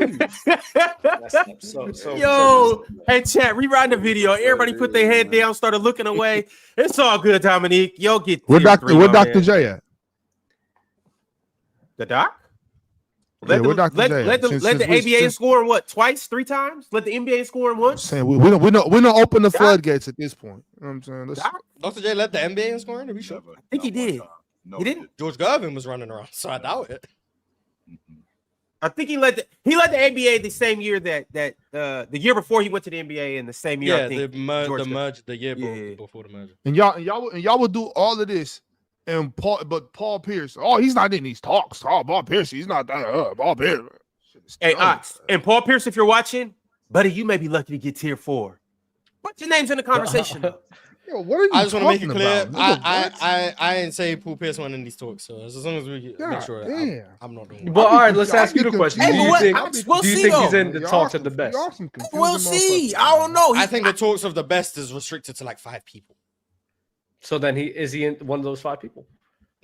Speaker 3: up.
Speaker 4: 2.
Speaker 1: Yo, hey chat, rewrite the video. Everybody put their head down, started looking away. It's all good, Dominique. You'll get
Speaker 5: Where
Speaker 1: tier 3
Speaker 5: Dr.
Speaker 1: on there.
Speaker 5: J at?
Speaker 1: The doc?
Speaker 5: Yeah, where Dr. J at?
Speaker 1: Let the ABA score in what? Twice? 3 times? Let the NBA score in once?
Speaker 5: Saying we don't open the floodgates at this point. You know what I'm saying?
Speaker 4: Dr. J let the NBA in scoring? Are we sure?
Speaker 1: I think he did.
Speaker 2: No,
Speaker 1: He didn't?
Speaker 4: George Gervin was running around, so I doubt it.
Speaker 1: I think he led the ABA the same year that the year before he went to the NBA, and the same year.
Speaker 4: Yeah,
Speaker 1: I think
Speaker 4: the
Speaker 1: George
Speaker 4: merge, the year
Speaker 1: Yeah.
Speaker 4: before the merger.
Speaker 5: And y'all would do all of this, and Paul Pierce. Oh, he's not in these talks. Oh, Paul Pierce, he's not that. Paul Pierce.
Speaker 1: Hey, Ox, and Paul Pierce, if you're watching, buddy, you may be lucky to get tier 4. Put your names in the conversation. Though.
Speaker 5: Yo, what are you
Speaker 4: I just want to make it clear.
Speaker 5: about, nigga?
Speaker 4: I ain't say Paul Pierce won in these talks. So as long as we make sure I'm not doing it.
Speaker 3: Well, all right, let's ask you the question.
Speaker 1: Hey,
Speaker 3: Do you
Speaker 1: what-
Speaker 3: think,
Speaker 1: we'll
Speaker 3: do you
Speaker 1: see,
Speaker 3: think
Speaker 1: though.
Speaker 3: he's in the talks of the best?
Speaker 1: We'll see. I don't know.
Speaker 4: I think the talks of the best is restricted to like 5 people.
Speaker 3: So then is he in one of those 5 people?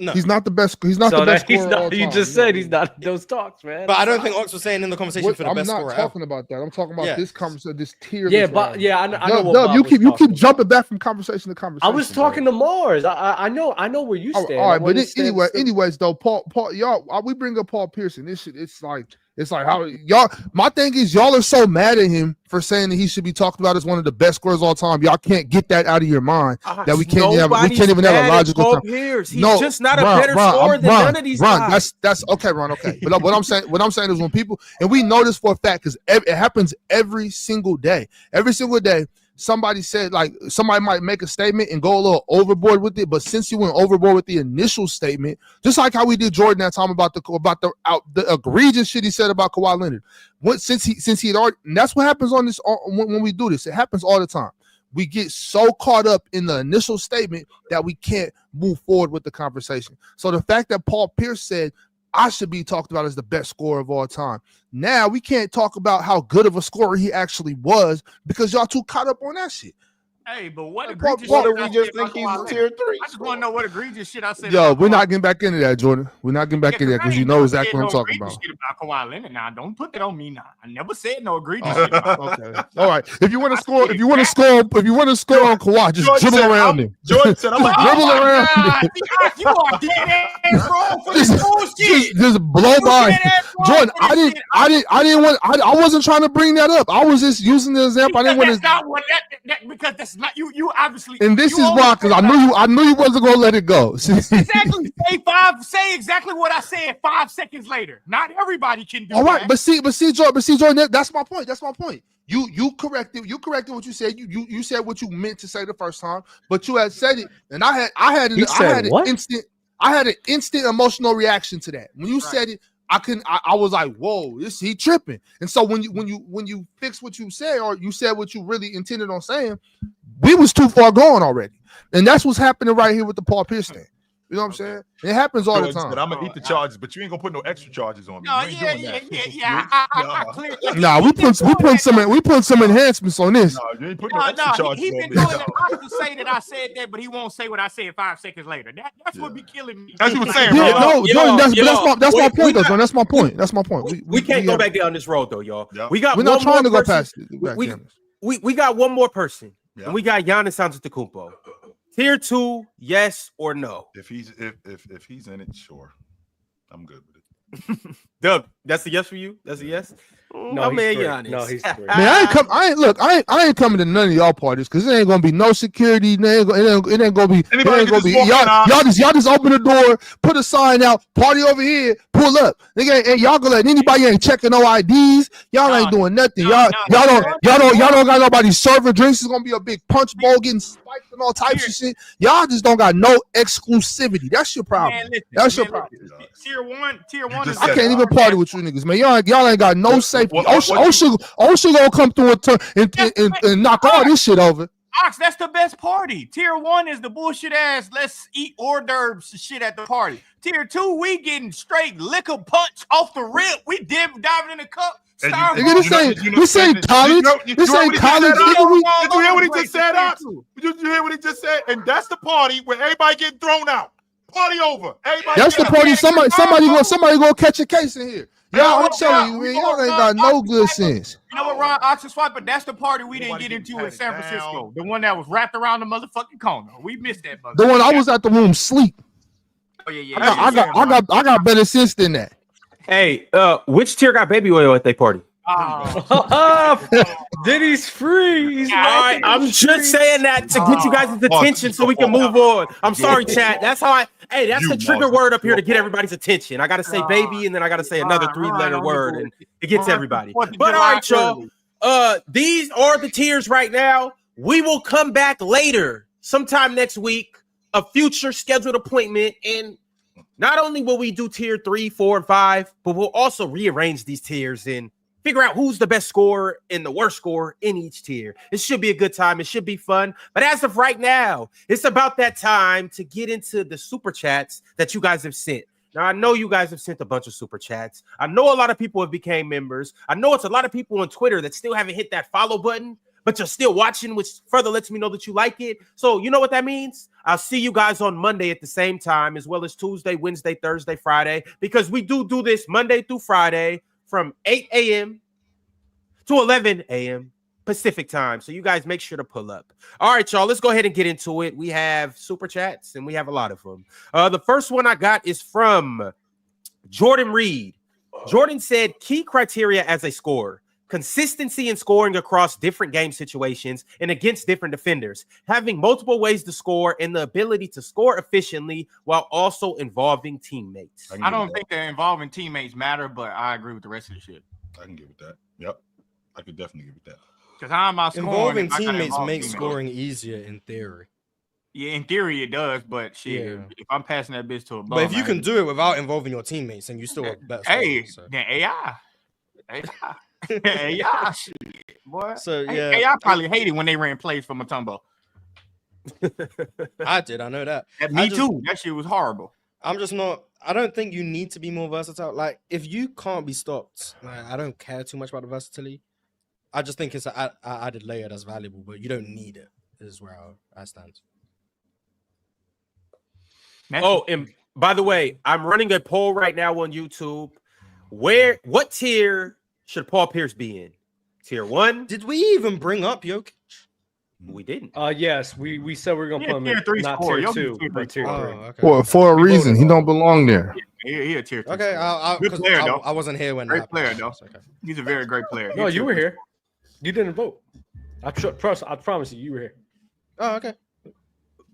Speaker 4: No,
Speaker 5: He's not the best. He's not
Speaker 3: So
Speaker 5: the best.
Speaker 3: that he's
Speaker 5: scorer of all
Speaker 3: not. You
Speaker 5: time.
Speaker 3: just said he's not in those talks, man.
Speaker 4: but I don't think Ox was saying in the conversation for the
Speaker 5: I'm
Speaker 4: best
Speaker 5: not
Speaker 4: scorer.
Speaker 5: talking about that. I'm talking about
Speaker 4: Yeah.
Speaker 5: this conversation, this tier.
Speaker 3: Yeah,
Speaker 5: list right
Speaker 3: but
Speaker 5: now.
Speaker 3: yeah, I know. what
Speaker 5: Dub,
Speaker 3: Bob
Speaker 5: you
Speaker 3: was
Speaker 5: keep
Speaker 3: talking
Speaker 5: jumping back from conversation to conversation.
Speaker 3: I was talking to Mars. I know where you stand.
Speaker 5: All
Speaker 3: I
Speaker 5: right,
Speaker 3: wanna
Speaker 5: but
Speaker 3: stand
Speaker 5: anyway,
Speaker 3: still.
Speaker 5: anyways, though, Paul, y'all, we bring up Paul Pierce, and this shit, it's like how y'all. My thing is, y'all are so mad at him for saying that he should be talked about as one of the best scorers of all time. Y'all can't get that out of your mind that we can't even have a logical.
Speaker 1: Paul Pierce. He's just not a better scorer than none of these guys.
Speaker 5: That's okay, Ron. Okay, but what I'm saying is when people, and we know this for a fact because it happens every single day. Every single day, somebody said, like, somebody might make a statement and go a little overboard with it, but since you went overboard with the initial statement, just like how we did Jordan that time about the egregious shit he said about Kawhi Leonard, since he had already, and that's what happens on this when we do this. It happens all the time. We get so caught up in the initial statement that we can't move forward with the conversation. So the fact that Paul Pierce said I should be talked about as the best scorer of all time. Now we can't talk about how good of a scorer he actually was because y'all too caught up on that shit.
Speaker 6: Hey, but what
Speaker 5: Paul,
Speaker 6: egregious
Speaker 5: Paul,
Speaker 6: shit
Speaker 9: we
Speaker 6: I
Speaker 9: just
Speaker 6: said
Speaker 9: think
Speaker 6: about
Speaker 9: he's
Speaker 6: Kawhi
Speaker 9: a tier
Speaker 6: Leonard?
Speaker 9: 3.
Speaker 6: I just want to know what egregious shit I said.
Speaker 5: Yo,
Speaker 6: about
Speaker 5: we're
Speaker 6: Kawhi
Speaker 5: not getting back into that, Jordan. We're not getting back into that because you know exactly what I'm talking about.
Speaker 6: Shit about Kawhi Leonard. Now, don't put that on me. Now, I never said no egregious shit. About
Speaker 5: Okay, all right. If you want to score, on Kawhi, just dribble around him.
Speaker 2: Jordan said, "I'm
Speaker 5: Dribble around him.
Speaker 6: You are dead ass wrong for this bullshit.
Speaker 5: Just blow by. Jordan, I wasn't trying to bring that up. I was just using the example. I didn't want to.
Speaker 6: That's not what because that's not you. You obviously.
Speaker 5: And this is why, because I knew you wasn't gonna let it go.
Speaker 6: Exactly. Say exactly what I said 5 seconds later. Not everybody can do.
Speaker 5: All right,
Speaker 6: that.
Speaker 5: but see, Jordan. That's my point. You corrected what you said. You said what you meant to say the first time, but you had said it, and I had an instant. I had an instant emotional reaction to that. When you said it, I was like, whoa, he tripping. And so when you fix what you said, or you said what you really intended on saying, we was too far gone already. And that's what's happening right here with the Paul Pierce thing. You know what I'm saying? It happens all the time.
Speaker 2: I'm gonna eat the charges, but you ain't gonna put no extra charges on me.
Speaker 6: No,
Speaker 5: Nah, we put some enhancements on this.
Speaker 2: No, you ain't putting no extra charges
Speaker 6: he
Speaker 2: on
Speaker 6: been
Speaker 2: me.
Speaker 6: doing it to say that I said that, but he won't say what I said 5 seconds later. That's what be killing me.
Speaker 2: That's what I'm saying,
Speaker 5: Yeah,
Speaker 2: bro.
Speaker 5: that's my point, though, John. That's my point. That's my point.
Speaker 1: We can't go back down this road, though, y'all.
Speaker 2: Yeah.
Speaker 5: We're not trying to go past it.
Speaker 1: We got one more person,
Speaker 2: Yeah.
Speaker 1: and we got Giannis Antetokounmpo. Tier 2, yes or no?
Speaker 2: If he's in it, sure, I'm good with it.
Speaker 1: Doug, that's a yes for you. That's a yes.
Speaker 3: No,
Speaker 1: man,
Speaker 3: he's
Speaker 1: Giannis.
Speaker 3: No, he's three.
Speaker 5: Man, I ain't coming to none of y'all parties because it ain't gonna be no security. It ain't gonna be. Y'all just open the door, put a sign out, party over here, pull up. Nigga, and y'all gonna let anybody ain't checking no IDs. Y'all ain't doing nothing. Y'all don't got nobody serving drinks. It's gonna be a big punch bowl getting spiked and all types of shit. Y'all just don't got no exclusivity. That's your problem. That's your problem.
Speaker 6: Tier one.
Speaker 5: I can't even party with you niggas, man. Y'all ain't got no safety. OSHA gonna come through and knock all this shit over.
Speaker 6: Ox, that's the best party. Tier 1 is the bullshit ass. Let's eat hors d'oeuvres shit at the party. Tier 2, we getting straight liquor punch off the rip. We diving in the cup.
Speaker 5: This ain't college. This ain't college.
Speaker 2: Did you hear what he just said, Ox? Did you hear what he just said? And that's the party where everybody getting thrown out. Party over.
Speaker 5: That's the party. Somebody gonna catch a case in here. Y'all, I'm telling you, man, y'all ain't got no good sense.
Speaker 6: You know what, Ron? Oxford Swap, but that's the party we didn't get into in San Francisco. The one that was wrapped around the motherfucking corner. We missed that.
Speaker 5: The one I was at the room sleep.
Speaker 6: Oh yeah.
Speaker 5: I got better sense than that.
Speaker 1: Hey, which tier got baby oil at their party?
Speaker 3: Diddy's free.
Speaker 1: All right, I'm just saying that to get you guys' attention so we can move on. I'm sorry, chat. That's how that's the trigger word up here to get everybody's attention. I gotta say baby, and then I gotta say another 3-letter word, and it gets everybody. But all right, y'all. These are the tiers right now. We will come back later, sometime next week, a future scheduled appointment, and not only will we do tier 3, 4, and 5, but we'll also rearrange these tiers and figure out who's the best scorer and the worst scorer in each tier. It should be a good time. It should be fun. But as of right now, it's about that time to get into the super chats that you guys have sent. Now, I know you guys have sent a bunch of super chats. I know a lot of people have became members. I know it's a lot of people on Twitter that still haven't hit that follow button, but you're still watching, which further lets me know that you like it. So you know what that means? I'll see you guys on Monday at the same time, as well as Tuesday, Wednesday, Thursday, Friday, because we do this Monday through Friday from 8 a.m. to 11 a.m. Pacific time. So you guys make sure to pull up. All right, y'all, let's go ahead and get into it. We have super chats, and we have a lot of them. The first one I got is from Jordan Reed. Jordan said, key criteria as a scorer: consistency in scoring across different game situations and against different defenders, having multiple ways to score, and the ability to score efficiently while also involving teammates.
Speaker 6: I don't think that involving teammates matter, but I agree with the rest of the shit.
Speaker 2: I can give it that. Yep. I could definitely give it that.
Speaker 6: Because how am I scoring?
Speaker 4: Involving teammates makes scoring easier in theory.
Speaker 6: Yeah, in theory it does, but shit, if I'm passing that bitch to a bum,
Speaker 4: but if you can do it without involving your teammates, and you still have better.
Speaker 6: Then AI. AI shit, boy.
Speaker 4: So yeah,
Speaker 6: AI probably hated when they ran plays for Mutombo.
Speaker 4: I did. I know that.
Speaker 6: Me too. That shit was horrible.
Speaker 4: I'm just not. I don't think you need to be more versatile. Like, if you can't be stopped, like, I don't care too much about the versatility. I just think it's an added layer that's valuable, but you don't need it. Is where I stand.
Speaker 1: Oh, and by the way, I'm running a poll right now on YouTube. What tier should Paul Pierce be in? Tier 1?
Speaker 4: Did we even bring up Jokic?
Speaker 1: We didn't.
Speaker 3: Yes, we said we are gonna put him in
Speaker 6: tier 3
Speaker 3: not
Speaker 6: score.
Speaker 3: tier 2, but tier 3.
Speaker 4: Okay.
Speaker 5: For a reason, he don't belong there.
Speaker 6: He a tier 3.
Speaker 4: Okay,
Speaker 6: good player though.
Speaker 4: I wasn't here when.
Speaker 6: Great player though. Okay. He's a very great player.
Speaker 3: No, you were here. You didn't vote. I promise you were here.
Speaker 4: Oh, okay.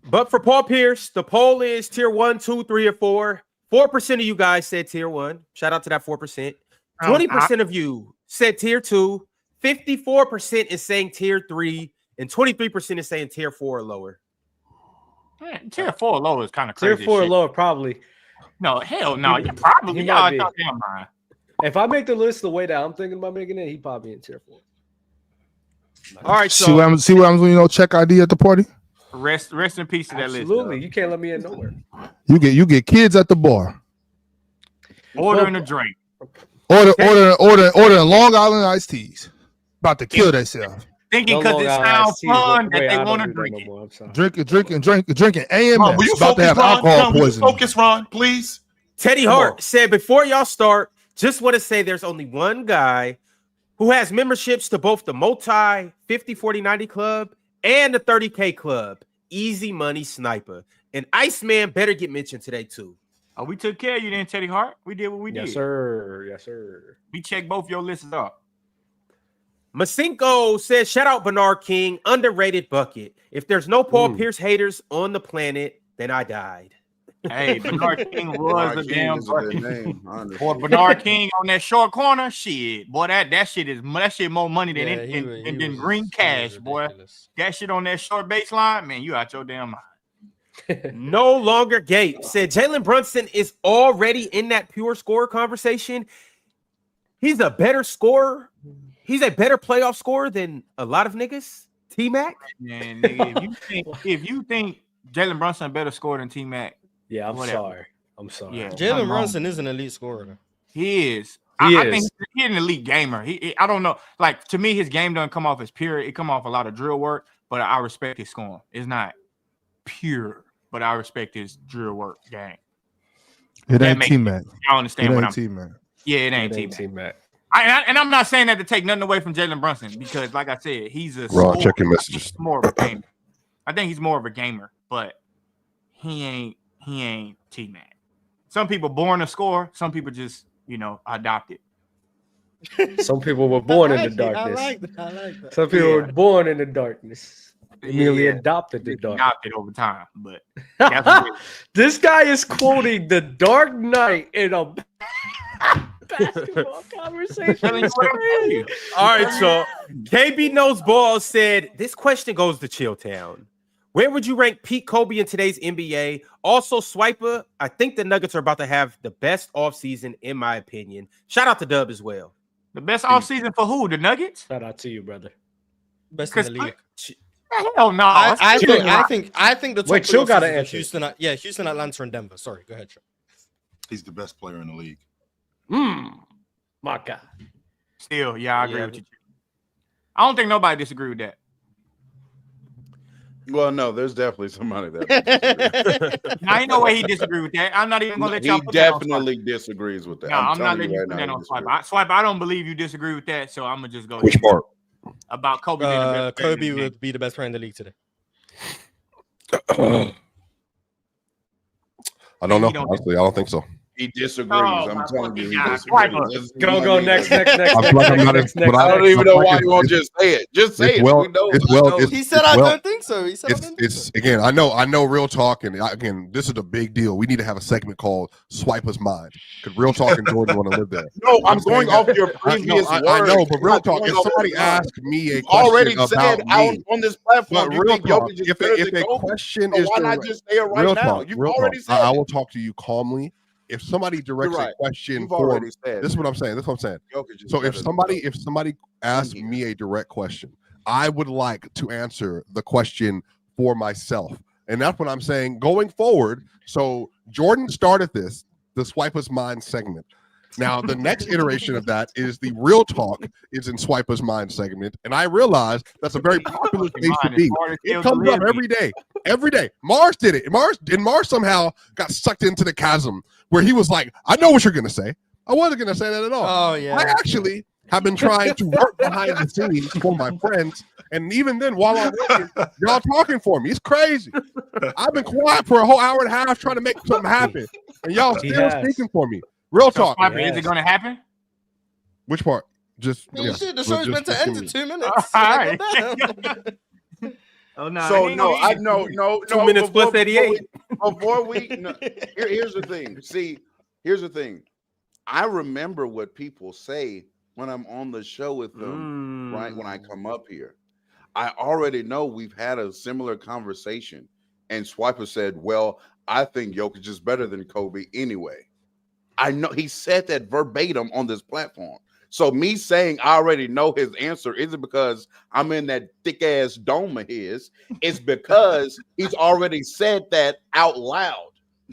Speaker 1: But for Paul Pierce, the poll is tier 1, 2, 3, or 4. 4% of you guys said tier 1. Shout out to that 4%. 20% of you said tier 2. 54% is saying tier 3, and 23% is saying tier 4 or lower.
Speaker 6: Tier 4 low is kind of crazy.
Speaker 3: Tier 4 or lower, probably.
Speaker 6: No, hell no. You probably
Speaker 3: He
Speaker 6: y'all
Speaker 3: might be.
Speaker 6: out there, man.
Speaker 3: If I make the list the way that I'm thinking about making it, he probably in tier 4.
Speaker 1: All right,
Speaker 5: See what happens when you know check ID at the party.
Speaker 6: Rest in peace to that list.
Speaker 3: Absolutely, you can't let me in nowhere.
Speaker 5: You get kids at the bar.
Speaker 6: Ordering a drink.
Speaker 5: Ordering Long Island iced teas. About to kill themselves.
Speaker 6: Thinking because it sounds fun that they want to drink it.
Speaker 5: Drinking AMS.
Speaker 2: Will you
Speaker 5: about to
Speaker 2: focus,
Speaker 5: have
Speaker 2: Ron?
Speaker 5: alcohol
Speaker 2: Will you
Speaker 5: poisoning.
Speaker 2: focus, Ron, please?
Speaker 1: Teddy Hart said, before y'all start, just want to say there's only one guy who has memberships to both the multi 50, 40, 90 club and the 30K club. Easy money sniper. And Iceman better get mentioned today, too.
Speaker 6: Oh, we took care of you then, Teddy Hart. We did what we did.
Speaker 3: Yes, sir. Yes, sir.
Speaker 6: We checked both your lists up.
Speaker 1: Masinko says, shout out Bernard King, underrated bucket. If there's no Paul Pierce haters on the planet, then I died.
Speaker 6: Hey, Bernard King was a damn bucket.
Speaker 9: name.
Speaker 6: Boy, Bernard King on that short corner, shit. Boy, that shit more money than green cash, boy. That shit on that short baseline, man, you out your damn mind.
Speaker 1: No longer Gabe said Jalen Brunson is already in that pure scorer conversation. He's a better scorer. He's a better playoff scorer than a lot of niggas. T-Mac?
Speaker 6: Man, nigga, if you think Jalen Brunson better score than T-Mac,
Speaker 3: yeah, I'm
Speaker 6: whatever.
Speaker 3: sorry. Yeah,
Speaker 4: Jalen Brunson is an elite scorer, though.
Speaker 6: He is. I think he's an elite gamer. I don't know. Like, to me, his game doesn't come off as pure. It come off a lot of drill work, but I respect his scoring. It's not pure, but I respect his drill work game.
Speaker 5: It ain't T-Mac.
Speaker 6: Y'all understand what I'm
Speaker 5: saying?
Speaker 6: Yeah, it ain't T-Mac. And I'm not saying that to take nothing away from Jalen Brunson because, like I said, he's a
Speaker 10: Raw checking messages.
Speaker 6: More of a gamer. I think he's more of a gamer, but he ain't T-Mac. Some people born to score. Some people just adopt it.
Speaker 3: Some people were born in the darkness.
Speaker 4: I like that.
Speaker 3: Some people were born in the darkness. They merely adopted the dark.
Speaker 6: Adopted over time, but
Speaker 3: this guy is quoting the Dark Knight in a basketball conversation.
Speaker 1: All right, so KB Knows Ball said this question goes to Chilltown. Where would you rank Pete Kobe in today's NBA? Also, Swiper, I think the Nuggets are about to have the best offseason, in my opinion. Shout out to Dub as well.
Speaker 6: The best offseason for who? The Nuggets?
Speaker 3: Shout out to you, brother.
Speaker 1: Best in the league.
Speaker 6: Hell no.
Speaker 1: I think the top
Speaker 3: Chill got to answer.
Speaker 1: Houston, Atlanta, and Denver. Sorry, go ahead, Chill.
Speaker 2: He's the best player in the league.
Speaker 3: My God.
Speaker 6: Still, yeah, I agree with you. I don't think nobody disagree with that.
Speaker 9: Well, no, there's definitely somebody that.
Speaker 6: Now, ain't no way he disagree with that. I'm not even gonna let y'all.
Speaker 9: He definitely disagrees with that.
Speaker 6: No, I'm not letting you put that on Swipe. Swipe, I don't believe you disagree with that, so I'm gonna just go.
Speaker 10: Which part?
Speaker 6: About Kobe.
Speaker 1: Kobe would be the best player in the league today.
Speaker 10: I don't know. Honestly, I don't think so.
Speaker 9: He disagrees. I'm telling you.
Speaker 3: Go next.
Speaker 9: But I don't even know why you won't just say it. Just say it.
Speaker 4: He said I don't think so. He said
Speaker 10: it's again. I know. Real talk, and again, this is a big deal. We need to have a segment called "Swiper's Mind." Because Real Talk and Jordan want to live there.
Speaker 9: No, I'm going off your previous words.
Speaker 10: I know, but Real Talk. If somebody asked me a question
Speaker 9: already said
Speaker 10: about me,
Speaker 9: on this platform,
Speaker 10: but Real Talk. If a question is
Speaker 9: why not just say it right now? You've already said
Speaker 10: I will talk to you calmly. If somebody directs a question for this is what I'm saying. So if somebody asks me a direct question, I would like to answer the question for myself. And that's what I'm saying going forward. So Jordan started the Swiper's Mind segment. Now, the next iteration of that is the Real Talk is in Swiper's Mind segment. And I realize that's a very popular space to be. It comes up every day. Every day. Mars did it. Mars somehow got sucked into the chasm where he was like, I know what you're going to say. I wasn't going to say that at all.
Speaker 4: Oh, yeah.
Speaker 10: I actually have been trying to work behind the scenes for my friends. And even then, while I'm working, y'all talking for me. It's crazy. I've been quiet for a whole hour and a half trying to make something happen. And y'all still speaking for me. Real talk.
Speaker 6: Is it going to happen?
Speaker 10: Which part? Just
Speaker 4: the show's meant to end in 2 minutes.
Speaker 6: All right.
Speaker 9: Oh no! So no.
Speaker 1: 2 minutes plus 88.
Speaker 9: Here's the thing. See, here's the thing. I remember what people say when I'm on the show with them. Right when I come up here, I already know we've had a similar conversation, And Swiper said, well, I think Jokic is better than Kobe anyway. I know he said that verbatim on this platform. So me saying I already know his answer isn't because I'm in that thick ass dome of his. It's because he's already said that out loud.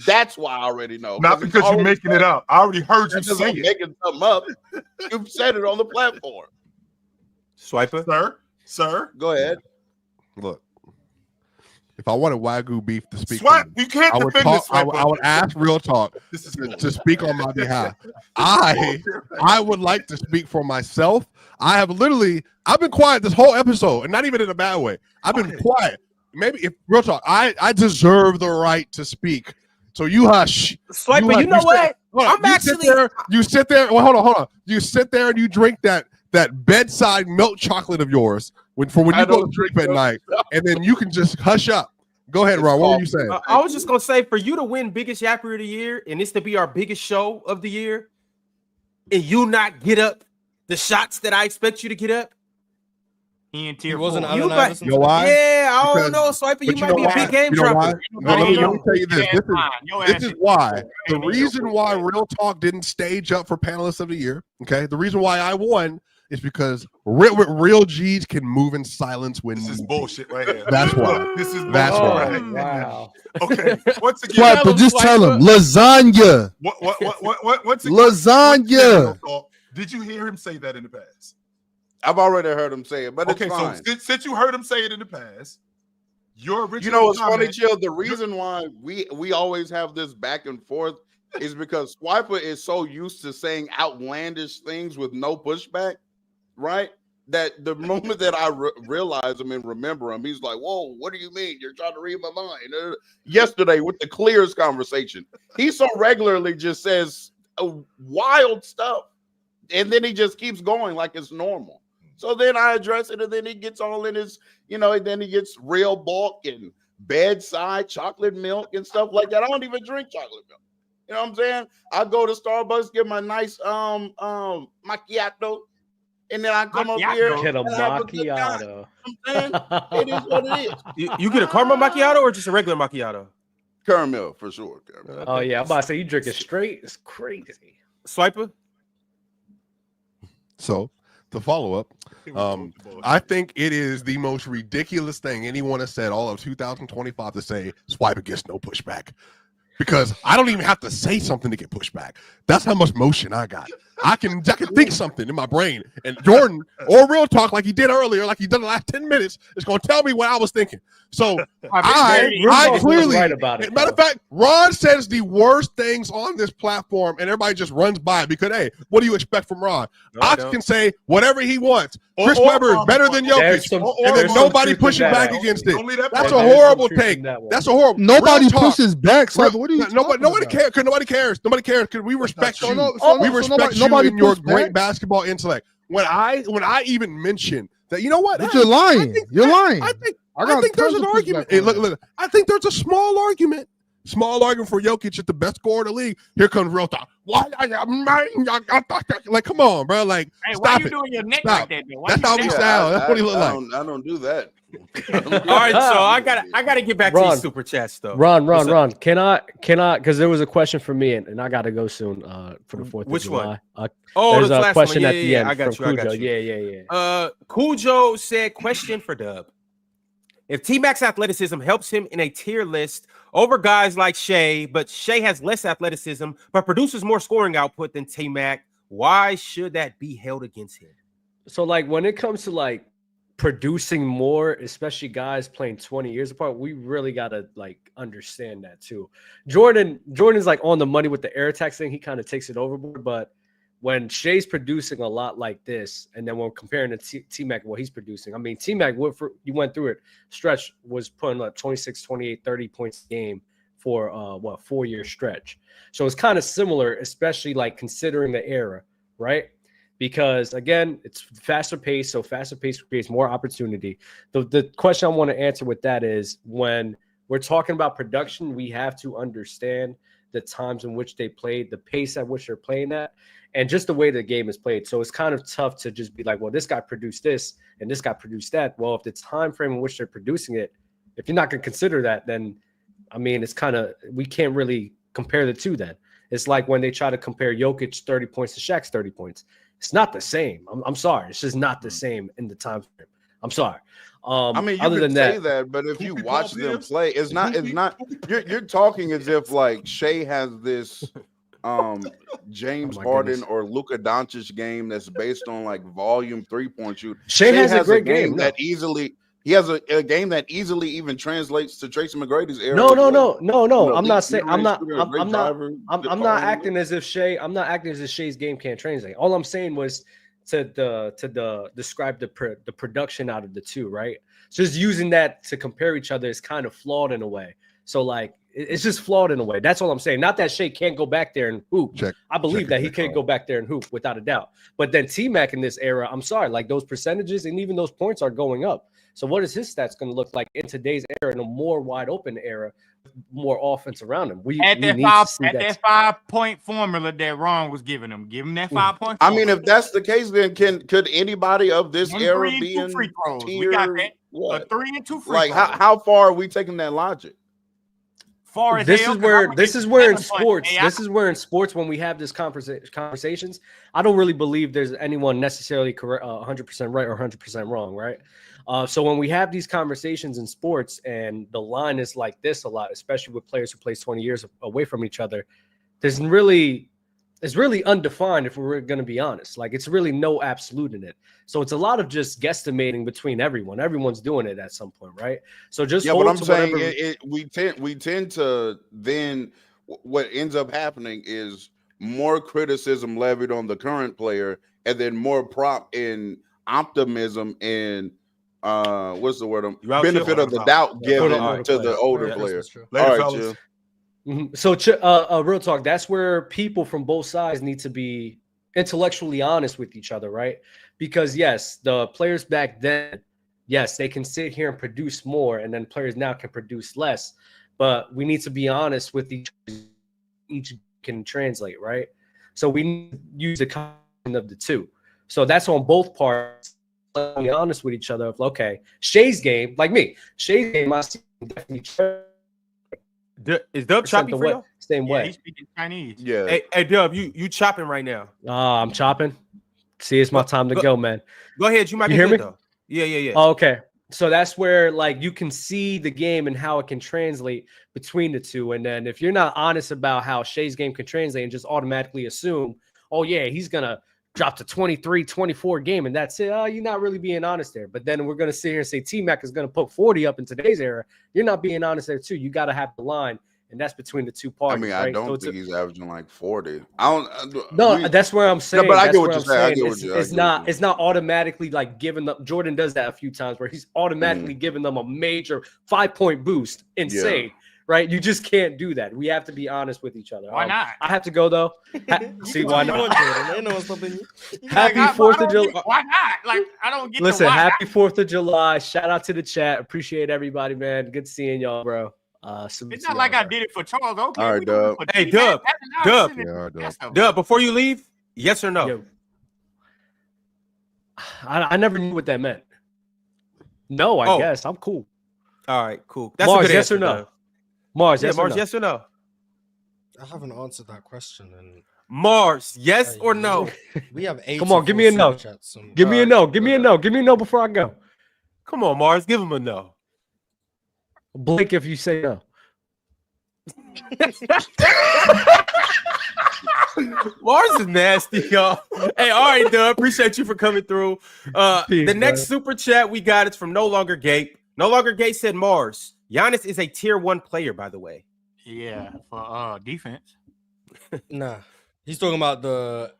Speaker 9: That's why I already know.
Speaker 2: Not because you're making it up. I already heard you say it.
Speaker 9: Making something up. You've said it on the platform.
Speaker 1: Swiper,
Speaker 2: sir,
Speaker 9: go ahead.
Speaker 10: Look, if I wanted Wagyu beef to speak,
Speaker 2: you can't defend this.
Speaker 10: I would ask Real Talk to speak on my behalf. I would like to speak for myself. I've been quiet this whole episode, and not even in a bad way. I've been quiet. Maybe if Real Talk, I deserve the right to speak. So you hush.
Speaker 1: Swiper, you know what?
Speaker 10: You sit there. Well, hold on. You sit there and you drink that bedside milk chocolate of yours when you go to sleep at night, and then you can just hush up. Go ahead, Ron. What were you saying?
Speaker 1: I was just gonna say, for you to win biggest yapper of the year, and this to be our biggest show of the year, and you not get up the shots that I expect you to get up.
Speaker 6: He
Speaker 4: wasn't.
Speaker 10: You know why?
Speaker 1: Yeah, I don't know, Swiper. You might be a big game dropper.
Speaker 10: Let me tell you this. This is why. The reason why Real Talk didn't stage up for Panelist of the Year, okay? The reason why I won is because real G's can move in silence when
Speaker 2: this is bullshit right here.
Speaker 10: That's why.
Speaker 2: This is
Speaker 10: that's why.
Speaker 2: Right.
Speaker 3: Wow.
Speaker 2: Okay. Once again,
Speaker 5: Swiper, just tell him lasagna.
Speaker 2: What? Once again,
Speaker 5: lasagna.
Speaker 2: Did you hear him say that in the past?
Speaker 9: I've already heard him say it, but
Speaker 2: okay,
Speaker 9: it's fine.
Speaker 2: So since you heard him say it in the past, your original.
Speaker 9: You know what's funny, Chill? The reason why we always have this back and forth is because Swiper is so used to saying outlandish things with no pushback, right? That the moment that I realize him and remember him, he's like, "Whoa, what do you mean? You're trying to read my mind?" Yesterday with the Clears conversation, he so regularly just says wild stuff, and then he just keeps going like it's normal. So then I address it, and then he gets all in his, and then he gets real bulk and bedside chocolate milk and stuff like that. I don't even drink chocolate milk. You know what I'm saying? I go to Starbucks, get my nice macchiato, and then I come up here
Speaker 3: get a
Speaker 9: and have
Speaker 3: macchiato.
Speaker 9: A good time. It is what it is.
Speaker 1: You get a caramel macchiato or just a regular macchiato?
Speaker 9: Caramel for sure. Caramel.
Speaker 3: Oh yeah, I'm about to say you drink it straight. It's crazy.
Speaker 1: Swiper.
Speaker 10: So the follow-up, I think it is the most ridiculous thing anyone has said all of 2025 to say Swiper gets no pushback, because I don't even have to say something to get pushback. That's how much motion I got. I can think something in my brain, and Jordan or Real Talk, like he did earlier, like he did the last 10 minutes, is going to tell me what I was thinking. So I clearly,
Speaker 3: right about it.
Speaker 10: Matter of fact, Ron says the worst things on this platform, and everybody just runs by it because, hey, what do you expect from Ron? Ox can say whatever he wants. Chris Webber is better than Jokic, and then nobody pushing back against it. That's a horrible take. That's a horrible.
Speaker 5: Nobody pushes back. So what are you?
Speaker 10: Nobody cares. Because nobody cares. Nobody cares because we respect you. We respect you and your great basketball intellect. When I even mention that, you know what?
Speaker 5: But you're lying. You're lying.
Speaker 10: I think there's an argument. Hey, look. I think there's a small argument for Jokic at the best scorer in the league. Here comes Real Talk. Like, come on, bro. Like,
Speaker 6: hey,
Speaker 10: stop
Speaker 6: why you
Speaker 10: it.
Speaker 6: doing your neck
Speaker 10: Stop.
Speaker 6: like that?
Speaker 10: That's how we sound. That's what he look like.
Speaker 9: I don't do that.
Speaker 1: All right, so I gotta get back to these super chats though.
Speaker 3: Ron. Can I? Because there was a question for me, and I gotta go soon for the 4th of July.
Speaker 1: One?
Speaker 3: There's
Speaker 1: the
Speaker 3: a question
Speaker 1: one.
Speaker 3: at the end.
Speaker 1: I got
Speaker 3: from
Speaker 1: you.
Speaker 3: Cujo. Yeah.
Speaker 1: Cujo said, question for Dub. If T-Mac's athleticism helps him in a tier list over guys like Shea, but Shea has less athleticism but produces more scoring output than T-Mac, why should that be held against him?
Speaker 3: So, like, when it comes to like producing more, especially guys playing 20 years apart, we really gotta like understand that too. Jordan's like on the money with the air attacks thing. He kind of takes it overboard, but when Shea's producing a lot like this, and then when comparing to T-Mac, what he's producing, I mean, T-Mac, you went through it, stretch was putting up 26, 28, 30 points a game for 4-year stretch. So it's kind of similar, especially like considering the era, right? Because again, it's faster pace, so faster pace creates more opportunity. The question I want to answer with that is, when we're talking about production, we have to understand the times in which they played, the pace at which they're playing at, and just the way the game is played. So it's kind of tough to just be like, well, this guy produced this and this guy produced that. Well, if the time frame in which they're producing it If you're not going to consider that, then I mean, it's kind of, we can't really compare the two then. It's like when they try to compare Jokic 30 points to Shaq's 30 points. It's not the same. I'm sorry. It's just not the same in the time frame. I'm sorry.
Speaker 9: I mean, you
Speaker 3: other
Speaker 9: can
Speaker 3: than
Speaker 9: say
Speaker 3: that,
Speaker 9: but if you watch them play, it's not you're talking as if like Shea has this James Harden or Luka Doncic game that's based on like volume 3-point shoot.
Speaker 3: Shea has a great game
Speaker 9: that easily he has a game that easily even translates to Tracy McGrady's era.
Speaker 3: No.
Speaker 9: You know,
Speaker 3: I'm not saying I'm not acting
Speaker 9: as
Speaker 3: if Shea's game can't translate. All I'm saying was to describe the production out of the two, right? So just using that to compare each other is kind of flawed in a way. So like it's just flawed in a way. That's all I'm saying. Not that Shea can't go back there and hoop. I believe that he can go back there and hoop without a doubt. But then T-Mac in this era, I'm sorry, like those percentages and even those points are going up. So what is his stats going to look like in today's era, in a more wide open era, more offense around him?
Speaker 6: At that 5-point formula that Ron was giving him. Give him that 5-point.
Speaker 9: I mean, if that's the case, then could anybody of this era be in
Speaker 6: free throws?
Speaker 9: tier?
Speaker 6: We got that. A 3 and 2 free
Speaker 9: like
Speaker 6: throws.
Speaker 9: how far are we taking that logic?
Speaker 6: Far as
Speaker 3: this is where in sports when we have this conversations, I don't really believe there's anyone necessarily correct 100% right or 100% wrong, right? So when we have these conversations in sports and the line is like this a lot, especially with players who play 20 years away from each other, it's really undefined if we're going to be honest. Like it's really no absolute in it. So it's a lot of just guesstimating between everyone. Everyone's doing it at some point, right? So just
Speaker 9: what I'm saying, we tend to then what ends up happening is more criticism levied on the current player and then more prop in optimism and what's the word? Benefit of the doubt given to the older player. All right, Jill.
Speaker 3: So real talk, that's where people from both sides need to be intellectually honest with each other, right? Because yes, the players back then, yes, they can sit here and produce more, and then players now can produce less. But we need to be honest with each can translate, right? So we need to use the combination of the two. So that's on both parts. Be honest with each other. Of okay, Shea's game, like me, Shea's game, I see definitely.
Speaker 1: Is Dub chopping for you?
Speaker 3: Same way.
Speaker 6: He's speaking Chinese.
Speaker 9: Yeah.
Speaker 1: Hey Dub, you chopping right now?
Speaker 3: I'm chopping. See, it's my time to go, man.
Speaker 1: Go ahead. You might
Speaker 3: hear me?
Speaker 1: Though. Yeah.
Speaker 3: Oh, okay. So that's where like you can see the game and how it can translate between the two. And then if you're not honest about how Shea's game can translate and just automatically assume, oh yeah, he's gonna drop to 23, 24 game, and that's it. You're not really being honest there. But then we're going to sit here and say T-Mac is going to put 40 up in today's era. You're not being honest there, too. You got to have the line, and that's between the two parties.
Speaker 9: I mean,
Speaker 3: right?
Speaker 9: I don't think he's averaging like 40.
Speaker 3: That's where I'm saying.
Speaker 9: No, but I get what you're saying.
Speaker 3: It's not automatically like giving them. Jordan does that a few times where he's automatically giving them a major 5-point boost. Insane. Yeah. Right? You just can't do that. We have to be honest with each other.
Speaker 6: Why not?
Speaker 3: I have to go though. See why not?
Speaker 4: Happy
Speaker 3: 4th of July.
Speaker 6: Why not? Like I don't get.
Speaker 3: Listen, happy 4th of July. Shout out to the chat. Appreciate everybody, man. Good seeing y'all, bro.
Speaker 6: It's not like I did it for Charles. Okay.
Speaker 9: All right, Dub.
Speaker 1: Hey, Dub. Before you leave, yes or no?
Speaker 3: Yo. I never knew what that meant. No, I guess I'm cool.
Speaker 1: All right, cool. That's
Speaker 3: Mars,
Speaker 1: a good
Speaker 3: yes
Speaker 1: answer,
Speaker 3: or no?
Speaker 1: though.
Speaker 3: Mars,
Speaker 1: yes or no?
Speaker 4: I haven't answered that question. And
Speaker 1: Mars, yes or no?
Speaker 4: We have 8.
Speaker 3: Come on, give me a no. Give me a no. Give me a no. Give me a no before I go.
Speaker 1: Come on, Mars, give him a no.
Speaker 3: Blink if you say no.
Speaker 1: Mars is nasty, y'all. Hey, all right, Dub. Appreciate you for coming through.
Speaker 3: Peace,
Speaker 1: the next super chat we got is from No Longer Gape. No Longer Gape said Mars. Giannis is a tier 1 player, by the way.
Speaker 6: Yeah, for defense.
Speaker 4: Nah, he's talking about the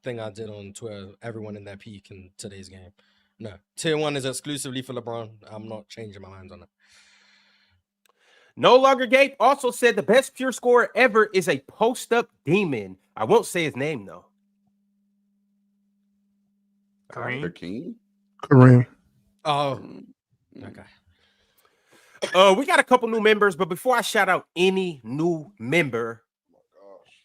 Speaker 4: thing I did on Twitter. Everyone in their peak in today's game. No, tier 1 is exclusively for LeBron. I'm not changing my mind on it.
Speaker 1: No Longer Gape also said the best pure scorer ever is a post-up demon. I won't say his name though.
Speaker 5: Kareem.
Speaker 4: Oh, okay.
Speaker 1: We got a couple new members, but before I shout out any new member,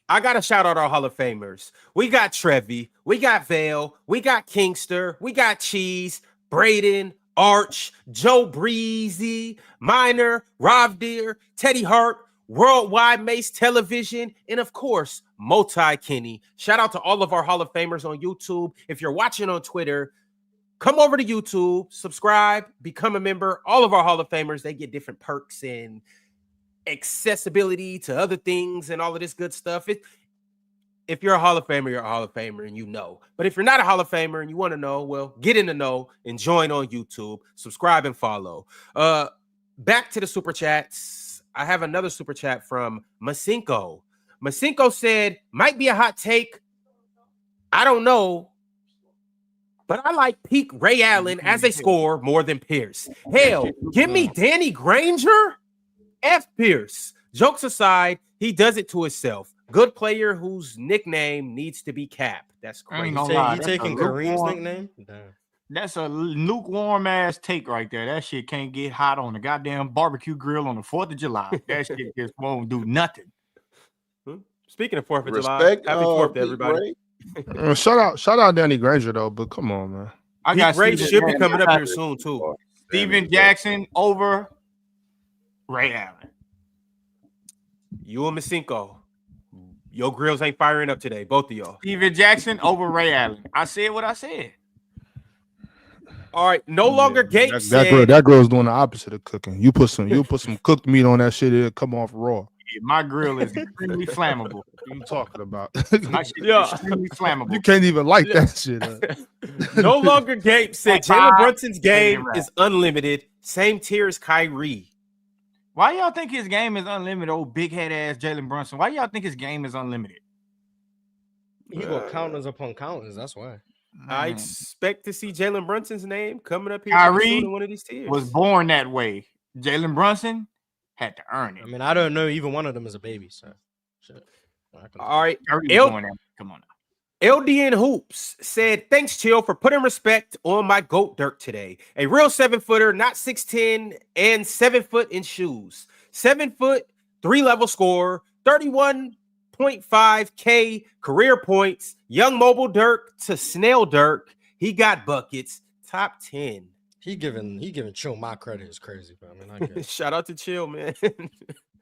Speaker 1: I got to shout out our Hall of Famers. We got Trevi, we got Vale, we got Kingster, we got Cheese, Braden, Arch, Joe Breezy, Minor, Rob Deere, Teddy Hart, Worldwide Mace Television, and of course, Multi Kenny. Shout out to all of our Hall of Famers on YouTube. If you're watching on Twitter, come over to YouTube, subscribe, become a member. All of our Hall of Famers, they get different perks and accessibility to other things and all of this good stuff. If you're a Hall of Famer, you're a Hall of Famer and you know. But if you're not a Hall of Famer and you want to know, well, get in the know and join on YouTube, subscribe and follow. Back to the Super Chats. I have another Super Chat from Masinko. Masinko said, might be a hot take. I don't know. But I like peak Ray Allen as a scorer more than Pierce. Hell, give me Danny Granger? F Pierce. Jokes aside, he does it to himself. Good player whose nickname needs to be Cap. That's crazy.
Speaker 6: You
Speaker 4: taking Kareem's nickname? Damn.
Speaker 6: That's a lukewarm ass take right there. That shit can't get hot on the goddamn barbecue grill on the 4th of July. That shit just won't do nothing.
Speaker 1: Speaking of 4th of
Speaker 9: Respect,
Speaker 1: July, happy 4th to everybody.
Speaker 5: Shout out Danny Granger though, but come on, man.
Speaker 6: I got
Speaker 1: Ray should be coming up here soon too.
Speaker 6: Steven Jackson over Ray Allen.
Speaker 1: You and Masinko. Your grills ain't firing up today, both of y'all.
Speaker 6: Steven Jackson over Ray Allen. I said what I said.
Speaker 1: All right, no longer Gates.
Speaker 5: That girl's doing the opposite of cooking. You put some cooked meat on that shit, it'll come off raw.
Speaker 6: Yeah, my grill is extremely flammable.
Speaker 5: What are you talking about?
Speaker 6: My shit is extremely flammable.
Speaker 5: You can't even like that shit.
Speaker 1: No longer Gates said Jalen Brunson's game is unlimited. Same tier as Kyrie.
Speaker 6: Why y'all think his game is unlimited? Old big head ass Jalen Brunson. Why y'all think his game is unlimited?
Speaker 4: He got counters upon counters. That's why.
Speaker 1: I expect to see Jalen Brunson's name coming up here
Speaker 6: Kyrie
Speaker 1: in one of these tiers.
Speaker 6: Was born that way. Jalen Brunson had to earn it.
Speaker 4: I mean, I don't know either one of them as a baby. So, shit.
Speaker 1: All right.
Speaker 6: Come on now.
Speaker 1: LDN Hoops said, thanks, Chill, for putting respect on my GOAT Dirk today. A real 7-footer, not 6'10", and 7 foot in shoes. 7 foot, 3-level scorer, 31.5K career points. Young mobile Dirk to snail Dirk. He got buckets. Top 10.
Speaker 4: He giving Chill my credit is crazy, but I mean, I guess.
Speaker 1: Shout out to Chill, man.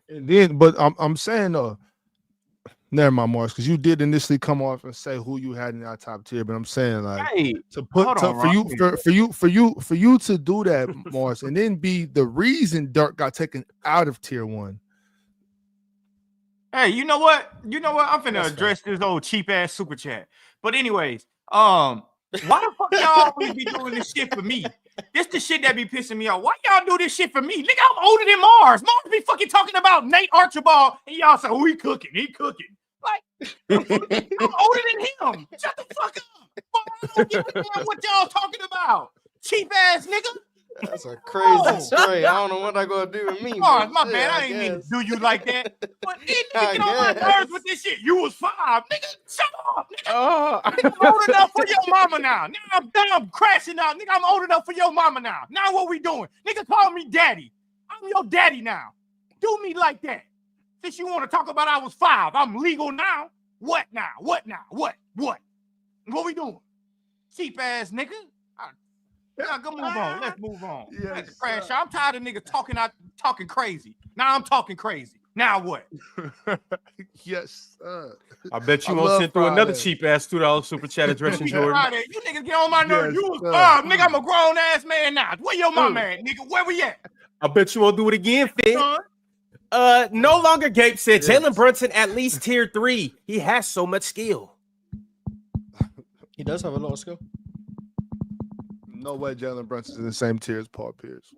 Speaker 5: And then, but I'm saying never mind, Morris, because you did initially come off and say who you had in our top tier, but I'm saying like for you to do that, Morris, and then be the reason Dirk got taken out of tier 1.
Speaker 6: Hey, you know what? I'm finna address this old cheap ass super chat. But anyways, why the fuck y'all always be doing this shit for me? This the shit that be pissing me off. Why y'all do this shit for me? Nigga, I'm older than Mars. Mars be fucking talking about Nate Archibald, and y'all say, "Oh, he cooking. Like, I'm older than him. Shut the fuck up. I don't give a damn what y'all talking about. Cheap ass nigga.
Speaker 4: That's a crazy story. I don't know what I gonna do with me.
Speaker 6: Mars, my bad. I ain't mean to do you like that. But nigga, get on my nerves with this shit. You was 5, nigga. Shut up, nigga. I'm old enough for your mama now. Now I'm crashing out. Nigga, I'm old enough for your mama now. Now what we doing? Nigga, call me daddy. I'm your daddy now. Do me like that. Since you want to talk about I was 5, I'm legal now. What now? What? What we doing? Cheap ass nigga. Now go move on. Let's move on. Yes, crash. I'm tired of niggas talking crazy. Now I'm talking crazy. Now what?
Speaker 5: Yes.
Speaker 1: I bet you won't send through another cheap ass $2 super chat addressing Jordan.
Speaker 6: You niggas get on my nerves. You was nigga, I'm a grown ass man now. Where your mama at, nigga? Where we at?
Speaker 1: I bet you won't do it again, Finn. No longer Gabe said Jalen Brunson at least tier 3. He has so much skill.
Speaker 4: He does have a lot of skill.
Speaker 5: No way Jalen Brunson's in the same tier as Paul Pierce.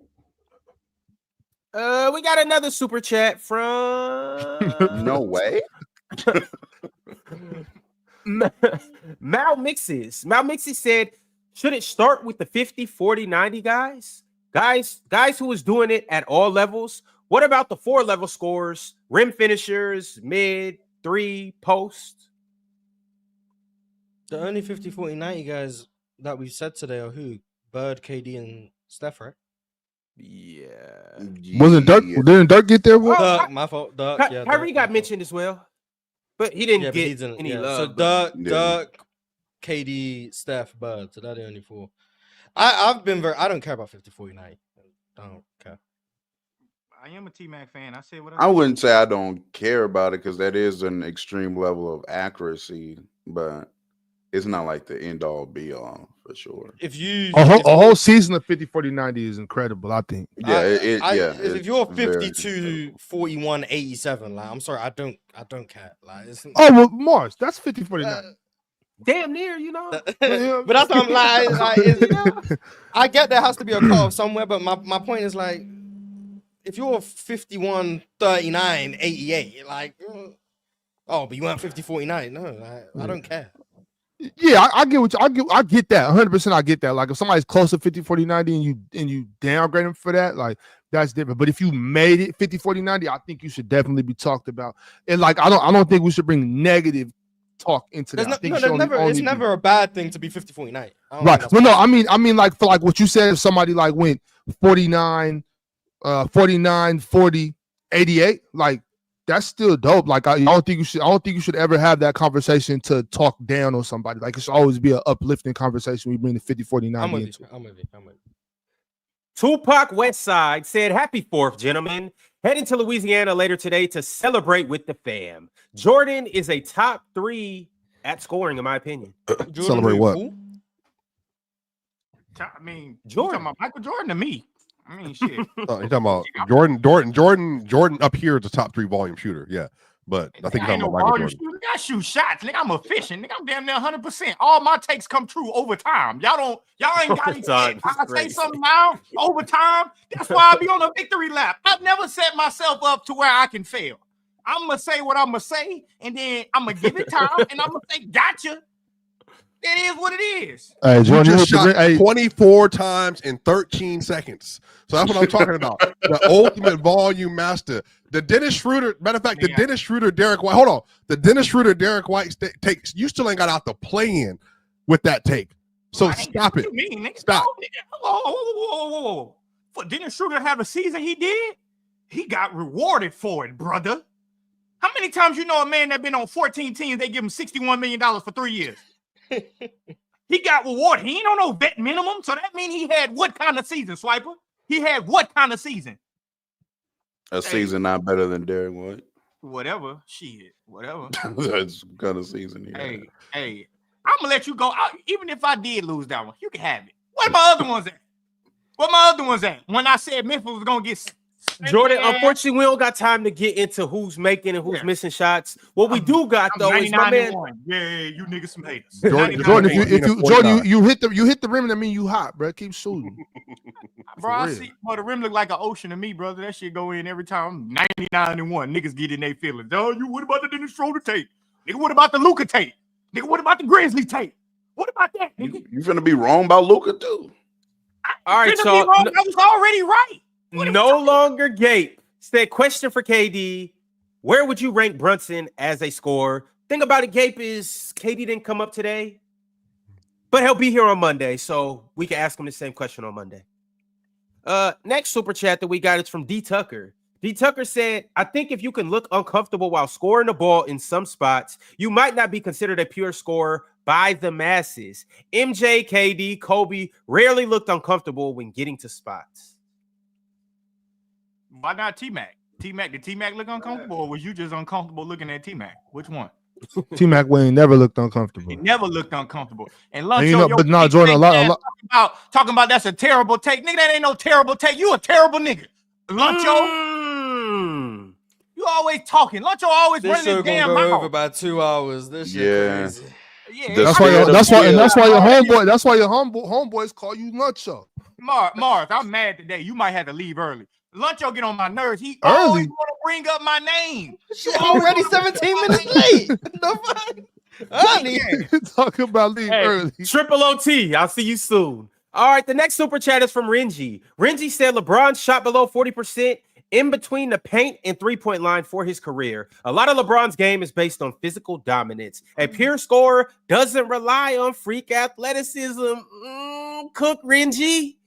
Speaker 1: We got another super chat from
Speaker 9: No way.
Speaker 1: Mal Mixes said, should it start with the 50, 40, 90 guys? Guys who is doing it at all levels. What about the 4-level scorers, rim finishers, mid, 3, post?
Speaker 4: The only 50, 40, 90 guys that we've said today are who? Bird, KD, and Steph, right?
Speaker 1: Yeah.
Speaker 5: Wasn't Dirk? Didn't Dirk get there?
Speaker 4: Dirk, my fault. Dirk.
Speaker 1: Kyrie got mentioned as well, but he didn't get any love.
Speaker 4: So Dirk, KD, Steph, Bird. So that's the only 4. I don't care about 50-40-90. I don't care.
Speaker 6: I am a T-Mac fan. I said what
Speaker 9: I wouldn't say I don't care about it because that is an extreme level of accuracy, but it's not like the end all be all for sure.
Speaker 4: If you
Speaker 5: a whole season of 50-40-90 is incredible, I think.
Speaker 9: Yeah,
Speaker 4: if you're 52-41-87, like I'm sorry, I don't care. Like,
Speaker 5: well, Mars, that's 50-49.
Speaker 6: Damn near, you know.
Speaker 4: But that's what I'm like I get there has to be a cutoff somewhere, but my point is like, if you're 51-39-88, like, but you weren't 50-49. No, I don't care.
Speaker 5: Yeah, I get what I get that 100%. I get that. Like if somebody's close to 50-40-90 and you downgrade them for that, like that's different. But if you made it 50-40-90, I think you should definitely be talked about. And like I don't think we should bring negative talk into that.
Speaker 4: It's never a bad thing to be 50-49.
Speaker 5: Right. Well, no, I mean like for like what you said, if somebody like went 49, 40, 88, like that's still dope. Like I don't think you should ever have that conversation to talk down on somebody. Like it should always be an uplifting conversation. We bring the 50-49
Speaker 4: I'm with
Speaker 5: into.
Speaker 4: you. I'm with you.
Speaker 1: Tupac Westside said, "Happy 4th, gentlemen. Heading to Louisiana later today to celebrate with the fam. Jordan is a top 3 at scoring, in my opinion."
Speaker 5: Celebrate what?
Speaker 6: I mean,
Speaker 1: Jordan.
Speaker 6: You talking about Michael Jordan to me? I mean, shit.
Speaker 10: You're talking about Jordan up here is a top 3 volume shooter. Yeah. But I think you're talking about Michael Jordan.
Speaker 6: I shoot shots, nigga. I'm efficient, nigga. I'm damn near 100%. All my takes come true over time. Y'all ain't got it. I say something now over time. That's why I be on a victory lap. I've never set myself up to where I can fail. I'm gonna say what I'm gonna say, and then I'm gonna give it time, and I'm gonna say, "Gotcha." It is what it is.
Speaker 10: Hey, Jordan, you just shot 24 times in 13 seconds. So that's what I'm talking about. The ultimate volume master. The Dennis Schroeder, matter of fact, the Dennis Schroeder, Derek White. Hold on. The Dennis Schroeder, Derek White takes. You still ain't got out the play-in with that take. So stop it.
Speaker 6: What you mean, nigga?
Speaker 10: Stop.
Speaker 6: Whoa. For Dennis Schroeder to have a season he did, he got rewarded for it, brother. How many times you know a man that been on 14 teams, they give him $61 million for 3 years? He got rewarded. He ain't on no vet minimum. So that means he had what kind of season, Swiper? He had what kind of season?
Speaker 9: A season not better than Derek White.
Speaker 6: Whatever. Shit. Whatever.
Speaker 9: That's kind of season.
Speaker 6: Hey, I'm gonna let you go. Even if I did lose that one, you can have it. Where my other ones at? When I said Memphis was gonna get
Speaker 1: Jordan, unfortunately, we don't got time to get into who's making and who's missing shots. What we do got though is my man.
Speaker 6: Yeah, you niggas some haters.
Speaker 5: Jordan, if you hit the rim, that mean you hot, bro. Keep shooting.
Speaker 6: Bro, I see. Well, the rim look like an ocean to me, brother. That shit go in every time. 99-1. Niggas get in their feelings. Oh, you what about the Dennis Schroeder tape? Nigga, what about the Luka tape? Nigga, what about the Grizzly tape? What about that? Nigga?
Speaker 9: You finna be wrong about Luka too.
Speaker 1: All right, so
Speaker 6: I was already right.
Speaker 1: No longer Gape said, question for KD. Where would you rank Brunson as a scorer? Thing about it, Gape, is KD didn't come up today, but he'll be here on Monday, so we can ask him the same question on Monday. Next super chat that we got is from D Tucker. D Tucker said, I think if you can look uncomfortable while scoring the ball in some spots, you might not be considered a pure scorer by the masses. MJ, KD, Kobe rarely looked uncomfortable when getting to spots.
Speaker 6: Why not T-Mac? Did T-Mac look uncomfortable, or was you just uncomfortable looking at T-Mac? Which one?
Speaker 5: T-Mac Wayne never looked uncomfortable.
Speaker 6: He never looked uncomfortable. And
Speaker 5: Jordan,
Speaker 6: talking about that's a terrible take. Nigga, that ain't no terrible take. You a terrible nigga. Luncho. You always talking. Luncho always running his damn mouth.
Speaker 4: Over about 2 hours. This shit crazy.
Speaker 6: Yeah,
Speaker 5: that's why your homeboys call you Luncho.
Speaker 6: Mars, I'm mad today. You might have to leave early. Luncho get on my nerves. He always want to bring up my name.
Speaker 4: Shit, already 17 minutes late. Early.
Speaker 5: Talk about leave early.
Speaker 1: Triple OT. I'll see you soon. All right, the next super chat is from Renji. Renji said LeBron shot below 40% in between the paint and three-point line for his career. A lot of LeBron's game is based on physical dominance. A pure scorer doesn't rely on freak athleticism. Cook, Renji.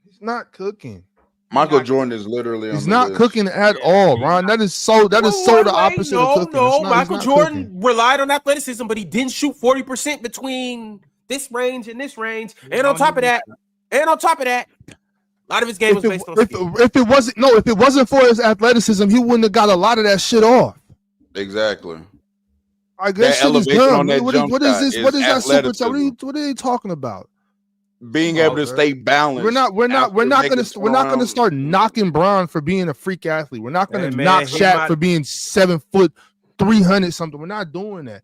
Speaker 5: He's not cooking.
Speaker 9: Michael Jordan is literally on
Speaker 5: he's not list. Cooking at all, Ron. That is so the opposite of cooking.
Speaker 1: No, Michael Jordan relied on athleticism, but he didn't shoot 40% between this range and this range. And on top of that, And on top of that, a lot of his game was based on skill.
Speaker 5: If it wasn't for his athleticism, he wouldn't have got a lot of that shit off.
Speaker 9: Exactly.
Speaker 5: I guess shit is dumb. What is this? What is that super chat? What are they talking about?
Speaker 9: Being able to stay balanced.
Speaker 5: We're not gonna start knocking Bron for being a freak athlete. We're not gonna knock Shaq for being 7 foot 300 something. We're not doing that.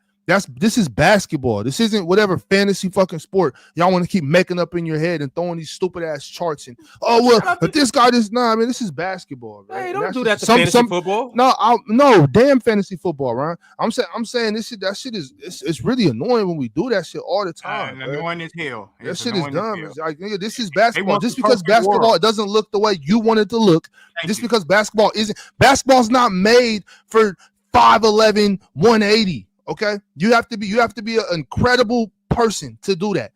Speaker 5: This is basketball. This isn't whatever fantasy fucking sport y'all want to keep making up in your head and throwing these stupid ass charts and but this guy is I mean, this is basketball. Right?
Speaker 1: Hey, don't do that to fantasy football.
Speaker 5: No, damn fantasy football, right? I'm saying that shit is it's really annoying when we do that shit all the time.
Speaker 6: Annoying as hell.
Speaker 5: That shit is dumb. It's like, nigga, this is basketball. Just because basketball doesn't look the way you want it to look, because basketball's not made for 5'11", 180. Okay, you have to be an incredible person to do that.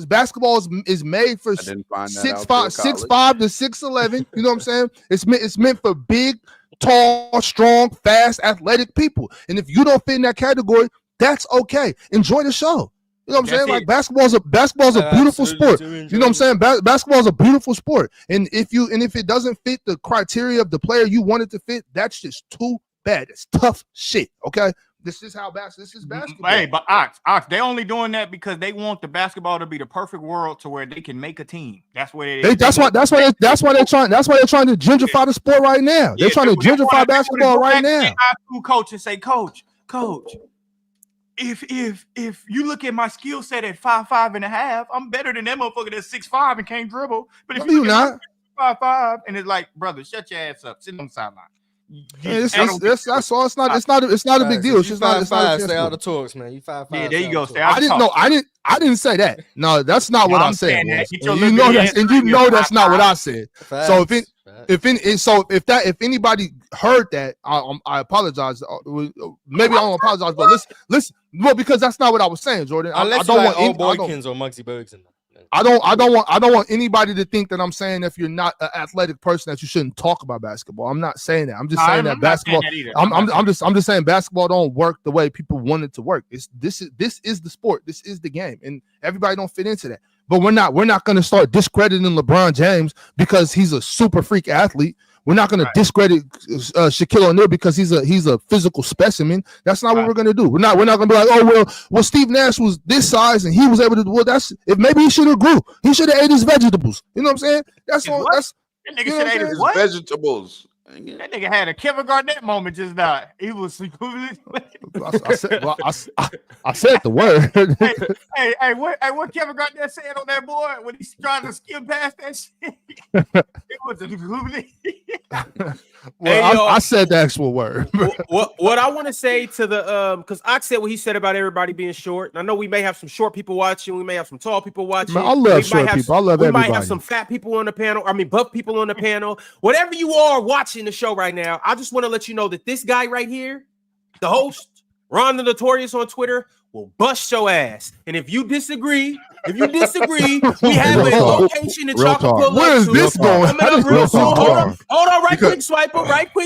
Speaker 5: Basketball is made for 6'5" to 6'11". You know what I'm saying? It's meant for big, tall, strong, fast, athletic people. And if you don't fit in that category, that's okay. Enjoy the show. You know what I'm saying? Like basketball's a beautiful sport. You know what I'm saying? Basketball's a beautiful sport. And if it doesn't fit the criteria of the player you want it to fit, that's just too bad. It's tough shit. Okay. This is basketball.
Speaker 6: Hey, but Ox, they only doing that because they want the basketball to be the perfect world to where they can make a team. That's what it is.
Speaker 5: That's why they're trying to gentrify the sport right now. They're trying to gentrify basketball right now.
Speaker 6: High school coach and say, Coach, if you look at my skill set at 5'5.5", I'm better than that motherfucker that's 6'5" and can't dribble. But if you not 5'5", and it's like, brother, shut your ass up, sit on the sideline.
Speaker 5: That's all. It's not a big deal. It's just not.
Speaker 4: Stay out of talks, man. You 5'5".
Speaker 6: Yeah, there you go.
Speaker 5: I didn't say that. No, that's not what I said. You know that's not what I said. So if anybody heard that, I apologize. Maybe I don't apologize, but listen. Well, because that's not what I was saying, Jordan. I don't want
Speaker 4: old Boykins or Muggsy Bogues in that.
Speaker 5: I don't want anybody to think that I'm saying if you're not an athletic person that you shouldn't talk about basketball. I'm not saying that. I'm just saying that basketball. I'm just saying basketball don't work the way people want it to work. This is the sport. This is the game, and everybody don't fit into that. But we're not going to start discrediting LeBron James because he's a super freak athlete. We're not going to discredit Shaquille O'Neal because he's a physical specimen. That's not what we're going to do. We're not going to be like, well, Steve Nash was this size and he was able to. Well, if maybe he should have grew. He should have ate his vegetables. You know what I'm saying? That's all. That
Speaker 6: nigga should have ate his what?
Speaker 9: Vegetables.
Speaker 6: That nigga had a Kevin Garnett moment just now. He was.
Speaker 5: I said the word.
Speaker 6: hey, what Kevin Garnett said on that board when he's trying to skim past that shit? It was
Speaker 5: I said the actual word.
Speaker 1: what I want to say to the because I said what he said about everybody being short. And I know we may have some short people watching. We may have some tall people watching.
Speaker 5: Man, I love short people. I love everybody.
Speaker 1: We might have some fat people on the panel. I mean, buff people on the panel. Whatever you are watching the show right now, I just want to let you know that this guy right here, the host, Ron the Notorious on Twitter, will bust your ass. And if you disagree, we have a location in Chocolate.
Speaker 5: Where is this going?
Speaker 1: Hold on, right quick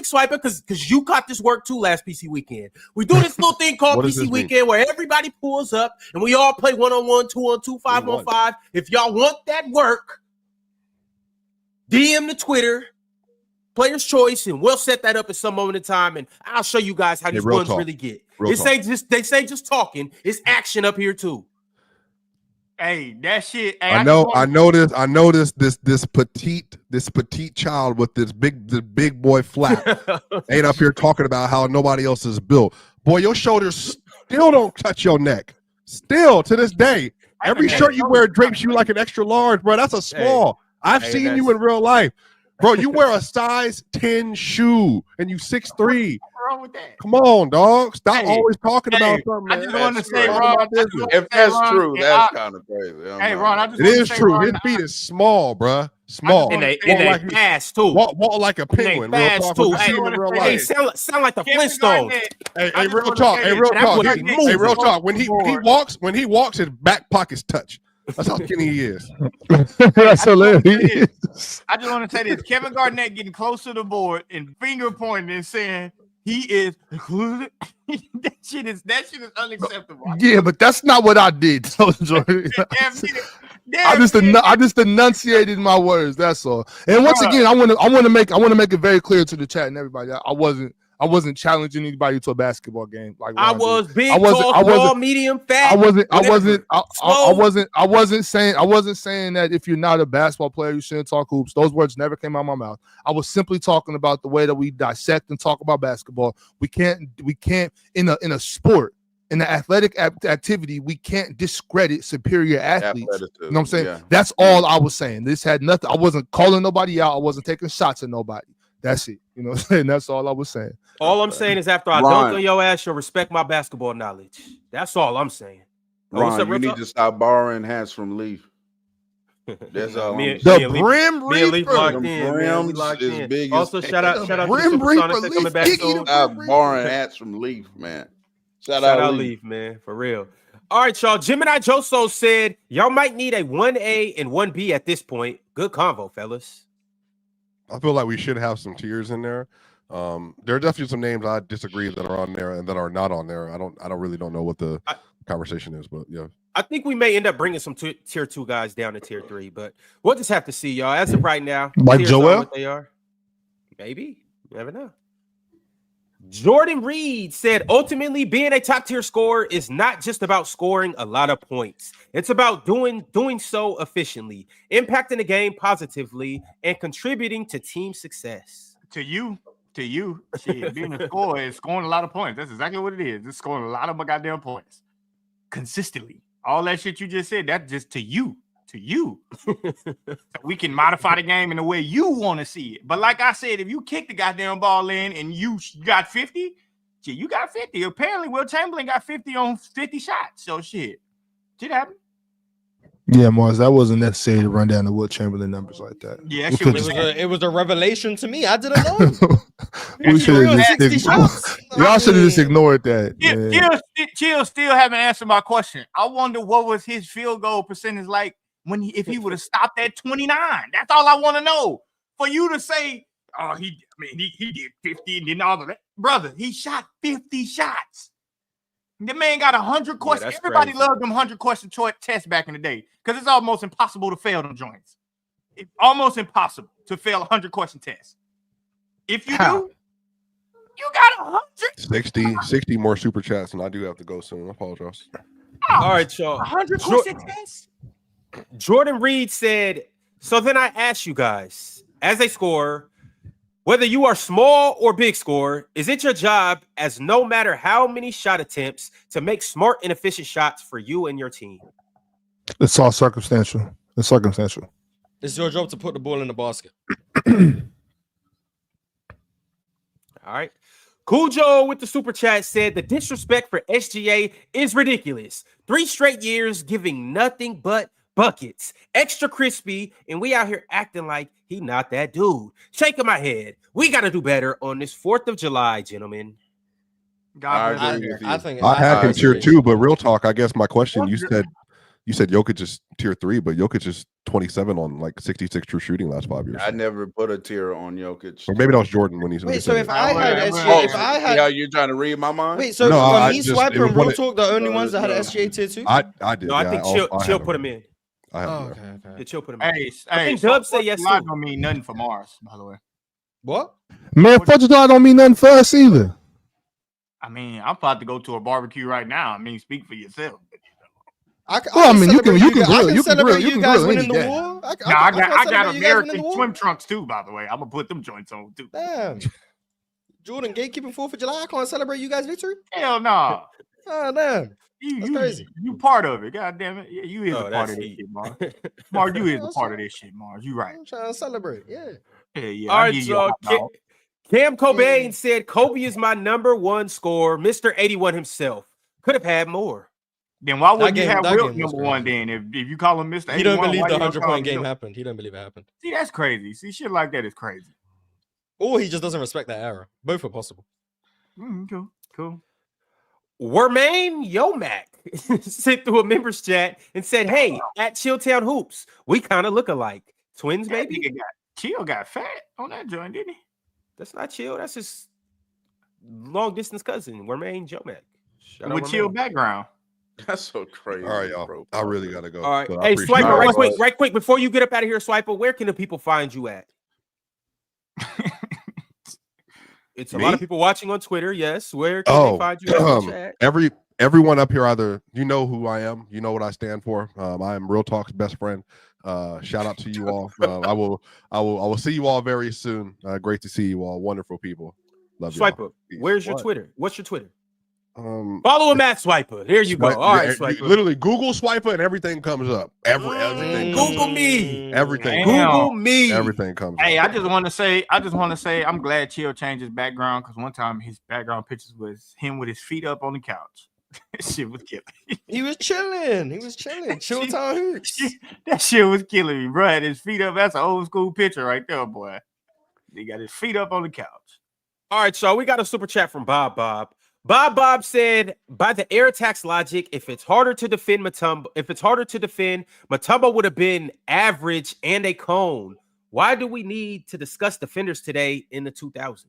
Speaker 1: swiper, because you caught this work too last PC weekend. We do this little thing called PC weekend where everybody pulls up and we all play 1-on-1, 2-on-2, 5-on-5. If y'all want that work, DM the Twitter, Player's Choice, and we'll set that up at some moment in time, and I'll show you guys how these ones really get. They say just talking. It's action up here too.
Speaker 6: Hey, that shit. Hey,
Speaker 10: I know this petite child with this big boy flap ain't up here talking about how nobody else is built. Boy, your shoulders still don't touch your neck. Still to this day, every shirt you wear drapes you like an extra large, bro. That's a small. I've seen you in real life. Bro, you wear a size 10 shoe and you 6'3".
Speaker 6: What's wrong with that?
Speaker 10: Come on, dog. Stop always talking about something.
Speaker 6: I just want to say, Ron,
Speaker 9: if that's true, that's kind of crazy.
Speaker 6: Hey, Ron,
Speaker 10: it is true. His feet is small, bro. Small.
Speaker 1: And they fast too.
Speaker 10: Walk like a penguin.
Speaker 1: Fast too. Hey, sound like the Flintstones.
Speaker 10: Hey, real talk. Hey, real talk. When he walks, his back pockets touch. That's how skinny he is.
Speaker 5: That's hilarious.
Speaker 6: I just want to say this: Kevin Garnett getting close to the board and finger pointing and saying he is included. that shit is unacceptable.
Speaker 5: Yeah, but that's not what I did. So,
Speaker 6: Damn,
Speaker 5: I just enunciated my words. That's all. And once again, I want to make it very clear to the chat and everybody. I wasn't challenging anybody to a basketball game. Like
Speaker 1: I was big, tall, small, medium, fat.
Speaker 5: I wasn't saying that if you're not a basketball player, you shouldn't talk hoops. Those words never came out of my mouth. I was simply talking about the way that we dissect and talk about basketball. We can't in a sport, in the athletic activity, we can't discredit superior athletes. You know what I'm saying? Yeah. That's all I was saying. This had nothing. I wasn't calling nobody out. I wasn't taking shots at nobody. That's it. You know what I'm saying? That's all I was saying.
Speaker 1: All I'm saying is after I dunk on your ass, you'll respect my basketball knowledge. That's all I'm saying.
Speaker 9: Ron, you need to stop borrowing hats from Leaf. That's all.
Speaker 5: The Brim Reaper.
Speaker 9: Locked in. Big
Speaker 1: also, shout out to
Speaker 5: Brim Reaper.
Speaker 1: Coming back soon.
Speaker 9: Stop borrowing hats from Leaf, man.
Speaker 1: Shout out Leaf, man. For real. All right, y'all. Gemini Joso said y'all might need a 1A and 1B at this point. Good convo, fellas.
Speaker 10: I feel like we should have some tiers in there. There are definitely some names I disagree that are on there and that are not on there. I don't really know what the conversation is, but yeah. I
Speaker 1: think we may end up bringing some tier 2 guys down to tier 3, but we'll just have to see, y'all. As of right now,
Speaker 5: like Joel,
Speaker 1: what they are. Maybe. You never know. Jordan Reed said, ultimately, being a top tier scorer is not just about scoring a lot of points. It's about doing so efficiently, impacting the game positively, and contributing to team success.
Speaker 6: To you, shit, being a scorer is scoring a lot of points. That's exactly what it is. It's scoring a lot of goddamn points consistently. All that shit you just said, that's just to you. So we can modify the game in the way you want to see it. But like I said, if you kick the goddamn ball in and you got 50, shit, you got 50. Apparently, Will Chamberlain got 50 on 50 shots. So shit happened.
Speaker 5: Yeah, Mars, that wasn't necessary to run down the Will Chamberlain numbers like that.
Speaker 6: Yeah,
Speaker 4: it was a revelation to me. I didn't know.
Speaker 5: We should have just y'all should have just ignored that.
Speaker 6: Chill still haven't answered my question. I wonder what was his field goal percentage like if he would have stopped at 29. That's all I want to know. For you to say, oh, he did 50 and then all of that. Brother, he shot 50 shots. The man got 100 questions. Yeah, everybody loved them 100 question tests back in the day because it's almost impossible to fail them joints. It's almost impossible to fail 100 question tests. If you do, you got 100.
Speaker 10: 60 more super chats, and I do have to go soon. I apologize.
Speaker 1: All right, y'all.
Speaker 6: 100 question tests.
Speaker 1: Jordan Reed said, so then I ask you guys, as a scorer, whether you are small or big scorer, is it your job, as no matter how many shot attempts, to make smart and efficient shots for you and your team?
Speaker 5: It's all circumstantial. It's
Speaker 4: your job to put the ball in the basket.
Speaker 1: All right. Cujo with the super chat said the disrespect for SGA is ridiculous. 3 straight years giving nothing but buckets, extra crispy, and we out here acting like he not that dude. Shaking my head. We got to do better on this 4th of July, gentlemen.
Speaker 10: I have him tier 2, but real talk, I guess my question, you said Jokic is tier 3, but Jokic is 27 on like 66 true shooting last 5 years.
Speaker 9: I never put a tier on Jokic.
Speaker 10: Or maybe that was Jordan when he's.
Speaker 4: Wait, so if I had SGA,
Speaker 9: yeah, you're trying to read my mind.
Speaker 4: Wait, so no, me, Swiper, and Real Talk, the only ones that had SGA tier 2.
Speaker 10: I did.
Speaker 1: No, I think Chill put him in.
Speaker 4: Okay.
Speaker 1: Yeah, Chill put him in.
Speaker 6: Hey,
Speaker 1: I think Dub said yes.
Speaker 6: I don't mean nothing for Mars, by the way.
Speaker 4: What?
Speaker 5: Man, 4th of July don't mean nothing for us either.
Speaker 6: I mean, I'm about to go to a barbecue right now. I mean, speak for yourself.
Speaker 5: You can
Speaker 4: celebrate you guys winning the war.
Speaker 6: I got American swim trunks too, by the way. I'm gonna put them joints on too.
Speaker 4: Damn. Jordan gatekeeping 4th of July. I can't celebrate you guys' victory.
Speaker 6: Hell no.
Speaker 4: Oh damn. That's crazy.
Speaker 6: You part of it. God damn it. Yeah, you is a part of this shit, Mars. Mars, you is a part of this shit, Mars. You right.
Speaker 4: I'm trying to celebrate. Yeah.
Speaker 6: Yeah.
Speaker 1: All right, so Cam Cobain said Kobe is my #1 scorer, Mr. 81 himself. Could have had more.
Speaker 6: Then why wouldn't you have Will #1 then? If you call him Mr. 81,
Speaker 4: he don't believe the 100-point game happened. He don't believe it happened.
Speaker 6: See, that's crazy. See, shit like that is crazy.
Speaker 4: Or he just doesn't respect that era. Both are possible.
Speaker 6: Cool.
Speaker 1: Wermaine Yomack sent through a members chat and said, hey, at Chilltown Hoops, we kind of look alike. Twins, maybe?
Speaker 6: Chill got fat on that joint, didn't he?
Speaker 1: That's not Chill. That's his long-distance cousin, Wermaine Yomack.
Speaker 6: With Chill background.
Speaker 9: That's so crazy.
Speaker 10: All right, y'all.
Speaker 9: Bro.
Speaker 10: I really gotta go.
Speaker 1: All right.
Speaker 10: But I
Speaker 1: Hey,
Speaker 10: appreciate
Speaker 1: Swiper,
Speaker 10: it.
Speaker 1: right quick, before you get up out of here, Swiper, where can the people find you at? It's a lot of people watching on Twitter. Yes. Where can they find you at the chat?
Speaker 10: Everyone up here, either you know who I am, you know what I stand for. I am Real Talk's best friend. Shout out to you all. I will see you all very soon. Great to see you all. Wonderful people. Love you.
Speaker 1: Swiper, where's your Twitter? What's your Twitter? Follow him at Swiper. There you go. All right, Swiper.
Speaker 10: Literally Google Swiper and everything comes up. Everything.
Speaker 1: Google me.
Speaker 10: Everything.
Speaker 1: Google me.
Speaker 10: Everything comes
Speaker 6: Hey,
Speaker 10: up.
Speaker 6: I just want to say, I'm glad Chill changed his background because one time his background pictures was him with his feet up on the couch. That shit was killing me.
Speaker 4: He was chilling. Chill time hoops.
Speaker 6: That shit was killing me, bro. His feet up. That's an old school picture right there, boy. He got his feet up on the couch.
Speaker 1: All right, so we got a super chat from Bob. Bob said, by the air attacks logic, if it's harder to defend Mutombo, Mutombo would have been average and a cone. Why do we need to discuss defenders today in the 2000s?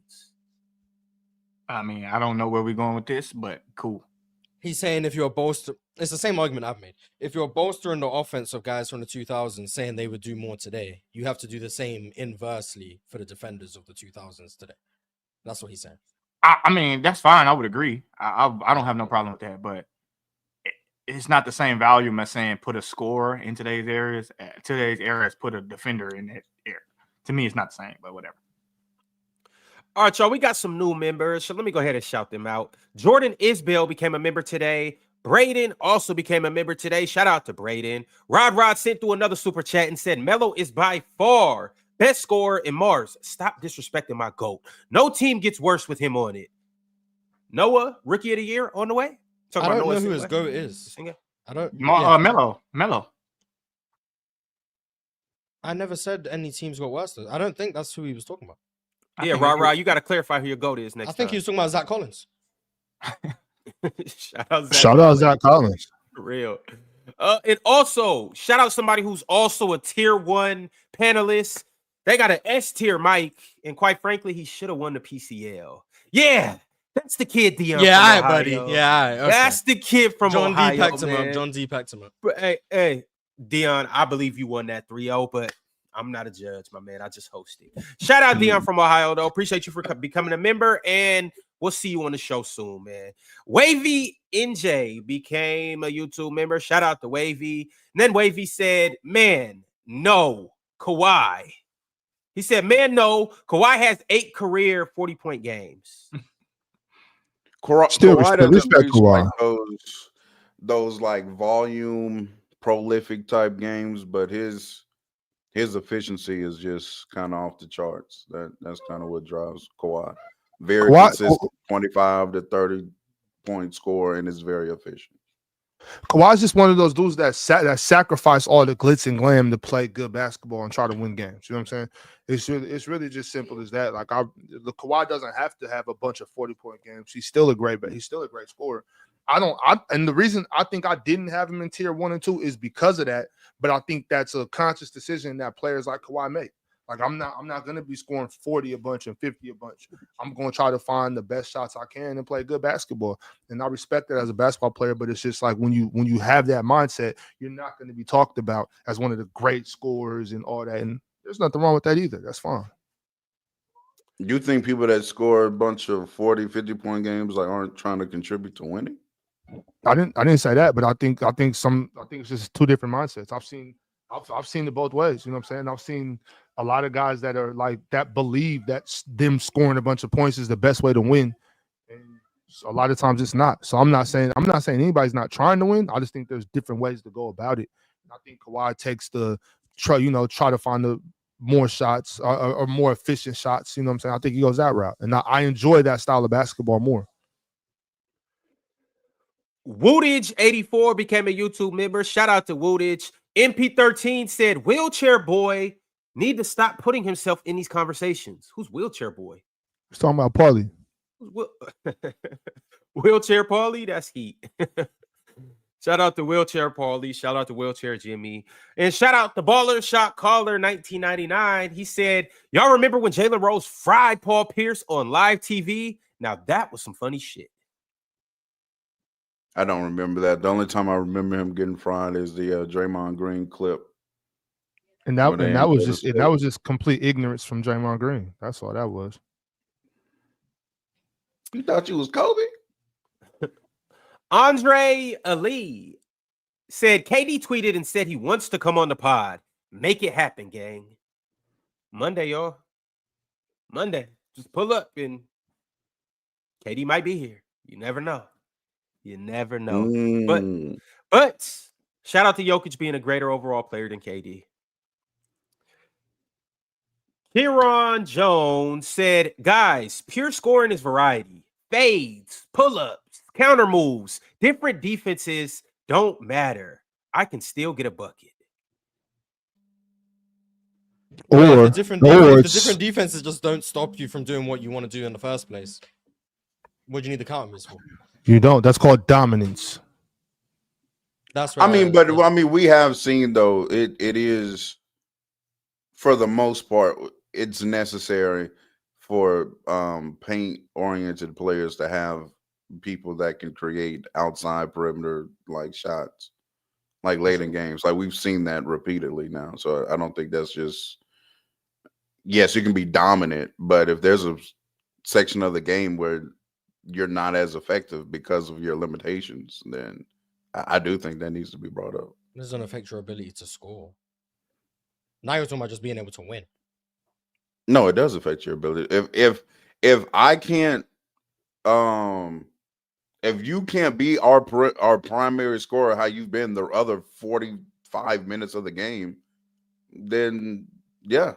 Speaker 6: I mean, I don't know where we're going with this, but cool.
Speaker 4: He's saying if you're a bolster, it's the same argument I've made. If you're bolstering the offense of guys from the 2000s saying they would do more today, you have to do the same inversely for the defenders of the 2000s today. That's what he's saying.
Speaker 6: I mean, that's fine. I would agree. I don't have no problem with that, but it's not the same volume as saying put a scorer in today's areas. Today's era is put a defender in that area. To me, it's not the same, but whatever.
Speaker 1: All right, y'all, we got some new members, so let me go ahead and shout them out. Jordan Isbell became a member today. Braden also became a member today. Shout out to Braden. Rod sent through another super chat and said, Melo is by far best scorer in Mars. Stop disrespecting my GOAT. No team gets worse with him on it. Noah, Rookie of the Year on the way?
Speaker 4: I don't know who his GOAT is. I don't.
Speaker 6: Melo.
Speaker 4: I never said any teams got worse. I don't think that's who he was talking about.
Speaker 1: Yeah, Rod, you got to clarify who your GOAT is next time.
Speaker 4: I think he was talking about Zach Collins.
Speaker 5: Shout out Zach Collins.
Speaker 1: For real. And also, shout out somebody who's also a tier 1 panelist. They got an S tier mic, and quite frankly, he should have won the PCL. Yeah, that's the kid, Dion.
Speaker 4: Yeah, all right, buddy. Yeah, all right. Okay.
Speaker 1: That's the kid from Ohio.
Speaker 4: John D packed him up.
Speaker 1: But hey, Dion, I believe you won that 3-0, but I'm not a judge, my man. I just hosted. Shout out Dion from Ohio, though. Appreciate you for becoming a member, and we'll see you on the show soon, man. Wavy NJ became a YouTube member. Shout out to Wavy. And then Wavy said, man, no, Kawhi. He said, man, no, Kawhi has 8 career 40-point games.
Speaker 5: Still
Speaker 9: Kawhi
Speaker 5: respect Kawhi.
Speaker 9: Like those like volume prolific type games, but his efficiency is just kind of off the charts. That's kind of what drives Kawhi. Very consistent, 25 to 30 point score, and is very efficient.
Speaker 5: Kawhi's just one of those dudes that sacrifice all the glitz and glam to play good basketball and try to win games. You know what I'm saying? It's really just simple as that. Like Kawhi doesn't have to have a bunch of 40-point games. He's still a great scorer. And the reason I think I didn't have him in tier 1 and 2 is because of that. But I think that's a conscious decision that players like Kawhi make. Like I'm not gonna be scoring 40 a bunch and 50 a bunch. I'm gonna try to find the best shots I can and play good basketball. And I respect that as a basketball player, but it's just like when you have that mindset, you're not going to be talked about as one of the great scorers and all that. And there's nothing wrong with that either. That's fine.
Speaker 9: You think people that score a bunch of 40, 50-point games like aren't trying to contribute to winning?
Speaker 5: I didn't say that, but I think it's just two different mindsets. I've seen it both ways. You know what I'm saying? I've seen a lot of guys that are like that believe that them scoring a bunch of points is the best way to win, and a lot of times it's not. So I'm not saying anybody's not trying to win. I just think there's different ways to go about it. And I think Kawhi takes the try to find the more shots or more efficient shots. You know what I'm saying? I think he goes that route, and I enjoy that style of basketball more.
Speaker 1: Wootage84 became a YouTube member. Shout out to Wootage. MP13 said, wheelchair boy need to stop putting himself in these conversations. Who's wheelchair boy?
Speaker 5: He's talking about Paulie.
Speaker 1: Wheelchair Paulie? That's heat. Shout out to Wheelchair Paulie. Shout out to Wheelchair Jimmy. And shout out to Baller Shot Caller 1999. He said, y'all remember when Jalen Rose fried Paul Pierce on live TV? Now that was some funny shit.
Speaker 9: I don't remember that. The only time I remember him getting fried is the Draymond Green clip.
Speaker 5: And that was just complete ignorance from Draymond Green. That's all that was.
Speaker 9: You thought you was Kobe?
Speaker 1: Andre Ali said KD tweeted and said he wants to come on the pod. Make it happen, gang. Monday, y'all. Monday. Just pull up and KD might be here. You never know. You never know. But shout out to Jokic being a greater overall player than KD. Kieran Jones said, guys, pure scoring is variety. Fades, pull-ups, counter moves, different defenses don't matter. I can still get a bucket.
Speaker 4: Or the different defenses just don't stop you from doing what you want to do in the first place. What do you need the counter moves for?
Speaker 5: You don't. That's called dominance.
Speaker 4: That's right.
Speaker 9: I mean, we have seen though it is for the most part it's necessary for paint oriented players to have people that can create outside perimeter like shots, like late in games. Like we've seen that repeatedly now. So I don't think that's just, yes, you can be dominant, but if there's a section of the game where you're not as effective because of your limitations, then I do think that needs to be brought up.
Speaker 4: It doesn't affect your ability to score. Now you're talking about just being able to win.
Speaker 9: No, it does affect your ability. If I can't, if you can't be our primary scorer, how you've been the other 45 minutes of the game, then yeah,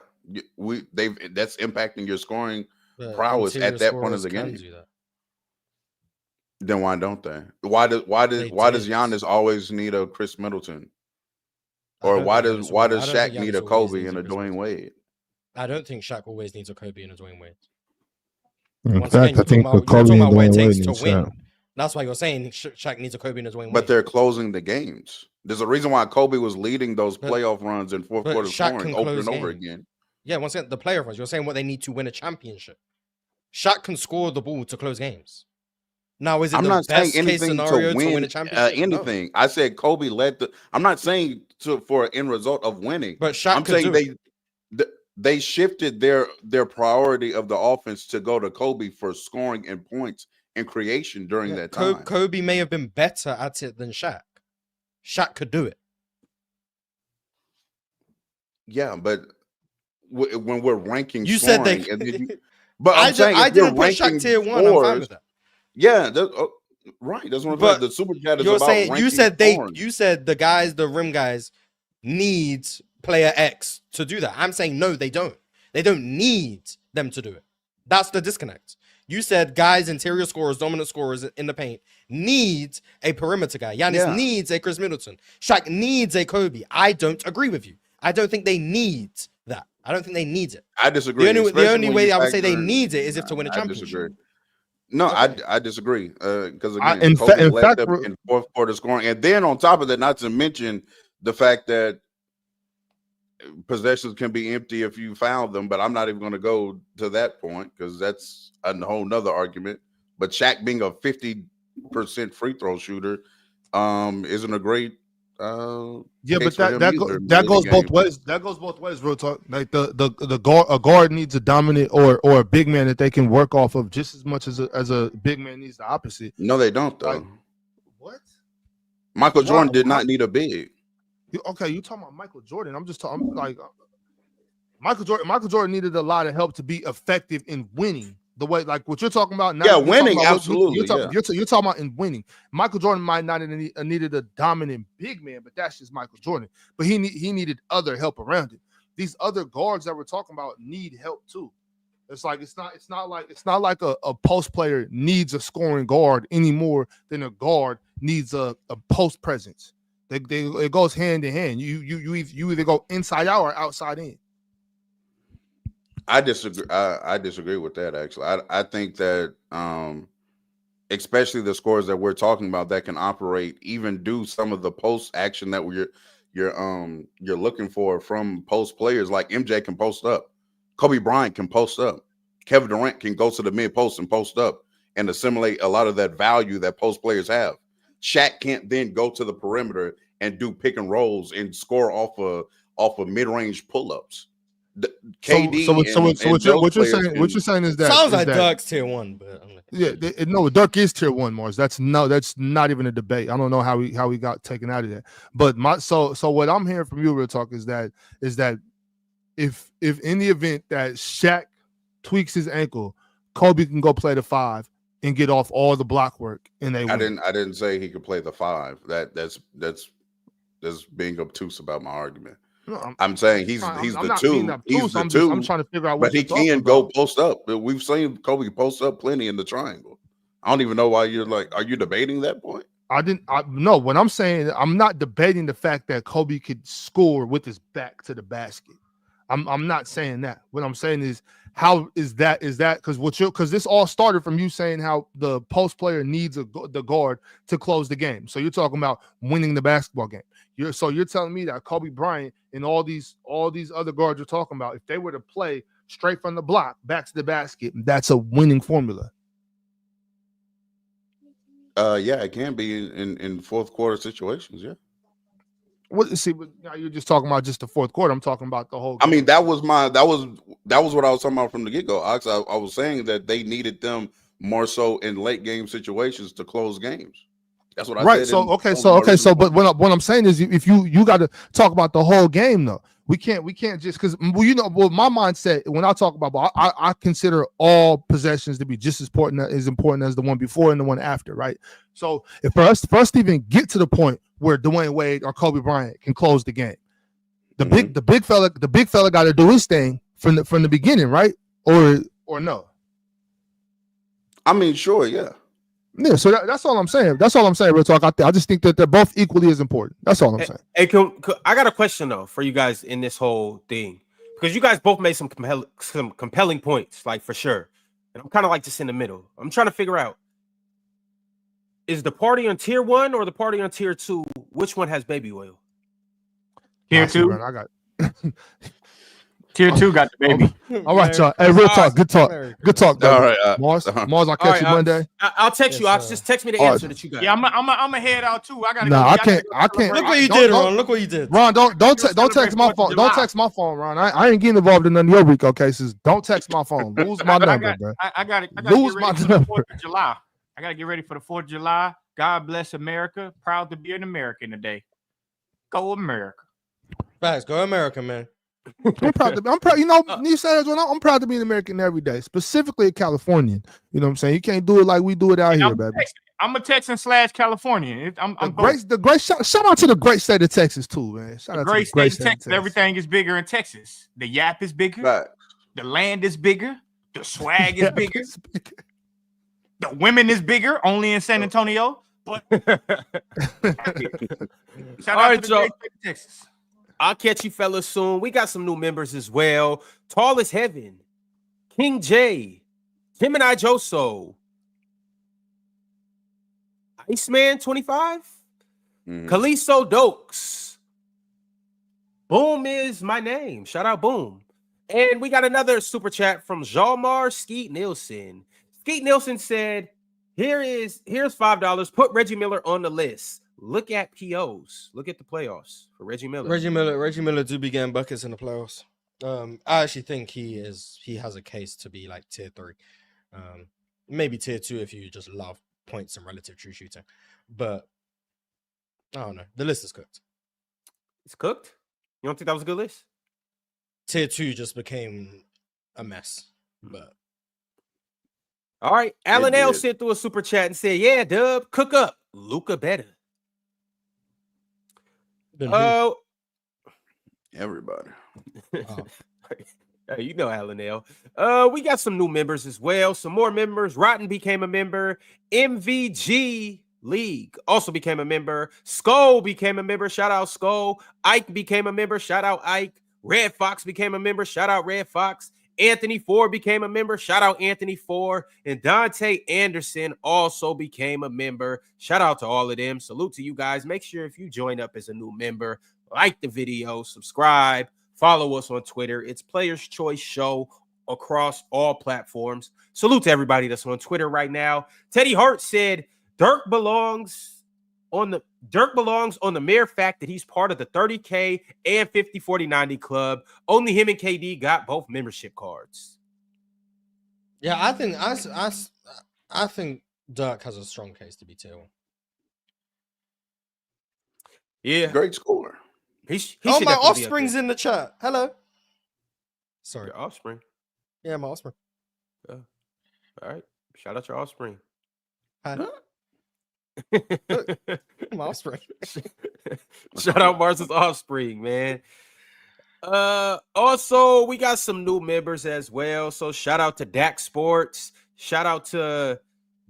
Speaker 9: that's impacting your scoring prowess at that point of the game. Then why don't they? Why does Giannis always need a Chris Middleton? Or why does Shaq need a Kobe and a Dwayne Wade?
Speaker 4: I don't think Shaq always needs a Kobe and a Dwayne Wade.
Speaker 5: In fact, I think the Kobe and Dwayne Wade needs Shaq.
Speaker 4: That's why you're saying Shaq needs a Kobe and a Dwayne Wade.
Speaker 9: But they're closing the games. There's a reason why Kobe was leading those playoff runs in fourth quarter scoring over and over again.
Speaker 4: Yeah, once again, the playoff runs. You're saying what they need to win a championship. Shaq can score the ball to close games. Now, is it the best case scenario to win a championship?
Speaker 9: Anything. No. I said Kobe led the. I'm not saying for an end result of winning.
Speaker 4: But Shaq
Speaker 9: I'm saying they shifted their priority of the offense to go to Kobe for scoring and points and creation during that time.
Speaker 4: Kobe may have been better at it than Shaq. Shaq could do it.
Speaker 9: Yeah, but when we're ranking,
Speaker 4: you
Speaker 9: scoring,
Speaker 4: said they.
Speaker 9: And then but I
Speaker 4: didn't put Shaq tier 1. I'm fine with that.
Speaker 9: Yeah, right. That's what I'm saying. The super chat is
Speaker 4: you're
Speaker 9: about
Speaker 4: saying you said
Speaker 9: scoring.
Speaker 4: You said the rim guys need player X to do that. I'm saying no, they don't. They don't need them to do it. That's the disconnect. You said guys, interior scorers, dominant scorers in the paint need a perimeter guy. Giannis needs a Chris Middleton. Shaq needs a Kobe. I don't agree with you. I don't think they need that. I don't think they need it.
Speaker 9: I disagree.
Speaker 4: The only way I would say they need it is if to win a championship.
Speaker 9: Disagree. No, I disagree. Because again,
Speaker 5: in
Speaker 9: Kobe
Speaker 5: fact,
Speaker 9: in fourth quarter scoring, and then on top of that, not to mention the fact that possessions can be empty if you foul them. But I'm not even going to go to that point because that's a whole nother argument. But Shaq being a 50% free throw shooter isn't a great.
Speaker 5: But that goes both ways. That goes both ways, real talk. Like a guard needs a dominant or a big man that they can work off of just as much as a big man needs the opposite.
Speaker 9: No, they don't though.
Speaker 5: Like, what?
Speaker 9: Michael Jordan did not need a big.
Speaker 5: You talking about Michael Jordan? I'm just talking like Michael Jordan. Michael Jordan needed a lot of help to be effective in winning. The way, like what you're talking about now,
Speaker 9: winning, absolutely.
Speaker 5: You're talking about in winning. Michael Jordan might not have needed a dominant big man, but that's just Michael Jordan. But he needed other help around it. These other guards that we're talking about need help too. It's like it's not like a post player needs a scoring guard any more than a guard needs a post presence. It goes hand in hand. You either go inside out or outside in.
Speaker 9: I disagree. I disagree with that. Actually, I think that especially the scores that we're talking about that can operate, even do some of the post action that you're looking for from post players. Like MJ can post up, Kobe Bryant can post up, Kevin Durant can go to the mid post and post up and assimilate a lot of that value that post players have. Shaq can't then go to the perimeter and do pick and rolls and score off of mid-range pull-ups. KD
Speaker 5: what you're saying is that
Speaker 4: sounds like Dirk's tier 1, but
Speaker 5: no, Dirk is tier 1, Mars. That's not even a debate. I don't know how he got taken out of that. But so what I'm hearing from you, Real Talk, is that if in the event that Shaq tweaks his ankle, Kobe can go play the 5 and get off all the block work, and they win.
Speaker 9: I didn't say he could play the 5. That's being obtuse about my argument. No, I'm saying he's the 2. He's the 2.
Speaker 5: I'm trying to figure out what.
Speaker 9: But he can go post up. We've seen Kobe post up plenty in the triangle. I don't even know why you're like. Are you debating that point?
Speaker 5: No. What I'm saying, I'm not debating the fact that Kobe could score with his back to the basket. I'm not saying that. What I'm saying is, how is that because this all started from you saying how the post player needs the guard to close the game. So you're talking about winning the basketball game. You're telling me that Kobe Bryant and all these other guards you're talking about, if they were to play straight from the block back to the basket, that's a winning formula.
Speaker 9: Yeah, it can be in fourth quarter situations. Yeah.
Speaker 5: But now you're just talking about just the fourth quarter. I'm talking about the whole game.
Speaker 9: I mean, that was what I was talking about from the get-go. I was saying that they needed them more so in late game situations to close games. That's what I said.
Speaker 5: Right. But what I'm saying is, if you got to talk about the whole game, though, we can't just because my mindset when I talk about I consider all possessions to be just as important as the one before and the one after, right? So if for us to even get to the point where Dwayne Wade or Kobe Bryant can close the game, the big fella got to do his thing from the beginning, right? Or no? I
Speaker 9: mean, sure, yeah.
Speaker 5: Yeah, so that's all I'm saying. That's all I'm saying, Real Talk. I just think that they're both equally as important. That's all I'm saying.
Speaker 1: Hey, I got a question though for you guys in this whole thing, because you guys both made some compelling points, like for sure. And I'm kind of like just in the middle. I'm trying to figure out, is the party on tier 1 or the party on tier 2? Which one has baby oil?
Speaker 6: Tier 2.
Speaker 5: I got.
Speaker 6: Tier 2 got the baby.
Speaker 5: All right, y'all. Hey, Real Talk. Good talk. Good talk,
Speaker 9: all right,
Speaker 5: Mars, I'll catch you Monday.
Speaker 1: I'll text you. I'll just text me the answer that you got.
Speaker 6: Yeah, I'm a head out too. I gotta.
Speaker 5: No, I can't.
Speaker 4: Look what you did, Ron. Look what you did.
Speaker 5: Ron, don't text my phone. Don't text my phone, Ron. I ain't getting involved in none of your RICO cases. Don't text my phone. Lose my number, bro.
Speaker 6: I got to lose my number. 4th of July. I got to get ready for the 4th of July. God bless America. Proud to be an American today. Go America.
Speaker 4: Thanks. Go America, man.
Speaker 5: I'm proud. You know, you say I'm proud to be an American every day, specifically a Californian. You know what I'm saying? You can't do it like we do it out here, baby.
Speaker 6: I'm a Texan/Californian. I'm
Speaker 5: the great shout out to the great state of Texas too, man. Shout out to the great state of Texas.
Speaker 6: Everything is bigger in Texas. The yap is bigger.
Speaker 9: Right.
Speaker 6: The land is bigger. The swag is bigger. The women is bigger. Only in San Antonio. But shout out to the great state of Texas.
Speaker 1: I'll catch you fellas soon. We got some new members as well. Tall as Heaven, King J, Gemini Joso, Iceman 25, Kaliso Dokes. Boom is my name. Shout out Boom. And we got another super chat from Jalmar Skeet Nielsen. Skeet Nielsen said, here's $5. Put Reggie Miller on the list. Look at POs. Look at the playoffs for Reggie Miller.
Speaker 4: Reggie Miller do be getting buckets in the playoffs. I actually think he has a case to be like tier 3. Maybe tier 2 if you just love points and relative true shooting. But I don't know. The list is cooked.
Speaker 1: It's cooked? You don't think that was a good list?
Speaker 4: Tier 2 just became a mess. But
Speaker 1: all right. Alan L sent through a super chat and said, yeah, Dub, cook up. Luka better. Oh,
Speaker 9: everybody.
Speaker 1: You know Alan L. We got some new members as well. Some more members. Rotten became a member. MVG League also became a member. Skull became a member. Shout out Skull. Ike became a member. Shout out Ike. Red Fox became a member. Shout out Red Fox. Anthony Ford became a member. Shout out Anthony Ford. And Dante Anderson also became a member. Shout out to all of them. Salute to you guys. Make sure if you join up as a new member, like the video, subscribe, follow us on Twitter. It's Players Choice Show across all platforms. Salute to everybody that's on Twitter right now. Teddy Hart said, Dirk belongs belongs on the mere fact that he's part of the 30K and 50-40-90 club. Only him and KD got both membership cards.
Speaker 4: Yeah, I think Dirk has a strong case to be tier 1.
Speaker 1: Yeah,
Speaker 9: great scorer.
Speaker 4: Oh, my offspring's in the chat. Hello. Sorry,
Speaker 1: your offspring.
Speaker 4: Yeah, my offspring.
Speaker 1: All right, shout out your offspring.
Speaker 4: Hi. My offspring.
Speaker 1: Shout out Mars's offspring, man. Also, we got some new members as well. So shout out to Dak Sports. Shout out to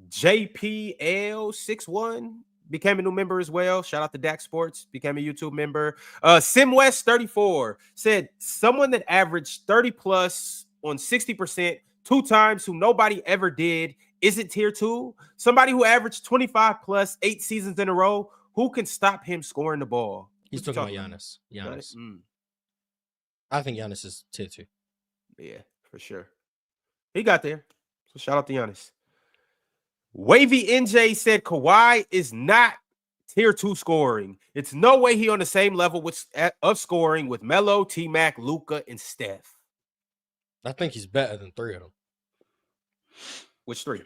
Speaker 1: JPL61. Became a new member as well. Shout out to Dak Sports. Became a YouTube member. SimWest34 said someone that averaged 30 plus on 60% 2 times who nobody ever did. Is it tier 2? Somebody who averaged 25 plus 8 seasons in a row. Who can stop him scoring the ball?
Speaker 4: He's talking about Giannis. Giannis. I think Giannis is tier 2.
Speaker 1: Yeah, for sure. He got there. So shout out to Giannis. Wavy NJ said Kawhi is not tier 2 scoring. It's no way he on the same level of scoring with Melo, T-Mac, Luka, and Steph.
Speaker 4: I think he's better than 3 of them.
Speaker 1: Which 3?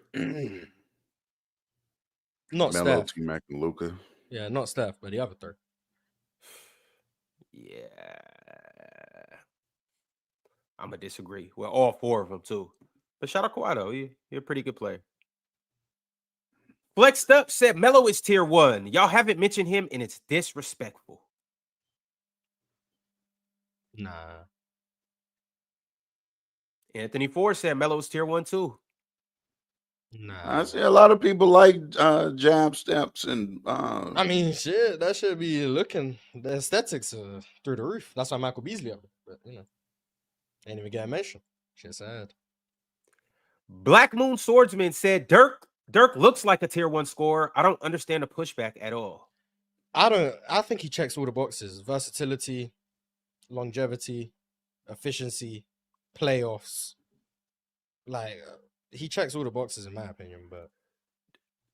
Speaker 4: Not
Speaker 9: Melo,
Speaker 4: Steph.
Speaker 9: T-Mac, and Luka.
Speaker 4: Yeah, not Steph, but the other 3.
Speaker 1: Yeah. I'm going to disagree. Well, all 4 of them, too. But shout out Kawhi, though. He's a pretty good player. Flexed Up said Melo is tier 1. Y'all haven't mentioned him, and it's disrespectful.
Speaker 4: Nah.
Speaker 1: Anthony Ford said Melo is tier 1, too.
Speaker 4: Nah.
Speaker 9: I see a lot of people like jab steps and
Speaker 4: I mean, shit, that should be looking. The aesthetics are through the roof. That's why Michael Beasley up there, but ain't even getting mentioned. Shit sad.
Speaker 1: Black Moon Swordsman said Dirk looks like a tier 1 scorer. I don't understand the pushback at all.
Speaker 4: I think he checks all the boxes: versatility, longevity, efficiency, playoffs. Like he checks all the boxes in my opinion, but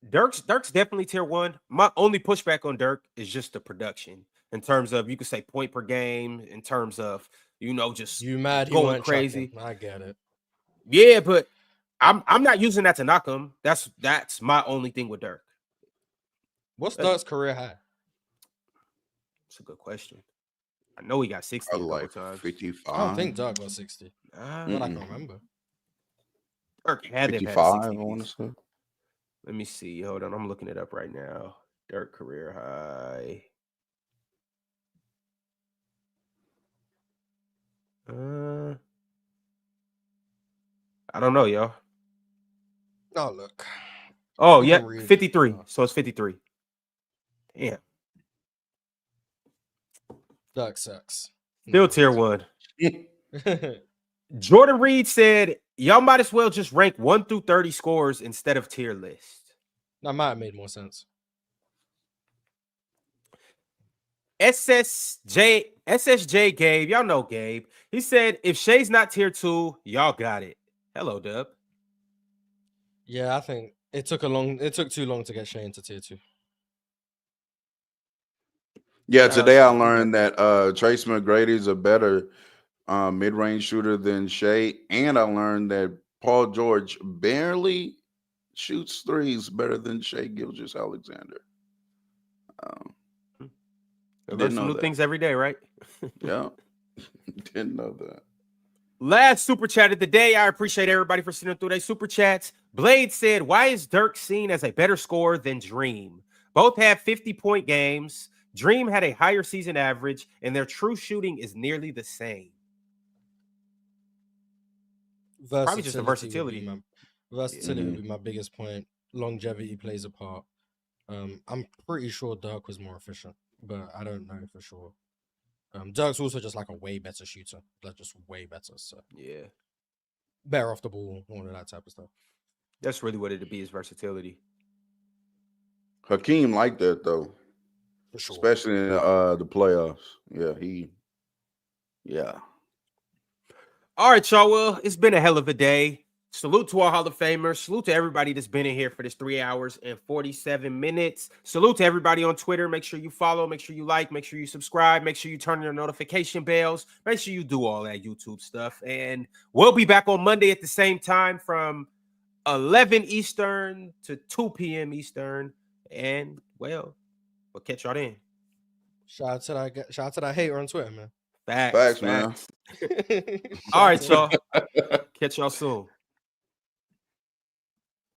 Speaker 1: Dirk's definitely tier 1. My only pushback on Dirk is just the production in terms of, you could say, point per game, in terms of, just
Speaker 4: you mad he
Speaker 1: going
Speaker 4: went
Speaker 1: crazy.
Speaker 4: Chucking. I get it.
Speaker 1: Yeah, but I'm not using that to knock him. That's my only thing with Dirk.
Speaker 4: What's Dirk's career high?
Speaker 1: That's a good question. I know he got 60
Speaker 9: like
Speaker 1: times.
Speaker 9: 55.
Speaker 4: I don't think Dirk got 60. But I can remember.
Speaker 1: Dirk had
Speaker 9: 55,
Speaker 1: to have
Speaker 9: I
Speaker 1: 60.
Speaker 9: want to say.
Speaker 1: Let me see. Hold on. I'm looking it up right now. Dirk career high. I don't know, y'all.
Speaker 4: Oh, look.
Speaker 1: Oh, yeah. 53. So it's 53. Damn.
Speaker 4: Dirk sucks.
Speaker 1: Still tier 1. Jordan Reed said, y'all might as well just rank 1 through 30 scores instead of tier list.
Speaker 4: That might have made more sense.
Speaker 1: SSJ Gabe, y'all know Gabe. He said, if Shay's not tier 2, y'all got it. Hello, Dub.
Speaker 4: Yeah, I think it took too long to get Shay into tier 2.
Speaker 9: Yeah, today I learned that Trace McGrady's a better mid-range shooter than Shea, and I learned that Paul George barely shoots threes better than Shea Gilgeous-Alexander.
Speaker 1: Learn some new things every day, right?
Speaker 9: Yeah, didn't know that.
Speaker 1: Last super chat of the day. I appreciate everybody for sending through their super chats. Blade said, why is Dirk seen as a better scorer than Dream? Both have 50-point games. Dream had a higher season average, and their true shooting is nearly the same. Probably just the versatility.
Speaker 4: Versatility would be my biggest point. Longevity plays a part. I'm pretty sure Dirk was more efficient, but I don't know for sure. Dirk's also just like a way better shooter. Like just way better. So
Speaker 1: yeah,
Speaker 4: better off the ball, all of that type of stuff.
Speaker 1: That's really what it'd be, is versatility.
Speaker 9: Hakeem liked that though,
Speaker 4: for sure,
Speaker 9: especially in the playoffs. Yeah.
Speaker 1: All right, y'all. Well, it's been a hell of a day. Salute to our Hall of Famers. Salute to everybody that's been in here for this 3 hours and 47 minutes. Salute to everybody on Twitter. Make sure you follow, make sure you like, make sure you subscribe, make sure you turn your notification bells. Make sure you do all that YouTube stuff. And we'll be back on Monday at the same time from 11 Eastern to 2 p.m. Eastern. And, well, we'll catch y'all then.
Speaker 4: Shout out to that hater on Twitter, man.
Speaker 1: Facts,
Speaker 9: man.
Speaker 1: All right, y'all. Catch y'all soon.